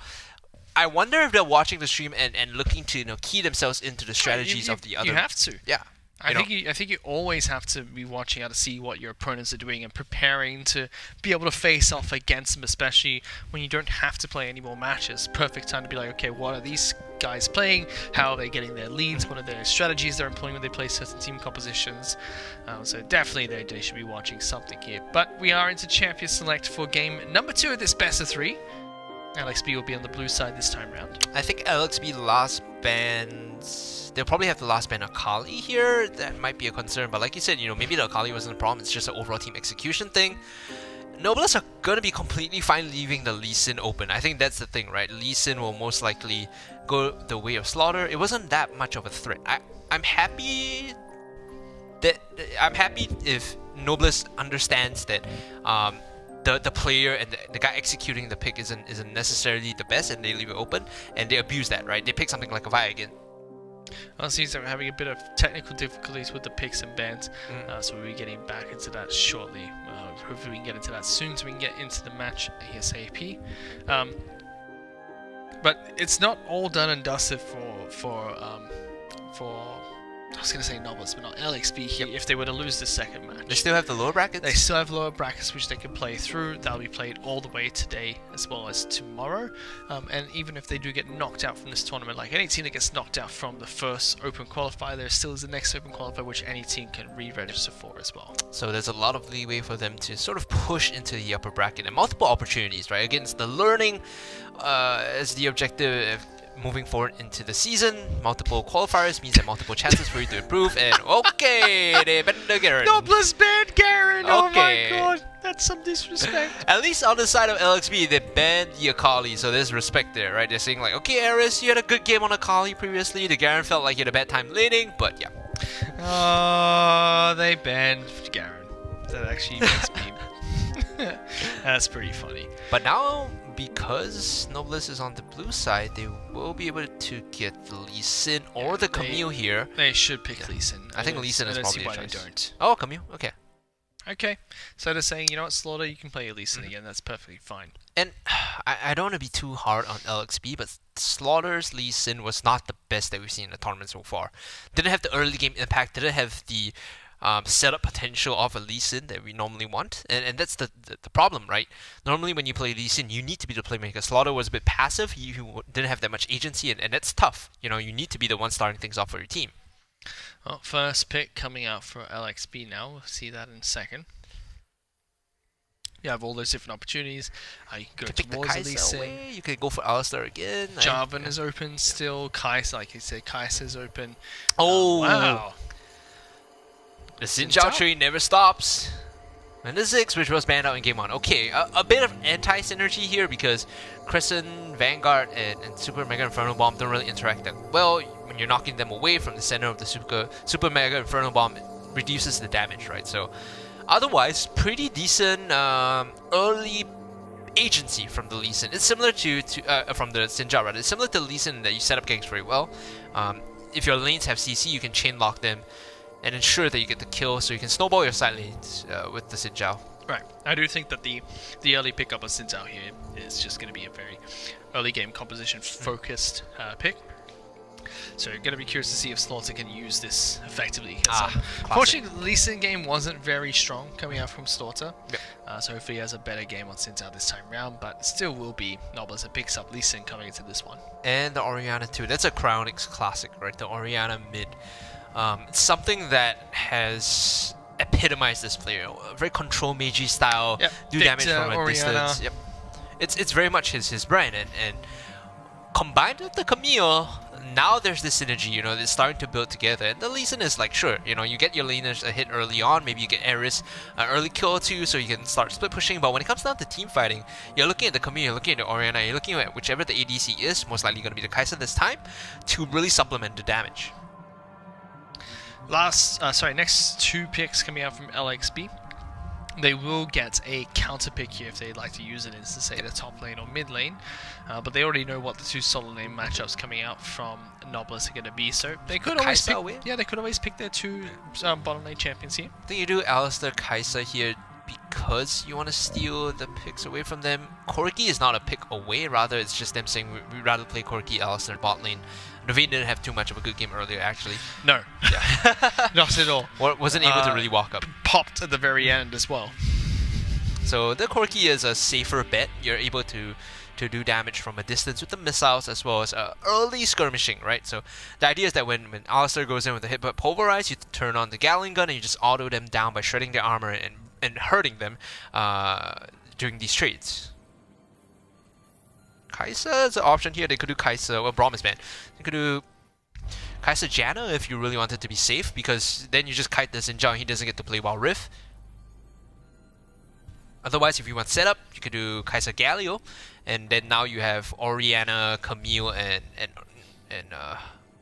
[SPEAKER 5] I wonder if they're watching the stream and looking to, you know, key themselves into the strategies of the other.
[SPEAKER 4] You have to.
[SPEAKER 5] Yeah.
[SPEAKER 4] I think you always have to be watching out to see what your opponents are doing and preparing to be able to face off against them, especially when you don't have to play any more matches. Perfect time to be like, okay, what are these guys playing? How are they getting their leads? What are their strategies they're employing when they play certain team compositions? So definitely they should be watching something here. But we are into Champion Select for game number 2 of this best of 3. LXB will be on the blue side this time round.
[SPEAKER 5] I think LXB last bans... They'll probably have the last ban Akali here. That might be a concern, but like you said, you know, maybe the Akali wasn't a problem. It's just an overall team execution thing. Noblesse are gonna be completely fine leaving the Lee Sin open. I think that's the thing, right? Lee Sin will most likely go the way of Slaughter. It wasn't that much of a threat. I'm happy if Noblesse understands that the player and the guy executing the pick isn't necessarily the best, and they leave it open, and they abuse that, right? They pick something like a Vi again.
[SPEAKER 4] Well, it seems like we're having a bit of technical difficulties with the picks and bans, so we'll be getting back into that shortly. Hopefully we can get into that soon so we can get into the match ASAP. But it's not all done and dusted for I was going to say Noblesse, but not LXB here. If they were to lose the second match,
[SPEAKER 5] they still have the lower brackets?
[SPEAKER 4] They still have lower brackets which they can play through. That'll be played all the way today as well as tomorrow. And even if they do get knocked out from this tournament, like any team that gets knocked out from the first Open Qualifier, there still is the next Open Qualifier which any team can re-register for as well.
[SPEAKER 5] So there's a lot of leeway for them to sort of push into the upper bracket and multiple opportunities, right? Again, it's the learning as the objective. moving forward into the season. Multiple qualifiers means that multiple chances for you to improve. And okay, they banned the Garen.
[SPEAKER 4] Noblest banned Garen! Oh my
[SPEAKER 5] Okay.
[SPEAKER 4] god, that's some disrespect.
[SPEAKER 5] At least on the side of LXB, they banned the Akali, so there's respect there, right? They're saying like, okay, Aris, you had a good game on Akali previously. The Garen felt like you had a bad time laning, but yeah.
[SPEAKER 4] Oh, they banned Garen. That actually makes me... That's pretty funny.
[SPEAKER 5] But now, because Noblesse is on the blue side, they will be able to get the Lee Sin or the Camille here.
[SPEAKER 4] They should pick Lee Sin.
[SPEAKER 5] I think Lee Sin is probably a
[SPEAKER 4] why they
[SPEAKER 5] choice.
[SPEAKER 4] don't.
[SPEAKER 5] Oh, Camille, okay.
[SPEAKER 4] Okay, so they're saying, you know what, Slaughter, you can play Lee Sin again. That's perfectly fine.
[SPEAKER 5] And I don't want to be too hard on LXB, but Slaughter's Lee Sin was not the best that we've seen in the tournament so far. Didn't have the early game impact, didn't have the setup potential of a Lee Sin that we normally want. And that's the problem, right? Normally when you play Lee Sin, you need to be the playmaker. Slaughter was a bit passive, he didn't have that much agency, and that's tough. You know, you need to be the one starting things off for your team.
[SPEAKER 4] Well, first pick coming out for LXB now. We'll see that in a second. You have all those different opportunities. You can go
[SPEAKER 5] You can pick the
[SPEAKER 4] towards Lee
[SPEAKER 5] Kai'Sa
[SPEAKER 4] Sin.
[SPEAKER 5] away, you could go for Alistar again.
[SPEAKER 4] Jarvan is open still. Kai'Sa, like you said, Kai'Sa's open.
[SPEAKER 5] Oh,
[SPEAKER 4] Wow.
[SPEAKER 5] The Xin Zhao tree never stops. And the Ziggs, which was banned out in game 1. Okay, a bit of anti-synergy here because Crescent, Vanguard, and Super Mega Inferno Bomb don't really interact that well. When you're knocking them away from the center of the Super Mega Inferno Bomb, it reduces the damage, right? So, otherwise, pretty decent early agency from the Lee Sin. It's similar to from the Xin Zhao, right? It's similar to Lee Sin that you set up ganks very well. If your lanes have CC, you can chain lock them and ensure that you get the kill, so you can snowball your side lanes with the Xin Zhao.
[SPEAKER 4] Right. I do think that the early pickup of Xin Zhao here is just going to be a very early game composition focused pick. So you're going to be curious to see if Slaughter can use this effectively. Unfortunately, the Lee Sin game wasn't very strong coming out from Slaughter.
[SPEAKER 5] Yep.
[SPEAKER 4] So hopefully he has a better game on Xin Zhao this time round, but still will be Noblesse that picks up Lee Sin coming into this one.
[SPEAKER 5] And the Orianna too. That's a Cryonics classic, right? The Orianna mid. It's something that has epitomized this player. A very control magey style, do damage from a distance. Yep. It's very much his brand, and combined with the Camille, now there's this synergy, you know, it's starting to build together. And the Lee Sin is like, sure, you know, you get your laners a hit early on, maybe you get Aris an early kill or two, so you can start split pushing. But when it comes down to team fighting, you're looking at the Camille, you're looking at the Orianna, you're looking at whichever the ADC is, most likely going to be the Kai'Sa this time, to really supplement the damage.
[SPEAKER 4] Next two picks coming out from LXB. They will get a counter pick here if they'd like to use it as to say the top lane or mid lane, but they already know what the two solo lane matchups coming out from Noblesse are going to be. So they could always pick, they could always pick their two bottom lane champions here.
[SPEAKER 5] I think you do Alistar Kai'Sa here because you want to steal the picks away from them. Corki is not a pick away, rather it's just them saying we'd rather play Corki, Alistar bot lane. Naveen didn't have too much of a good game earlier, actually.
[SPEAKER 4] No, not at all.
[SPEAKER 5] Wasn't able to really walk up.
[SPEAKER 4] Popped at the very end as well.
[SPEAKER 5] So the Corki is a safer bet. You're able to do damage from a distance with the missiles as well as early skirmishing, right? So the idea is that when Alistar goes in with the hit but pulverize, you turn on the Gatling gun and you just auto them down by shredding their armor and hurting them during these trades. Kai'Sa is an option here. They could do Kai'Sa, well, Braum is banned. They could do Kai'Sa Janna if you really wanted to be safe, because then you just kite the Xin Zhao and he doesn't get to play Wild Rift. Otherwise, if you want setup, you could do Kai'Sa Galio, and then now you have Orianna, Camille, and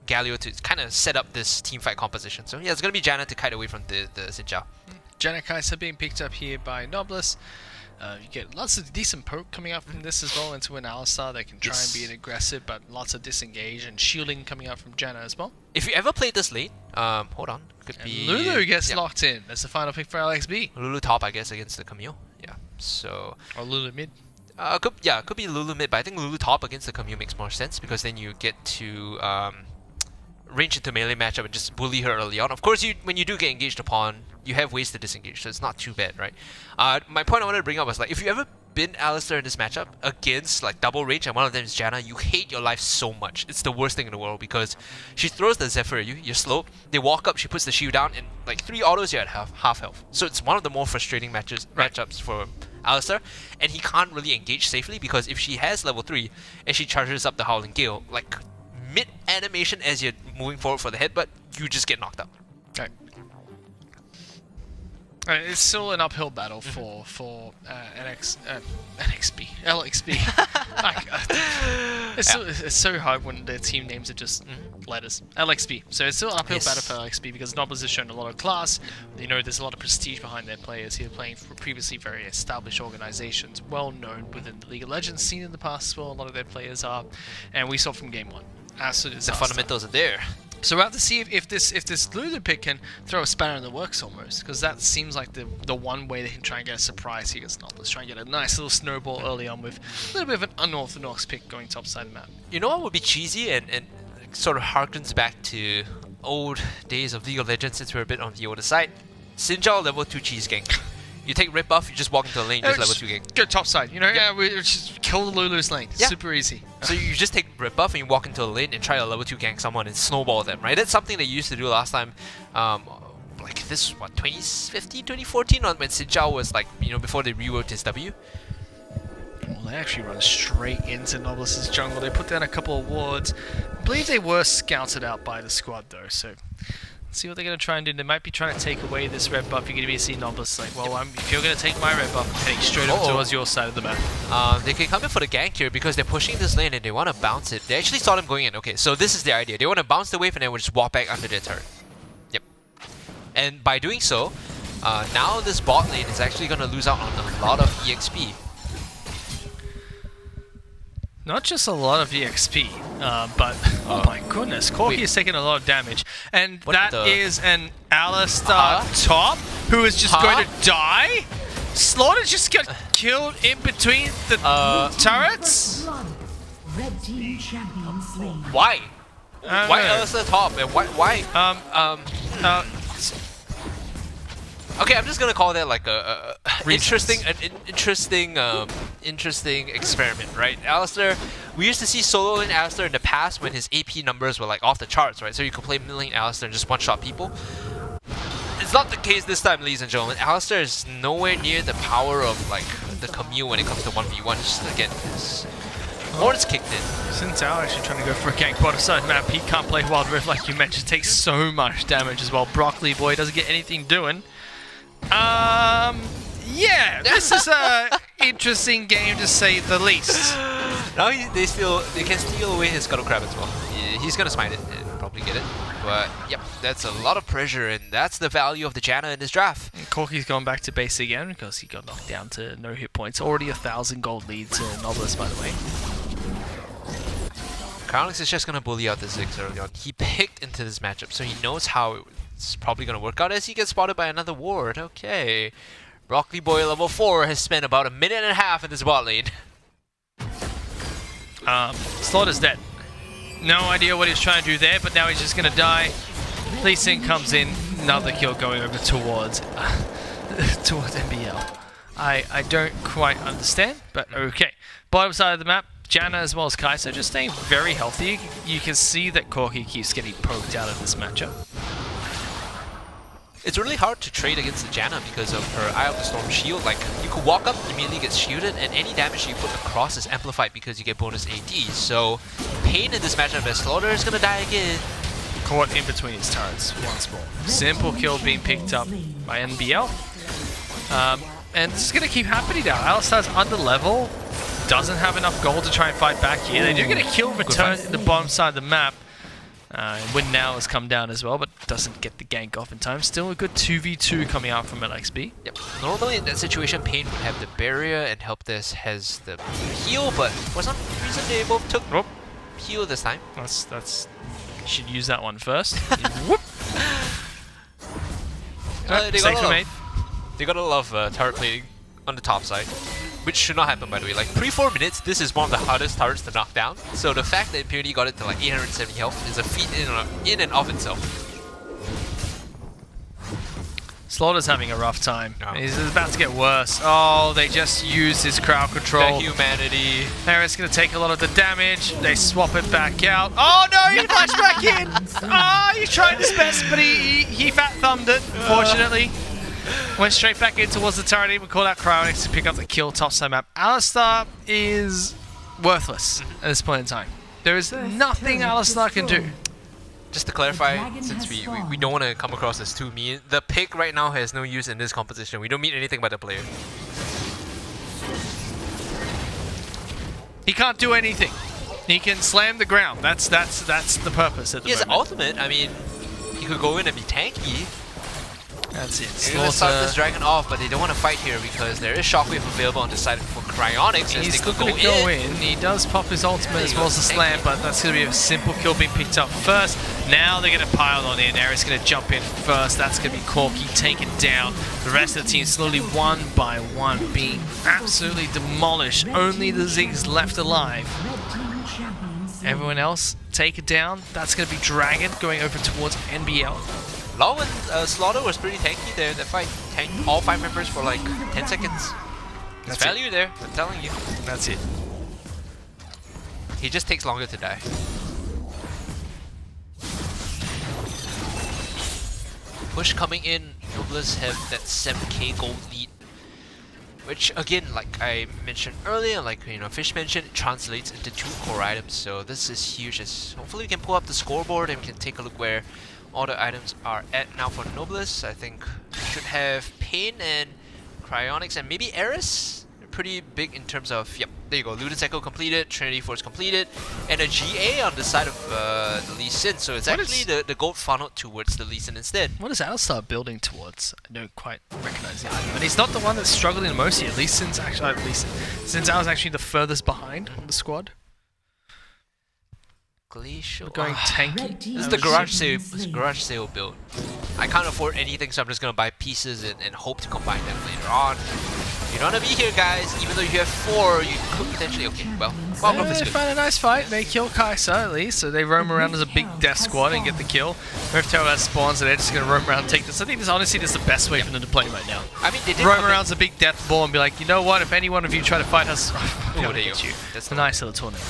[SPEAKER 5] Galio to kind of set up this teamfight composition. So yeah, it's going to be Janna to kite away from the Xin Zhao.
[SPEAKER 4] Janna Kai'Sa being picked up here by Noblesse. You get lots of decent poke coming out from this as well into an Alistar. They can try and be an aggressive, but lots of disengage and shielding coming out from Janna as well.
[SPEAKER 5] If you ever played this lane, hold on, could
[SPEAKER 4] And
[SPEAKER 5] be
[SPEAKER 4] Lulu gets locked in. That's the final pick for LXB.
[SPEAKER 5] Lulu top, I guess, against the Camille. Yeah, so
[SPEAKER 4] Or Lulu mid.
[SPEAKER 5] could be Lulu mid, but I think Lulu top against the Camille makes more sense because then you get to range into melee matchup and just bully her early on. Of course, when you do get engaged upon, you have ways to disengage, so it's not too bad, right? My point I wanted to bring up was, like, if you ever been Alistar in this matchup against like double range and one of them is Janna, you hate your life so much. It's the worst thing in the world because she throws the Zephyr at you, you're slow, they walk up, she puts the shield down, and like 3 autos, you're at half health. So it's one of the more frustrating matchups for Alistar, and he can't really engage safely because if she has level 3 and she charges up the Howling Gale, like mid animation as you're moving forward for the headbutt, you just get knocked out.
[SPEAKER 4] Okay. It's still an uphill battle for LXB. It's so hard when their team names are just letters. LXB. So it's still an uphill battle for LXB because Nobles has shown a lot of class. You know, there's a lot of prestige behind their players. They're playing for previously very established organizations, well known within the League of Legends scene in the past as well. A lot of their players are, and we saw from game 1. Absolute
[SPEAKER 5] The
[SPEAKER 4] disaster.
[SPEAKER 5] fundamentals are there.
[SPEAKER 4] So we'll have to see if this Lulu pick can throw a spanner in the works almost, because that seems like the one way they can try and get a surprise here against Nobles. Try and get a nice little snowball early on with a little bit of an unorthodox pick going topside of the map.
[SPEAKER 5] You know what would be cheesy and sort of harkens back to old days of League of Legends since we're a bit on the older side? Sinjal level 2 cheese gang. You take red buff, you just walk into the lane, just level 2 gang.
[SPEAKER 4] Go topside, you know? Yeah, we just kill the Lulu's lane.
[SPEAKER 5] Yeah.
[SPEAKER 4] Super easy.
[SPEAKER 5] So you just take red buff and you walk into the lane and try to level 2 gank someone and snowball them, right? That's something they used to do last time. Like this, what, 2015, 2014, when Sinjal was like, you know, before they reworked his W.
[SPEAKER 4] Well, they actually run straight into Nobles' jungle. They put down a couple of wards. I believe they were scouted out by the squad though, so let's see what they're going to try and do. They might be trying to take away this red buff. You're going to be seeing Nobles like, well, if you're going to take my red buff, I'm heading straight up towards your side of the map.
[SPEAKER 5] They can come in for the gank here because they're pushing this lane and they want to bounce it. They actually saw them going in. Okay, so this is their idea. They want to bounce the wave and then we'll just walk back under their turret. Yep. And by doing so, now this bot lane is actually going to lose out on a lot of EXP.
[SPEAKER 4] Not just a lot of EXP, but oh my goodness, Corki is taking a lot of damage, and that is an Alistar top who is just going to die. Slaughter just got killed in between the turrets.
[SPEAKER 6] Red team champion slain.
[SPEAKER 5] Why? Why
[SPEAKER 4] know.
[SPEAKER 5] Alistar top and why? Okay, I'm just gonna call that like a interesting experiment, right? Alistar, we used to see solo lane Alistar in the past when his AP numbers were like off the charts, right? So you could play mid lane Alistar and just one-shot people. It's not the case this time, ladies and gentlemen. Alistar is nowhere near the power of like the Camille when it comes to 1v1. Just to get his horns kicked in.
[SPEAKER 4] Sintao actually trying to go for a gank bottom side map. He can't play Wild Rift like you mentioned. Takes so much damage as well. Broccoli Boy doesn't get anything doing. Yeah, this is a interesting game to say the least.
[SPEAKER 5] Now they can steal away his Scuttle Crab as well. He's gonna smite it and probably get it. But yep, that's a lot of pressure, and that's the value of the Janna in this draft.
[SPEAKER 4] And Corki's going back to base again because he got knocked down to no hit points. Already 1,000 gold lead to Novelist, by the way.
[SPEAKER 5] Cryonex is just gonna bully out the Ziggs early on. He picked into this matchup, so he knows how it's probably gonna work out as he gets spotted by another ward. Okay. Broccoli Boy level 4 has spent about 1.5 minutes in this bot lane.
[SPEAKER 4] Slaughter's dead. No idea what he's trying to do there, but now he's just gonna die. Lee Sin comes in, another kill going over towards MBL. I don't quite understand, but okay. Bottom side of the map, Janna as well as Kai'Sa just staying very healthy. You can see that Corki keeps getting poked out of this matchup.
[SPEAKER 5] It's really hard to trade against the Janna because of her Eye of the Storm shield. Like, you could walk up, immediately get shielded, and any damage you put across is amplified because you get bonus AD. So, pain in this matchup as Slaughter is gonna die again.
[SPEAKER 4] Caught in between his turrets once more. Simple kill being picked up by NBL. And this is gonna keep happening now. Alistar's under level, doesn't have enough gold to try and fight back here. They do get a kill return in the bottom side of the map. Win Now has come down as well, but doesn't get the gank off in time. Still a good 2v2 coming out from LXB.
[SPEAKER 5] Yep. Normally in that situation, Pain would have the barrier and Help This has the heal, but for some reason they both took heal this time.
[SPEAKER 4] That's you should use that one first. Whoop.
[SPEAKER 5] They gotta love turret playing on the top side, which should not happen, by the way. Like, pre-4 minutes, this is one of the hardest turrets to knock down. So the fact that Impunity got it to like 870 health is a feat in and of itself.
[SPEAKER 4] Slaughter's having a rough time. Oh. He's about to get worse. Oh, they just used his crowd control.
[SPEAKER 5] The humanity.
[SPEAKER 4] Harris going to take a lot of the damage. They swap it back out. Oh no, he flashed back in! Ah, he tried his best, but he fat thumbed it, unfortunately. Went straight back in towards the turret, even called out Cryonics to pick up the kill topside map. Alistar is worthless at this point in time. There is nothing Alistar can do.
[SPEAKER 5] Just to clarify, since we don't want to come across as too mean, the pick right now has no use in this competition. We don't mean anything by the player.
[SPEAKER 4] He can't do anything. He can slam the ground. That's the purpose at the
[SPEAKER 5] He has
[SPEAKER 4] moment.
[SPEAKER 5] ultimate. I mean, he could go in and be tanky.
[SPEAKER 4] That's it.
[SPEAKER 5] They're gonna start this dragon off, but they don't want to fight here because there is shockwave available on the side for Cryonics. As
[SPEAKER 4] He's
[SPEAKER 5] they
[SPEAKER 4] still
[SPEAKER 5] could
[SPEAKER 4] going to go in. He does pop his ultimate as well as the slam, but that's going to be a simple kill being picked up first. Now they're going to pile on in. Aerith's going to jump in first. That's going to be Corky taken down. The rest of the team slowly one by one being absolutely demolished. Only the Ziggs left alive. Everyone else taken down. That's going to be Dragon going over towards NBL.
[SPEAKER 5] LoL and Slaughter was pretty tanky there. That fight tanked all 5 members for like 10 seconds. There's value there, I'm telling you.
[SPEAKER 4] That's it.
[SPEAKER 5] He just takes longer to die. Push coming in, Noblesse have that 7k gold lead. Which again, like I mentioned earlier, like Fish mentioned, it translates into 2 core items. So this is huge. As hopefully we can pull up the scoreboard and we can take a look where all the items are at now for Noblesse. I think we should have Pain and Cryonics and maybe Eris. They're pretty big in terms of, yep, there you go. Luden's Echo completed, Trinity Force completed, and a GA on the side of the Lee Sin. So it's actually the gold funneled towards the Lee Sin instead.
[SPEAKER 4] What is Alistar building towards? I don't quite recognize the item. And he's not the one that's struggling the most here. Since I was actually the furthest behind the squad.
[SPEAKER 5] Glacial.
[SPEAKER 4] We're going tanky.
[SPEAKER 5] This is the garage sale build. I can't afford anything, so I'm just gonna buy pieces and hope to combine them later on. You don't wanna be here, guys. Even though you have 4, you could potentially. Okay, well,
[SPEAKER 4] They find a nice fight. They kill Kai'Sa at least, so they roam around as a big death squad and get the kill. Rift Tower has spawns, and they're just gonna roam around and take this. I think this honestly is the best way for them to play right now.
[SPEAKER 5] I mean, they did
[SPEAKER 4] roam around as a big death ball and be like, you know what? If any one of you try to fight us, we're gonna
[SPEAKER 5] there you
[SPEAKER 4] get
[SPEAKER 5] go.
[SPEAKER 4] you.
[SPEAKER 5] That's
[SPEAKER 4] a nice little tornado.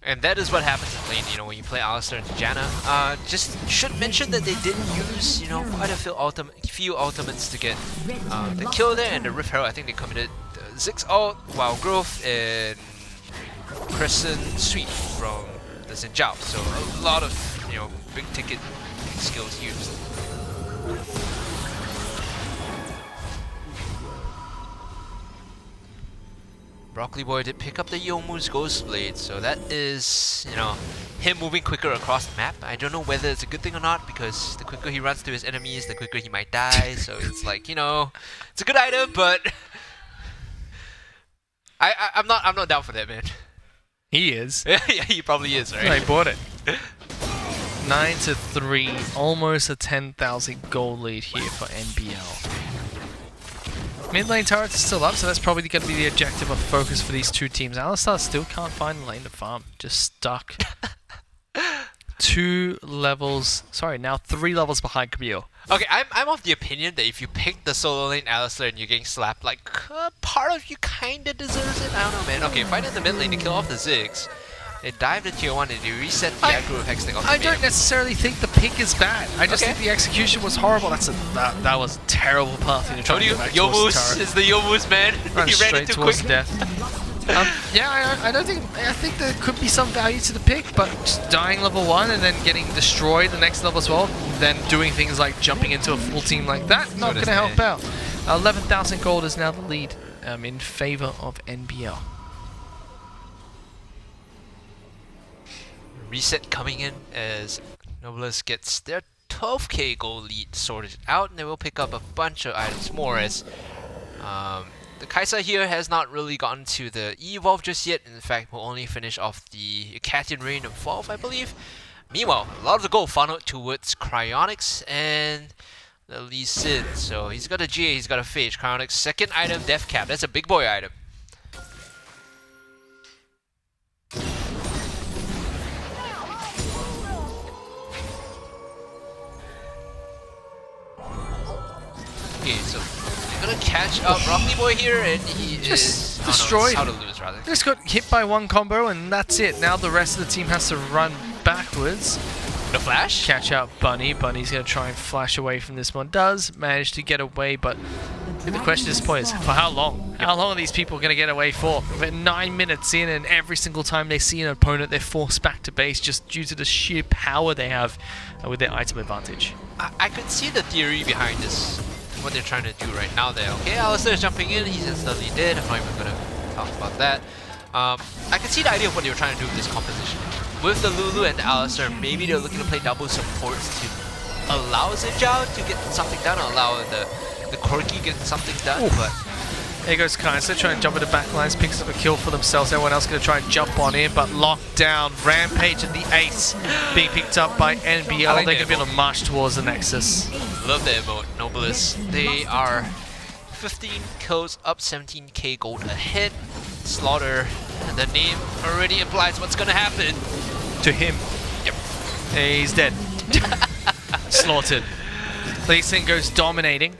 [SPEAKER 5] And that is what happens in lane, when you play Alistar and Janna. Just should mention that they did use, quite a few ultimates to get the kill there, and the Rift Herald, I think they committed the Ziggs ult, Wild Growth, and Crescent Sweep from the Xin Zhao. So a lot of, big ticket skills used. Broccoli Boy did pick up the Youmuu's Ghost Blade, so that is, him moving quicker across the map. I don't know whether it's a good thing or not, because the quicker he runs to his enemies, the quicker he might die. So it's like, it's a good item, but I'm not down for that, man.
[SPEAKER 4] He is.
[SPEAKER 5] Yeah, he probably is, right?
[SPEAKER 4] I bought it. 9-3, almost a 10,000 gold lead here for NBL. Mid lane turrets are still up, so that's probably going to be the objective of focus for these 2 teams. Alistar still can't find a lane to farm. Just stuck. 3 levels behind Camille.
[SPEAKER 5] Okay, I'm of the opinion that if you pick the solo lane Alistar and you're getting slapped, like, part of you kinda deserves it. I don't know, man. Okay, fight in the mid lane to kill off the Ziggs. They dive to tier 1 and they reset the aggro of Hextech off the
[SPEAKER 4] I don't necessarily think the pick is bad. I just think the execution was horrible. That was a terrible pathing to try to get back towards the turret.
[SPEAKER 5] Youmuu's is the Youmuu's, man. He ran it too quick.
[SPEAKER 4] Death. I think there could be some value to the pick, but just dying level 1 and then getting destroyed the next level as well, then doing things like jumping into a full team like that, not going to help out. 11,000 gold is now the lead in favor of NBL.
[SPEAKER 5] Reset coming in as Noblesse gets their 12k gold lead sorted out, and they will pick up a bunch of items more as the Kai'Sa here has not really gotten to the E-Evolve just yet. In fact, will only finish off the Acadian Reign of 12, I believe. Meanwhile, a lot of the gold funneled towards Cryonics and the Lee Sin. So he's got a GA, he's got a Phage. Cryonics' second item, Death Cap. That's a big boy item. Okay, so they're gonna catch up Broccoli Boy here, and he is
[SPEAKER 4] destroyed.
[SPEAKER 5] How to lose, rather.
[SPEAKER 4] Just got hit by 1 combo, and that's it. Now the rest of the team has to run backwards.
[SPEAKER 5] The flash?
[SPEAKER 4] catch out Bunny. Bunny's going to try and flash away from this one. Does manage to get away, but the question at this point is, for how long? How long are these people going to get away for? We're 9 minutes in, and every single time they see an opponent, they're forced back to base just due to the sheer power they have with their item advantage.
[SPEAKER 5] I could see the theory behind this, what they're trying to do right now there. Okay, Alistair's jumping in, he's instantly dead. I'm not even going to talk about that. I can see the idea of what they were trying to do with this composition. With the Lulu and the Alistair, maybe they're looking to play double supports to allow Zinjao to get something done, or allow the Corki get something done.
[SPEAKER 4] Oof.
[SPEAKER 5] But
[SPEAKER 4] There goes Kaiser trying to jump into backlines, picks up a kill for themselves. Everyone else going to try and jump on in, but locked down. Rampage and the Ace being picked up by NBL.
[SPEAKER 5] I like
[SPEAKER 4] They're
[SPEAKER 5] the
[SPEAKER 4] going to be able to march towards the Nexus.
[SPEAKER 5] love the emote, Nobilis. They are 15 kills up, 17k gold ahead. Slaughter, and the name already implies what's gonna happen.
[SPEAKER 4] To him.
[SPEAKER 5] Yep.
[SPEAKER 4] He's dead. Slaughtered. Lee Sin goes dominating.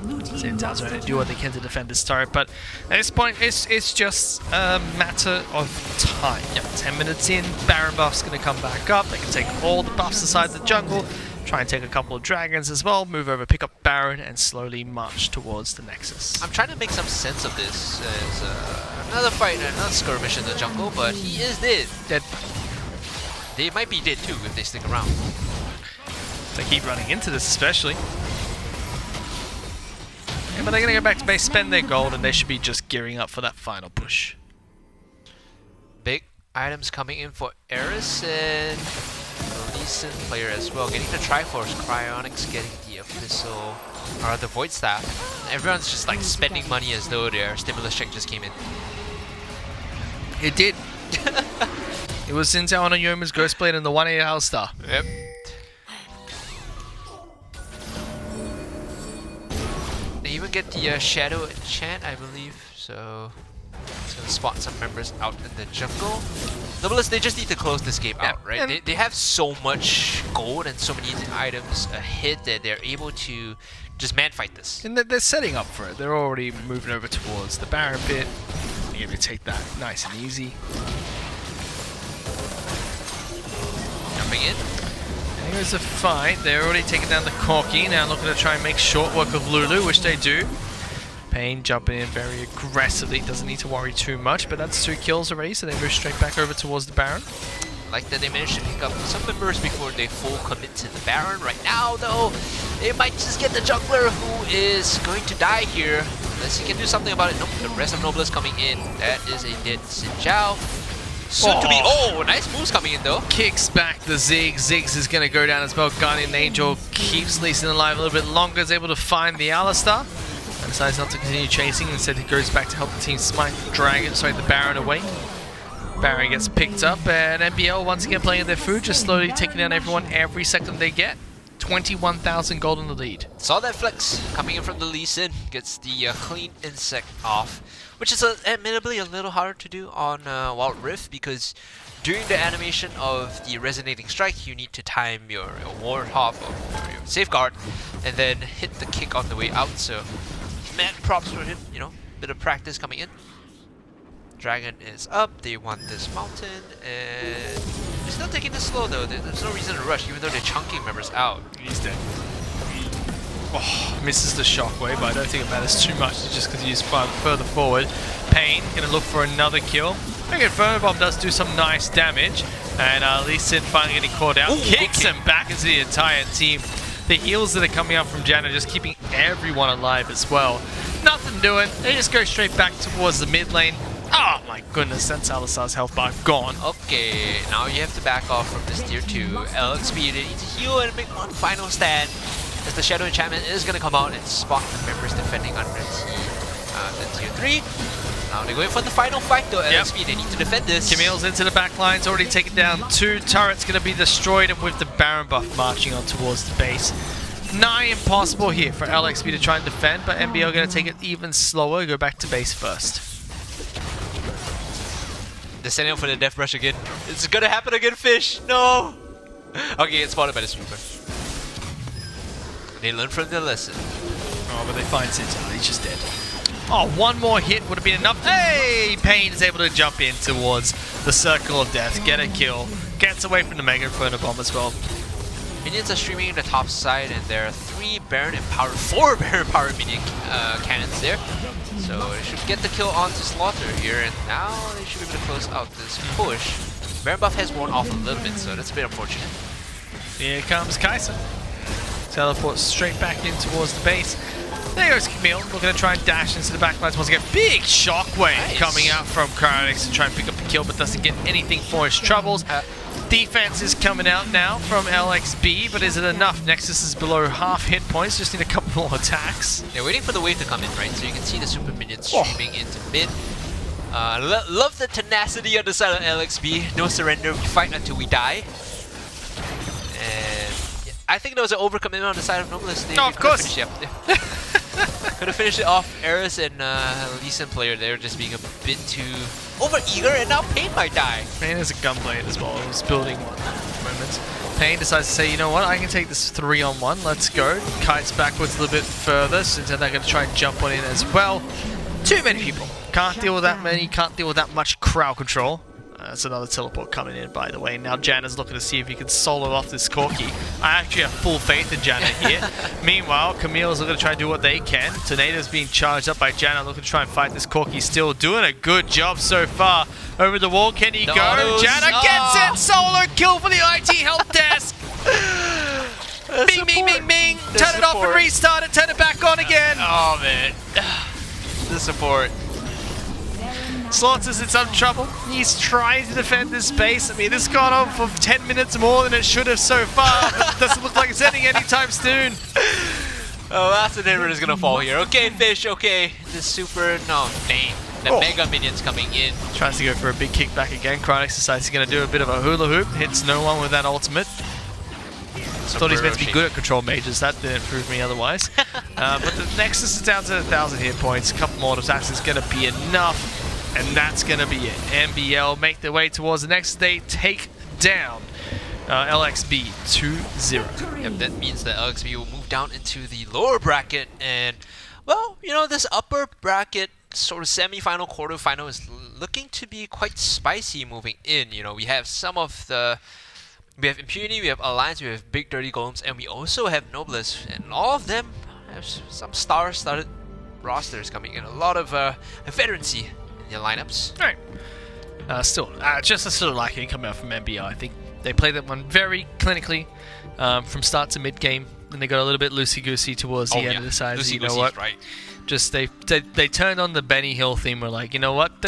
[SPEAKER 4] Zintao's trying to do what they can to defend this turret, but at this point, it's just a matter of time. Yep. 10 minutes in, Baron buff's going to come back up. They can take all the buffs aside the jungle, try and take a couple of dragons as well, move over, pick up Baron, and slowly march towards the Nexus.
[SPEAKER 5] I'm trying to make some sense of this as another fight, another skirmish in the jungle, but he is dead.
[SPEAKER 4] Dead.
[SPEAKER 5] They might be dead too if they stick around.
[SPEAKER 4] They keep running into this especially. Yeah, but they're going to go back to base, spend their gold, and they should be just gearing up for that final push.
[SPEAKER 5] Big items coming in for Eris and a decent player as well. Getting the Triforce, Cryonics getting the Abyssal, or the Void Staff. Everyone's just like spending money as though their stimulus check just came in.
[SPEAKER 4] It did. It was Zinzao on Yoma's Ghostblade and the 1-8 Alistar.
[SPEAKER 5] Yep. They even get the Shadow Enchant, I believe, so it's gonna spot some members out in the jungle. Nobilis, they just need to close this game out, right? They have so much gold and so many items ahead that they're able to just man fight this.
[SPEAKER 4] And they're setting up for it. They're already moving over towards the Baron pit. They're going to take that nice and easy.
[SPEAKER 5] Jumping in.
[SPEAKER 4] And here's a fight. They're already taking down the Corki. Now looking to try and make short work of Lulu, which they do. Pain jumping in very aggressively. Doesn't need to worry too much, but that's 2 kills already, so they move straight back over towards the Baron.
[SPEAKER 5] Like that they managed to pick up some members before they full commit to the Baron. Right now, though, they might just get the jungler who is going to die here. Unless he can do something about it. Nope, the rest of Nobilis coming in. That is a dead Zinzao. Soon to be. Oh, nice moves coming in, though.
[SPEAKER 4] Kicks back the Ziggs. Ziggs is going to go down as well. Guardian Angel keeps Lee Sin alive a little bit longer. Is able to find the Alistar. And decides not to continue chasing. Instead, he goes back to help the team smite the Baron away. Baron gets picked up, and NBL once again playing their food, just slowly taking down everyone every second they get. 21,000 gold in the lead.
[SPEAKER 5] Saw that flex coming in from the Lee Sin. Gets the clean insect off, which is admittedly a little harder to do on Wild Rift, because during the animation of the resonating strike, you need to time your ward hop or your safeguard, and then hit the kick on the way out. So, mad props for him. You know, bit of practice coming in. Dragon is up, they want this mountain, and they're still taking this slow though. There's no reason to rush, even though they're chunking members out.
[SPEAKER 4] He's dead. Oh, misses the shockwave, but I don't think it matters too much just because he's further forward. Pain, gonna look for another kill. Again, Inferno Bomb does do some nice damage, and Lee Sin finally getting caught out.
[SPEAKER 5] Ooh,
[SPEAKER 4] Kicks him back into the entire team. The heals that are coming up from Jan are just keeping everyone alive as well. Nothing doing, they just go straight back towards the mid lane. Oh my goodness, that's Alistar's health bar gone.
[SPEAKER 5] Okay, now you have to back off from this tier 2. LXP, they need to heal and make one final stand, as the Shadow Enchantment is going to come out and spot the members defending under the tier 3. Now they're going for the final fight though, LXP, they need to defend this.
[SPEAKER 4] Camille's into the back lines, already taken down 2 turrets, going to be destroyed, and with the Baron buff marching on towards the base. Nigh impossible here for LXP to try and defend, but NBL going to take it even slower, go back to base first.
[SPEAKER 5] They're setting up for the death rush again. It's gonna happen again, Fish! No! Okay, it's spotted by the sweeper. They learn from their lesson.
[SPEAKER 4] Oh, but they find Zinzao, he's just dead. Oh, one more hit would have been enough. Hey! Pain is able to jump in towards the circle of death, get a kill, gets away from the Mega Inferno Bomb as well.
[SPEAKER 5] Minions are streaming in the top side, and there are 4 Baron Empowered minion cannons there. So they should get the kill onto Slaughter here, and now they should be able to close out this push. Baron buff has worn off a little bit, so that's a bit unfortunate.
[SPEAKER 4] Here comes Kai'Sa. Teleports straight back in towards the base. There goes Camille, looking to try and dash into the backlines once again. Big shockwave coming out from Cryonix to try and pick up the kill, but doesn't get anything for his troubles. Defense is coming out now from LXB, but is it enough? Nexus is below half hit points, just need a couple more attacks.
[SPEAKER 5] They're waiting for the wave to come in, right? So you can see the super minions streaming into mid. Love the tenacity on the side of LXB. No surrender, we fight until we die. And yeah, I think there was an overcommitment on the side of Noblesse.
[SPEAKER 4] Oh, of course!
[SPEAKER 5] Could have finished it off. Eris and Lee Sin player there just being a bit too over-eager, and now Pain might die.
[SPEAKER 4] Pain is a gunblade as well. He was building one moment. Pain decides to say, you know what, I can take this 3-on-1. Let's go. Kites backwards a little bit further, so they're going to try and jump on in as well. Too many people. Can't deal with that many, can't deal with that much crowd control. That's another teleport coming in, by the way. Now Janna's looking to see if he can solo off this Corki. I actually have full faith in Janna here. Meanwhile, Camille's looking to try and do what they can. Tornado's being charged up by Janna, looking to try and fight this Corki. Still doing a good job so far. Over the wall, can he go? Janna gets it! Solo kill for the IT help desk! Bing, bing, bing, bing! Turn it off and restart it, turn it back on again!
[SPEAKER 5] Oh, man. The support.
[SPEAKER 4] Slaughter's in some trouble. He's trying to defend this space. I mean, this has gone on for 10 minutes more than it should have so far. But it doesn't look like it's ending anytime soon.
[SPEAKER 5] Oh, that's an inhibitor is gonna fall here. Okay, Fish, okay. The super, no, dang. The Mega Minion's coming in.
[SPEAKER 4] Tries to go for a big kickback again. Cryonix decides he's gonna do a bit of a hula hoop. Hits no one with that ultimate. Thought he's meant to be good at control mages. That didn't prove me otherwise. But the Nexus is down to 1,000 hit points. A couple more attacks is gonna be enough. And that's going to be it. MBL make their way towards the next day, take down LXB 2-0.
[SPEAKER 5] Yep, that means that LXB will move down into the lower bracket. And, well, you know, this upper bracket sort of semi-final, quarter-final is looking to be quite spicy moving in. You know, we have some of the... We have Impunity, we have Alliance, we have Big Dirty Golems, and we also have Noblesse. And all of them have some star-studded rosters coming in. A lot of veterancy in the lineups.
[SPEAKER 4] Alright. Still, just a sort of lacking coming out from MBI. I think they played that one very clinically from start to mid-game. And they got a little bit loosey-goosey towards the end and decided, you know what?
[SPEAKER 5] Right.
[SPEAKER 4] Just they turned on the Benny Hill theme. We're like, you know what?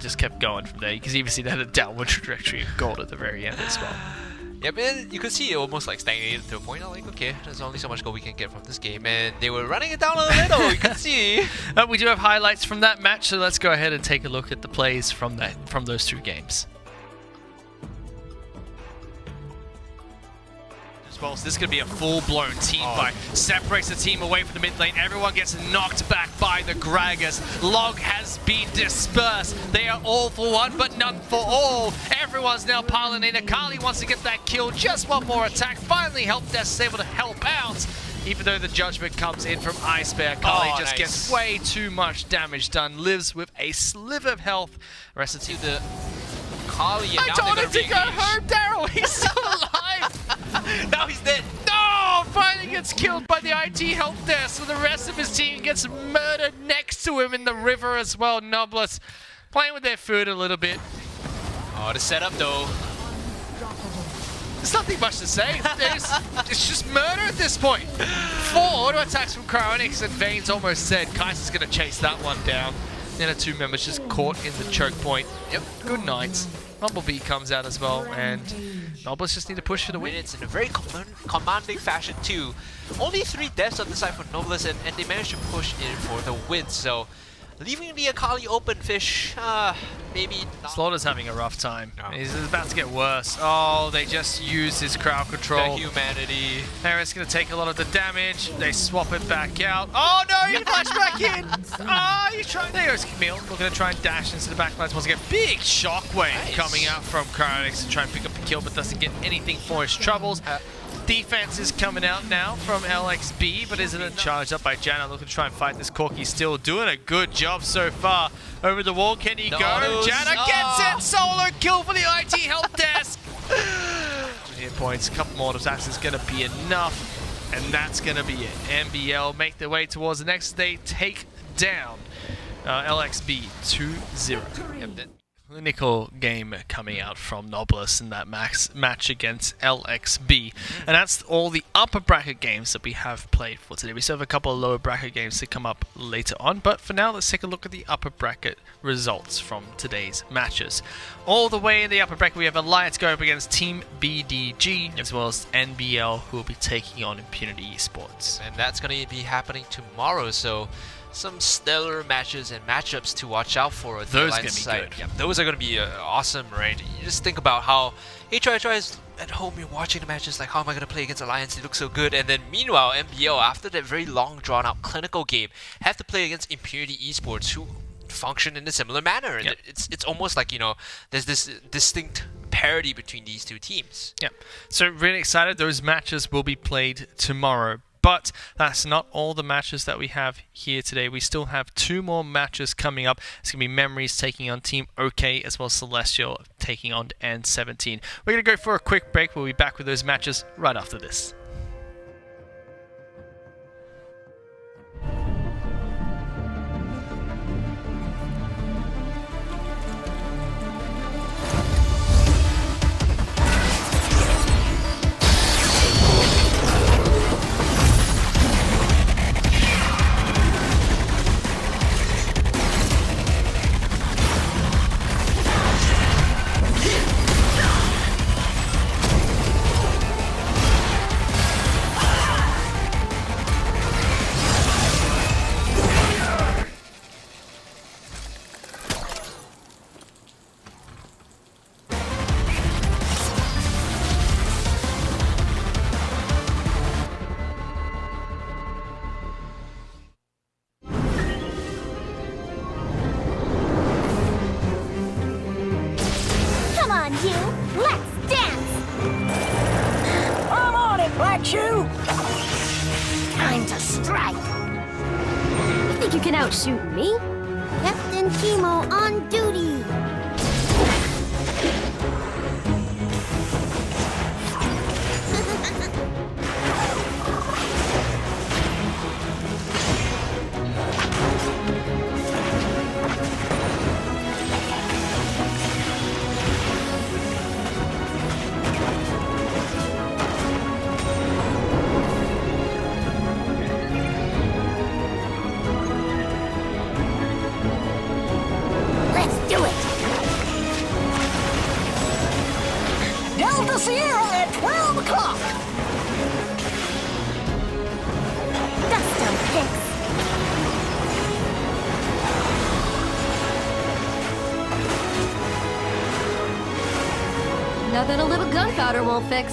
[SPEAKER 4] Just kept going from there. Because even see they had a downward trajectory of gold at the very end as well.
[SPEAKER 5] Yeah, but you could see it almost like stagnated to a point. I'm like, okay, there's only so much gold we can get from this game, and they were running it down a little. You can see.
[SPEAKER 4] We do have highlights from that match, so let's go ahead and take a look at the plays from those two games. So this is going to be a full-blown team fight. Separates the team away from the mid lane. Everyone gets knocked back by the Gragas. Log has been dispersed. They are all for one, but none for all. Everyone's now piling in. Akali wants to get that kill. Just one more attack. Finally, Help Desk is able to help out. Even though the judgment comes in from Ice Bear, Akali just gets way too much damage done. Lives with a sliver of health. Rest of the team.
[SPEAKER 5] Akali, and
[SPEAKER 4] I told him to go home, Daryl. He's still alive.
[SPEAKER 5] Now he's dead.
[SPEAKER 4] No! Finally gets killed by the IT help desk, so the rest of his team gets murdered next to him in the river as well. Noblesse playing with their food a little bit.
[SPEAKER 5] Oh, the setup though.
[SPEAKER 4] There's nothing much to say. It's just murder at this point. 4 auto attacks from Cryonix, and Vane's almost said Kai'Sa's going to chase that one down. Then the 2 members just caught in the choke point. Yep, good night. Bumblebee comes out as well, and Noblesse just need to push for the win.
[SPEAKER 5] It's in a very commanding fashion too. Only 3 deaths on the side for Noblesse, and they managed to push in for the win. So, leaving the Akali open, Fish, maybe not.
[SPEAKER 4] Slaughter's having a rough time. Oh. He's about to get worse. Oh, they just used his crowd control.
[SPEAKER 5] The humanity.
[SPEAKER 4] Parent's going to take a lot of the damage. They swap it back out. Oh no, he flashed back in! He's trying. There goes Camille. Looking to try and dash into the backlines once again. Big shockwave coming out from Cryonix to try and pick up the kill, but doesn't get anything for his troubles. Defense is coming out now from LXB, but isn't charged up by Janna, looking to try and fight this Corki. Still doing a good job so far. Over the wall, can he go?
[SPEAKER 5] autos.
[SPEAKER 4] Janna gets it! Solo kill for the IT help desk! Hit points, a couple more attacks is going to be enough, and that's going to be it. NBL make their way towards the next. They take down LXB 2-0. Yep, clinical game coming out from Noblesse in that match against LXB. And that's all the upper bracket games that we have played for today. We still have a couple of lower bracket games to come up later on, but for now let's take a look at the upper bracket results from today's matches. All the way in the upper bracket we have Alliance going up against Team BDG, as well as NBL, who will be taking on Impunity Esports.
[SPEAKER 5] And that's going to be happening tomorrow, so some stellar matches and matchups to watch out for.
[SPEAKER 4] Those are going to be good.
[SPEAKER 5] Yeah, those are going to be awesome, right? You just think about how HRHR is at home, you're watching the matches like, how am I going to play against Alliance? They look so good. And then meanwhile, NBL, after that very long drawn-out clinical game, have to play against Impunity Esports, who function in a similar manner. And it's almost like, you know, there's this distinct parity between these two teams.
[SPEAKER 4] Yeah, so really excited. Those matches will be played tomorrow. But that's not all the matches that we have here today. We still have 2 more matches coming up. It's going to be Memories taking on Team OK, as well as Celestial taking on N17. We're going to go for a quick break. We'll be back with those matches right after this.
[SPEAKER 1] Time to strike! You think you can outshoot me? Captain Chemo on duty!
[SPEAKER 2] Delta Sierra at 12 o'clock.
[SPEAKER 1] Dust picks.
[SPEAKER 3] Nothing a little gunpowder won't fix.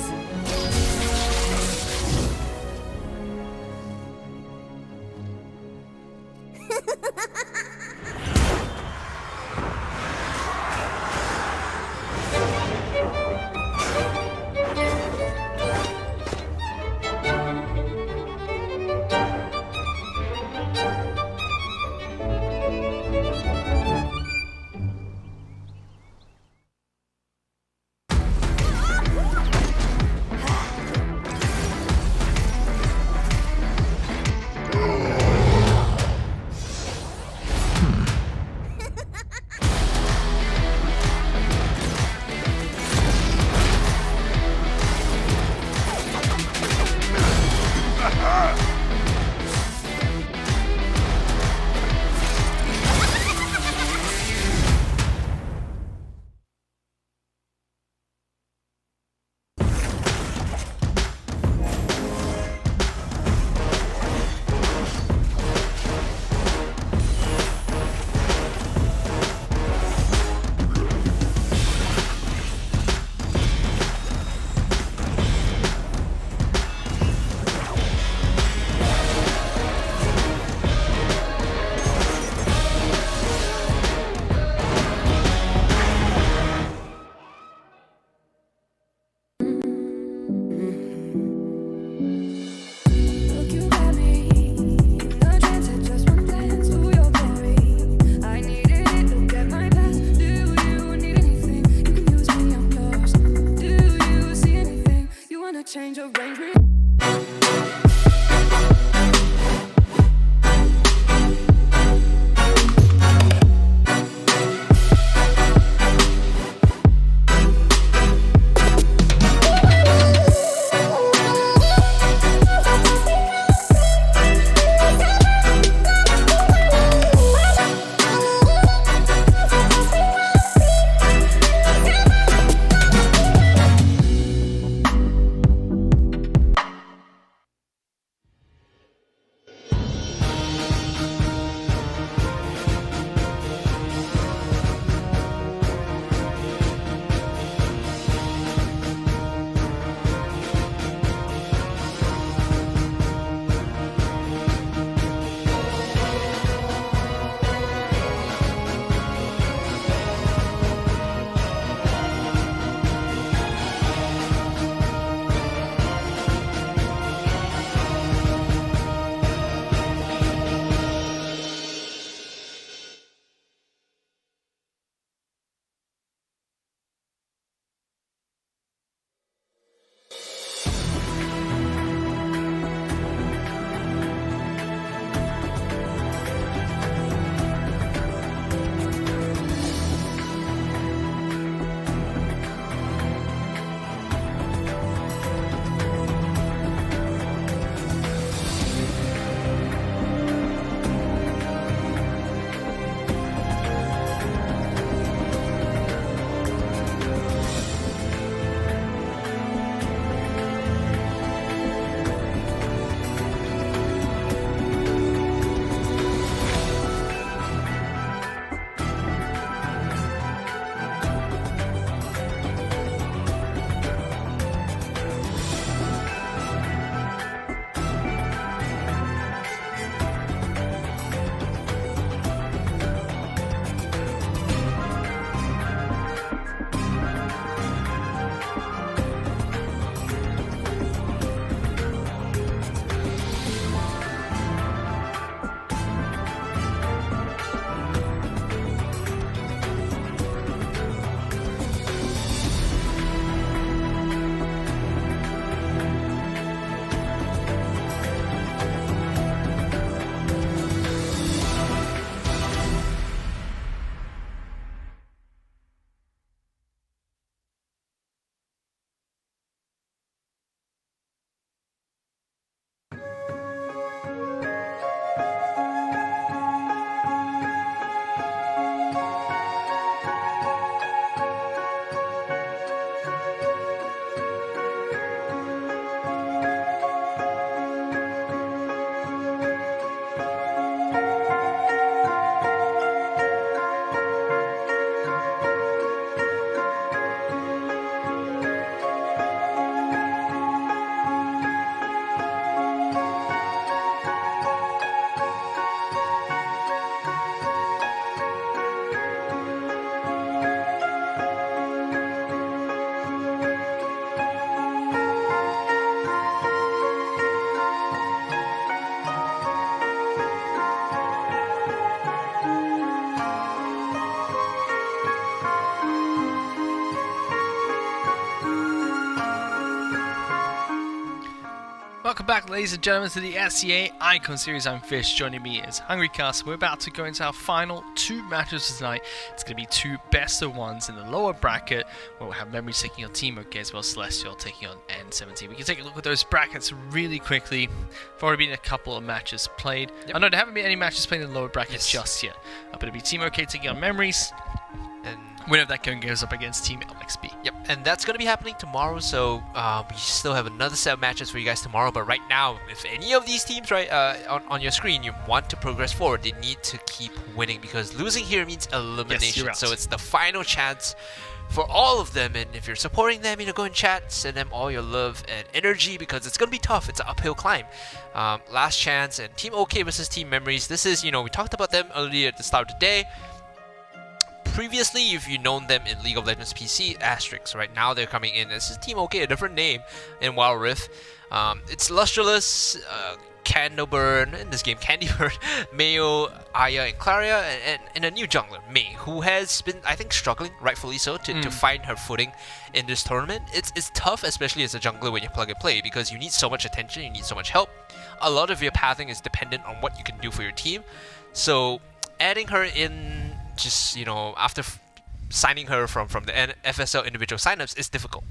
[SPEAKER 4] Welcome back, ladies and gentlemen, to the SEA Icon Series. I'm Fish. Joining me is Hungry Cast. We're about to go into our final 2 matches tonight. It's going to be 2 best of 1s in the lower bracket, where we'll have Memories taking on Team OK as well as Celestial taking on N17. We can take a look at those brackets really quickly. There've already been a couple of matches played.
[SPEAKER 5] Yep.
[SPEAKER 4] I know there haven't been any matches played in the lower bracket
[SPEAKER 5] Yes.
[SPEAKER 4] just yet. But it'll be Team OK taking on Memories.
[SPEAKER 5] And
[SPEAKER 4] Winner of that game goes up against Team LXB.
[SPEAKER 5] yep, and that's going to be happening tomorrow, so we still have another set of matches for you guys tomorrow. But right now, if any of these teams on your screen, you want to progress forward, they need to keep winning, because losing here means elimination.
[SPEAKER 4] you're out.
[SPEAKER 5] So it's the final chance for all of them, and if you're supporting them, go in chat, send them all your love and energy, because it's going to be tough. It's an uphill climb. Last chance, and Team OK versus Team Memories. This is, we talked about them earlier at the start of the day. Previously, if you've known them in League of Legends PC, Asterix, right now they're coming in as Team OK, a different name in Wild Rift. It's Lustreless, Candleburn, in this game Candybird, Mayo, Aya, and Claria, and a new jungler, Mei, who has been, I think, struggling, rightfully so, to find her footing in this tournament. It's tough, especially as a jungler when you plug and play, because you need so much attention, you need so much help. A lot of your pathing is dependent on what you can do for your team. So adding her in, just after signing her from the FSL individual signups is difficult.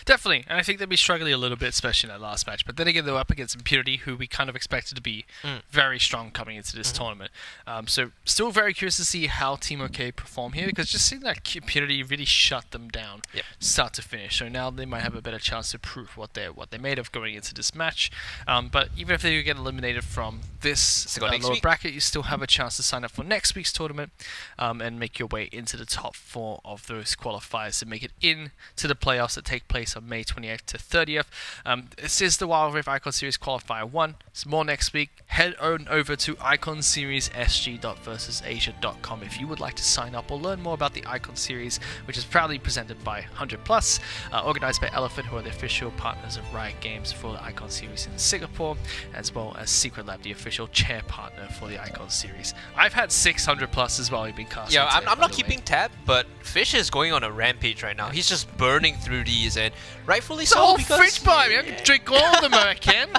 [SPEAKER 4] Definitely, and I think they'll be struggling a little bit, especially in that last match. But then again, they're up against Impunity, who we kind of expected to be very strong coming into this tournament. So still very curious to see how Team OK perform here, because just seeing that Impunity really shut them down, start to finish. So now they might have a better chance to prove what they're made of going into this match. But even if they do get eliminated from this lower bracket, you still have a chance to sign up for next week's tournament and make your way into the top 4 of those qualifiers to make it into the playoffs that take place on May 28th to 30th. This is the Wild Rift Icon Series Qualifier 1. It's more next week. Head on over to iconseriessg.versusasia.com if you would like to sign up or learn more about the Icon Series, which is proudly presented by 100+, organized by Elephant, who are the official partners of Riot Games for the Icon Series in Singapore, as well as Secretlab, the official chair partner for the Icon Series. I've had 600+ as well. We've been casting.
[SPEAKER 5] Yeah, I'm not keeping tab, but Fish is going on a rampage right now. He's just burning through these, and rightfully so.
[SPEAKER 4] The whole
[SPEAKER 5] because
[SPEAKER 4] fridge by me. I can drink all of them I can.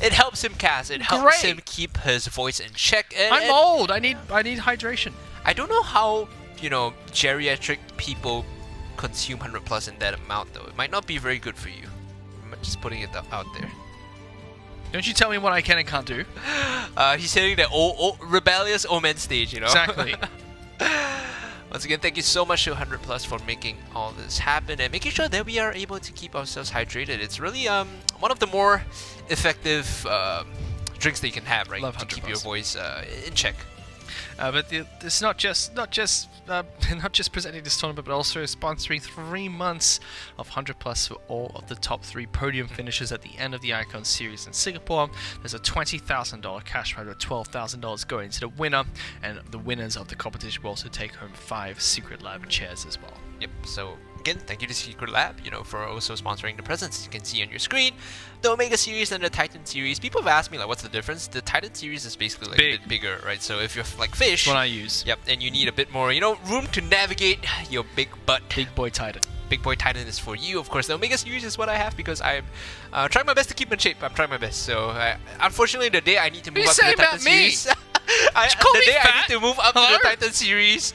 [SPEAKER 5] It helps him cast. It helps him keep his voice in check.
[SPEAKER 4] I'm old. I need hydration.
[SPEAKER 5] I don't know how geriatric people consume 100+ in that amount, though. It might not be very good for you. I'm just putting it out there.
[SPEAKER 4] Don't you tell me what I can and can't do.
[SPEAKER 5] He's hitting the rebellious Omen stage,
[SPEAKER 4] Exactly.
[SPEAKER 5] Once again, thank you so much to 100+ for making all this happen and making sure that we are able to keep ourselves hydrated. It's really one of the more effective drinks that you can have, right?
[SPEAKER 4] Love
[SPEAKER 5] to
[SPEAKER 4] 100+.
[SPEAKER 5] keep your voice in check.
[SPEAKER 4] But it's not just presenting this tournament, but also sponsoring 3 months of 100+ for all of the top 3 podium finishes at the end of the Icon Series in Singapore. There's a $20,000 cash prize with $12,000 going to the winner, and the winners of the competition will also take home 5 Secretlab chairs as well.
[SPEAKER 5] Yep. So again, thank you to Secretlab, for also sponsoring the presents you can see on your screen. The Omega Series and the Titan Series. People have asked me, what's the difference? The Titan Series is basically a bit bigger, right? So if you're like Fish,
[SPEAKER 4] what I use.
[SPEAKER 5] Yep, and you need a bit more, room to navigate your big butt.
[SPEAKER 4] Big Boy Titan.
[SPEAKER 5] Big Boy Titan is for you. Of course, the Omega Series is what I have because I'm trying my best to keep in shape. I'm trying my best. So unfortunately, the day I need to move up to the Titan Series. I need to move up to the Titan Series,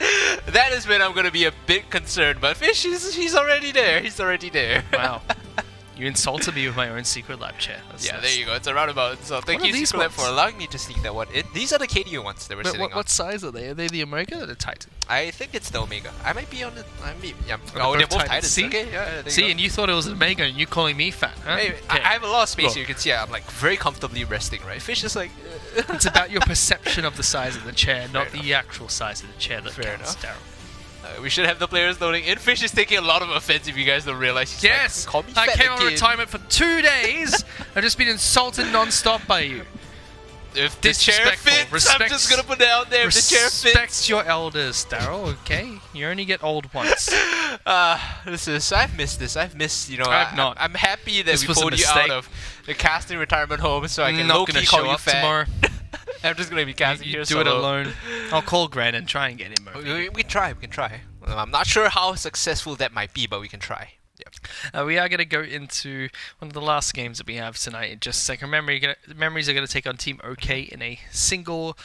[SPEAKER 5] that is when I'm going to be a bit concerned. But Fish, he's already there. He's already there.
[SPEAKER 4] Wow. You insulted me with my own Secretlab chair.
[SPEAKER 5] There you go. It's a roundabout. So thank you, Secretlab, for allowing me to sneak that one in. These are the KDO ones that we're sitting on.
[SPEAKER 4] What size are they? Are they the Omega or the Titan?
[SPEAKER 5] I think it's the Omega. I might be on the... they're both Titans.
[SPEAKER 4] See?
[SPEAKER 5] Okay,
[SPEAKER 4] See, and you thought it was an Omega and you calling me fat, huh?
[SPEAKER 5] Hey, I have a lot of space here. You can see I'm very comfortably resting, right? Fish is like...
[SPEAKER 4] It's about your perception of the size of the chair, not the actual size of the chair that counts, Daryl.
[SPEAKER 5] We should have the players loading in. Fish is taking a lot of offense if you guys don't realize. He's
[SPEAKER 4] yes!
[SPEAKER 5] Call me
[SPEAKER 4] I
[SPEAKER 5] fat
[SPEAKER 4] came on
[SPEAKER 5] again.
[SPEAKER 4] retirement for 2 days. I've just been insulted non-stop by you.
[SPEAKER 5] If the chair fits, I'm just gonna put it out there. If the chair fits.
[SPEAKER 4] Respect your elders, Daryl, okay? You only get old once.
[SPEAKER 5] I've missed this. I've missed,
[SPEAKER 4] I've not.
[SPEAKER 5] I'm happy that
[SPEAKER 4] This
[SPEAKER 5] we
[SPEAKER 4] was a
[SPEAKER 5] pulled you
[SPEAKER 4] mistake.
[SPEAKER 5] out of the casting retirement home so I can
[SPEAKER 4] not gonna
[SPEAKER 5] call
[SPEAKER 4] show
[SPEAKER 5] you
[SPEAKER 4] up
[SPEAKER 5] fat.
[SPEAKER 4] tomorrow.
[SPEAKER 5] I'm just gonna be casting
[SPEAKER 4] You
[SPEAKER 5] here
[SPEAKER 4] do it
[SPEAKER 5] solo.
[SPEAKER 4] alone. I'll call Grant and try and get him over.
[SPEAKER 5] We can try. I'm not sure how successful that might be, but we can try. Yep.
[SPEAKER 4] We are going to go into one of the last games that we have tonight in just a second. Memories are going to take on Team OK in a single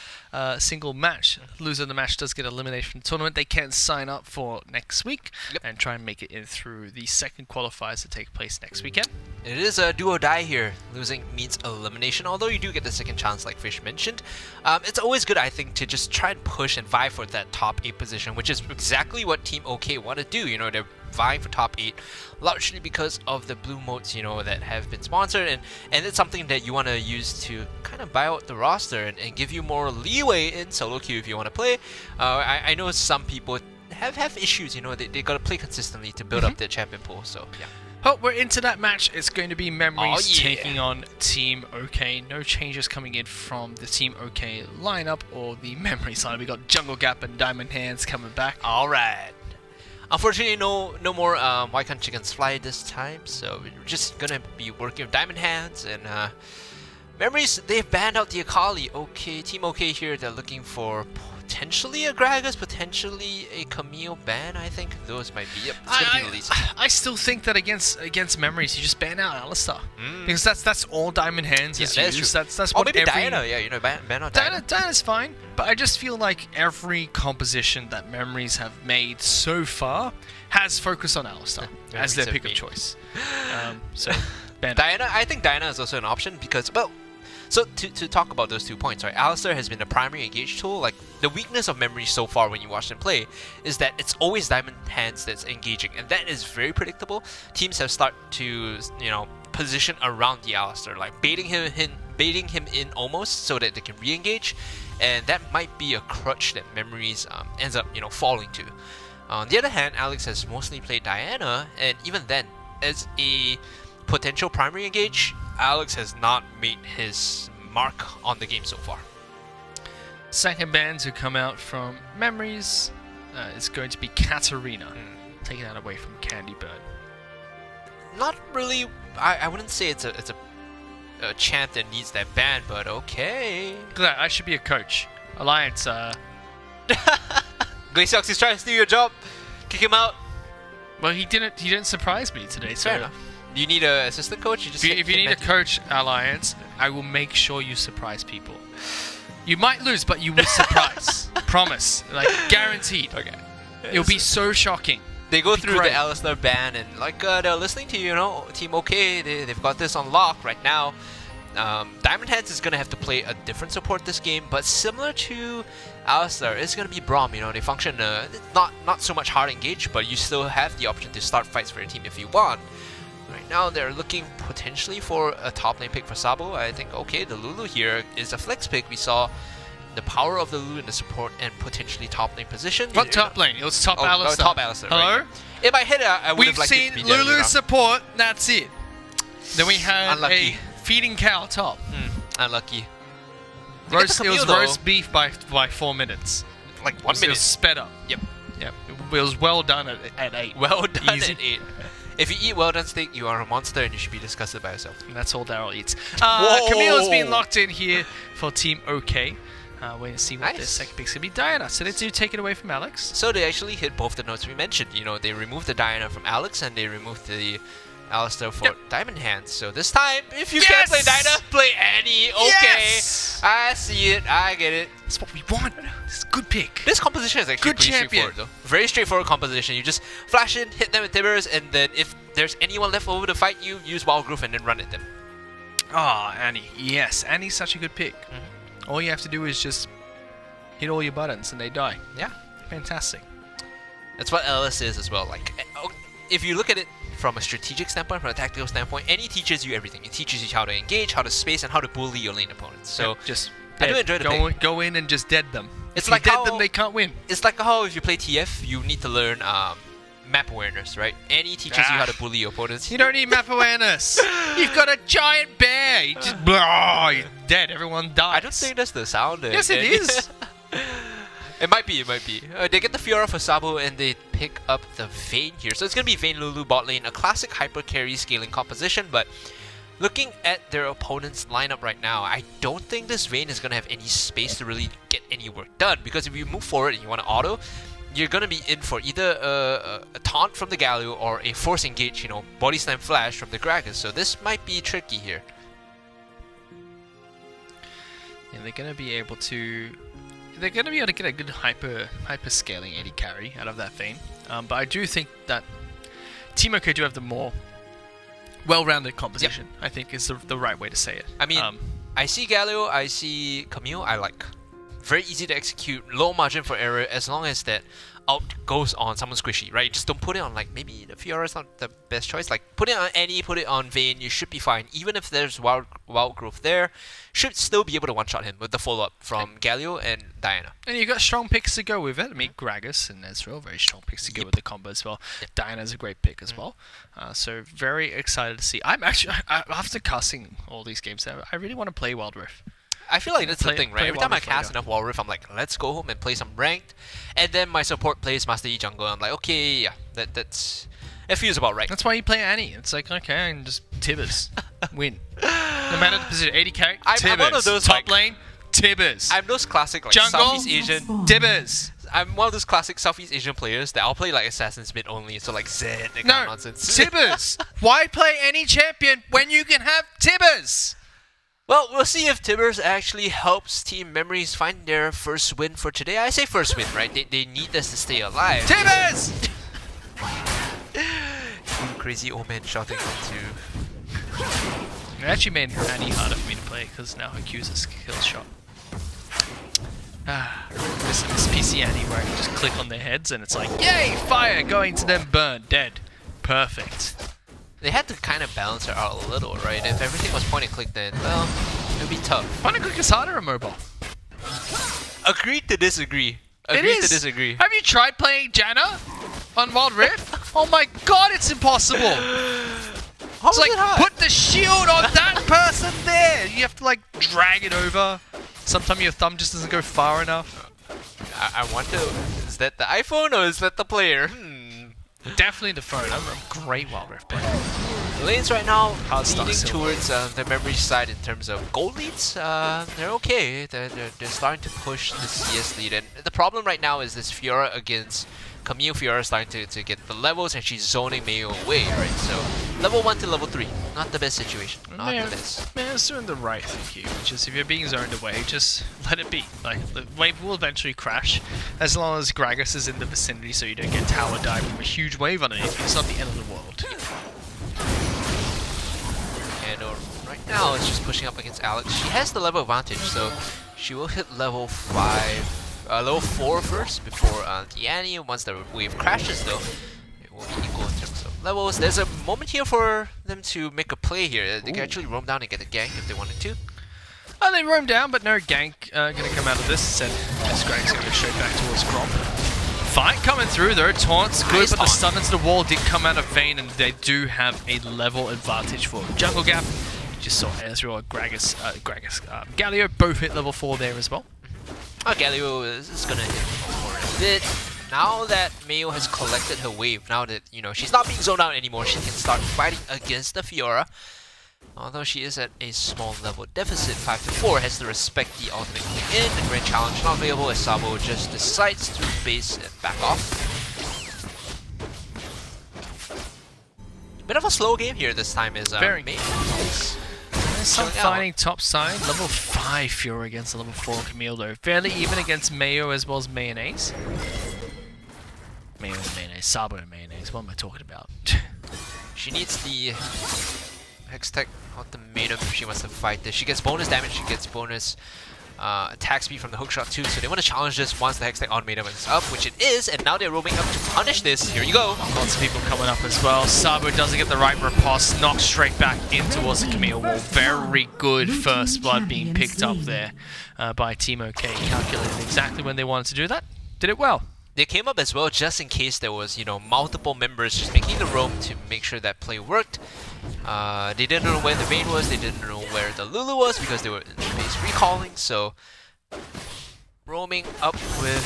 [SPEAKER 4] match. Loser of the match does get eliminated from the tournament. They can sign up for next week and try and make it in through the second qualifiers that take place next weekend.
[SPEAKER 5] It is a do or die here. Losing means elimination, although you do get the second chance like Fish mentioned. It's always good, I think, to just try and push and vie for that top 8 position, which is exactly what Team OK want to do. You know, they're vying for top 8 largely because of the blue modes, you know, that have been sponsored, and it's something that you want to use to kind of buy out the roster and give you more leeway in solo queue if you want to play. I know some people have issues, you know, they got to play consistently to build up their champion pool, so yeah.
[SPEAKER 4] Oh, we're into that match. It's going to be Memories taking on Team OK. No changes coming in from the Team OK lineup or the Memories lineup. We got Jungle Gap and Diamond Hands coming back.
[SPEAKER 5] All right. Unfortunately, no more Why Can't Chickens Fly this time, so we're just gonna be working with Diamond Hands and Memories. They've banned out the Akali. Okay, Team OK here, they're looking for potentially a Gragas, potentially a Camille ban. I think those might be. Yep, it's gonna be the least.
[SPEAKER 4] I still think that against Memories, you just ban out Alistar because that's all Diamond Hands is used. That's
[SPEAKER 5] or
[SPEAKER 4] what
[SPEAKER 5] maybe
[SPEAKER 4] every...
[SPEAKER 5] Diana. Yeah, you know, ban out Diana.
[SPEAKER 4] Diana's fine, but I just feel like every composition that Memories have made so far has focused on Alistar as their pick of choice. So ban
[SPEAKER 5] Diana, I think Diana is also an option because, well, so to talk about those 2 points, right? Alistar has been the primary engage tool. Like, the weakness of Memories so far when you watch them play is that it's always Diamond Hands that's engaging, and that is very predictable. Teams have started to, you know, position around the Alistar, like baiting him in almost so that they can re-engage, and that might be a crutch that Memories ends up, you know, falling to. On the other hand, Alex has mostly played Diana, and even then, as a potential primary engage, Alex has not made his mark on the game so far.
[SPEAKER 4] Second ban to come out from Memories is going to be Katarina, taking that away from Candy Bird.
[SPEAKER 5] Not really. I wouldn't say it's a champ that needs that ban, but okay.
[SPEAKER 4] Glad I should be a coach. Alliance.
[SPEAKER 5] Glaciox is trying to steal your job. Kick him out.
[SPEAKER 4] Well, he didn't surprise me today. So
[SPEAKER 5] fair enough. Do you need an assistant coach?
[SPEAKER 4] If you need a coach, Alliance, I will make sure you surprise people. You might lose, but you will surprise. Promise. Like, guaranteed.
[SPEAKER 5] Okay.
[SPEAKER 4] It'll be so shocking.
[SPEAKER 5] They go through the Alistar ban and like they're listening to, you know, Team OK. They've got this on lock right now. Diamond Hands is gonna have to play a different support this game, but similar to Alistar, it's gonna be Braum. You know, they function not so much hard engage, but you still have the option to start fights for your team if you want. Right now, they're looking potentially for a top lane pick for Sabo. I think, okay, the Lulu here is a flex pick. We saw the power of the Lulu in the support and potentially top lane position.
[SPEAKER 4] What top lane? It was top Alistar.
[SPEAKER 5] Top Alistar.
[SPEAKER 4] Hello?
[SPEAKER 5] Right. In my head, I would have liked it to be
[SPEAKER 4] We've seen Lulu
[SPEAKER 5] there,
[SPEAKER 4] support, that's it. Then we had
[SPEAKER 5] Unlucky.
[SPEAKER 4] a feeding cow top.
[SPEAKER 5] Unlucky.
[SPEAKER 4] It was roast beef by 4 minutes.
[SPEAKER 5] Like 1 minute.
[SPEAKER 4] It was sped up.
[SPEAKER 5] Yep.
[SPEAKER 4] It was well done at 8.
[SPEAKER 5] Well done
[SPEAKER 4] Easy.
[SPEAKER 5] at 8. If you eat well done steak, you are a monster and you should be disgusted by yourself.
[SPEAKER 4] And that's all Daryl eats. Camille's been locked in here for Team OK. Waiting to see what their second pick's going to be. Diana. So they do take it away from Alex.
[SPEAKER 5] So they actually hit both the notes we mentioned. You know, they removed the Diana from Alex and they removed the Alistar for Diamond Hands. So this time, if you can't play Diana, play Annie. Okay.
[SPEAKER 4] Yes!
[SPEAKER 5] I see it. I get it.
[SPEAKER 4] That's what we want. It's a good pick.
[SPEAKER 5] This composition is actually pretty straightforward though. Very straightforward composition. You just flash in, hit them with Tibbers, and then if there's anyone left over to fight you, use Wild Growth and then run at them.
[SPEAKER 4] Annie. Yes, Annie's such a good pick. All you have to do is just hit all your buttons and they die.
[SPEAKER 5] Yeah.
[SPEAKER 4] Fantastic.
[SPEAKER 5] That's what LS is as well. Like, if you look at it from a strategic standpoint, from a tactical standpoint, Annie teaches you everything. It teaches you how to engage, how to space, and how to bully your lane opponents. So
[SPEAKER 4] just
[SPEAKER 5] I do enjoy the pick.
[SPEAKER 4] Go in and just dead them.
[SPEAKER 5] It's
[SPEAKER 4] if
[SPEAKER 5] like
[SPEAKER 4] you dead
[SPEAKER 5] how,
[SPEAKER 4] them, they can't win.
[SPEAKER 5] It's like how if you play TF, you need to learn map awareness, right? Annie teaches you how to bully your opponents.
[SPEAKER 4] You don't need map awareness. You've got a giant bear. You just you're dead. Everyone dies.
[SPEAKER 5] I don't think that's the sound.
[SPEAKER 4] Yes, it is.
[SPEAKER 5] It might be. They get the Fiora for Sabo and they pick up the Vayne here. So it's going to be Vayne Lulu bot lane, a classic hyper carry scaling composition, but looking at their opponent's lineup right now, I don't think this Vayne is going to have any space to really get any work done, because if you move forward and you want to auto, you're gonna be in for either a taunt from the Galio or a force engage, you know, body slam flash from the Gragas. So this might be tricky here.
[SPEAKER 4] Yeah, they're gonna be able to get a good hyper scaling AD carry out of that Vayne. But I do think that Team OK do have the more well-rounded composition. I think is the right way to say it.
[SPEAKER 5] I mean, I see Galio, I see Camille, I like. Very easy to execute, low margin for error as long as that ult goes on someone squishy, right? Just don't put it on like, maybe the Fiora is not the best choice. Like put it on Annie, put it on Vayne, you should be fine. Even if there's wild growth there, should still be able to one-shot him with the follow-up from Galio and Diana.
[SPEAKER 4] And you got strong picks to go with it. I mean, Gragas and Ezreal, very strong picks to go with the combo as well. Diana's a great pick as well. So very excited to see. I'm actually, after casting all these games, I really want to play Wild Rift.
[SPEAKER 5] I feel like that's the thing, right?
[SPEAKER 4] play
[SPEAKER 5] Every time I
[SPEAKER 4] Wild Rift
[SPEAKER 5] cast
[SPEAKER 4] later.
[SPEAKER 5] enough Wild Rift, I'm like, let's go home and play some ranked. And then my support plays Master Yi jungle. I'm like, okay, yeah, it feels about right.
[SPEAKER 4] That's why you play Annie. It's like, okay, and just Tibbers. Win. No matter the position, 80k, Tibbers.
[SPEAKER 5] I'm one of those,
[SPEAKER 4] Top
[SPEAKER 5] like,
[SPEAKER 4] lane, Tibbers.
[SPEAKER 5] I'm those classic like
[SPEAKER 4] Jungle?
[SPEAKER 5] Southeast Asian.
[SPEAKER 4] Tibbers.
[SPEAKER 5] I'm one of those classic Southeast Asian players that I'll play like Assassin's mid only, so like Zed, that kind of
[SPEAKER 4] No,
[SPEAKER 5] nonsense.
[SPEAKER 4] Tibbers. Why play any champion when you can have Tibbers?
[SPEAKER 5] Well, we'll see if Tibbers actually helps Team Memories find their first win for today. I say first win, right? They need this to stay alive.
[SPEAKER 4] Tibbers!
[SPEAKER 5] Crazy old man shouting into.
[SPEAKER 4] It actually made Annie harder for me to play because now her Q's a skill shot. This PC Annie where I can just click on their heads and it's like, yay, fire, going to them, burn, dead. Perfect.
[SPEAKER 5] They had to kind of balance her out a little, right? If everything was point and click, then, well, it would be tough.
[SPEAKER 4] Point and click is harder on mobile.
[SPEAKER 5] Agreed to disagree.
[SPEAKER 4] It
[SPEAKER 5] Agreed
[SPEAKER 4] is.
[SPEAKER 5] to disagree.
[SPEAKER 4] Have you tried playing Janna on Wild Rift? Oh my god, it's impossible.
[SPEAKER 5] How
[SPEAKER 4] It's
[SPEAKER 5] is
[SPEAKER 4] like,
[SPEAKER 5] it hard?
[SPEAKER 4] put the shield on that person there. You have to like drag it over. Sometimes your thumb just doesn't go far enough.
[SPEAKER 5] I wonder, is that the iPhone or is that the player?
[SPEAKER 4] Definitely the phone. I'm a great Wild Rift player.
[SPEAKER 5] Lanes right now
[SPEAKER 4] Hard stock
[SPEAKER 5] leaning
[SPEAKER 4] silver.
[SPEAKER 5] towards the Memory side in terms of gold leads. They're okay. They're starting to push the CS lead. And the problem right now is this Fiora against Camille. Fiora starting to get the levels and she's zoning Mayo away, right? So level 1 to level 3. Not the best situation. Not the best.
[SPEAKER 4] Man, it's doing the right thing here, which is if you're being zoned away, just let it be. Like, the wave will eventually crash, as long as Gragas is in the vicinity so you don't get tower dive from a huge wave underneath you. It's not the end of the world.
[SPEAKER 5] And right now it's just pushing up against Alex. She has the level advantage, so she will hit level 4 first before the Annie. Once the wave crashes though, it will be equal in terms of levels. There's a moment here for them to make a play here. They can actually roam down and get a gank if they wanted to.
[SPEAKER 4] Oh, they roam down, but no gank going to come out of this. Instead, Scrag's going to go straight back towards Gromp. Fight coming through though, taunts good,
[SPEAKER 5] Nice
[SPEAKER 4] but the
[SPEAKER 5] taunt.
[SPEAKER 4] stun into the wall did come out of Vayne, and they do have a level advantage for Jungle Gap. You just saw Ezreal and Galio both hit level 4 there as well.
[SPEAKER 5] Galio is gonna hit for a bit. Now that Mayo has collected her wave, now that, you know, she's not being zoned out anymore, she can start fighting against the Fiora. Although she is at a small level deficit, 5-4, has to respect the ultimate coming in. The Grand Challenge not available as Sabo just decides to base and back off. Bit of a slow game here this time as
[SPEAKER 4] Very.
[SPEAKER 5] Mayo.
[SPEAKER 4] There's some
[SPEAKER 5] showing out.
[SPEAKER 4] fighting top side. Level 5 Fiora against level 4 Camille though. Fairly even against Mayo as well as Mayonnaise. Mayo and Mayonnaise. Sabo and Mayonnaise. What am I talking about?
[SPEAKER 5] She needs the Hextech Ultimatum if she wants to fight this. She gets bonus damage, she gets bonus attack speed from the hookshot too, so they want to challenge this once the Hextech Ultimatum is up, which it is, and now they're roaming up to punish this. Here you go.
[SPEAKER 4] Lots of people coming up as well. Sabo doesn't get the right riposte, knocked straight back in towards the Camille wall. Very good first blood being picked up there by Team OK. Calculated exactly when they wanted to do that. Did it well.
[SPEAKER 5] They came up as well just in case there was, you know, multiple members just making the roam to make sure that play worked. They didn't know where the Vayne was, they didn't know where the Lulu was because they were in base recalling, so roaming up with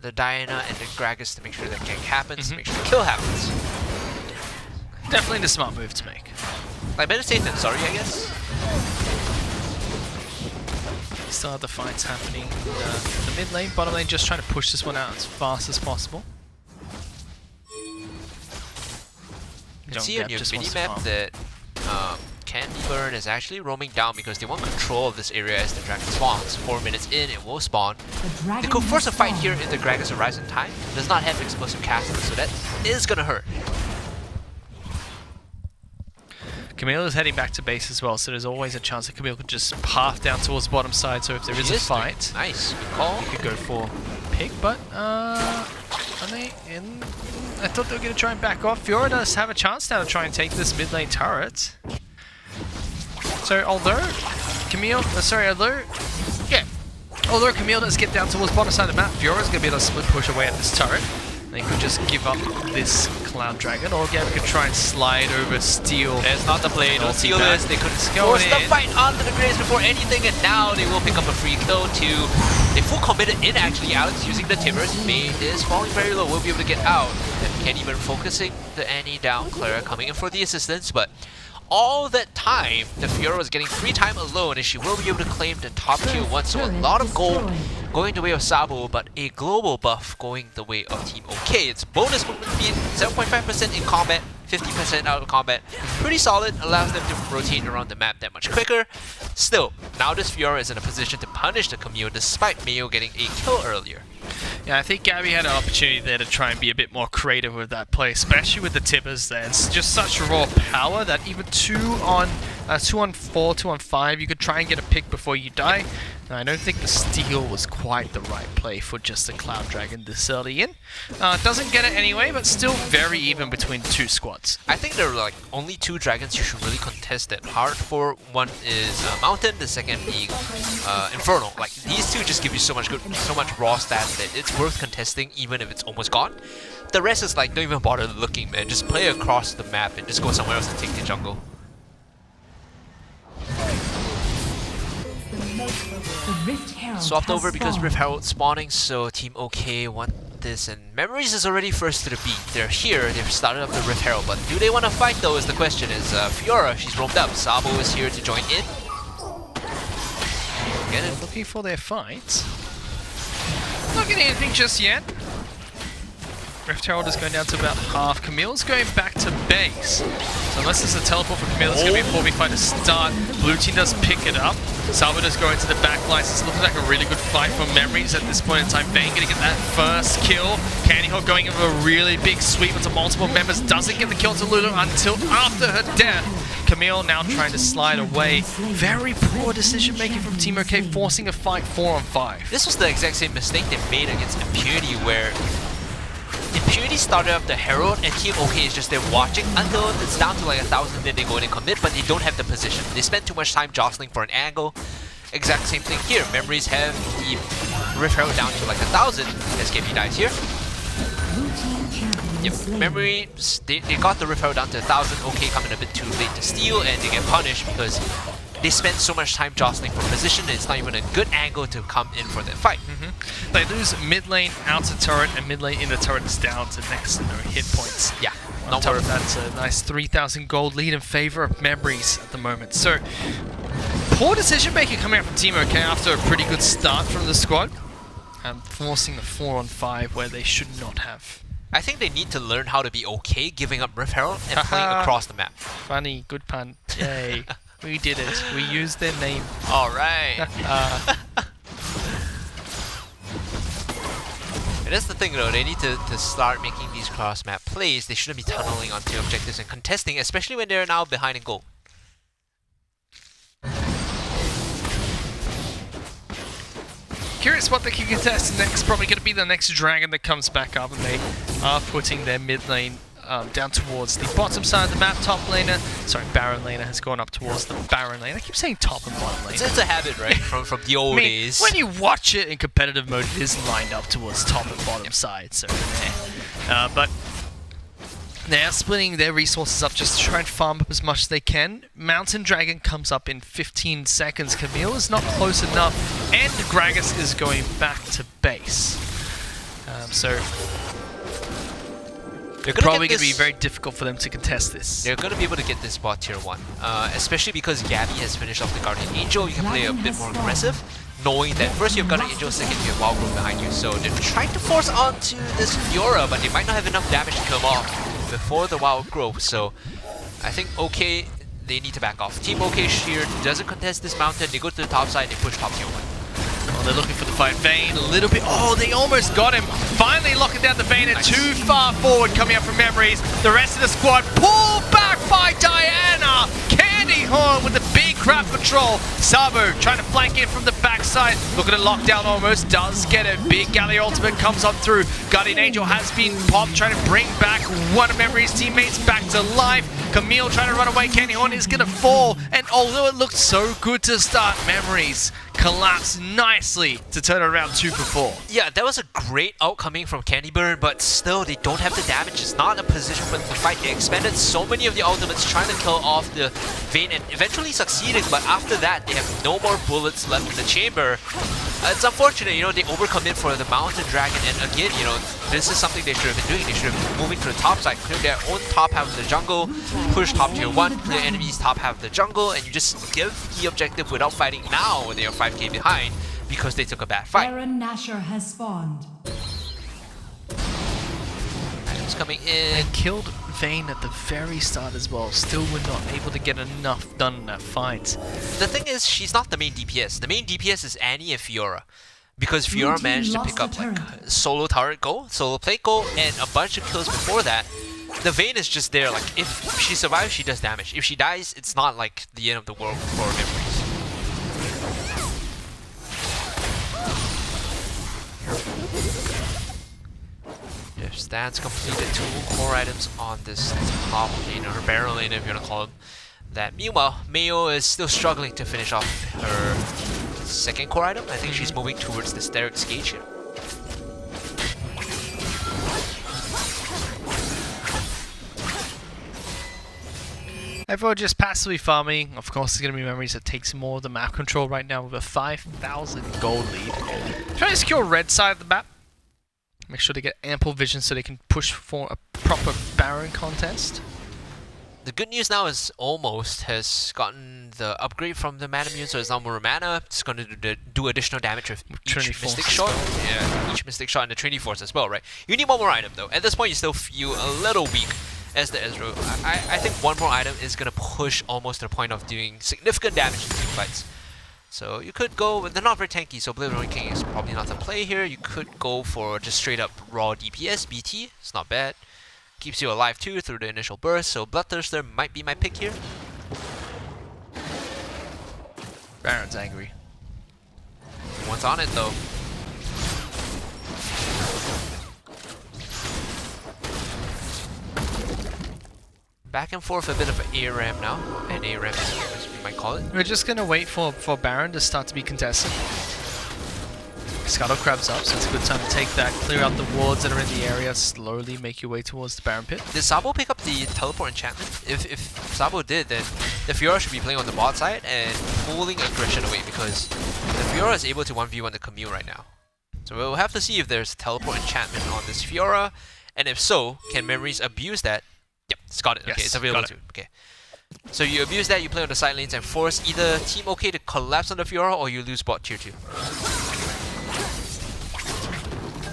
[SPEAKER 5] the Diana and the Gragas to make sure that gank happens, to make sure the kill happens.
[SPEAKER 4] Definitely the smart move to make.
[SPEAKER 5] Like, better safe than sorry, I guess.
[SPEAKER 4] Still have the fights happening in the mid lane, bottom lane just trying to push this one out as fast as possible.
[SPEAKER 5] You can see on your
[SPEAKER 4] just wants to
[SPEAKER 5] mini-map
[SPEAKER 4] farm.
[SPEAKER 5] that Candy Burn is actually roaming down because they want control of this area as the dragon spawns. 4 minutes in, it will spawn. They could force a fight here if the Gragas Horizon time does not have explosive casting, so that is gonna hurt.
[SPEAKER 4] Camille is heading back to base as well, so there's always a chance that Camille could just path down towards bottom side, so if there is a fight,
[SPEAKER 5] Nice, good call.
[SPEAKER 4] he could go for pick, but are they in? I thought they were going to try and back off. Fiora does have a chance now to try and take this mid lane turret. So although Camille does get down towards bottom side of the map, Fiora's going to be able to split push away at this turret. They could just give up this Cloud Dragon, or Gabby could try and slide over Steel.
[SPEAKER 5] That's not the play, don't steal
[SPEAKER 4] back.
[SPEAKER 5] this. They could
[SPEAKER 4] Go
[SPEAKER 5] force the
[SPEAKER 4] in.
[SPEAKER 5] fight onto the Graves before anything, and now they will pick up a free kill too. They full committed in actually. Alex using the Timbers. May is falling very low, will be able to get out. Can't even focusing the Annie down. Clara coming in for the assistance, but all that time, the Fiora was getting free time alone, and she will be able to claim the top tier one. So a lot of gold going the way of Sabo, but a global buff going the way of Team OK. It's bonus movement speed, 7.5% in combat, 50% out of combat. Pretty solid, allows them to rotate around the map that much quicker. Still, now this Fiora is in a position to punish the Camille despite Mayo getting a kill earlier.
[SPEAKER 4] Yeah, I think Gabby had an opportunity there to try and be a bit more creative with that play, especially with the Tibbers there. It's just such raw power that even 2 on 4, 2 on 5, you could try and get a pick before you die. And I don't think the steal was quite the right play for just the Cloud Dragon this early in. Doesn't get it anyway, but still very even between the 2 squads.
[SPEAKER 5] I think there are like only 2 dragons you should really contest it hard for. One is Mountain, the second being Infernal. Like these 2 just give you so much raw stats that it's worth contesting even if it's almost gone. The rest is like, don't even bother looking, man. Just play across the map and just go somewhere else and take the jungle. Swapped over because Rift Herald spawning, so Team OK want this, and Memories is already first to the beat. They're here, they've started up the Rift Herald, but do they want to fight though is the question. Is Fiora, she's roamed up, Sabo is here to join in. Again,
[SPEAKER 4] Looking for their fight. Not getting anything just yet. Rift Herald is going down to about half. Camille's going back to base. So unless there's a teleport for Camille, it's going to be a 4v fight to start. Blue team does pick it up. Salva does go into the back line. It's looking like a really good fight for Memories at this point in time. Vayne going to get that first kill. Candy Hawk going in with a really big sweep into multiple members. Doesn't get the kill to Lulu until after her death. Camille now trying to slide away. Very poor decision making from Team OK, forcing a fight 4 on 5.
[SPEAKER 5] this was the exact same mistake they made against Impunity, where Impunity started up the Herald and Team OK is just there watching until it's down to like 1,000, then they go in and commit, but they don't have the position. They spend too much time jostling for an angle. Exact same thing here. Memories have the Rift Herald down to like 1,000 as KP dies here. Yep, Memories, they got the Rift Herald down to 1,000. OK coming a bit too late to steal, and they get punished because they spend so much time jostling for position, it's not even a good angle to come in for that fight.
[SPEAKER 4] They lose mid lane outer turret, and mid lane inner turret is down to next to no hit points.
[SPEAKER 5] Yeah,
[SPEAKER 4] On
[SPEAKER 5] not
[SPEAKER 4] top
[SPEAKER 5] worth
[SPEAKER 4] of that, it's a nice 3,000 gold lead in favor of Memories at the moment. So, poor decision making coming out from Team OK after a pretty good start from the squad. Forcing the 4 on 5 where they should not have.
[SPEAKER 5] I think they need to learn how to be okay giving up Rift Herald and playing across the map.
[SPEAKER 4] Funny, good pun. Yay. We did it. We used their name.
[SPEAKER 5] Alright. And that's the thing though, they need to start making these cross-map plays. They shouldn't be tunneling onto objectives and contesting, especially when they're now behind in goal.
[SPEAKER 4] Curious what they can contest next. Probably going to be the next dragon that comes back up, and they are putting their mid lane down towards the bottom side of the map. Top laner, sorry, Baron laner has gone up towards the Baron lane. I keep saying top and bottom lane.
[SPEAKER 5] It's a habit, right? from the old days.
[SPEAKER 4] When you watch it in competitive mode, it is lined up towards top and bottom side, so but they are splitting their resources up just to try and farm up as much as they can. Mountain Dragon comes up in 15 seconds. Camille is not close enough, and Gragas is going back to base. So probably going to be very difficult for them to contest this.
[SPEAKER 5] They're going to be able to get this bot tier 1, especially because Gabby has finished off the Guardian Angel. You can play a bit more aggressive. knowing that first you've got an Angel, second you have Wild Growth behind you. So they're trying to force onto this Fiora, but they might not have enough damage to kill him off before the Wild Growth. So I think OK, they need to back off. Team OK here doesn't contest this mountain. They go to the top side, they push top tier 1.
[SPEAKER 4] Oh, they're looking for the fight. Vayne, a little bit. Oh, they almost got him. Finally locking down the Vayne.
[SPEAKER 5] Nice.
[SPEAKER 4] Too far forward coming up from Memories. The rest of the squad pulled back by Diana. Candy Horn with the big crab patrol. Sabo trying to flank in from the backside. Looking at lockdown almost. Does get it. Big Galley ultimate comes on through. Guardian Angel has been popped. Trying to bring back one of Memories' teammates back to life. Camille trying to run away. Candy Horn is going to fall. And although it looked so good to start, Memories collapsed nicely to turn it around 2 for 4.
[SPEAKER 5] Yeah, that was a great outcoming from Candy Bird, but still they don't have the damage. It's not a position for them to fight. They expended so many of the ultimates trying to kill off the Vayne and eventually succeeded, but after that they have no more bullets left in the chamber. It's unfortunate, you know, they overcommit for the Mountain Dragon, and again, you know, this is something they should have been doing. They should have been moving to the top side, clear their own top half of the jungle, push top tier 1, clear enemies top half of the jungle, and you just give the objective without fighting now when they are 5k behind because they took a bad fight.
[SPEAKER 6] Baron Nashor has spawned.
[SPEAKER 5] Items coming in.
[SPEAKER 4] And killed Vayne at the very start as well. Still were not able to get enough done in that fight.
[SPEAKER 5] The thing is, she's not the main DPS. The main DPS is Annie and Fiora. Because Fiora managed to pick up like solo turret goal, solo plate goal, and a bunch of kills before that. The Vayne is just there, like if she survives, she does damage. If she dies, it's not like the end of the world for Memories. Their stats completed 2 core items on this top laner, or barrel laner if you want to call him that. Meanwhile, Mayo is still struggling to finish off her second core item. I think she's moving towards the Steric's Gauge here.
[SPEAKER 4] Everyone just passively farming. Of course, it's going to be Memories that takes more of the map control right now with a 5,000 gold lead. Trying to secure red side of the map. Make sure they get ample vision so they can push for a proper Baron contest.
[SPEAKER 5] The good news now is Almost has gotten the upgrade from the Mana Mune, so it's now more mana. It's going to do additional damage with each Mystic Shot. Yeah, each Mystic Shot and the Trinity Force as well, right? You need one more item though. At this point, you still feel a little weak as the Ezreal. I think one more item is going to push Almost to the point of doing significant damage in team fights. So you could go, they're not very tanky, so Blade King is probably not the play here. You could go for just straight up raw DPS, BT, it's not bad. Keeps you alive too through the initial burst, so Bloodthirster might be my pick here.
[SPEAKER 4] Baron's angry.
[SPEAKER 5] One's on it though. Back and forth a bit of an ARAM now, an ARAM as we might call it.
[SPEAKER 4] We're just going to wait for Baron to start to be contested. Scuttle crabs up, so it's a good time to take that, clear out the wards that are in the area, slowly make your way towards the Baron pit.
[SPEAKER 5] Did Sabo pick up the teleport enchantment? If Sabo did, then the Fiora should be playing on the bot side and pulling aggression away because the Fiora is able to 1v1 the Camille right now. So we'll have to see if there's teleport enchantment on this Fiora, and if so, can Memories abuse that? Yep, it's got it.
[SPEAKER 4] Yes,
[SPEAKER 5] okay, it's available too. Okay. So you abuse that, you play on the side lanes and force either Team OK to collapse on the Fiora or you lose bot tier 2.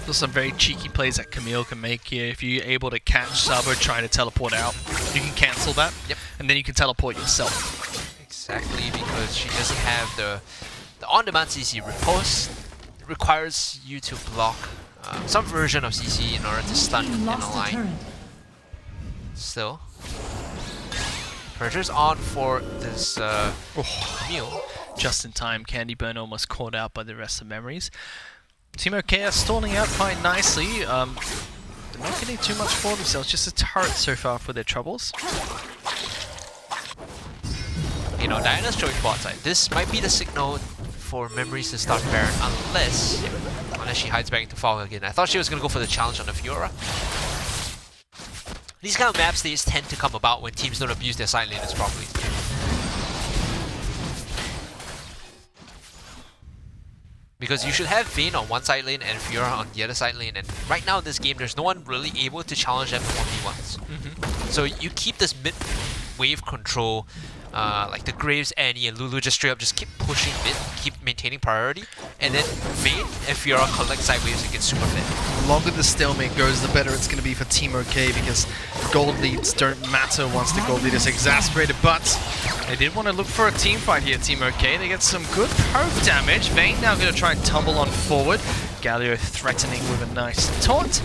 [SPEAKER 4] There's some very cheeky plays that Camille can make here. If you're able to catch Sabo trying to teleport out, you can cancel that.
[SPEAKER 5] Yep.
[SPEAKER 4] And then you can teleport yourself.
[SPEAKER 5] Exactly, because she doesn't have the on-demand CC riposte. It requires you to block some version of CC in order to stun and align. Still, pressure's on for this Camille.
[SPEAKER 4] Just in time, Candy Burn almost caught out by the rest of Memories. Team OK are stalling out quite nicely. They're not getting too much for themselves, just a turret so far for their troubles.
[SPEAKER 5] You know, Diana's showing bot side. This might be the signal for Memories to start Baron unless she hides back into Fog again. I thought she was going to go for the challenge on the Fiora. These kind of map states tend to come about when teams don't abuse their side laners properly. Because you should have Vayne on one side lane and Fiora on the other side lane, and right now in this game there's no one really able to challenge them 1v1s. So you keep this mid-wave control like the Graves, Annie, and Lulu just straight up just keep pushing mid, keep maintaining priority, and then Vayne and Fiora collect sideways and get super fit.
[SPEAKER 4] The longer the stalemate goes, the better it's going to be for Team OK, because gold leads don't matter once the gold lead is exasperated, but they did want to look for a team fight here, Team OK. They get some good poke damage. Vayne now going to try and tumble on forward. Galio threatening with a nice taunt.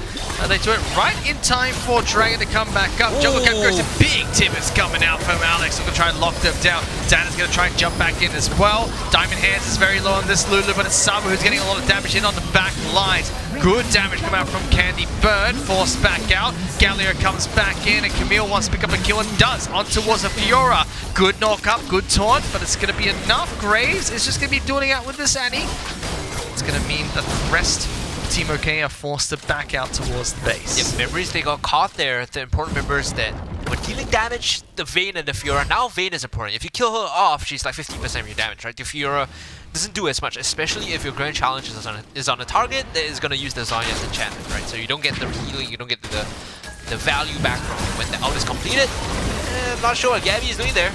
[SPEAKER 4] They do it right in time for Dragon to come back up. Jungle Cap goes in. Big Tibbers coming out from Alex. Going to try and lock them down. Dan is going to try and jump back in as well. Diamond Hands is very low on this Lulu, but it's Saba who's getting a lot of damage in on the back lines. Good damage come out from Candy Bird. Forced back out. Galio comes back in, and Camille wants to pick up a kill and does. On towards a Fiora. Good knock up, good taunt, but it's going to be enough. Graves is just going to be dueling out with this Annie. It's going to mean that the rest of Team OK are forced to back out towards the base.
[SPEAKER 5] Yep, memories, they got caught there. The important members that when dealing damage, the Vayne and the Fiora. Now Vayne is important. If you kill her off, she's like 50% of your damage, right? The Fiora doesn't do as much, especially if your grand challenge is on a target that is going to use the Zonya's enchantment, right? So you don't get the healing, you don't get the value back from it when the ult is completed. I'm not sure what Gabby is doing there.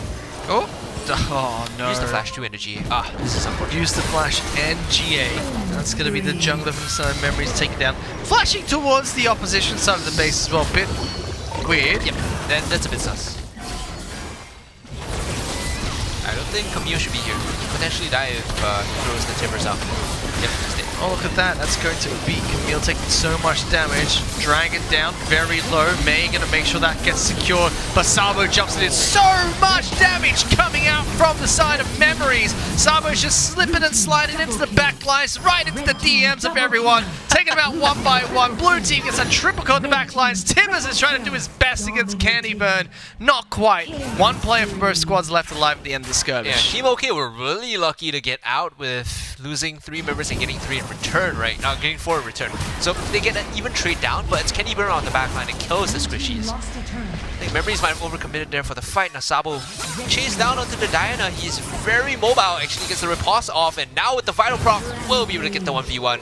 [SPEAKER 4] Oh no.
[SPEAKER 5] Use the flash 2 energy. This is unfortunate.
[SPEAKER 4] Use the flash and GA. That's going to be the jungler from Sun Memories taken down. Flashing towards the opposition side of the base as well. Bit weird.
[SPEAKER 5] Yep, that's a bit sus. I don't think Camille should be here. Potentially die if he throws the Timbers out. Yep, he's dead.
[SPEAKER 4] Oh, look at that. That's going to be Camille taking so much damage. Dragon down very low. May going to make sure that gets secured. But Sabo jumps in. So much damage coming out from the side of Memories. Sabo's just slipping and sliding into the back lines, right into the DMs of everyone. Taking them out one by one. Blue team gets a triple kill in the back lines. Timbers is trying to do his best against Candy Burn. Not quite. One player from both squads left alive at the end of the skirmish.
[SPEAKER 5] Yeah, Team OK were really lucky to get out with losing 3 members and getting 3 in return, right? Now getting 4 in return. So they get an even trade down, but it's Candy Burn on the back line and kills the squishies. I think Memories might have overcommitted there for the fight. Now Sabo chased down onto the Diana. He's very mobile, actually gets the riposte off, and now with the vital proc, will be able to get the 1v1.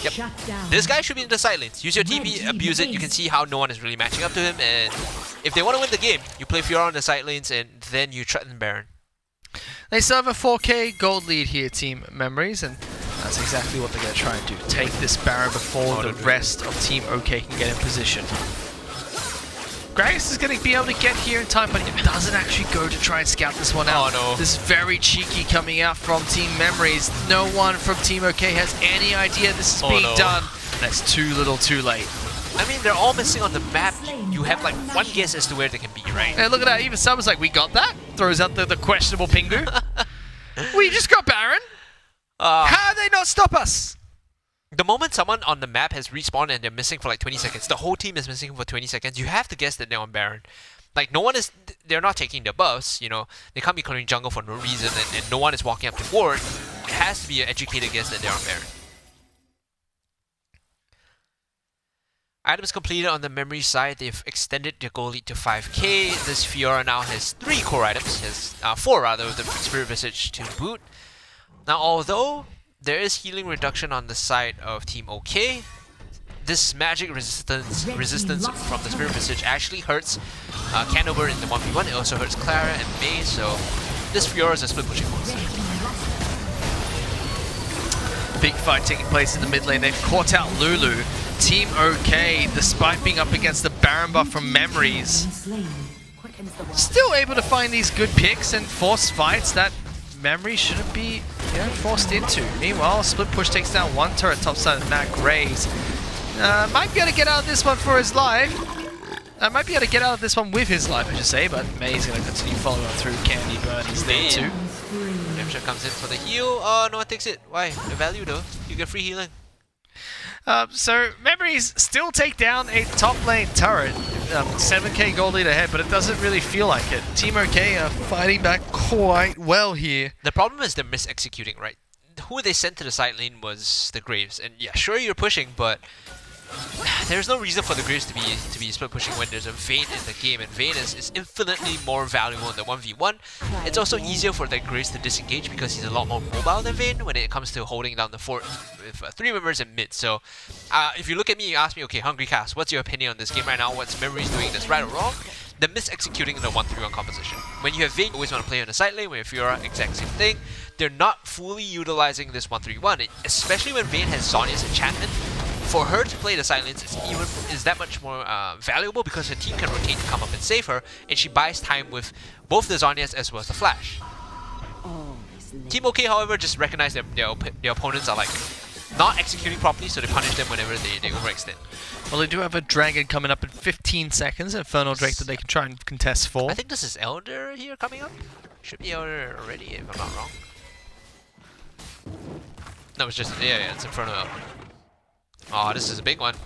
[SPEAKER 5] Yep. This guy should be in the side lanes. Use your TP, abuse it. You can see how no one is really matching up to him, and if they want to win the game, you play Fiora on the side lanes, and then you threaten Baron.
[SPEAKER 4] They still have a 4k gold lead here, Team Memories, and that's exactly what they're going to try and do. Take this Baron before the rest of Team OK can get in position. Gragas is going to be able to get here in time, but he doesn't actually go to try and scout this one out.
[SPEAKER 5] Oh no.
[SPEAKER 4] This is very cheeky coming out from Team Memories. No one from Team OK has any idea this is being done. That's too little too late.
[SPEAKER 5] I mean, they're all missing on the map. You have like one guess as to where they can be, right?
[SPEAKER 4] Hey, look at that. Even someone's like, we got that. Throws out the questionable Pingu. We just got Baron. How did they not stop us?
[SPEAKER 5] The moment someone on the map has respawned and they're missing for like 20 seconds, the whole team is missing for 20 seconds, you have to guess that they're on Baron. Like, no one is, they're not taking the buffs, you know, they can't be clearing jungle for no reason, and no one is walking up to ward. It has to be an educated guess that they're on Baron. Items completed on the Memory side, they've extended their goal lead to 5k. This Fiora now has 3 core items, has 4 rather, with the Spirit Visage to boot. Now, although there is healing reduction on the side of Team OK, this magic resistance from the Spirit Visage actually hurts Canover in the 1v1. It also hurts Clara and Mei, so this Fiora is a split pushing monster.
[SPEAKER 4] Big fight taking place in the mid lane. They've caught out Lulu. Team OK, despite being up against the Baron buff from Memories, still able to find these good picks and force fights that Memory shouldn't be forced into. Meanwhile, Split Push takes down one turret topside of Matt Graves. Might be able to get out of this one for his life. Might be able to get out of this one with his life, I should say, but May's going to continue following on through. Candy Burn is there too.
[SPEAKER 5] Redemption comes in for the heal. Oh, no one takes it. Why? The value though. You get free healing.
[SPEAKER 4] So Memories still take down a top lane turret. 7k gold lead ahead, but it doesn't really feel like it. Team OK are fighting back quite well here.
[SPEAKER 5] The problem is they're mis-executing, right? Who they sent to the side lane was the Graves, and yeah, sure you're pushing, but there's no reason for the Graves to be split pushing when there's a Vayne in the game, and Vayne is infinitely more valuable in the 1v1. It's also easier for the Graves to disengage because he's a lot more mobile than Vayne when it comes to holding down the fort with 3 members in mid. So if you look at me, you ask me, okay, Hungry Cast, what's your opinion on this game right now? What's Memories doing that's right or wrong? they're mis-executing the 1-3-1 composition. When you have Vayne, you always want to play on the side lane. When you have Fiora, exact same thing. They're not fully utilizing this 1-3-1, especially when Vayne has Zhonya's enchantment. For her to play the side lanes is that much more valuable because her team can rotate to come up and save her, and she buys time with both the Zhonyas as well as the Flash. Team OK, however, just recognize that their opponents are like not executing properly, so they punish them whenever they overextend.
[SPEAKER 4] Well, they do have a dragon coming up in 15 seconds, Infernal Drake that they can try and contest for.
[SPEAKER 5] I think this is Elder here coming up. Should be Elder already, if I'm not wrong. No, it's just, yeah, it's Infernal Elder. Oh, this is a big one.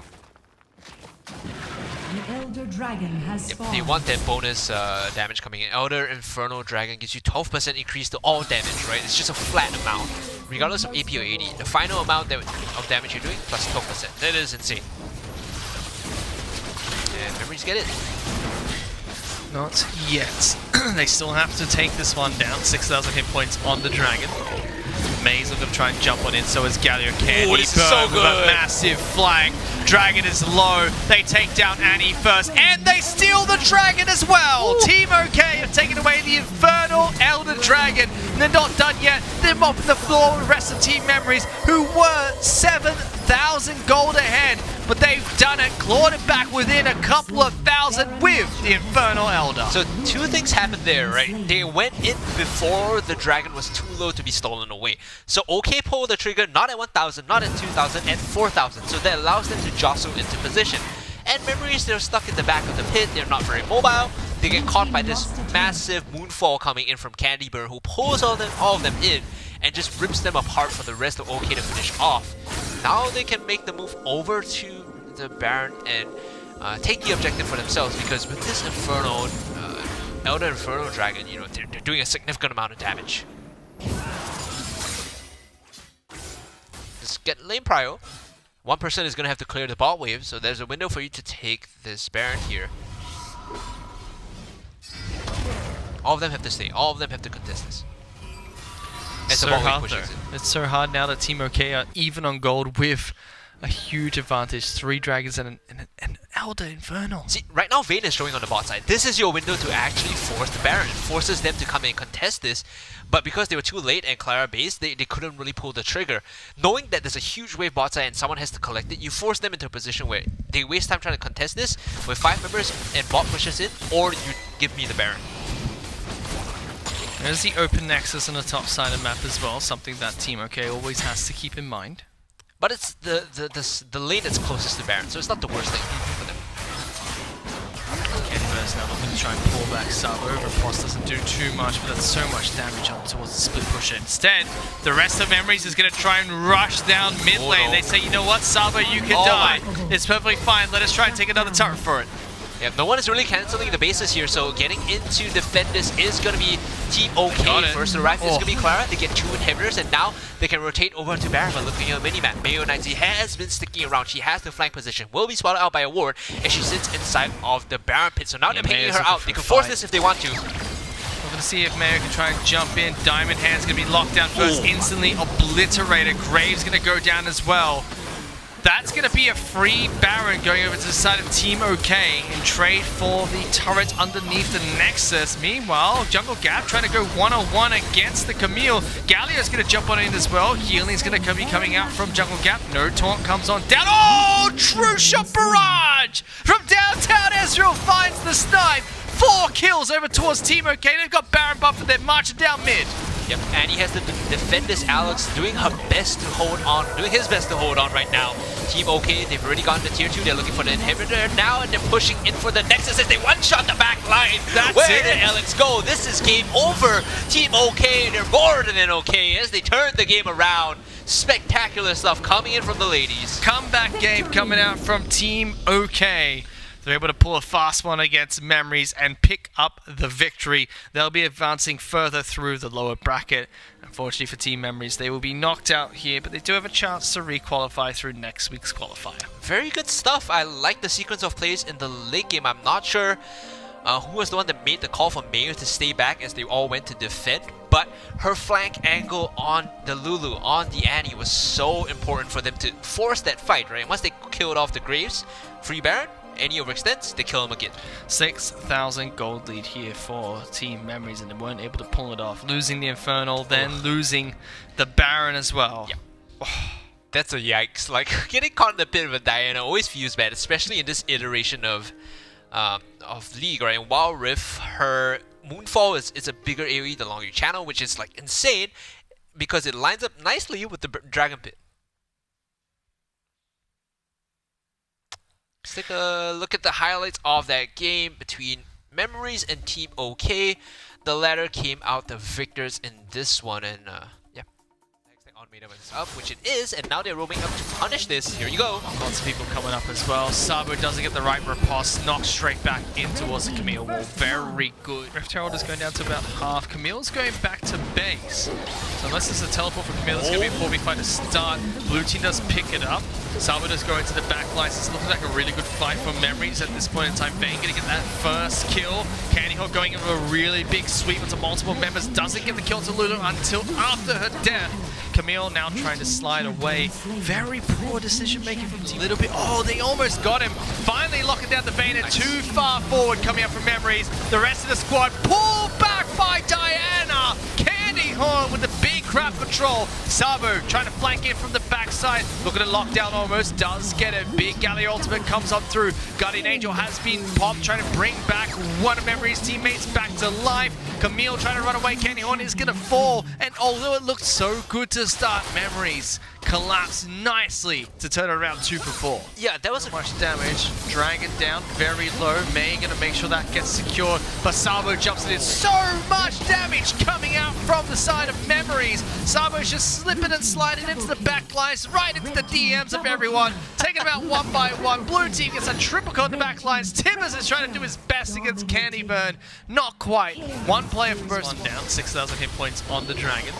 [SPEAKER 6] The Elder Dragon has
[SPEAKER 5] Yep,
[SPEAKER 6] spawned.
[SPEAKER 5] they want that bonus damage coming in. Elder Infernal Dragon gives you 12% increase to all damage, right? It's just a flat amount, regardless of AP or AD. The final amount of damage you're doing plus 12%. That is insane. And Memories get it.
[SPEAKER 4] Not yet. They still have to take this one down. 6,000 hit points on the dragon. Maze are going to try and jump on in, so is Galio. Can
[SPEAKER 5] Ooh,
[SPEAKER 4] he
[SPEAKER 5] this is so
[SPEAKER 4] burn with a
[SPEAKER 5] good.
[SPEAKER 4] massive flank? Dragon is low. They take down Annie first, and they steal the dragon as well. Ooh. Team OK have taken away the Infernal Elder Dragon. And they're not done yet. They're mopping the floor with the rest of Team Memories, who were 7,000 gold ahead. But they've done it, clawed it back within a couple of thousand with the Infernal Elder.
[SPEAKER 5] So two things happened there, right? They went in before the dragon was too low to be stolen away. So OK pulled the trigger not at 1,000, not at 2,000, at 4,000. So that allows them to jostle into position. And Memories, they're stuck in the back of the pit. They're not very mobile. They get caught by this massive moonfall coming in from Candy Bird, who pulls all of them in and just rips them apart for the rest of OK to finish off. Now they can make the move over to the Baron and take the objective for themselves, because with this Infernal, Elder Infernal Dragon, you know, they're doing a significant amount of damage. Just get lane prio. One person is going to have to clear the bot wave, so there's a window for you to take this Baron here. All of them have to stay. All of them have to contest this.
[SPEAKER 4] It's so hard though. It's so hard now that Team OK are even on gold with a huge advantage. 3 dragons and an Elder Infernal.
[SPEAKER 5] See, right now Vayne is showing on the bot side. This is your window to actually force the Baron. It forces them to come in and contest this. But because they were too late and Clara based, they couldn't really pull the trigger. Knowing that there's a huge wave bot side and someone has to collect it, you force them into a position where they waste time trying to contest this with 5 members and bot pushes in, or you give me the Baron.
[SPEAKER 4] There's the open nexus on the top side of the map as well, something that Team OK always has to keep in mind.
[SPEAKER 5] But it's the lane that's closest to Baron, so it's not the worst thing for them.
[SPEAKER 4] Candybird's now looking to try and pull back Sub over. Frost doesn't do too much, but that's so much damage up towards the split pusher. Instead, the rest of Memories is going to try and rush down mid lane. They say, you know what, Saba, you can die. It's perfectly fine. Let us try and take another turret for it.
[SPEAKER 5] Yeah, no one is really cancelling the bases here, so getting into defend this is going to be Team OK. First to arrive is going to be Clara. They get 2 inhibitors, and now they can rotate over to Baron by looking at a minimap. Mayo Knightsy has been sticking around. She has the flank position, will be spotted out by a ward, and she sits inside of the Baron pit. So now they're picking her out. They can force this if they want to.
[SPEAKER 4] We're going to see if Mayo can try and jump in. Diamond Hand's going to be locked down first, instantly obliterated. Graves going to go down as well. That's going to be a free Baron going over to the side of Team OK in trade for the turret underneath the Nexus. Meanwhile, Jungle Gap trying to go one-on-one against the Camille. Galio's going to jump on in as well. Healing's going to be coming out from Jungle Gap. No taunt comes on down. Oh, true shot barrage from downtown. Ezreal finds the snipe. 4 kills over towards Team OK. They've got Baron buff and they're marching down mid.
[SPEAKER 5] Yep, and he has to defend this Alex, doing her best to hold on, doing his best to hold on right now. Team OK, they've already gotten the tier 2, they're looking for the inhibitor now, and they're pushing in for the Nexus as they one-shot the back line. Where did Alex go? This is game over. Team OK, they're more than OK as they turn the game around. Spectacular stuff coming in from the ladies.
[SPEAKER 4] Comeback game coming out from Team OK. They're able to pull a fast one against Memories and pick up the victory. They'll be advancing further through the lower bracket. Unfortunately for Team Memories, they will be knocked out here, but they do have a chance to re-qualify through next week's qualifier.
[SPEAKER 5] Very good stuff. I like the sequence of plays in the late game. I'm not sure who was the one that made the call for Mayo to stay back as they all went to defend, but her flank angle on the Lulu, on the Annie, was so important for them to force that fight, right? Once they killed off the Graves, free Baron, Any overextends, they kill him again.
[SPEAKER 4] 6,000 gold lead here for Team Memories, and they weren't able to pull it off. Losing the Infernal, then losing the Baron as well.
[SPEAKER 5] Yeah. That's a yikes. Like, getting caught in a bit of a Diana always feels bad, especially in this iteration of League, right? And while Rift, her Moonfall is a bigger AoE, the longer channel, which is like insane because it lines up nicely with the Dragon Pit. Let's take a look at the highlights of that game between Memories and Team OK. The latter came out the victors in this one, and yeah. Automated is up, which it is, and now they're roaming up to punish this. Here you go.
[SPEAKER 4] Lots of people coming up as well. Sabo doesn't get the right riposte, knocks straight back in towards the Camille wall. Very good. Rift Herald is going down to about half. Camille's going back to base. So unless there's a teleport for Camille, it's going to be a 4v fight to start. Blue team does pick it up. Sabo does go into the back lines. It's looking like a really good fight for Memories at this point in time. Vayne going to get that first kill. Candy Hawk going into a really big sweep into multiple members. Doesn't get the kill to Lulu until after her death. Camille now trying to slide away. Very poor decision making from Team. Little bit. Oh, they almost got him. Finally locking down the Vayne. Nice. Too far forward coming up from Memories. The rest of the squad pulled back by Diana. Candy Horn with the big crowd control. Sabo trying to flank in from the backside. Look at the lockdown almost. Does get it. Big Gallia ultimate comes up through. Guardian Angel has been popped. Trying to bring back one of Memories' teammates back to life. Camille trying to run away. Candy Horn is going to fall. And although it looked so good to start, Memories collapsed nicely to turn it around 2 for 4.
[SPEAKER 5] Yeah, that was
[SPEAKER 4] much damage. Dragon down very low. May gonna make sure that gets secured. But Sabo jumps in. So much damage coming out from the side of Memories. Sabo's just slipping and sliding into the back lines, right into the DMs of everyone. Taking them out one by one. Blue team gets a triple kill on the back lines. Timbers is trying to do his best against Candy Burn. Not quite. One player from first one down. 6,000 hit points on the Dragon.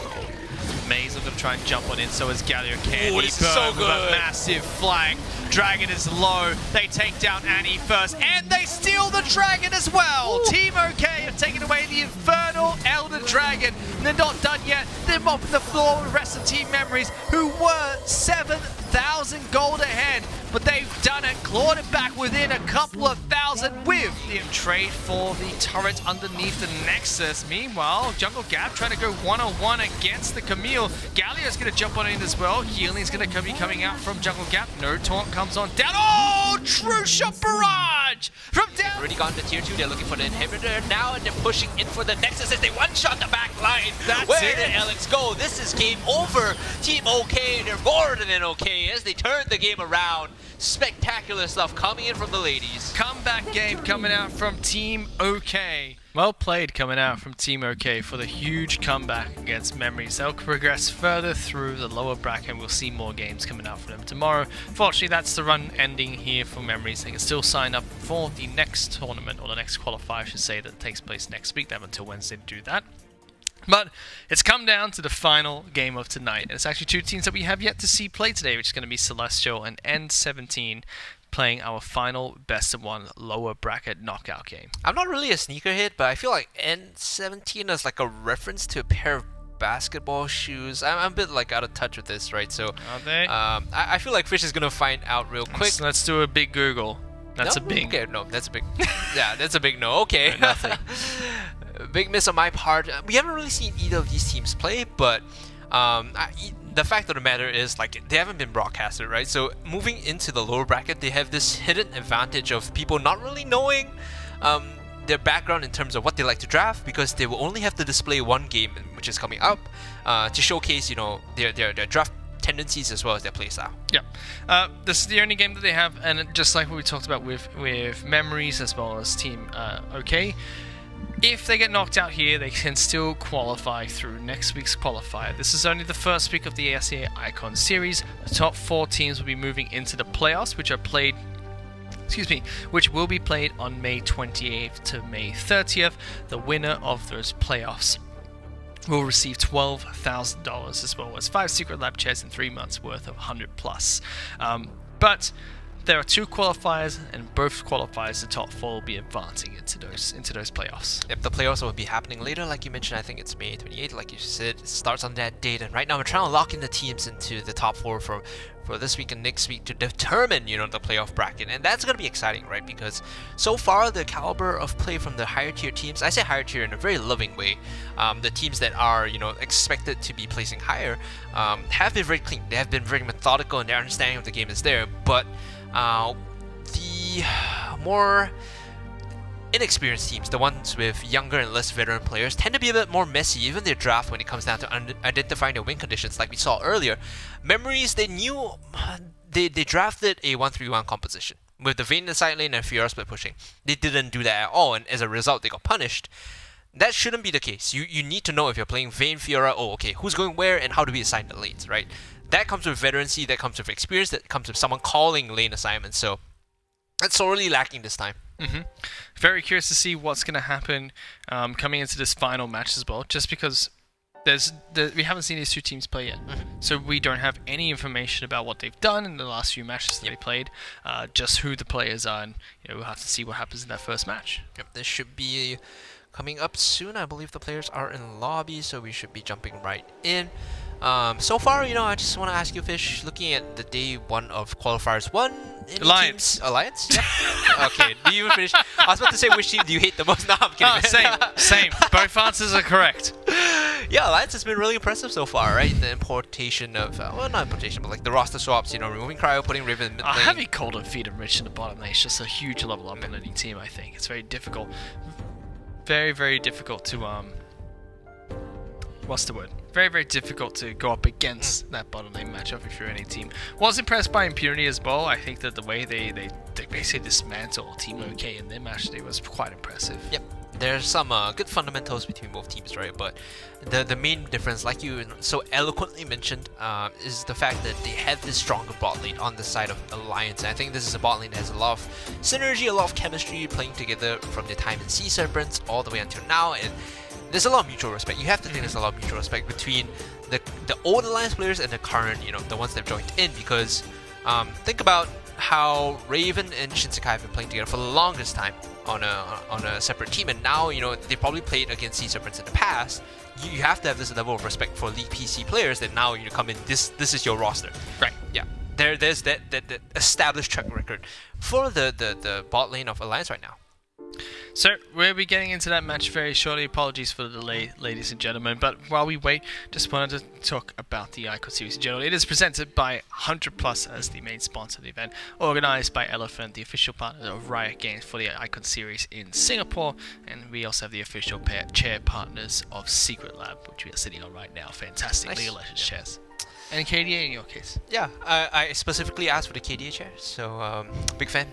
[SPEAKER 4] May's looking to try and jump on in, so is Gallia. Candy
[SPEAKER 5] this is so
[SPEAKER 4] Burn with a massive flank. Dragon is low. They take down Annie first, and they steal the Dragon as well. Ooh. Team OK have taken away the Infernal Elder Dragon. And they're not done yet. They're mopping the floor with the rest of Team Memories, who were 7,000 gold ahead. But they've done it, clawed it back within a couple of thousand with the trade for the turret underneath the Nexus. Meanwhile, Jungle Gap trying to go one-on-one against the Camille. Gallia's going to jump on in as well. Healing's going to be coming out from Jungle Gap. No taunt comes on down. Oh, true shot barrage from down.
[SPEAKER 5] Already gone to tier 2. They're looking for the inhibitor now, and they're pushing in for the Nexus as they one-shot the back line. Where did Alex go? This is game over. Team OK, they're more than OK as they turn the game around. Spectacular stuff coming in from the ladies.
[SPEAKER 4] Comeback game coming out from Team OK. Well played coming out from Team OK for the huge comeback against Memories. They'll progress further through the lower bracket. We'll see more games coming out for them tomorrow. Fortunately, that's the run ending here for Memories. They can still sign up for the next tournament, or the next qualifier, I should say, that takes place next week. They have until Wednesday to do that. But it's come down to the final game of tonight. And it's actually 2 teams that we have yet to see play today, which is going to be Celestial and N17 playing our final best-of-1 lower bracket knockout game.
[SPEAKER 5] I'm not really a sneakerhead, but I feel like N17 is like a reference to a pair of basketball shoes. I'm a bit like out of touch with this, right? So
[SPEAKER 4] are they?
[SPEAKER 5] I feel like Fish is going to find out real quick.
[SPEAKER 4] Let's do a big Google. That's
[SPEAKER 5] no?
[SPEAKER 4] a big...
[SPEAKER 5] Okay, no, that's a big... yeah, that's a big no. Okay.
[SPEAKER 4] Nothing.
[SPEAKER 5] Big miss on my part. We haven't really seen either of these teams play, but the fact of the matter is, like, they haven't been broadcasted, right? So moving into the lower bracket, they have this hidden advantage of people not really knowing their background in terms of what they like to draft, because they will only have to display one game, which is coming up, to showcase, you know, their draft tendencies as well as their playstyle.
[SPEAKER 4] Yeah, this is the only game that they have, and just like what we talked about with Memories as well as Team OK. If they get knocked out here, they can still qualify through next week's qualifier. This is only the first week of the ASA Icon Series. The top 4 teams will be moving into the playoffs, which will be played on May 28th to May 30th. The winner of those playoffs will receive $12,000 as well as 5 Secretlab chairs and 3 months worth of 100+. But there are 2 qualifiers, and both qualifiers, the top 4 will be advancing into those playoffs.
[SPEAKER 5] Yep, the playoffs will be happening later, like you mentioned. I think it's May 28th, like you said. It starts on that date, and right now we're trying to lock in the teams into the top 4 for this week and next week to determine, you know, the playoff bracket, and that's gonna be exciting, right? Because so far the caliber of play from the higher tier teams, I say higher tier in a very loving way, the teams that are, you know, expected to be placing higher, have been very clean. They have been very methodical, and their understanding of the game is there. But the more inexperienced teams, the ones with younger and less veteran players, tend to be a bit more messy, even their draft when it comes down to identifying their win conditions, like we saw earlier. Memories, they knew, they drafted a 1-3-1 composition with the Vayne in the side lane and Fiora split pushing. They didn't do that at all, and as a result, they got punished. That shouldn't be the case. You need to know if you're playing Vayne, Fiora, who's going where and how do we assign the lanes, right? That comes with veterancy, that comes with experience, that comes with someone calling lane assignments, so that's sorely lacking this time.
[SPEAKER 4] Very curious to see what's going to happen coming into this final match as well, just because we haven't seen these 2 teams play yet. So we don't have any information about what they've done in the last few matches that they played, just who the players are, and we'll have to see what happens in that first match.
[SPEAKER 5] Yep, this should be coming up soon. I believe the players are in lobby, so we should be jumping right in. So far, I just want to ask you, Fish, looking at the day 1 of qualifiers 1,
[SPEAKER 4] Alliance.
[SPEAKER 5] Alliance? Yeah. Okay, do you finish? I was about to say, which team do you hate the most? No, I'm kidding.
[SPEAKER 4] Same. Both answers are correct.
[SPEAKER 5] Yeah, Alliance has been really impressive so far, right? The importation of, not importation, but like the roster swaps, removing Cryo, putting Riven in mid lane.
[SPEAKER 4] Having Cold and Feed and Rich in the bottom lane is just a huge level up on any team, I think. It's very difficult. Very, very difficult to, what's the word? Very, very difficult to go up against that bottom lane matchup if you're any team. Was impressed by Impunity as well. I think that the way they basically dismantled Team OK in their match today was quite impressive.
[SPEAKER 5] Yep. There's some good fundamentals between both teams, right? But the main difference, like you so eloquently mentioned, is the fact that they have this stronger bot lane on the side of Alliance. And I think this is a bot lane that has a lot of synergy, a lot of chemistry playing together from their time in Sea Serpents all the way until now. And there's a lot of mutual respect. You have to think there's a lot of mutual respect between the old Alliance players and the current, the ones that have joined in. Because think about how Raven and Shinsekai have been playing together for the longest time on a separate team, and now they probably played against Sea Serpents in the past. You have to have this level of respect for League PC players that now you come in. This is your roster,
[SPEAKER 4] right?
[SPEAKER 5] Yeah. There's that established track record for the bot lane of Alliance right now.
[SPEAKER 4] So we'll be getting into that match very shortly. Apologies for the delay, ladies and gentlemen. But while we wait, just wanted to talk about the Icon Series in general. It is presented by 100+ as the main sponsor of the event, organized by Elephant, the official partner of Riot Games for the Icon Series in Singapore. And we also have the official chair partners of Secretlab, which we are sitting on right now. Fantastic
[SPEAKER 5] Nice.
[SPEAKER 4] League of Legends chairs. And KDA in your case.
[SPEAKER 5] Yeah, I specifically asked for the KDA chair, so big fan.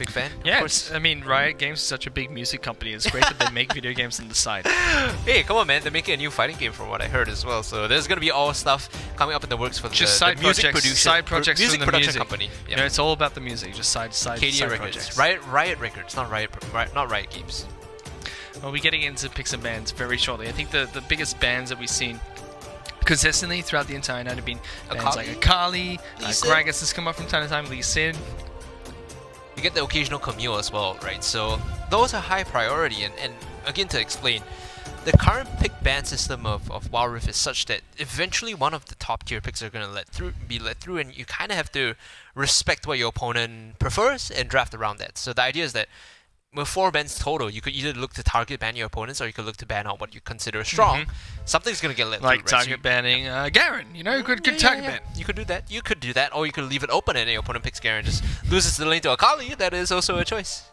[SPEAKER 4] Yeah,
[SPEAKER 5] of course.
[SPEAKER 4] Riot Games is such a big music company. It's great that they make video games on the side.
[SPEAKER 5] Hey, come on, man! They're making a new fighting game, from what I heard as well. So there's gonna be all stuff coming up in the works for
[SPEAKER 4] just
[SPEAKER 5] the
[SPEAKER 4] side
[SPEAKER 5] music
[SPEAKER 4] projects, side projects
[SPEAKER 5] music
[SPEAKER 4] from the
[SPEAKER 5] production
[SPEAKER 4] music
[SPEAKER 5] company.
[SPEAKER 4] Yeah. It's all about the music. Just side
[SPEAKER 5] KDA Records,
[SPEAKER 4] projects.
[SPEAKER 5] Riot Records, not Riot Games.
[SPEAKER 4] We'll be getting into picks and bans very shortly. I think the biggest bans that we've seen consistently throughout the entire night have been bands like Akali, Gragas has come up from time to time, Lee Sin.
[SPEAKER 5] You get the occasional Camille as well, right? So those are high priority, and again, to explain, the current pick ban system of Wild Rift is such that eventually one of the top tier picks are going to be let through, and you kind of have to respect what your opponent prefers and draft around that. So the idea is that with 4 bans total, you could either look to target ban your opponents, or you could look to ban out what you consider strong. Something's gonna get let through,
[SPEAKER 4] Like
[SPEAKER 5] right?
[SPEAKER 4] target banning Garen, good target ban.
[SPEAKER 5] You could do that. You could do that, or you could leave it open and your opponent picks Garen, just loses the lane to Akali. That is also a choice.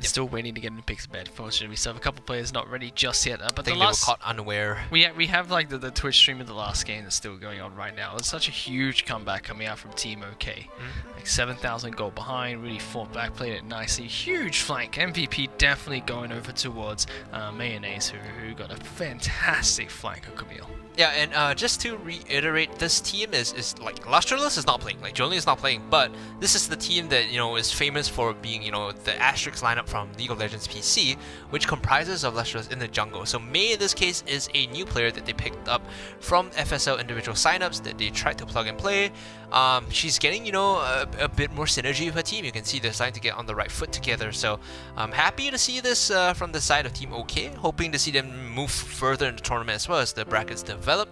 [SPEAKER 4] Still waiting to get into picks and ban. Fortunately, we still have a couple players not ready just yet. But
[SPEAKER 5] I think they were caught unaware.
[SPEAKER 4] We have like the Twitch stream of the last game that's still going on right now. It's such a huge comeback coming out from Team OK. Like 7,000 goal behind, really fought back, played it nicely. Huge flank. MVP definitely going over towards Mayonnaise, who got a fantastic flank of Camille.
[SPEAKER 5] Yeah, and just to reiterate, this team is like Lustreless is not playing, like Jolene is not playing, but this is the team that is famous for being the asterisk lineup from from League of Legends PC, which comprises of Lustrous in the jungle. So Mei in this case is a new player that they picked up from FSL individual signups that they tried to plug and play. She's getting, a bit more synergy with her team. You can see they're starting to get on the right foot together. So I'm happy to see this from the side of Team OK, hoping to see them move further in the tournament as well as the brackets develop.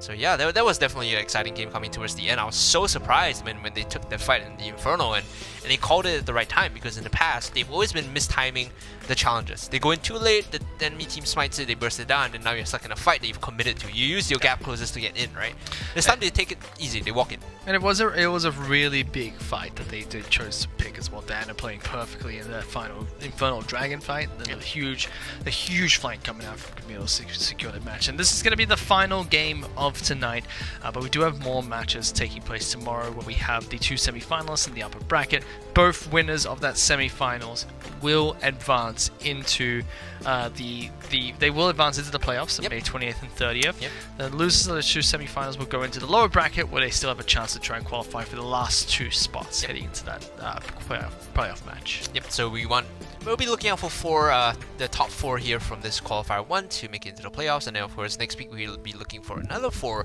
[SPEAKER 5] So yeah, that was definitely an exciting game coming towards the end. I was so surprised when they took the fight in the Inferno and they called it at the right time, because in the past, they've always been mistiming the challenges. They go in too late, the enemy team smites it, they burst it down, and now you're stuck in a fight that you've committed to. You use your gap closers to get in, right? This time they take it easy, they walk in.
[SPEAKER 4] And it was a really big fight that they chose to pick as well. Diana playing perfectly in that final Infernal Dragon fight. The huge flank coming out from Camille secured that match. And this is going to be the final game of tonight. But we do have more matches taking place tomorrow, where we have the 2 semi-finalists in the upper bracket. Both winners of that semi-finals will advance into they will advance into the playoffs on May 20th and 30th. The losers of the 2 semi-finals will go into the lower bracket, where they still have a chance to try and qualify for the last 2 spots heading into that playoff match.
[SPEAKER 5] So we'll be looking out for the top 4 here from this qualifier 1 to make it into the playoffs, and then of course next week we'll be looking for another 4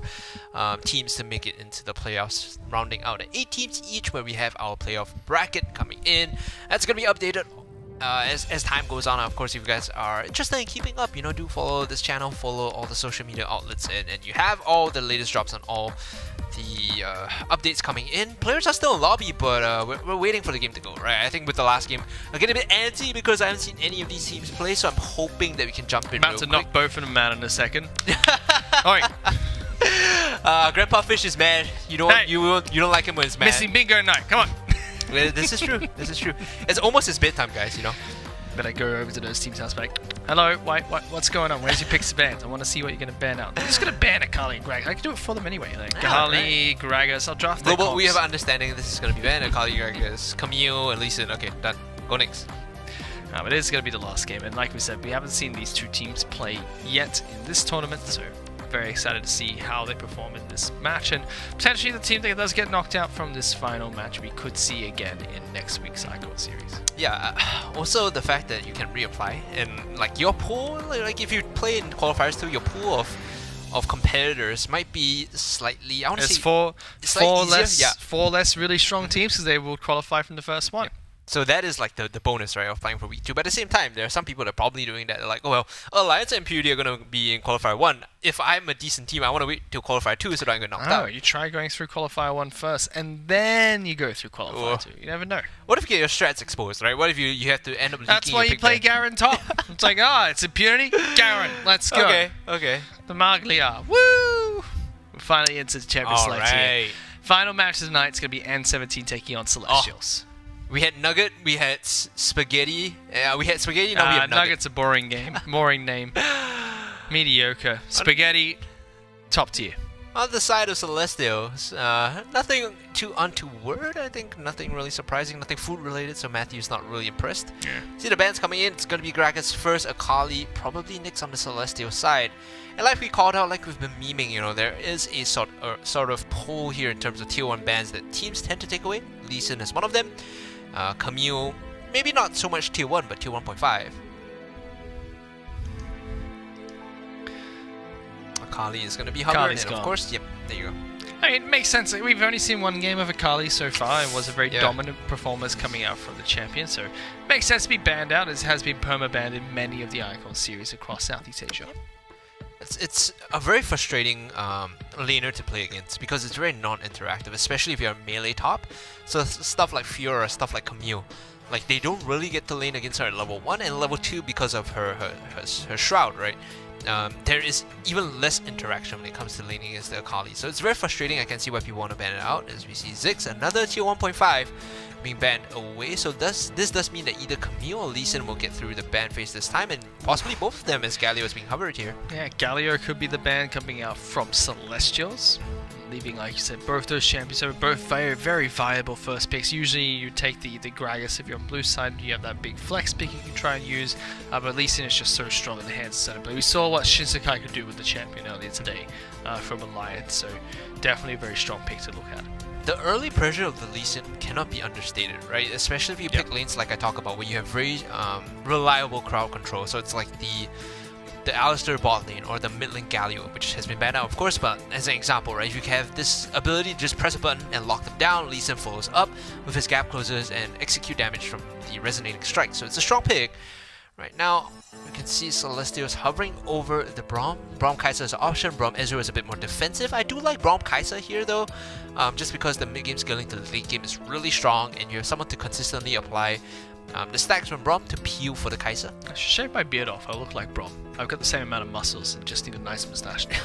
[SPEAKER 5] teams to make it into the playoffs, rounding out at 8 teams each, where we have our playoff bracket coming in. That's going to be updated as time goes on. Of course, if you guys are interested in keeping up, do follow this channel, follow all the social media outlets, and you have all the latest drops on all the updates coming in. Players are still in lobby, but we're waiting for the game to go, right? I think with the last game, I get a bit antsy because I haven't seen any of these teams play, so I'm hoping that we can jump in
[SPEAKER 4] About to knock both of them out in a second. Alright.
[SPEAKER 5] Grandpa Fish is mad. You don't like him when he's mad.
[SPEAKER 4] Missing bingo night, come on.
[SPEAKER 5] This is true. It's almost his bedtime, guys,
[SPEAKER 4] But I go over to those teams' house, like, hello, what's going on? Where's your picks of bans? I want to see what you're going to ban out. I'm just going to ban Akali and Gragas. I can do it for them anyway. Akali, Gragas, I'll draft their
[SPEAKER 5] Global, we have an understanding this is going to be banned. Akali, Gragas, Camille, and Lee Sin. Okay, done. Go next.
[SPEAKER 4] But it is going to be the last game. And like we said, we haven't seen these 2 teams play yet in this tournament, so very excited to see how they perform in this match, and potentially the team that does get knocked out from this final match we could see again in next week's Icon series.
[SPEAKER 5] Also the fact that you can reapply, and your pool, if you play in qualifiers too, your pool of competitors might be slightly, I want to say,
[SPEAKER 4] four less really strong teams, because they will qualify from the first one.
[SPEAKER 5] So that is the bonus, right, of playing for week 2. But at the same time, there are some people that are probably doing that. They're like, oh well, Alliance and Impurity are going to be in qualifier 1. If I'm a decent team, I want to wait till qualifier 2 so that I can get knocked out.
[SPEAKER 4] You try going through qualifier 1 first, and then you go through qualifier 2. You never know.
[SPEAKER 5] What if you get your strats exposed, right? What if you have to end up leaking?
[SPEAKER 4] That's why you play Garen top. It's like, it's Impurity, Garen, let's go.
[SPEAKER 5] Okay.
[SPEAKER 4] The Maglia, woo! We're finally into the Champions Select here. Final match of the night is going to be N17 taking on Celestials.
[SPEAKER 5] We had Nugget, we had Spaghetti. We had Spaghetti, now we have Nugget.
[SPEAKER 4] Nugget's a boring game. Boring name. Mediocre. Spaghetti, top tier.
[SPEAKER 5] On the side of Celestials, nothing too untoward, I think. Nothing really surprising, nothing food related, so Matthew's not really impressed. See the bands coming in, it's going to be Gragas first, Akali, probably next on the Celestial side. And like we called out, like we've been memeing, there is a sort of pull here in terms of tier 1 bans that teams tend to take away. Lee Sin is one of them. Camille, maybe not so much tier 1, but tier 1.5. Akali is going to be hovering, and of course, there you go.
[SPEAKER 4] I mean, it makes sense. We've only seen 1 game of Akali so far. It was a very dominant performance coming out from the champion, so it makes sense to be banned out, as has been perma-banned in many of the Icon series across Southeast Asia.
[SPEAKER 5] It's a very frustrating laner to play against, because it's very non-interactive, especially if you're a melee top. So stuff like Fiora, stuff like Camille, they don't really get to lane against her at level 1 and level 2 because of her shroud, right? There is even less interaction when it comes to laning against the Akali. So it's very frustrating. I can see why people want to ban it out, as we see Ziggs, another tier 1.5, being banned away. So this does mean that either Camille or Lee Sin will get through the ban phase this time, and possibly both of them, as Galio is being hovered here.
[SPEAKER 4] Yeah, Galio could be the ban coming out from Celestials, leaving, like you said, both those champions are both very, very viable first picks. Usually you take the Gragas if you're on blue side, you have that big flex pick you can try and use, but Lee Sin is just so strong in the hands of center. But we saw what Shinsekai could do with the champion earlier today from Alliance, so definitely a very strong pick to look at.
[SPEAKER 5] the early pressure of the Lee Sin cannot be understated, right? Especially if you pick lanes like I talk about, where you have very reliable crowd control. So it's like the Alistar bot lane or the mid lane Galio, which has been banned out, of course, but as an example, right? If you have this ability to just press a button and lock them down, Lee Sin follows up with his gap closers and execute damage from the resonating strike. So it's a strong pick. Right now, we can see Celestials hovering over the Braum. Braum Kai'Sa is an option. Braum Ezreal is a bit more defensive. I do like Braum Kai'Sa here though, just because the mid game scaling to the late game is really strong and you have someone to consistently apply the stacks from Braum to peel for the Kai'Sa.
[SPEAKER 4] I should shave my beard off. I look like Braum. I've got the same amount of muscles and just need a nice moustache now.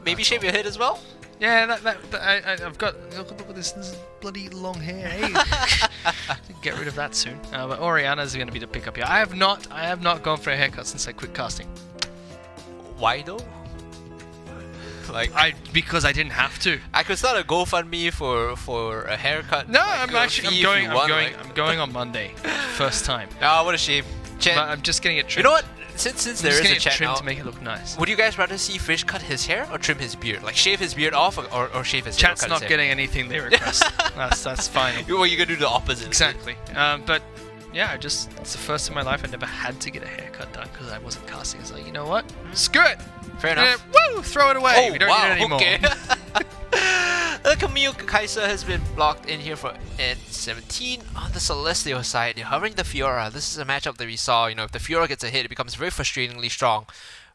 [SPEAKER 5] Maybe shave your head as well?
[SPEAKER 4] Yeah, I've got. Look at this bloody long hair. Hey, get rid of that soon. But Orianna is going to be the pickup here. I have not gone for a haircut since I quit casting.
[SPEAKER 5] Why though? Like
[SPEAKER 4] because I didn't have to.
[SPEAKER 5] I could start a GoFundMe for a haircut.
[SPEAKER 4] No,
[SPEAKER 5] like,
[SPEAKER 4] I'm going on Monday, first time.
[SPEAKER 5] Oh, what a shame.
[SPEAKER 4] But I'm just getting it trimmed.
[SPEAKER 5] You know what? Since there is a chat now,
[SPEAKER 4] to make it look nice.
[SPEAKER 5] Would you guys rather see Fish cut his hair or trim his beard? Like shave his beard off or shave his hair?
[SPEAKER 4] Chat's not getting anything they request. that's fine.
[SPEAKER 5] Well, you're gonna do the opposite.
[SPEAKER 4] Exactly. But yeah, it's the first time in my life I never had to get a haircut done because I wasn't casting. It's like, you know what? Screw it.
[SPEAKER 5] Fair enough.
[SPEAKER 4] Woo! Throw it away.
[SPEAKER 5] Oh,
[SPEAKER 4] we don't
[SPEAKER 5] wow,
[SPEAKER 4] need it anymore.
[SPEAKER 5] Okay. The Camille Kai'Sa has been blocked in here for N17 on the Celestial side. They're hovering the Fiora. This is a matchup that we saw. You know, if the Fiora gets a hit, it becomes very frustratingly strong.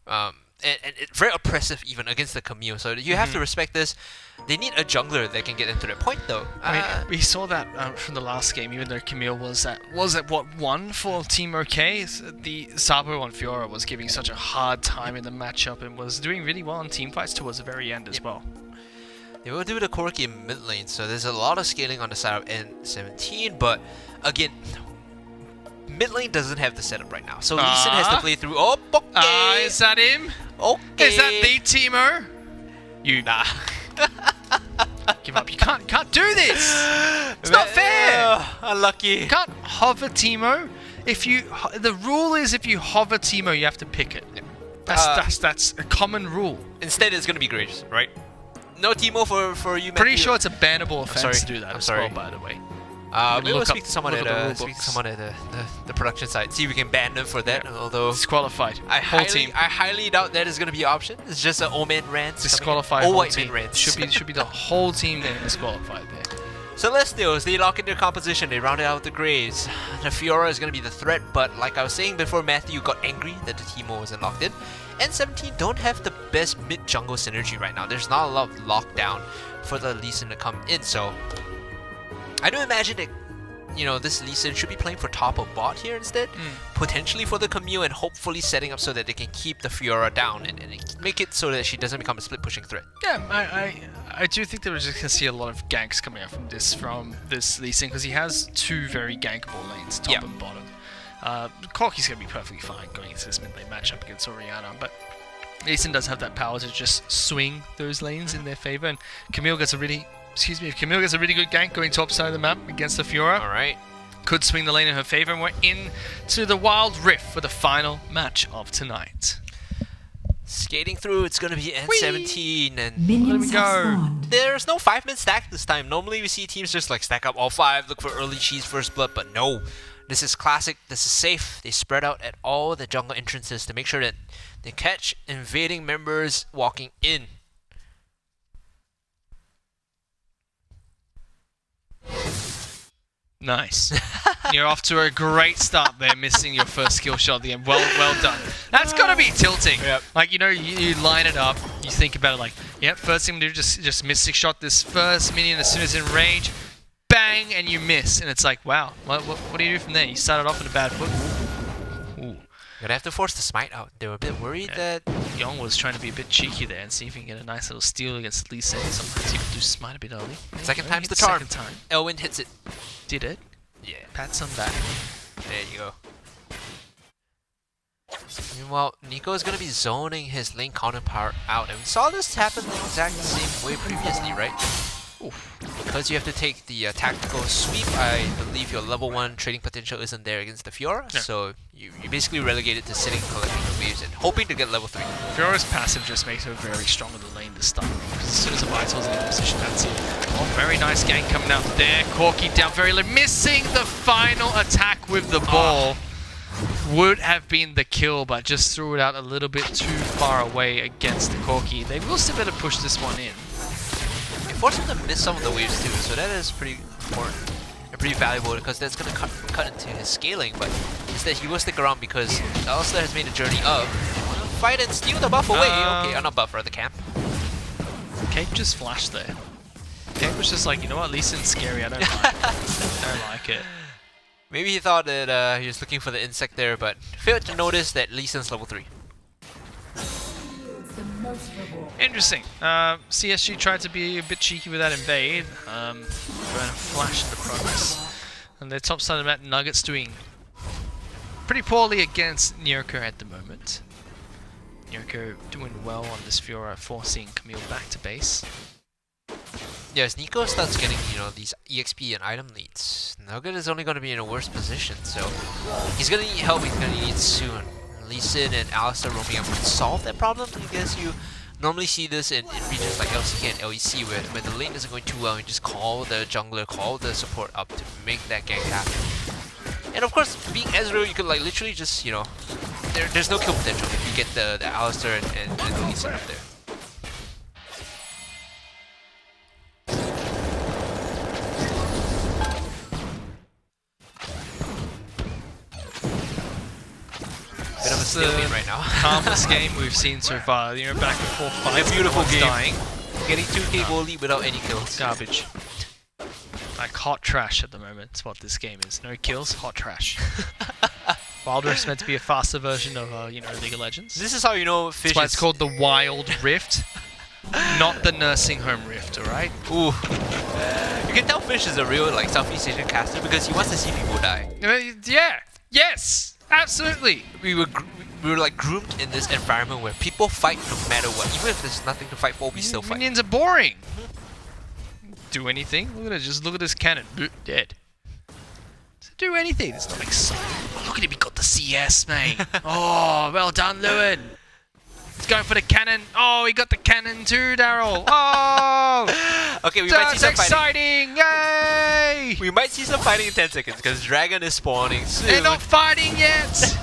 [SPEAKER 5] And it's very oppressive even against the Camille. So you have to respect this. They need a jungler that can get into their point though.
[SPEAKER 4] I mean, we saw that from the last game, even though Camille was at what, 1 for Team OK? The Sabo on Fiora was giving such a hard time in the matchup and was doing really well in team fights towards the very end as well.
[SPEAKER 5] They will do the Corki in mid lane, so there's a lot of scaling on the side of N17, but again, mid lane doesn't have the setup right now. So Lee Sin has to play through. Oh, okay.
[SPEAKER 4] Is that him?
[SPEAKER 5] Okay.
[SPEAKER 4] Is that the Teemo? Nah. Give up. You can't do this. It's not fair.
[SPEAKER 5] Unlucky.
[SPEAKER 4] You can't hover Teemo. The rule is if you hover Teemo, you have to pick it. That's a common rule.
[SPEAKER 5] Instead, it's gonna be Graves, right? No Teemo for you.
[SPEAKER 4] Pretty
[SPEAKER 5] Matthew.
[SPEAKER 4] sure it's a bannable offense to do that as well, by the way.
[SPEAKER 5] Maybe we'll speak to someone at the production side. See if we can ban them for that. Although
[SPEAKER 4] disqualified.
[SPEAKER 5] I highly doubt that is going to be an option. It's just an old man rant.
[SPEAKER 4] Disqualified.
[SPEAKER 5] All white man rant.
[SPEAKER 4] Should be the whole team there disqualified there.
[SPEAKER 5] Celestials, they lock in their composition. They round it out with the Graves. The Fiora is going to be the threat, but like I was saying before, Matthew got angry that the Teemo wasn't locked in. N17 don't have the best mid jungle synergy right now. There's not a lot of lockdown for the Lee Sin to come in, so I do imagine that, you know, this Lee Sin should be playing for top or bot here instead, potentially for the Camille, and hopefully setting up so that they can keep the Fiora down and make it so that she doesn't become a split pushing threat.
[SPEAKER 4] Yeah, I do think that we're just gonna see a lot of ganks coming out from this Lee Sin because he has 2 very gankable lanes, top and bottom. Corki's gonna be perfectly fine going into this mid lane matchup against Orianna, but Lee Sin does have that power to just swing those lanes in their favor, and Camille gets a really Camille gets a really good gank going top side of the map against the Fiora.
[SPEAKER 5] Alright.
[SPEAKER 4] Could swing the lane in her favor, and we're into the Wild Rift for the final match of tonight.
[SPEAKER 5] Skating through, it's going to be N17, and
[SPEAKER 6] Minions have spawned.
[SPEAKER 5] there's no 5-man stack this time. Normally we see teams just like stack up all 5, look for early cheese first blood, but no. This is classic, this is safe. They spread out at all the jungle entrances to make sure that they catch invading members walking in.
[SPEAKER 4] Nice. You're off to a great start there, missing your first skill shot at the end. Well done. That's got to be tilting.
[SPEAKER 5] Yep.
[SPEAKER 4] Like, you know, you line it up, you think about it like, yep, first thing to do, just mystic shot this first minion as soon as it's in range, bang, and you miss. And it's like, wow, what do you do from there? You started off with a bad foot. Ooh.
[SPEAKER 5] Gonna have to force the smite out. They were a bit worried that
[SPEAKER 4] Young was trying to be a bit cheeky there and see if he can get a nice little steal against Lee Sin. Sometimes you can do smite a bit early.
[SPEAKER 5] second time's the charm.
[SPEAKER 4] Second time.
[SPEAKER 5] Elwyn hits it.
[SPEAKER 4] Did it?
[SPEAKER 5] Yeah.
[SPEAKER 4] Pats on back.
[SPEAKER 5] There you go. Meanwhile, Nico is going to be zoning his lane counterpart out, and we saw this happen the exact same way previously, right? Oof. Because you have to take the tactical sweep, I believe your level 1 trading potential isn't there against the Fiora, so you basically relegate it to sitting and collecting the waves and hoping to get level 3.
[SPEAKER 4] Fiora's passive just makes her very strong in the lane this time, because as soon as the Vital's in a position, that's it. Oh, very nice gank coming out there. Corki down very low, missing the final attack with the ball. Would have been the kill, but just threw it out a little bit too far away against the Corki. They will still better push this one in.
[SPEAKER 5] It forced him to miss some of the waves too, so that is pretty important and pretty valuable because that's going to cut into his scaling, but instead he will stick around because Alistair has made a journey of fight and steal the buff away. Okay, not buff, rather camp.
[SPEAKER 4] Cape just flashed there. Cape was just like, you know what, Lee Sin's scary, I don't like it. I don't like it.
[SPEAKER 5] Maybe he thought that he was looking for the insect there, but failed to notice that Lee Sin's level 3.
[SPEAKER 4] Interesting. CSG tried to be a bit cheeky with that invade. Trying to flash the progress. And their top side of the map, Nuggets doing pretty poorly against Nyoko at the moment. Nyoko doing well on this Fiora, forcing Camille back to base.
[SPEAKER 5] Yeah, as Nico starts getting, you know, these EXP and item leads, Nugget is only going to be in a worse position, so he's going to need help, he's going to need it soon. Lee Sin and Alistair roaming up would solve that problem. I guess you normally see this in regions like LCK and LEC where the lane isn't going too well, you just call the jungler, call the support up to make that gank happen. And of course, being Ezreal, you could like literally just, you know, there's no kill potential if you get the Alistair and the Lee Sin up there. Bit of a stalemate right now.
[SPEAKER 4] Calmest game we've seen so far. You know, back and forth fights.
[SPEAKER 5] A beautiful game.
[SPEAKER 4] Dying.
[SPEAKER 5] Getting 2k goal lead without any kills.
[SPEAKER 4] Garbage. Like hot trash at the moment. That's what this game is. No kills, hot trash. Wild Rift's meant to be a faster version of, you know, League of Legends.
[SPEAKER 5] This is how you know Fish
[SPEAKER 4] That's why it's called the Wild Rift, not the Nursing Home Rift, alright?
[SPEAKER 5] Ooh. You can tell Fish is a real like Southeast Asian caster because he wants to see people die.
[SPEAKER 4] Yeah! Yes! Absolutely!
[SPEAKER 5] We were like groomed in this environment where people fight no matter what. Even if there's nothing to fight for, we still fight.
[SPEAKER 4] Minions are boring! Do anything? Look at it, just look at this cannon. Dead. Doesn't do anything, it's not exciting. Oh, look at him, he got the CS, mate! Oh, well done, Lewin! He's going for the cannon. Oh, he got the cannon too, Daryl! Oh!
[SPEAKER 5] Okay, we might see some
[SPEAKER 4] exciting! Yay!
[SPEAKER 5] We might see some fighting in 10 seconds because Dragon is spawning soon.
[SPEAKER 4] They're not fighting yet!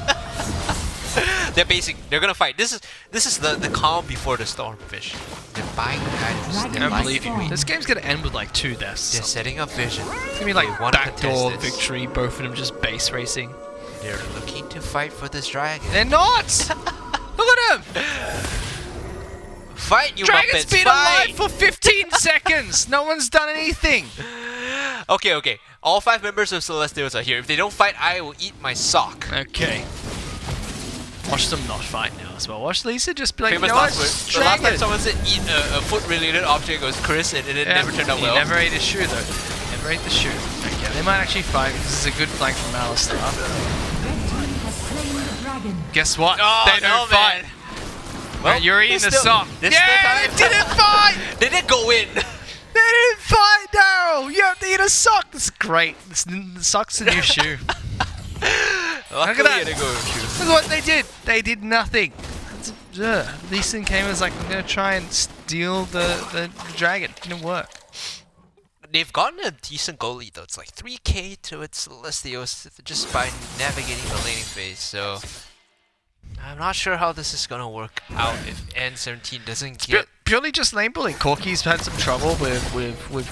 [SPEAKER 5] They're basic. They're gonna fight. This is the calm before the storm, Fish. They're buying items.
[SPEAKER 4] I don't believe you. This game's gonna end with like 2 deaths.
[SPEAKER 5] They're setting up vision.
[SPEAKER 4] It's gonna be like
[SPEAKER 5] They wanna
[SPEAKER 4] backdoor
[SPEAKER 5] contest this.
[SPEAKER 4] victory, both of them just base racing.
[SPEAKER 5] They're looking to fight for this dragon.
[SPEAKER 4] They're not! Look at them!
[SPEAKER 5] Fight, you
[SPEAKER 4] Dragon's
[SPEAKER 5] Muppets,
[SPEAKER 4] been
[SPEAKER 5] fight!
[SPEAKER 4] alive for 15 seconds! No one's done anything!
[SPEAKER 5] Okay. All 5 members of Celestials are here. If they don't fight, I will eat my sock.
[SPEAKER 4] Okay. Watch them not fight now as well. Watch Lisa just be like,
[SPEAKER 5] Famous
[SPEAKER 4] you know what?
[SPEAKER 5] last word. The last time someone said eat a foot-related object was Chris, and it never turned out well.
[SPEAKER 4] He never ate his shoe though. Never ate the shoe. Okay, they might actually fight. This is a good flank from Alistair. Guess what?
[SPEAKER 5] Oh,
[SPEAKER 4] they don't fight. Well, you're eating the sock. Yeah, they didn't fight!
[SPEAKER 5] They didn't go in.
[SPEAKER 4] They didn't fight, Daryl! You have to eat a sock! That's great. The sock's a new shoe. Look at that. Look what they did. They did nothing. Lee Sin came and was like, I'm going to try and steal the dragon. It didn't work.
[SPEAKER 5] They've gotten a decent goal lead though. It's like 3k to its Celestials just by navigating the laning phase. So I'm not sure how this is gonna work out if N17 doesn't get.
[SPEAKER 4] Purely just lane bullying. Corki's had some trouble with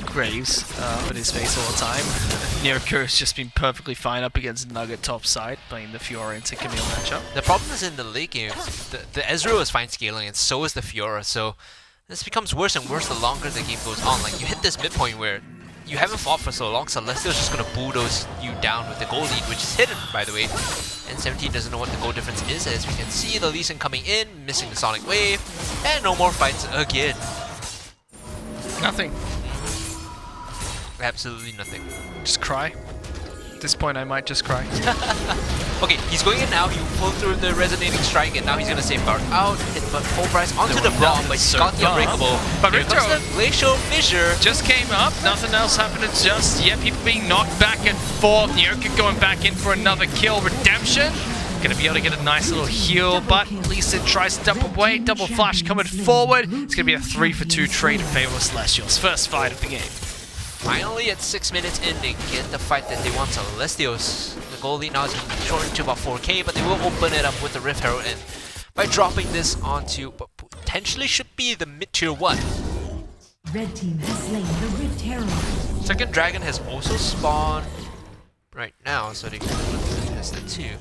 [SPEAKER 4] Graves with his face all the time. Nyoko just been perfectly fine up against Nugget top side, playing the Fiora into Camille matchup.
[SPEAKER 5] The problem is in the late game, the Ezreal is fine scaling and so is the Fiora. So this becomes worse and worse the longer the game goes on. Like you hit this midpoint where you haven't fought for so long, Celestial's just gonna bulldoze you down with the goal lead, which is hidden, by the way. N17 doesn't know what the goal difference is, as we can see the Lee Sin coming in, missing the Sonic Wave, and no more fights again.
[SPEAKER 4] Nothing.
[SPEAKER 5] Absolutely nothing.
[SPEAKER 4] Just cry. At this point, I might just cry.
[SPEAKER 5] Okay, he's going in now. He pulled through the resonating strike, and now he's gonna safeguard out. Hit but full price onto the brawl, but he's got the unbreakable.
[SPEAKER 4] But
[SPEAKER 5] here comes the glacial fissure.
[SPEAKER 4] Just came up. Nothing else happened. It's just people being knocked back and forth. Nyoko going back in for another kill. Redemption. Gonna be able to get a nice little heal, but Lee Sin tries to dump away. Double flash coming forward. It's gonna be a 3-for-2 trade in favor of Celestials. First fight of the game.
[SPEAKER 5] finally, at 6 minutes in, they get the fight that they want. Celestials, the goal lead now is shortened to about 4k, but they will open it up with the Rift Herald, and by dropping this onto what potentially should be the mid-tier 1.
[SPEAKER 6] Red team has slain the Rift Herald.
[SPEAKER 5] Second dragon has also spawned right now, so they can contest it too.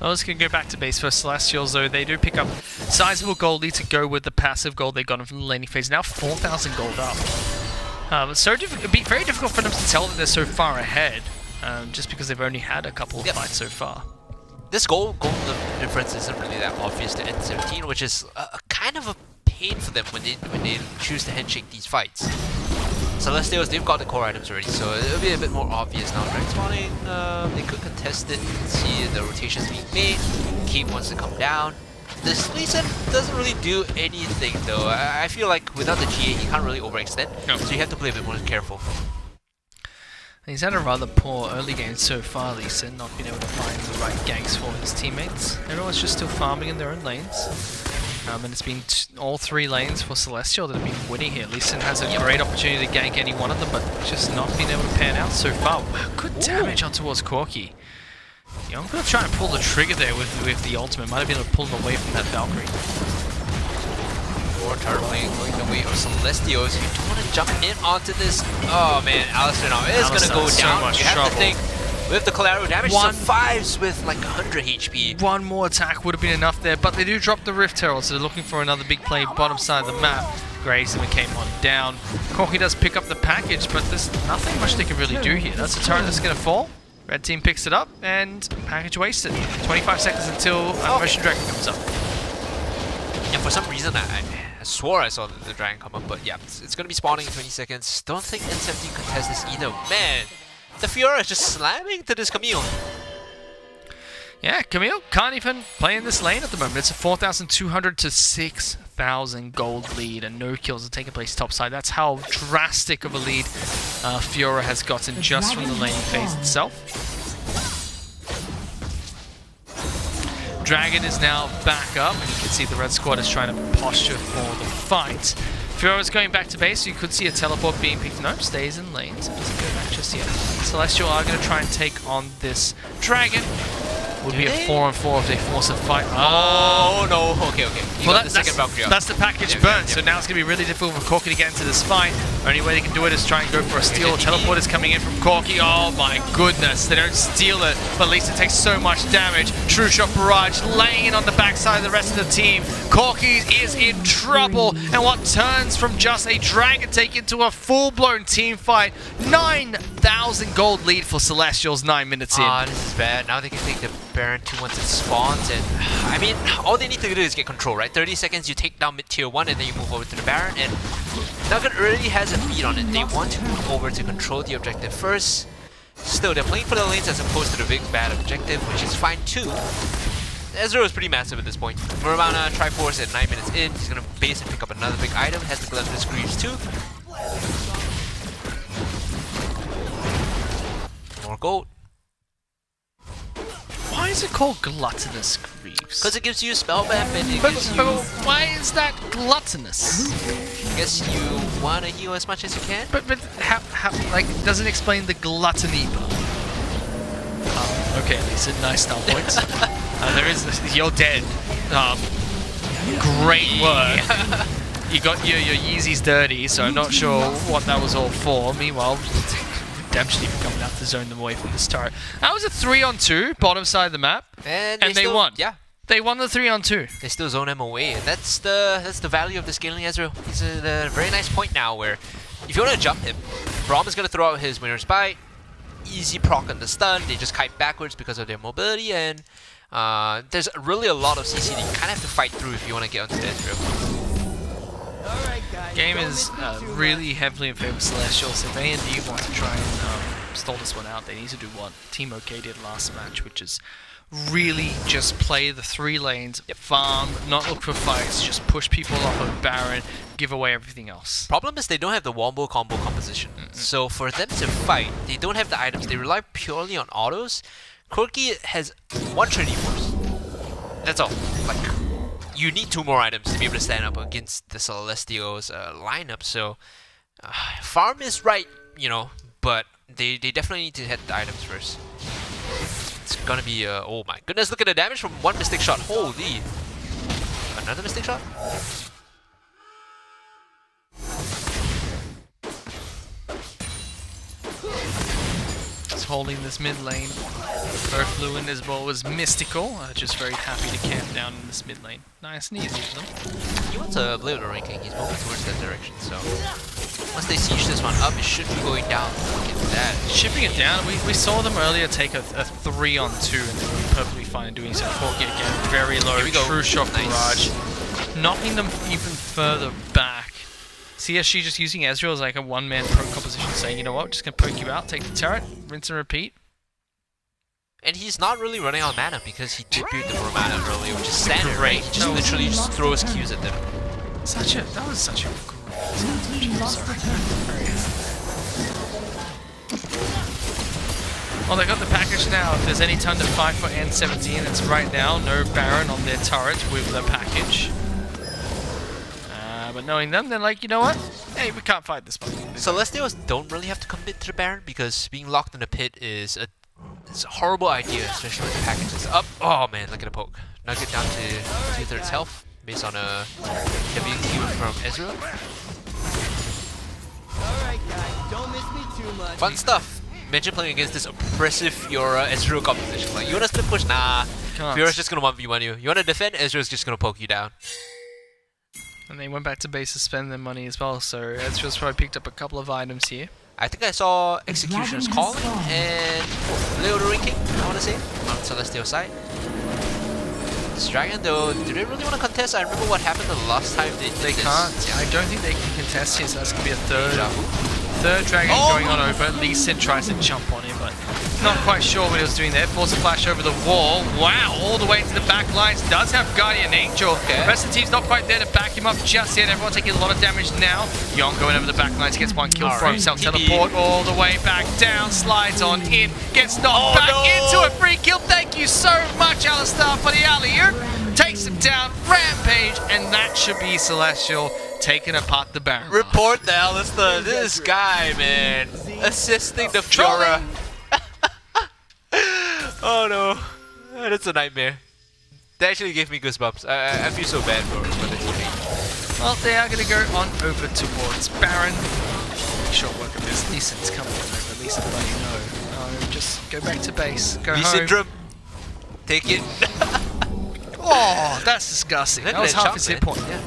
[SPEAKER 4] Well, let's go back to base for Celestials, though. They do pick up sizable gold lead to go with the passive gold they got from the laning phase. Now 4,000 gold up. It'd be very difficult for them to tell that they're so far ahead, just because they've only had a couple of fights so far.
[SPEAKER 5] This gold difference isn't really that obvious to N17, which is kind of a pain for them when they choose to handshake these fights. Celestials, they've got the core items already, so it'll be a bit more obvious now. Dragon spawning, they could contest it. You can see the rotations being made. Keep wants to come down. This Lee Sin doesn't really do anything though. I feel like without the GA, he can't really overextend, so you have to play a bit more careful.
[SPEAKER 4] He's had a rather poor early game so far, Lee Sin, not being able to find the right ganks for his teammates. Everyone's just still farming in their own lanes. And it's been all 3 lanes for Celestial that have been winning here. Lee Sin has a great opportunity to gank any one of them, but just not been able to pan out so far. Wow, good damage on towards Corki. I'm going to try and pull the trigger there with the ultimate. Might have been able to pull him away from that Valkyrie.
[SPEAKER 5] More turtle lane going the way of Celestials. You don't want to jump in onto this. Oh man, Alistair now is going to go down. You have to think with the collateral damage, survives with like 100 HP.
[SPEAKER 4] One more attack would have been enough there, but they do drop the Rift Herald, so they're looking for another big play bottom side of the map. Grayson came on down. Corki does pick up the package, but there's nothing much they can really do here. That's a turret that's going to fall. Red team picks it up, and package wasted. 25 seconds until Motion Dragon comes up.
[SPEAKER 5] Yeah, for some reason I swore I saw the dragon come up, but yeah, it's going to be spawning in 20 seconds. Don't think N17 contests this either. Man, the Fiora is just slamming to this Camille.
[SPEAKER 4] Yeah, Camille can't even play in this lane at the moment. It's a 4,200 to 6,000 gold lead, and no kills are taking place topside. That's how drastic of a lead Fiora has gotten just from the laning phase itself. Dragon is now back up, and you can see the red squad is trying to posture for the fight. Fiora's going back to base, so you could see a teleport being picked. Nope, stays in lane, so doesn't go back just yet. Celestial are going to try and take on this dragon. Would be a 4-on-4 if they force a fight.
[SPEAKER 5] Oh no, okay.
[SPEAKER 4] Well, that's the package burn, so now it's going to be really difficult for Corki to get into this fight. Only way they can do it is try and go for a steal. Teleport is coming in from Corki. Oh my goodness, they don't steal it, but at least it takes so much damage. True Shot Barrage laying in on the backside of the rest of the team. Corki is in trouble, and what turns from just a dragon take into a full-blown team fight. 9,000 gold lead for Celestials 9 minutes in.
[SPEAKER 5] This is bad. Now they can take the Baron 2 once it spawns, and I mean, all they need to do is get control, right? 30 seconds, you take down mid-tier 1, and then you move over to the Baron, and Nugget already has a beat on it. They want to move over to control the objective first. Still, they're playing for the lanes as opposed to the big bad objective, which is fine too. Ezreal is pretty massive at this point. Muramana Triforce at 9 minutes in. He's going to base and pick up another big item. Has the Glenvis Greaves too. More gold.
[SPEAKER 4] Why is it called Gluttonous Greaves?
[SPEAKER 5] Because it gives you spell buff and it gives you...
[SPEAKER 4] But why is that gluttonous?
[SPEAKER 5] I guess you want to heal as much as you can?
[SPEAKER 4] But how like, it doesn't explain the gluttony part. Okay, Lisa, nice start points. There is this, you're dead. Great work. You got your Yeezys dirty, so I'm not sure what that was all for. Meanwhile, Redemption even coming out to zone them away from this turret. That was a 3-on-2, bottom side of the map, and they won. Yeah, they won the 3-on-2.
[SPEAKER 5] They still zone him away, and that's the value of the scaling Ezreal. He's at a very nice point now where if you want to jump him, Braum is going to throw out his Winner's Bite, easy proc on the stun. They just kite backwards because of their mobility, and there's really a lot of CC that you kind of have to fight through if you want to get onto the Ezreal.
[SPEAKER 4] Game is really heavily in favor of Celestials. If A&D want to try and stall this one out, they need to do what Team OK did last match, which is really just play the 3 lanes, farm, not look for fights, just push people off of Baron, give away everything else.
[SPEAKER 5] Problem is they don't have the wombo combo composition. So for them to fight, they don't have the items. They rely purely on autos. Corki has 1 Trinity Force. That's all. Like, you need 2 more items to be able to stand up against the Celestials lineup. So farm is right, you know, but they definitely need to hit the items first. It's gonna be oh my goodness! Look at the damage from 1 mistake shot. Holy! Another mistake shot?
[SPEAKER 4] Just holding this mid lane. Both Lewin as well as Mystical are just very happy to camp down in this mid lane. Nice and easy for them.
[SPEAKER 5] He wants a blade ranking. He's moving towards that direction. So once they siege this one up, it should be going down. Look at that.
[SPEAKER 4] Shipping it down, we saw them earlier take a 3-on-2 and they were perfectly fine in doing so. Forget again, very low,
[SPEAKER 5] Here we go.
[SPEAKER 4] true shot
[SPEAKER 5] Nice.
[SPEAKER 4] barrage. Knocking them even further back. CSG just using Ezreal as like a one-man pro composition, saying, you know what, just gonna poke you out, take the turret, rinse and repeat.
[SPEAKER 5] And he's not really running out of mana because he did build the more mana earlier, which is standard, right? He just
[SPEAKER 4] No.
[SPEAKER 5] literally just throws Qs at them.
[SPEAKER 4] That was such a great.
[SPEAKER 6] Blue team lost the turret.
[SPEAKER 4] Well, they got the package now. If there's any time to fight for N17, it's right now. No Baron on their turret with the package. But knowing them, they're like, you know what? Hey, we can't fight this one.
[SPEAKER 5] Celestials don't really have to commit to the Baron because being locked in a pit is it's a horrible idea, especially when the package is up. Oh man, look at the poke. Nugget down to 2/3 health based on a WQ from Ezreal.
[SPEAKER 2] Alright, guys, don't miss me too much.
[SPEAKER 5] Fun stuff. Imagine playing against this oppressive Fiora Ezreal composition. Like, you wanna split push? Nah.
[SPEAKER 4] Can't.
[SPEAKER 5] Fiora's just gonna 1v1 you. You wanna defend? Ezreal's just gonna poke you down.
[SPEAKER 4] And they went back to base to spend their money as well, so Ezreal's probably picked up a couple of items here.
[SPEAKER 5] I think I saw Executioner's
[SPEAKER 6] dragon has
[SPEAKER 5] Calling
[SPEAKER 6] fallen.
[SPEAKER 5] and Leo King, I wanna say, on Celestial side. This dragon though, do they really wanna contest? I remember what happened the last time they did
[SPEAKER 4] They
[SPEAKER 5] this.
[SPEAKER 4] can't. I don't think they can contest here, so that's going to be a
[SPEAKER 5] Deja vu.
[SPEAKER 4] third dragon
[SPEAKER 5] Oh!
[SPEAKER 4] going on over. Lee Sin tries to jump on him, but not quite sure what he was doing there. Force a flash over the wall. Wow, all the way to the back lines. Does have Guardian Angel.
[SPEAKER 5] Okay.
[SPEAKER 4] Rest of the team's not quite there to back him up just yet. Everyone taking a lot of damage now. Yon going over the back lines, gets one kill for
[SPEAKER 5] Alright,
[SPEAKER 4] himself.
[SPEAKER 5] TP.
[SPEAKER 4] Teleport all the way back down, slides on in, gets knocked back into a free kill. Thank you so much, Alistar, for the alley-oop. Takes him down, Rampage, and that should be Celestial taking apart the Baron.
[SPEAKER 5] Report the Alistar. This guy, man. Assisting the Fiora. Oh no. That's a nightmare. That actually gave me goosebumps. I feel so bad for the teammate.
[SPEAKER 4] Well, they are going to go on over towards Baron. Short work of this. Lee Sin's coming on over. Lee Sin, buddy, no. Just go back to base. Go
[SPEAKER 5] Lee
[SPEAKER 4] home.
[SPEAKER 5] Syndrome. Take it.
[SPEAKER 4] Oh, that's disgusting.
[SPEAKER 5] Look
[SPEAKER 4] That
[SPEAKER 5] at
[SPEAKER 4] was
[SPEAKER 5] that
[SPEAKER 4] half his hit
[SPEAKER 5] shot,
[SPEAKER 4] point.
[SPEAKER 5] man.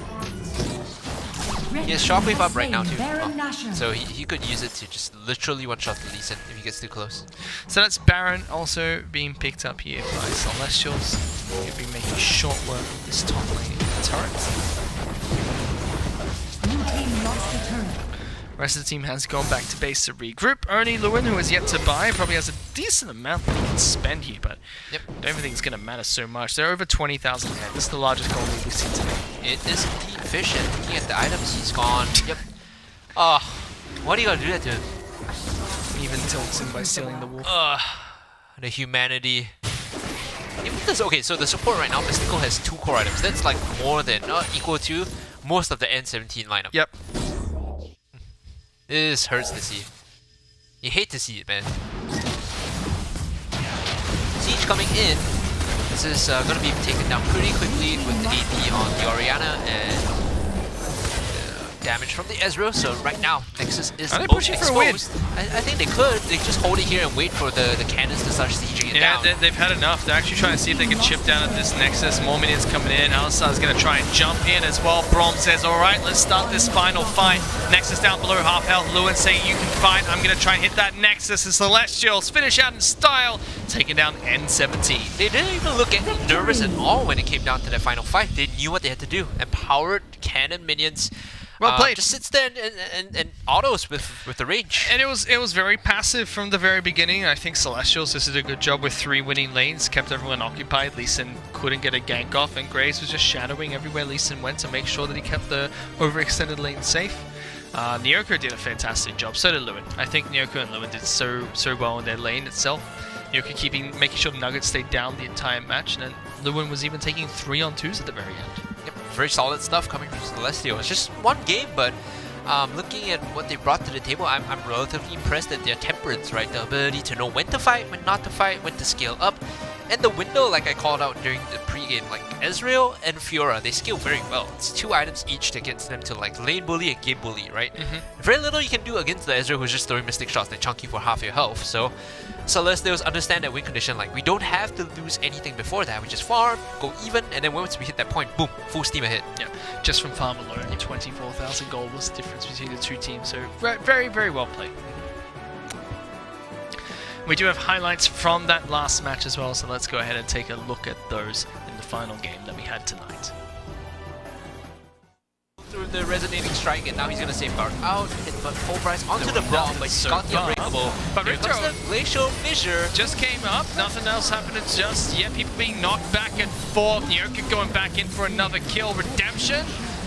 [SPEAKER 6] Red
[SPEAKER 5] He has
[SPEAKER 6] team
[SPEAKER 5] Shockwave up right now
[SPEAKER 6] slain
[SPEAKER 5] too.
[SPEAKER 6] Baron
[SPEAKER 5] Oh.
[SPEAKER 6] Nashor.
[SPEAKER 5] So he could use it to just literally one-shot the Lee Sin if he gets too close.
[SPEAKER 4] So that's Baron also being picked up here by Celestials. He'll be making short work of this top lane turret.
[SPEAKER 6] Blue team lost the turret.
[SPEAKER 4] Rest of the team has gone back to base to regroup. Only Lewin, who is yet to buy, probably has a decent amount that he can spend here, but
[SPEAKER 5] Yep.
[SPEAKER 4] I don't think it's going to matter so much. They're over 20,000 head. This is the largest gold lead we've seen today.
[SPEAKER 5] It is indeed efficient. Looking at the items, he's gone. Yep. Oh, why do you gotta do that to him?
[SPEAKER 4] Even tilts him by stealing the wolf.
[SPEAKER 5] The humanity. Even this, okay, so the support right now, Mystical has 2 core items. That's like more than, equal to most of the N17 lineup.
[SPEAKER 4] Yep.
[SPEAKER 5] This hurts to see. You hate to see it, man. Siege coming in. This is gonna be taken down pretty quickly with the AP on the Orianna and damage from the Ezreal. So right now, Nexus is
[SPEAKER 4] Are they pushing for a win?
[SPEAKER 5] exposed. I think they could. They just hold it here and wait for the cannons to start sieging it
[SPEAKER 4] Yeah,
[SPEAKER 5] down.
[SPEAKER 4] they've had enough. They're actually trying to see if they can chip down at this Nexus. More minions coming in. Alistar's going to try and jump in as well. Brom says, alright, let's start this final fight. Nexus down below half health. Lewin saying, you can fight. I'm going to try and hit that Nexus. And Celestials finish out in style, taking down N17.
[SPEAKER 5] They didn't even look nervous at all when it came down to the final fight. They knew what they had to do. Empowered cannon minions.
[SPEAKER 4] Well played.
[SPEAKER 5] Just sits there and autos with the range.
[SPEAKER 4] And it was very passive from the very beginning. I think Celestials just did a good job with 3 winning lanes, kept everyone occupied. Lee Sin couldn't get a gank off, and Graves was just shadowing everywhere Lee Sin went to make sure that he kept the overextended lane safe. Nyoko did a fantastic job, so did Lewin. I think Nyoko and Lewin did so well in their lane itself. Nyoko making sure Nuggets stayed down the entire match, and then Lewin was even taking 3-on-2s at the very end.
[SPEAKER 5] very solid stuff coming from Celestial. It's just one game, but looking at what they brought to the table, I'm relatively impressed at their temperance, right? The ability to know when to fight, when not to fight, when to scale up. And the window, like I called out during the pregame, like Ezreal and Fiora, they scale very well. It's 2 items each to get them to like lane bully and game bully, right? Very little you can do against the Ezreal who's just throwing Mystic Shots that chunk you for half your health. So Celestials understand that win condition, like we don't have to lose anything before that. We just farm, go even, and then once we hit that point, boom, full steam ahead.
[SPEAKER 4] Yeah, just from farm alone, 24,000 gold was the difference between the two teams. So very, very well played. We do have highlights from that last match as well, so let's go ahead and take a look at those in the final game that we had tonight.
[SPEAKER 5] Through the resonating strike, and now he's gonna safeguard out, hit but full price onto the bomb, but he's got the unbreakable.
[SPEAKER 4] But
[SPEAKER 5] Here comes the glacial fissure.
[SPEAKER 4] Just came up, nothing else happening just yet. People being knocked back and forth. Nyoka going back in for another kill. Redemption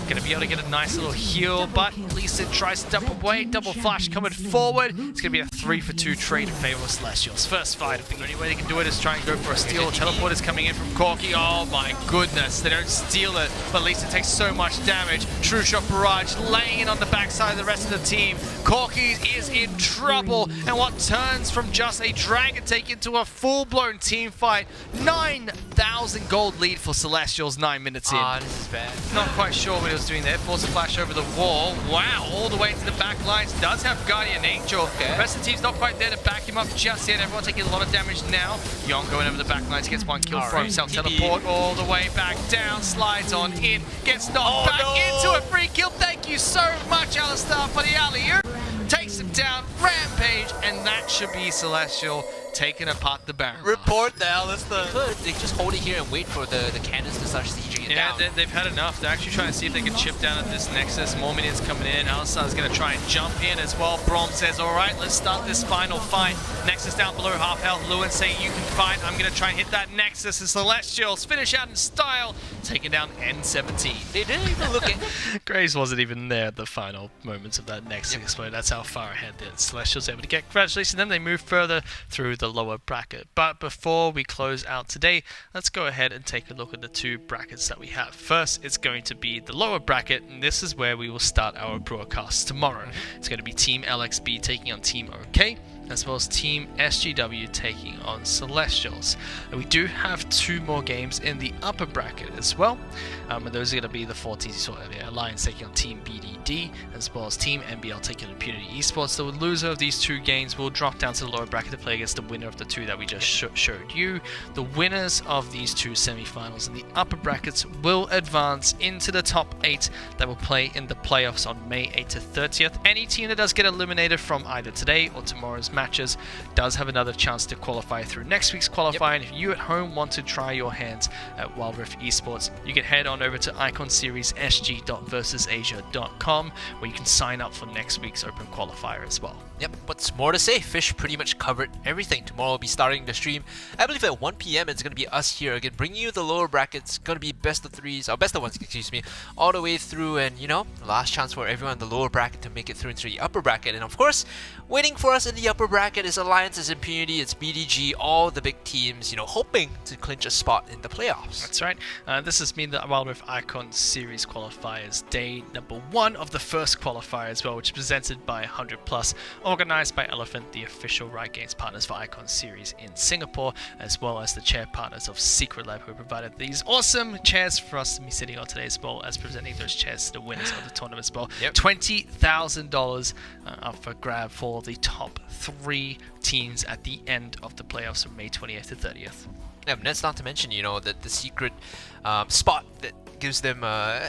[SPEAKER 4] gonna be able to get a nice little heal, but at least it tries to double away. Double flash coming forward. It's gonna be a 3-for-2 trade in favor of Celestials. First fight, I think the only way they can do it is try and go for a steal. Teleport is coming in from Corki. Oh my goodness, they don't steal it, but at least it takes so much damage. True Shot Barrage laying in on the backside of the rest of the team. Corki is in trouble, and what turns from just a Dragon take into a full-blown team fight. 9,000 gold lead for Celestials 9 minutes in.
[SPEAKER 5] This is bad.
[SPEAKER 4] Not quite sure what he was doing there. Force a flash over the wall. Wow, all the way to the back lines. Does have Guardian Angel.
[SPEAKER 5] Okay.
[SPEAKER 4] The rest of the team's not quite there to back him up just yet. Everyone taking a lot of damage now. Yon going over the back lines, gets one kill for himself. Teleport all the way back down, slides on in, gets knocked back into a free kill. Thank you so much, Alistar, for the alley-oop. Takes him down, Rampage, and that should be Celestial taking apart the Baron.
[SPEAKER 5] Report the Alistar. They just hold it here and wait for the cannons to start sieging it down.
[SPEAKER 4] Yeah, they've had enough. They're actually trying to see if they can chip down at this Nexus. More minions coming in. Alistar's going to try and jump in as well. Brom says, all right, let's start this final fight. Nexus down below half health. Lewin saying, you can fight. I'm going to try and hit that Nexus. And Celestials finish out in style, taking down N17.
[SPEAKER 5] They didn't even look at...
[SPEAKER 4] Graves wasn't even there at the final moments of that Nexus explode. That's how far ahead the Celestials able to get. Congratulations, then they move further through the lower bracket. But before we close out today, let's go ahead and take a look at the 2 brackets that we have. First, it's going to be the lower bracket, and this is where we will start our broadcast tomorrow. It's going to be Team LXB taking on Team OK, as well as Team SGW taking on Celestials. And we do have 2 more games in the upper bracket as well, and those are going to be the 4 teams you saw earlier. Alliance taking on Team BDD, as well as Team NBL taking on Impunity Esports. The loser of these 2 games will drop down to the lower bracket to play against the winner of the 2 that we just showed you. The winners of these 2 semi-finals in the upper brackets will advance into the top 8 that will play in the playoffs on May 8th to 30th. Any team that does get eliminated from either today or tomorrow's matches does have another chance to qualify through next week's qualifying. And if you at home want to try your hands at Wild Rift Esports, you can head on over to iconseriessg.versusasia.com, where you can sign up for next week's Open Qualifier as well.
[SPEAKER 5] Yep, what's more to say? Fish pretty much covered everything. Tomorrow we'll be starting the stream, I believe at 1 PM. It's going to be us here again, bringing you the lower brackets. Going to be best of 3s, or best of 1s, excuse me, all the way through. And you know, last chance for everyone in the lower bracket to make it through into the upper bracket. And of course, waiting for us in the upper bracket is Alliance, is Impunity, it's BDG, all the big teams, you know, hoping to clinch a spot in the playoffs.
[SPEAKER 4] That's right. This has been the Wild Rift Icon Series Qualifiers, day number 1 of the first qualifier as well, which is presented by 100 Plus, organized by Elephant, the official Riot Games partners for Icon Series in Singapore, as well as the chair partners of Secretlab, who provided these awesome chairs for us to be sitting on today as well, as presenting those chairs to the winners of the tournament as well.
[SPEAKER 5] Yep.
[SPEAKER 4] $20,000 up for grab for the top 3 teams at the end of the playoffs from May 28th to 30th.
[SPEAKER 5] Yeah, and that's not to mention, you know, the secret spot that gives them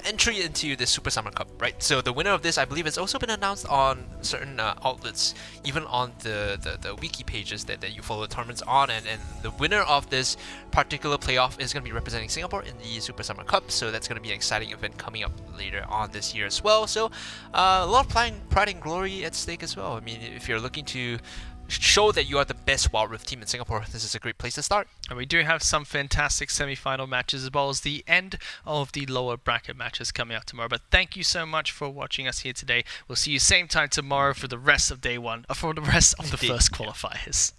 [SPEAKER 5] entry into the Super Summer Cup, right? So the winner of this, I believe, has also been announced on certain outlets, even on the wiki pages that you follow the tournaments on, and the winner of this particular playoff is going to be representing Singapore in the Super Summer Cup, so that's going to be an exciting event coming up later on this year as well. So a lot of pride and glory at stake as well. I mean, if you're looking to show that you are the best Wild Rift team in Singapore, this is a great place to start.
[SPEAKER 4] And we do have some fantastic semi-final matches, as well as the end of the lower bracket matches coming up tomorrow. But thank you so much for watching us here today. We'll see you same time tomorrow for the rest of day 1, for the rest of the first qualifiers.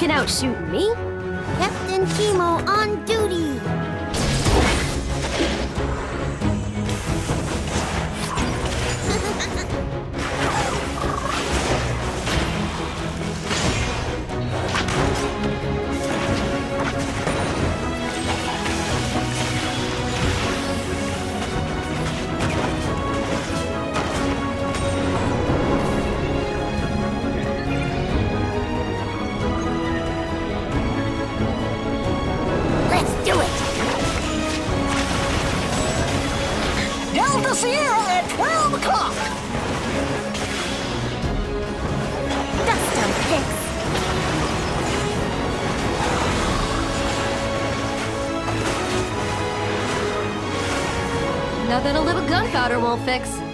[SPEAKER 1] can outshoot me? Captain Chemo on duty! Let's do it!
[SPEAKER 2] Delta Sierra at 12 o'clock.
[SPEAKER 1] Dust 'em, Pix!
[SPEAKER 3] Nothing a little gunpowder won't fix.